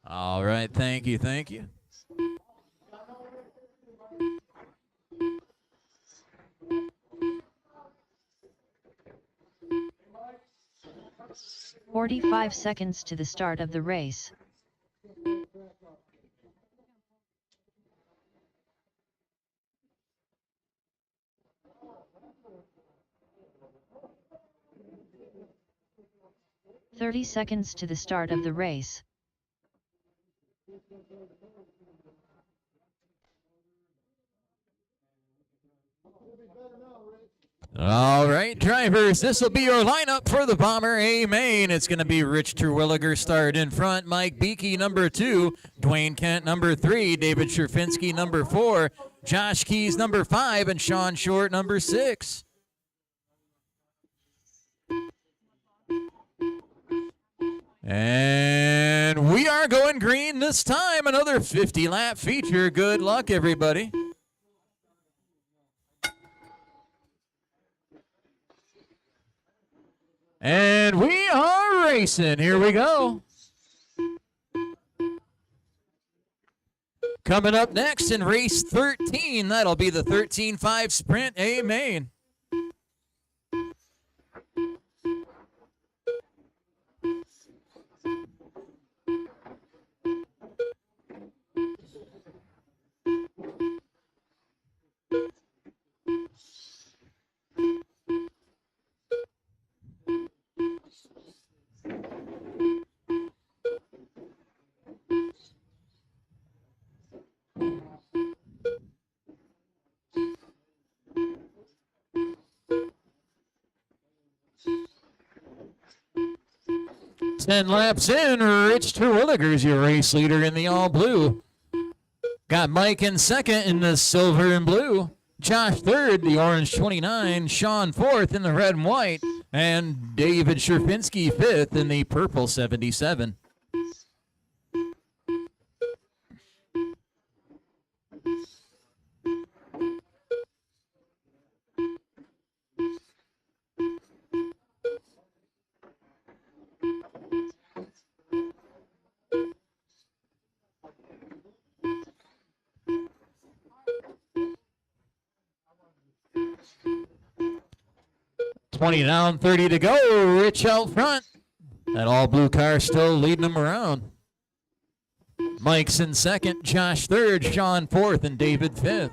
All right, thank you, thank you. 45 seconds to the start of the race. "30 seconds to the start of the race. All right, drivers, this will be your lineup for the Bomber A main. It's going to be Rich Terwilliger start in front, Mike Beakey number 2, Dwayne Kent number 3, David Sherfinski number 4, Josh Keys number 5, and Sean Short number 6. And we are going green this time. Another 50-lap feature. Good luck, everybody. And we are racing. Here we go. Coming up next in race 13, that'll be the 13.5 Sprint A main. Ten laps in, Rich Terwilliger's your race leader in the all blue. Got Mike in second in the silver and blue. Josh third, the orange 29. Sean fourth in the red and white. And David Sherfinski fifth in the purple 77. "20 down, 30 to go. Rich out front. That all blue car still leading him around. Mike's in second, Josh third, Sean fourth, and David fifth.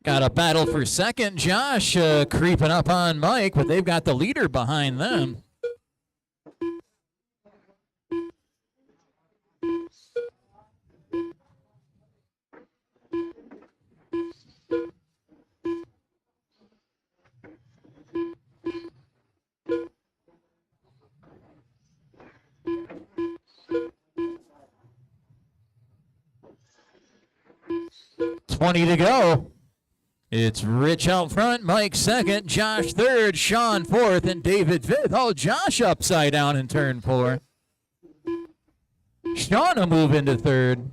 Got a battle for second. Josh creeping up on Mike, but they've got the leader behind them. "20 to go. It's Rich out front, Mike second, Josh third, Sean fourth, and David fifth. Oh, Josh upside down in turn 4. Sean will move into third.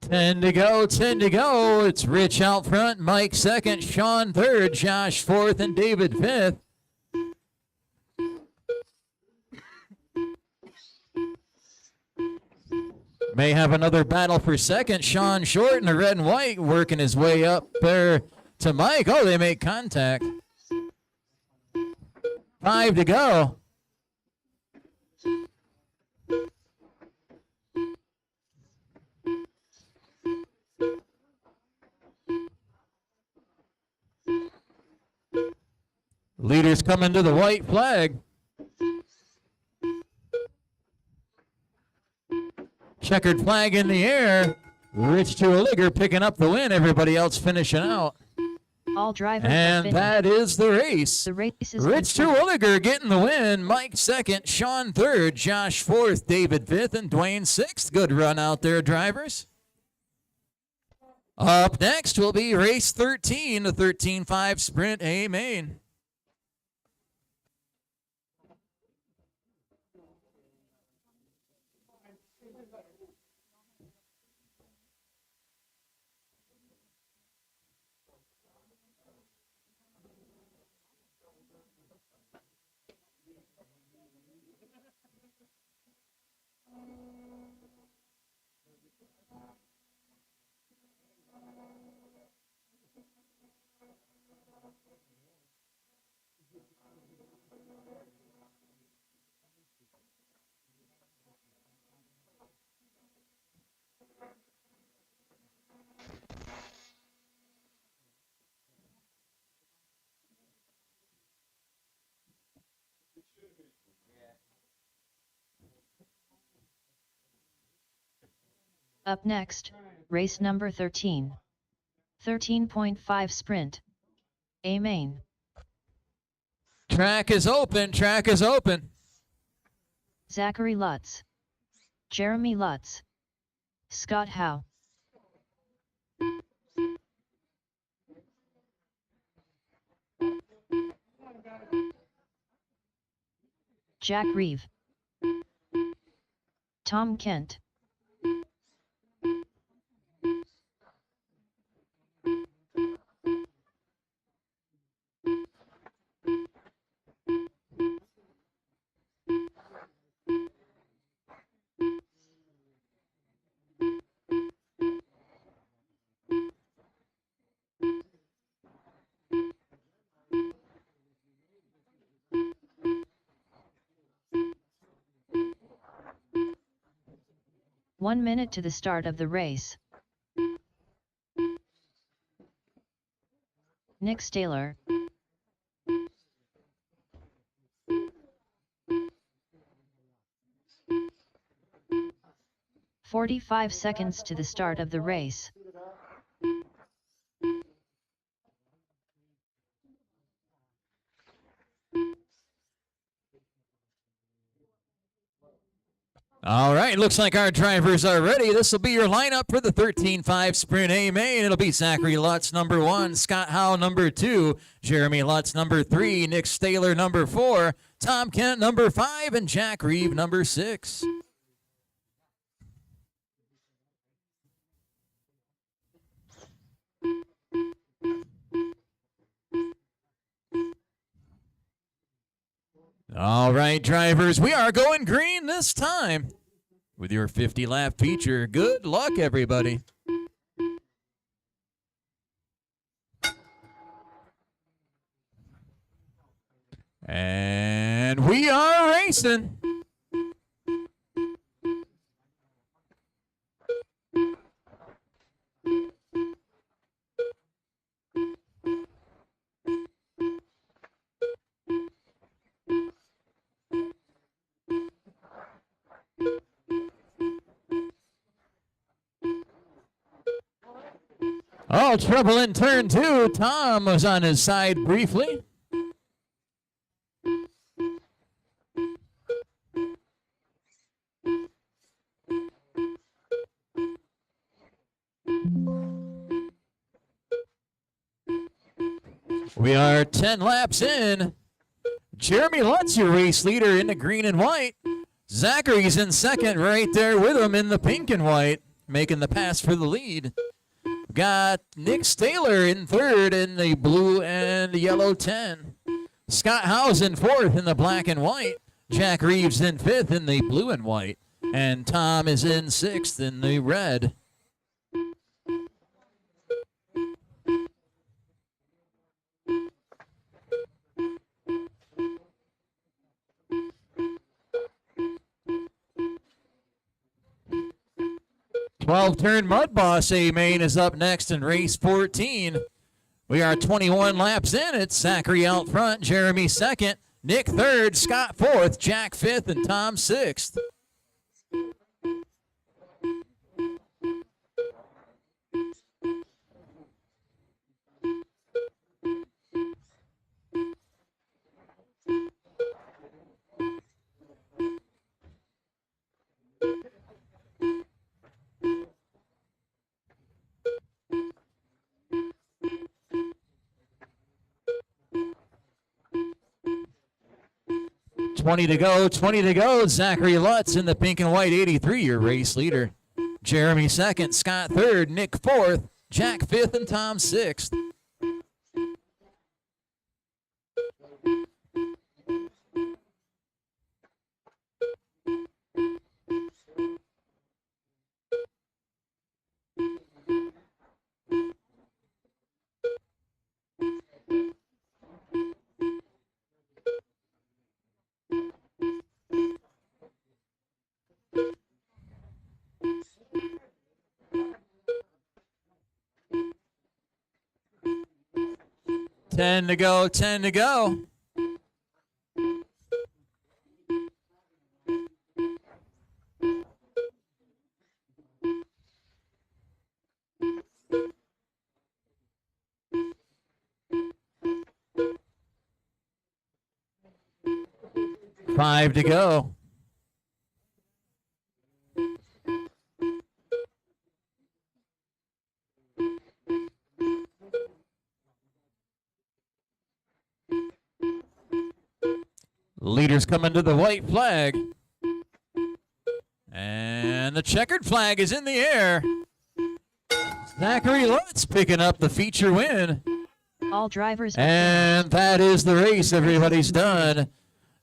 Ten to go. It's Rich out front, Mike second, Sean third, Josh fourth, and David fifth. May have another battle for second. Sean Short in the red and white working his way up there to Mike. Oh, they make contact. 5 to go. Leaders coming to the white flag. Checkered flag in the air. Rich Terwilliger picking up the win. Everybody else finishing out. All drivers And that is the race. The race is Rich Terwilliger getting the win. Mike second, Sean third, Josh fourth, David fifth, and Dwayne sixth. Good run out there, drivers. Up next will be race 13, the 13.5 Sprint A main. Up next, race number 13. 13.5 Sprint. A main. Track is open, track is open. Zachary Lutz. Jeremy Lutz. Scott Howe. Jack Reeve. Tom Kent. One minute to the start of the race. Nick Staylor. "45 seconds to the start of the race. All right, looks like our drivers are ready. This will be your lineup for the 13.5 Sprint A main. It'll be Zachary Lutz, number 1, Scott Howe, number 2, Jeremy Lutz, number 3, Nick Staylor, number 4, Tom Kent, number 5, and Jack Reeve, number 6. All right, drivers, we are going green this time with your 50-lap feature. Good luck, everybody. And we are racing. Oh, trouble in turn 2. Tom was on his side briefly. We are 10 laps in. Jeremy Lutz, your race leader in the green and white. Zachary's in second right there with him in the pink and white, making the pass for the lead. Got Nick Staylor in third in the blue and yellow 10. Scott Howe's in fourth in the black and white. Jack Reeves in fifth in the blue and white. And Tom is in sixth in the red. Turn Mud Boss A main is up next in race 14. We are 21 laps in. It's Zachary out front, Jeremy second, Nick third, Scott fourth, Jack fifth, and Tom sixth. 20 to go, 20 to go. Zachary Lutz in the pink and white 83, your race leader. Jeremy second, Scott third, Nick fourth, Jack fifth, and Tom sixth. Ten to go, 10 to go. Five to go. Leaders coming to the white flag. And the checkered flag is in the air. Zachary Lutz picking up the feature win. All drivers. And that is the race. Everybody's done.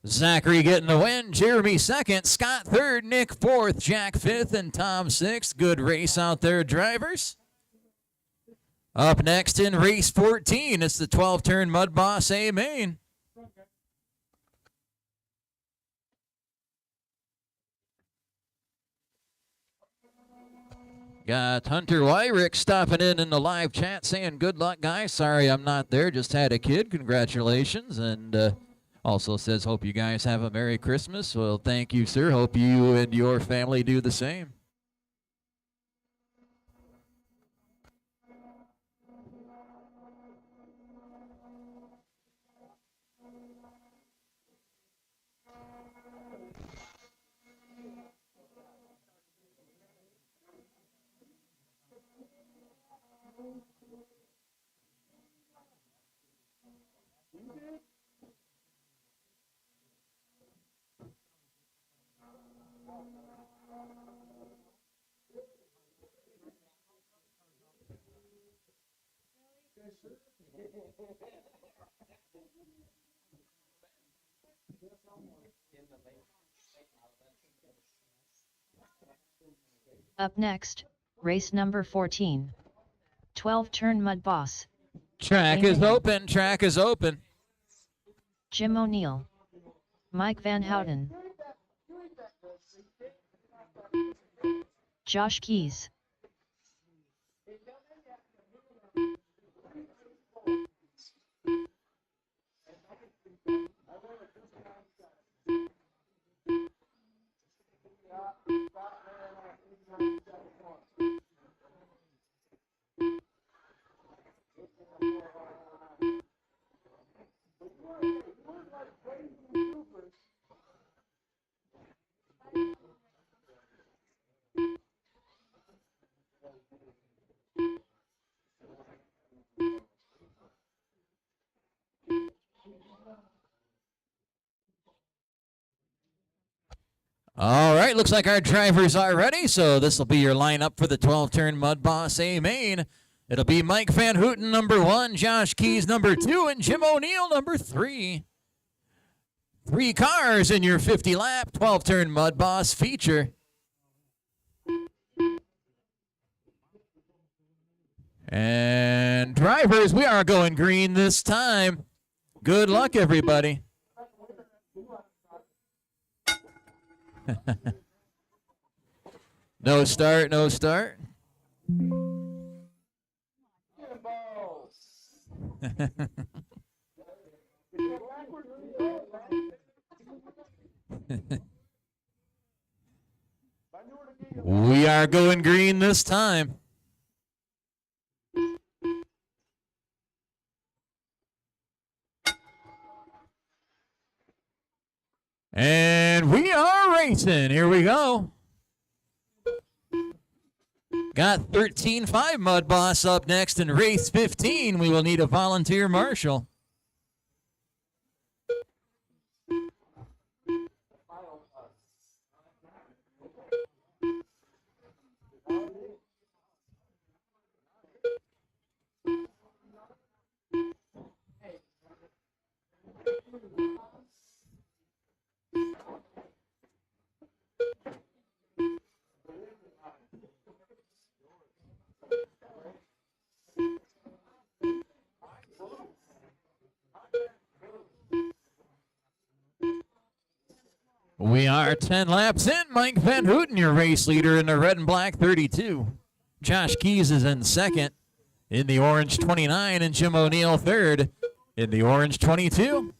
Zachary getting the win. Jeremy second. Scott third. Nick fourth. Jack fifth. And Tom sixth. Good race out there, drivers. Up next in race 14, it's the 12-turn Mud Boss A main. Got Hunter Wyrick stopping in the live chat saying, good luck, guys. Sorry I'm not there. Just had a kid. Congratulations. And also says, hope you guys have a Merry Christmas. Well, thank you, sir. Hope you and your family do the same. Up next, race number 14. 12-turn Mud Boss. Track is open. Track is open. Jim O'Neill. Mike Van Houten. Josh Keys. All right, looks like our drivers are ready, so this will be your lineup for the 12-turn Mud Boss A main. It'll be Mike Van Houten, number 1, Josh Keys, number 2, and Jim O'Neill, number 3. 3 cars in your 50-lap 12-turn Mud Boss feature. And drivers, we are going green this time. Good luck, everybody. No start, no start. We are going green this time. And we are racing. Here we go. Got 13.5 Mud Boss up next in race 15. We will need a volunteer marshal. We are 10 laps in. Mike Van Houten, your race leader in the red and black 32. Josh Keys is in second in the orange 29, and Jim O'Neill third in the orange 22.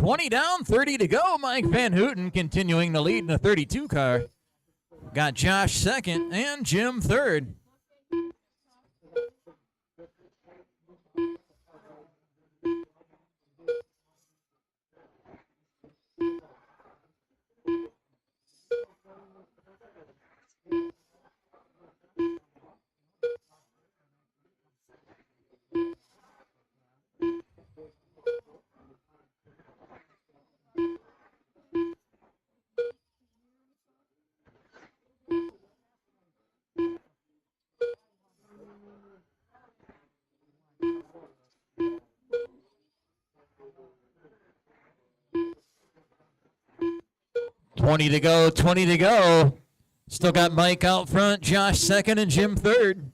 $20 down, 30 to go. Mike Van Houten continuing to lead in the 32 car. Got Josh second and Jim third. $20 to go, 20 to go. Still got Mike out front, Josh second, and Jim third.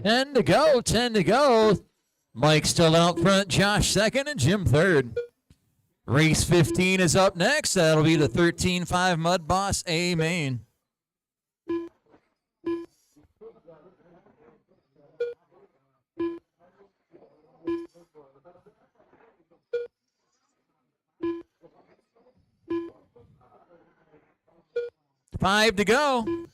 Ten to go, 10 to go. Mike still out front, Josh second, and Jim third. Race 15 is up next. That'll be the 13.5 Mud Boss A main. Five to go.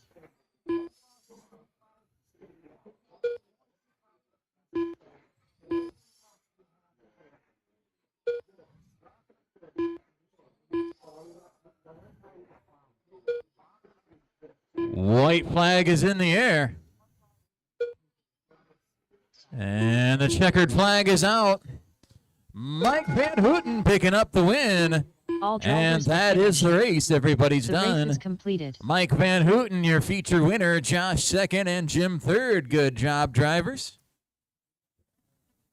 White flag is in the air. And the checkered flag is out. Mike Van Houten picking up the win. And that is the race. Everybody's done. The race is completed. Mike Van Houten, your feature winner. Josh second and Jim third. Good job, drivers.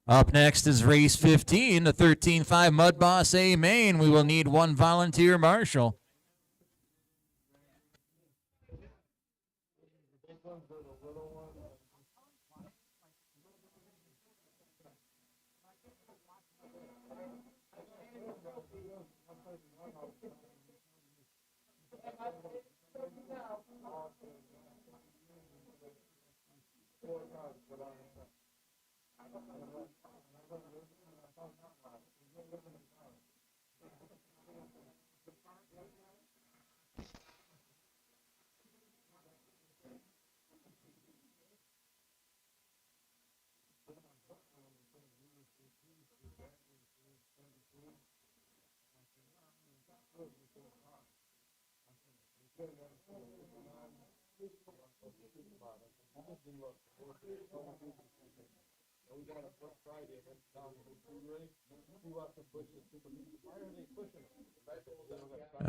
Up next is race 15, the 13.5 Mud Boss A main. We will need one volunteer marshal.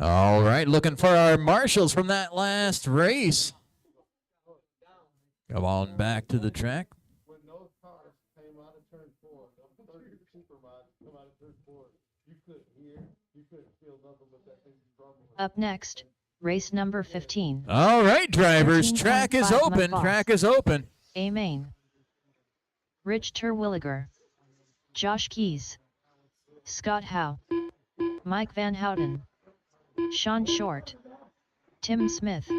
All right, looking for our marshals from that last race. Come on back to the track. When those cars came out of turn 4, those 30 supermods come out of turn 4, you couldn't hear, you couldn't feel nothing but that thing struggling. Up next, race number 15. All right, drivers, track is open. Track is open. A main. Rich Terwilliger, Josh Keys, Scott Howe, Mike Van Houten, Sean Short, Tim Smith.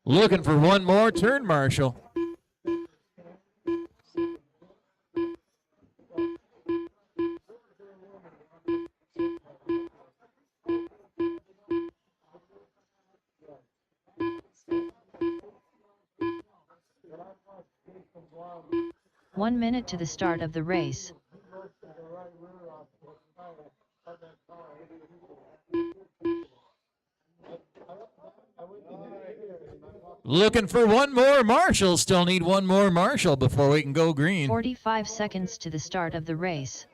Looking for one more turn marshal. One minute to the start of the race. Looking for one more marshal. Still need one more marshal before we can go green. 45 seconds to the start of the race.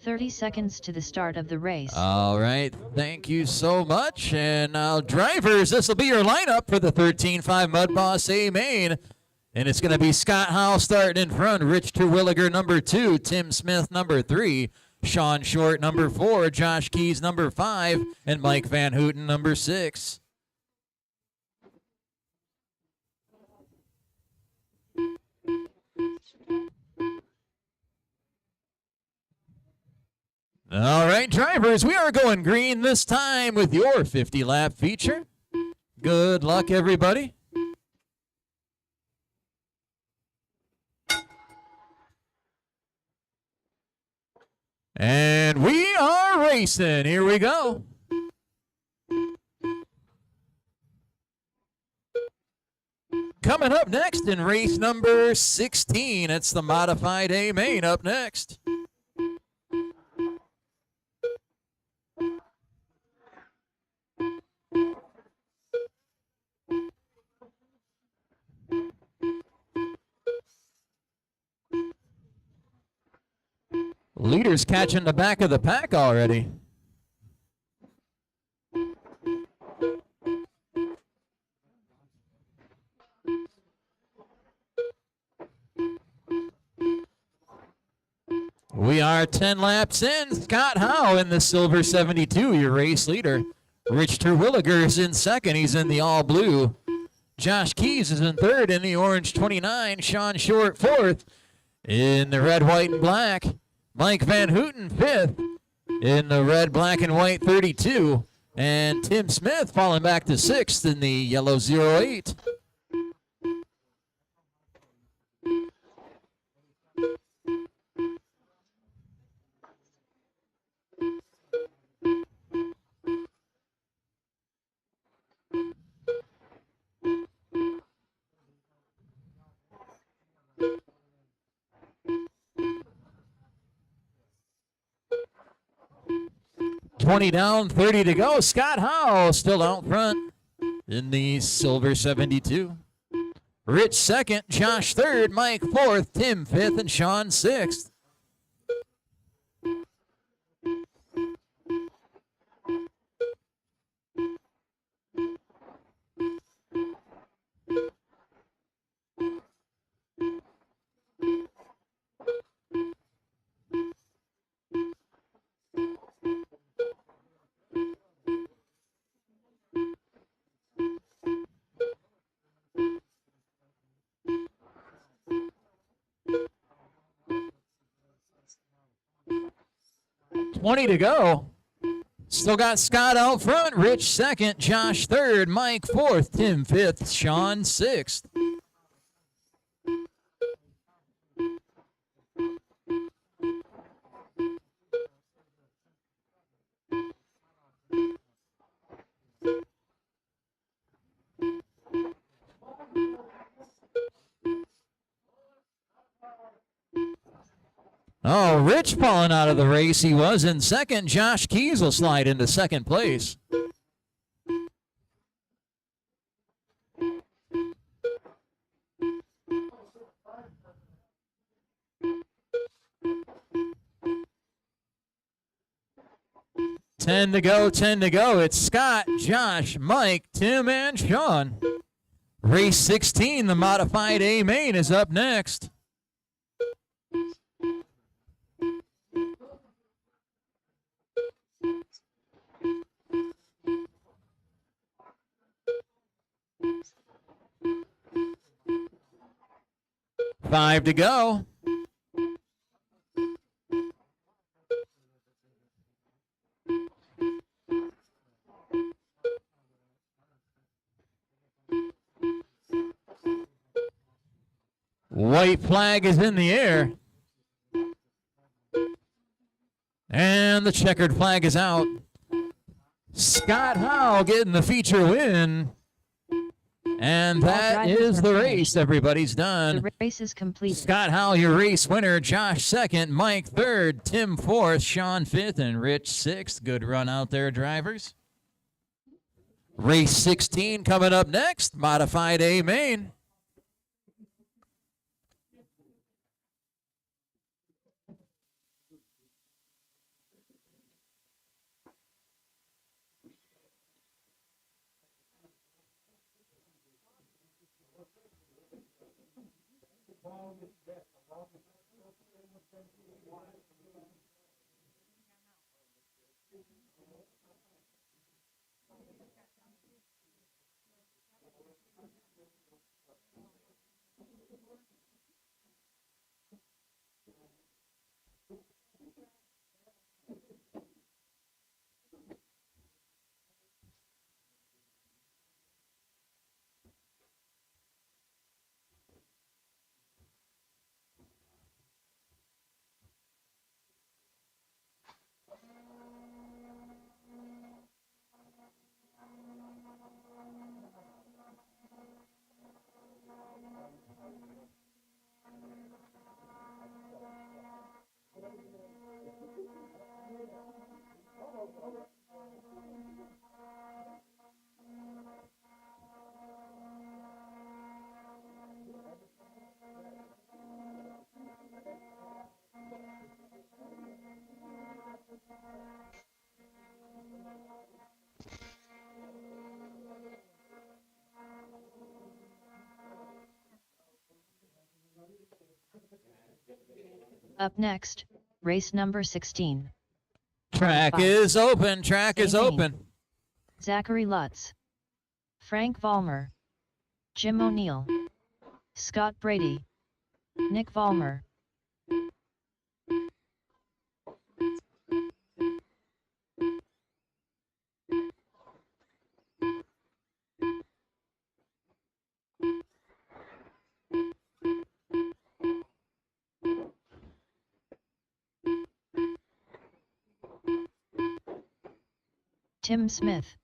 "30 seconds to the start of the race. All right, thank you so much. And now, drivers, this will be your lineup for the 13.5 Mud Boss A main. And it's going to be Scott Howell starting in front, Rich Terwilliger number 2, Tim Smith number 3, Sean Short number 4, Josh Keys number 5, and Mike Van Houten number 6. All right, drivers, we are going green this time with your 50-lap feature. Good luck, everybody. And we are racing. Here we go. Coming up next in race number 16, it's the modified A main up next. Leaders catching the back of the pack already. We are 10 laps in. Scott Howe in the silver 72, your race leader. Rich Terwilliger is in second. He's in the all blue. Josh Keys is in third in the orange 29. Sean Short fourth in the red, white, and black. Mike Van Houten fifth in the red, black, and white 32. And Tim Smith falling back to sixth in the yellow 08. $20 down, 30 to go. Scott Howe still out front in the silver 72. Rich second, Josh third, Mike fourth, Tim fifth, and Sean sixth. $20 to go. Still got Scott out front, Rich second, Josh third, Mike fourth, Tim fifth, Sean sixth. Oh, Rich falling out of the race. He was in second. Josh Keys will slide into second place. 10 to go, 10 to go. It's Scott, Josh, Mike, Tim, and Sean. Race 16, the modified A main, is up next. Five to go. White flag is in the air. And the checkered flag is out. Scott Howe getting the feature win. And that is the race. Everybody's done. The race is complete. Scott Howe, your race winner. Josh second. Mike third. Tim fourth. Sean fifth. And Rich sixth. Good run out there, drivers. Race 16 coming up next. Modified A main. Up next, race number 16. Track is open. Track is open. Zachary Lutz, Frank Vollmer, Jim O'Neill, Scott Brady, Nick Vollmer. Tim Smith.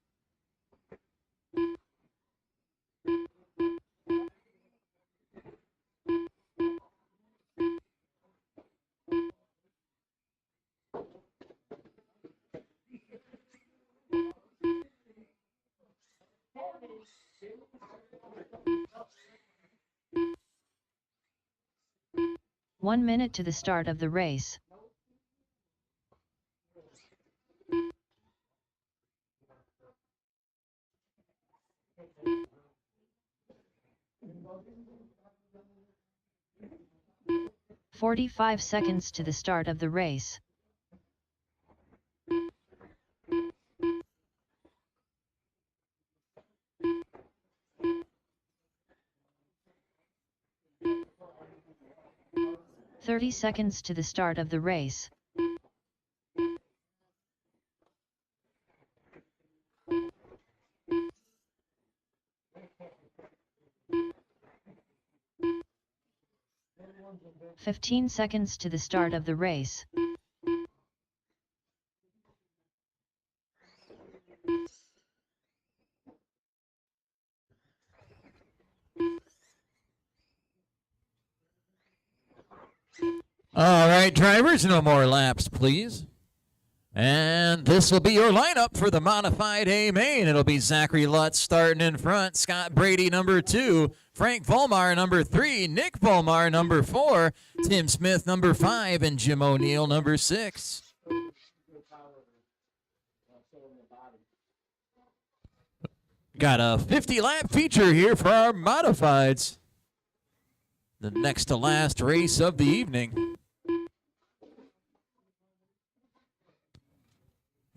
One minute to the start of the race. "45 seconds to the start of the race. "30 seconds to the start of the race. "15 seconds to the start of the race. All right, drivers, no more laps, please. And this will be your lineup for the modified A main. It'll be Zachary Lutz starting in front, Scott Brady number 2, Frank Vollmer number 3, Nick Vollmer number 4, Tim Smith number 5, and Jim O'Neill number 6. Got a 50-lap feature here for our modifieds. The next to last race of the evening.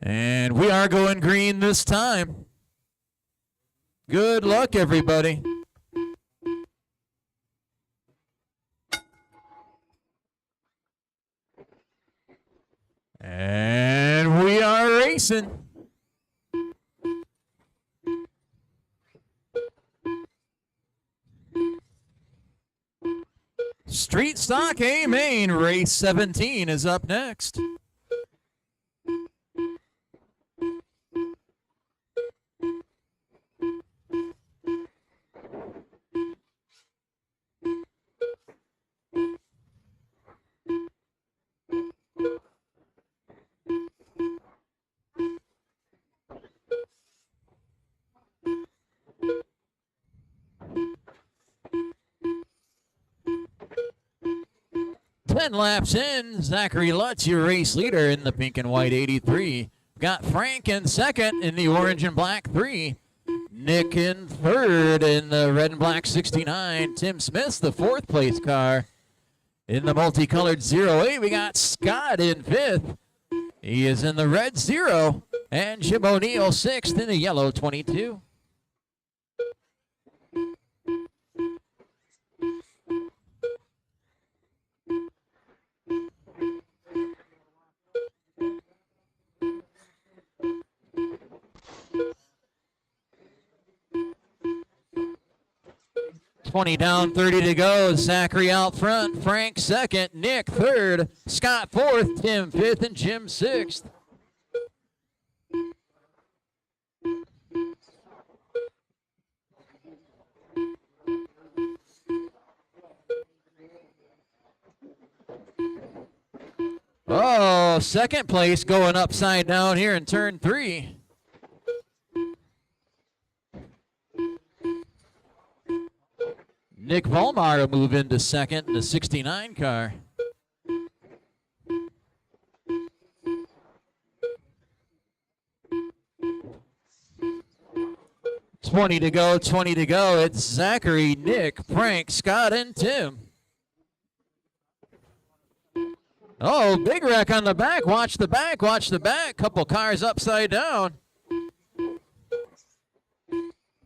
And we are going green this time. Good luck, everybody. And we are racing. Street Stock A Main race 17 is up next. Ten laps in, Zachary Lutz, your race leader in the pink and white 83. Got Frank in second in the orange and black 3. Nick in third in the red and black 69. Tim Smith's the fourth place car. In the multicolored 08, we got Scott in fifth. He is in the red 0. And Jim O'Neill sixth in the yellow 22. $20 down, 30 to go. Zachary out front. Frank second. Nick third. Scott fourth. Tim fifth. And Jim sixth. Oh, second place going upside down here in turn 3. Nick Volmar will move into second in the 69 car. $20 to go, 20 to go. It's Zachary, Nick, Frank, Scott, and Tim. Oh, big wreck on the back. Watch the back, watch the back. Couple cars upside down.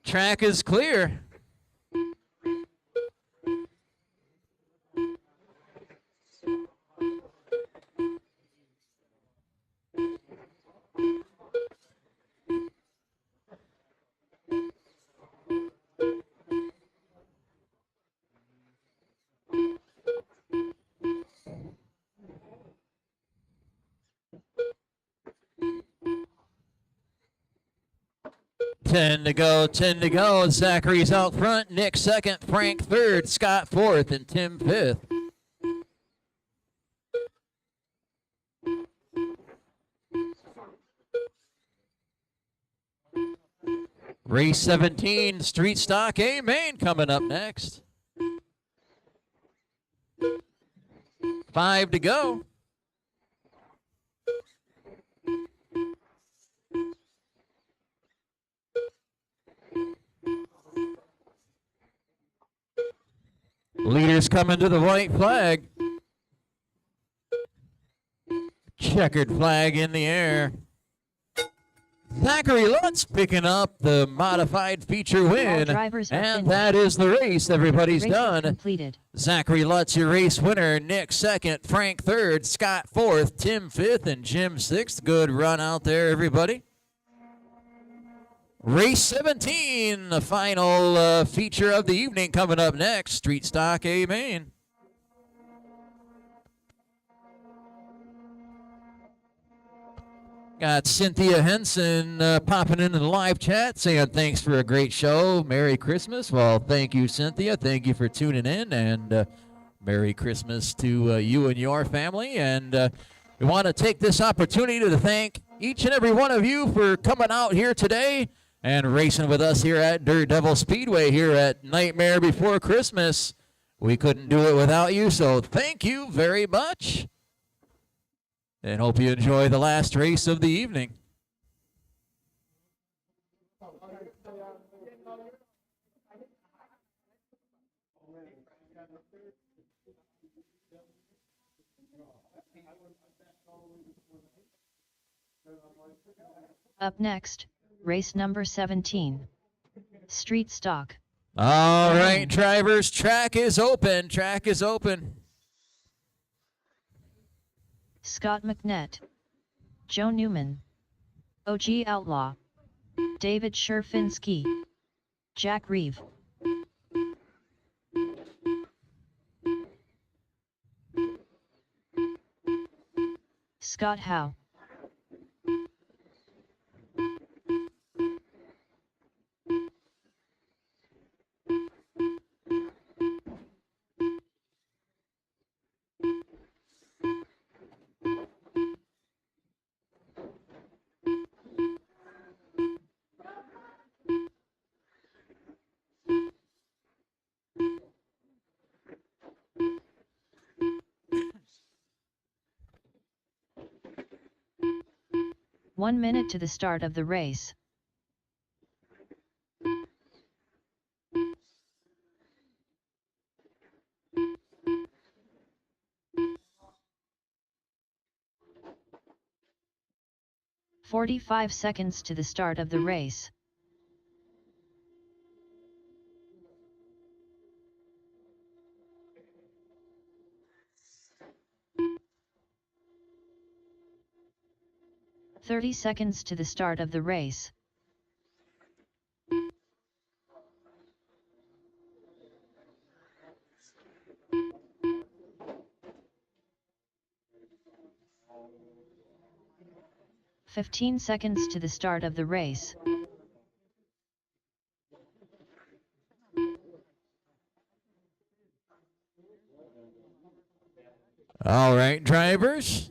Track is clear. Ten to go. Zachary's out front. Nick second. Frank third. Scott fourth. And Tim fifth. Race 17, Street Stock A Main coming up next. 5 to go. Leaders coming to the white flag. Checkered flag in the air. Zachary Lutz picking up the modified feature win. And that is the race. Everybody's done. Completed. Zachary Lutz, your race winner. Nick second, Frank third, Scott fourth, Tim fifth, and Jim sixth. Good run out there, everybody. Race 17, the final feature of the evening coming up next. Street Stock A Main. Got Cynthia Henson popping into the live chat saying thanks for a great show. Merry Christmas. Well, thank you, Cynthia. Thank you for tuning in, and Merry Christmas to you and your family. And we want to take this opportunity to thank each and every one of you for coming out here today and racing with us here at Dirt Devil Speedway here at Nightmare Before Christmas. We couldn't do it without you, so thank you very much. And hope you enjoy the last race of the evening. Up next, race number 17. Street stock. All right, drivers, track is open. Track is open. Scott McNett, Joe Newman, OG Outlaw, David Sherfinski, Jack Reeve. Scott Howe. One minute to the start of the race. "45 seconds to the start of the race. "30 seconds to the start of the race. "15 seconds to the start of the race. All right, drivers.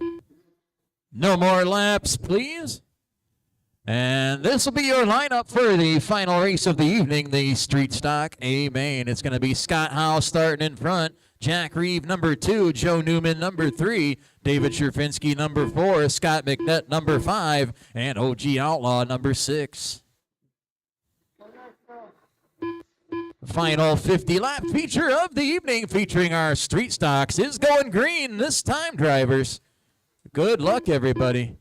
No more laps, please. And this will be your lineup for the final race of the evening, the Street Stock A Main. It's going to be Scott Howe starting in front, Jack Reeve number 2, Joe Newman number 3, David Sherfinski number 4, Scott McNett number 5, and OG Outlaw number 6. Final 50-lap feature of the evening featuring our Street Stocks is going green this time, drivers. Good luck, everybody.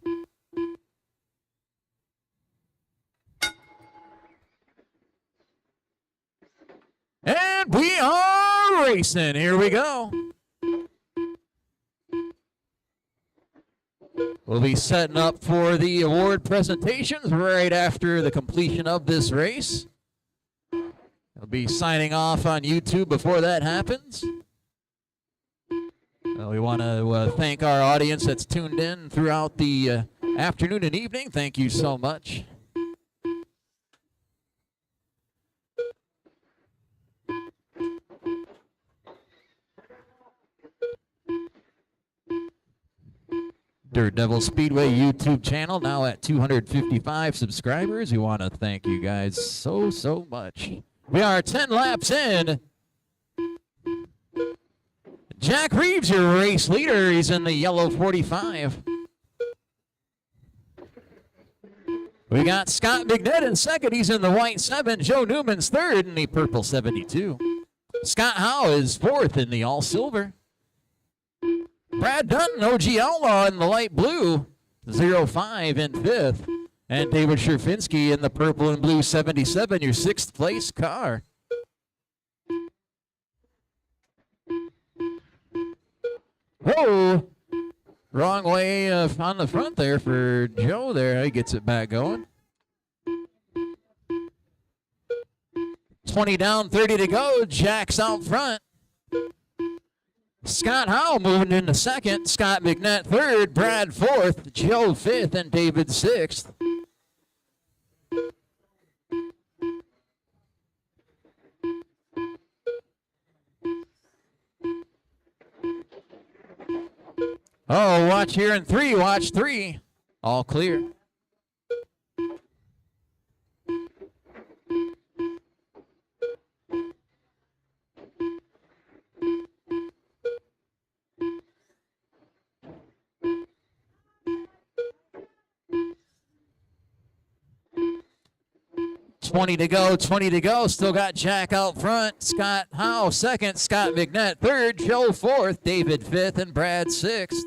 And we are racing. Here we go. We'll be setting up for the award presentations right after the completion of this race. I'll be signing off on YouTube before that happens. We want to thank our audience that's tuned in throughout the afternoon and evening. Thank you so much. Dirt Devil Speedway YouTube channel now at 255 subscribers. We want to thank you guys so much. We are 10 laps in. Jack Reeves, your race leader. He's in the yellow 45. We got Scott McNett in second. He's in the white 7. Joe Newman's third in the purple 72. Scott Howe is fourth in the all silver. Brad Dunn, OG Outlaw in the light blue, 05 in fifth. And David Sherfinski in the purple and blue 77, your sixth place car. Whoa! Wrong way on the front there for Joe there. He gets it back going. 20 down, 30 to go. Jack's out front. Scott Howe moving into second. Scott McNett third. Brad fourth. Joe fifth. And David sixth. Oh, watch here in 3. Watch 3. All clear. 20 to go, 20 to go. Still got Jack out front. Scott Howe second. Scott McNett third. Joe fourth. David fifth. And Brad sixth.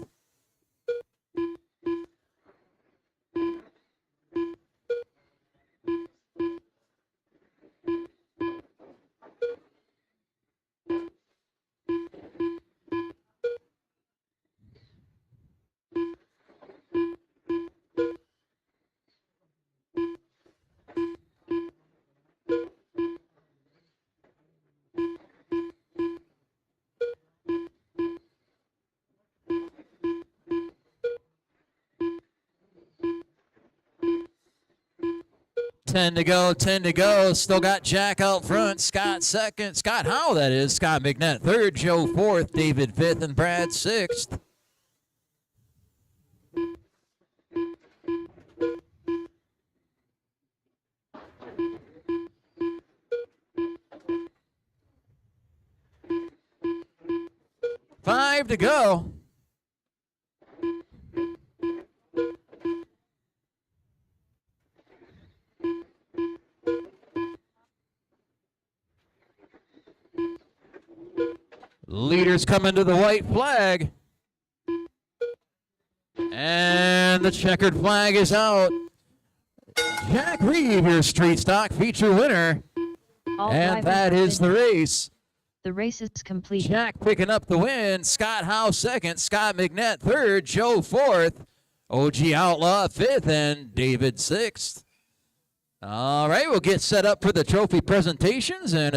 Ten to go, 10 to go. Still got Jack out front. Scott second. Scott Howe, that is. Scott McNett third. Joe fourth. David fifth. And Brad sixth. Five to go. Leaders coming to the white flag. And the checkered flag is out. Jack Reeve, your street stock feature winner. All And drivers that have is the finished. race. The race is complete. Jack picking up the win. Scott Howe second. Scott McNett third. Joe fourth. OG Outlaw fifth. And David sixth. All right, we'll get set up for the trophy presentations. And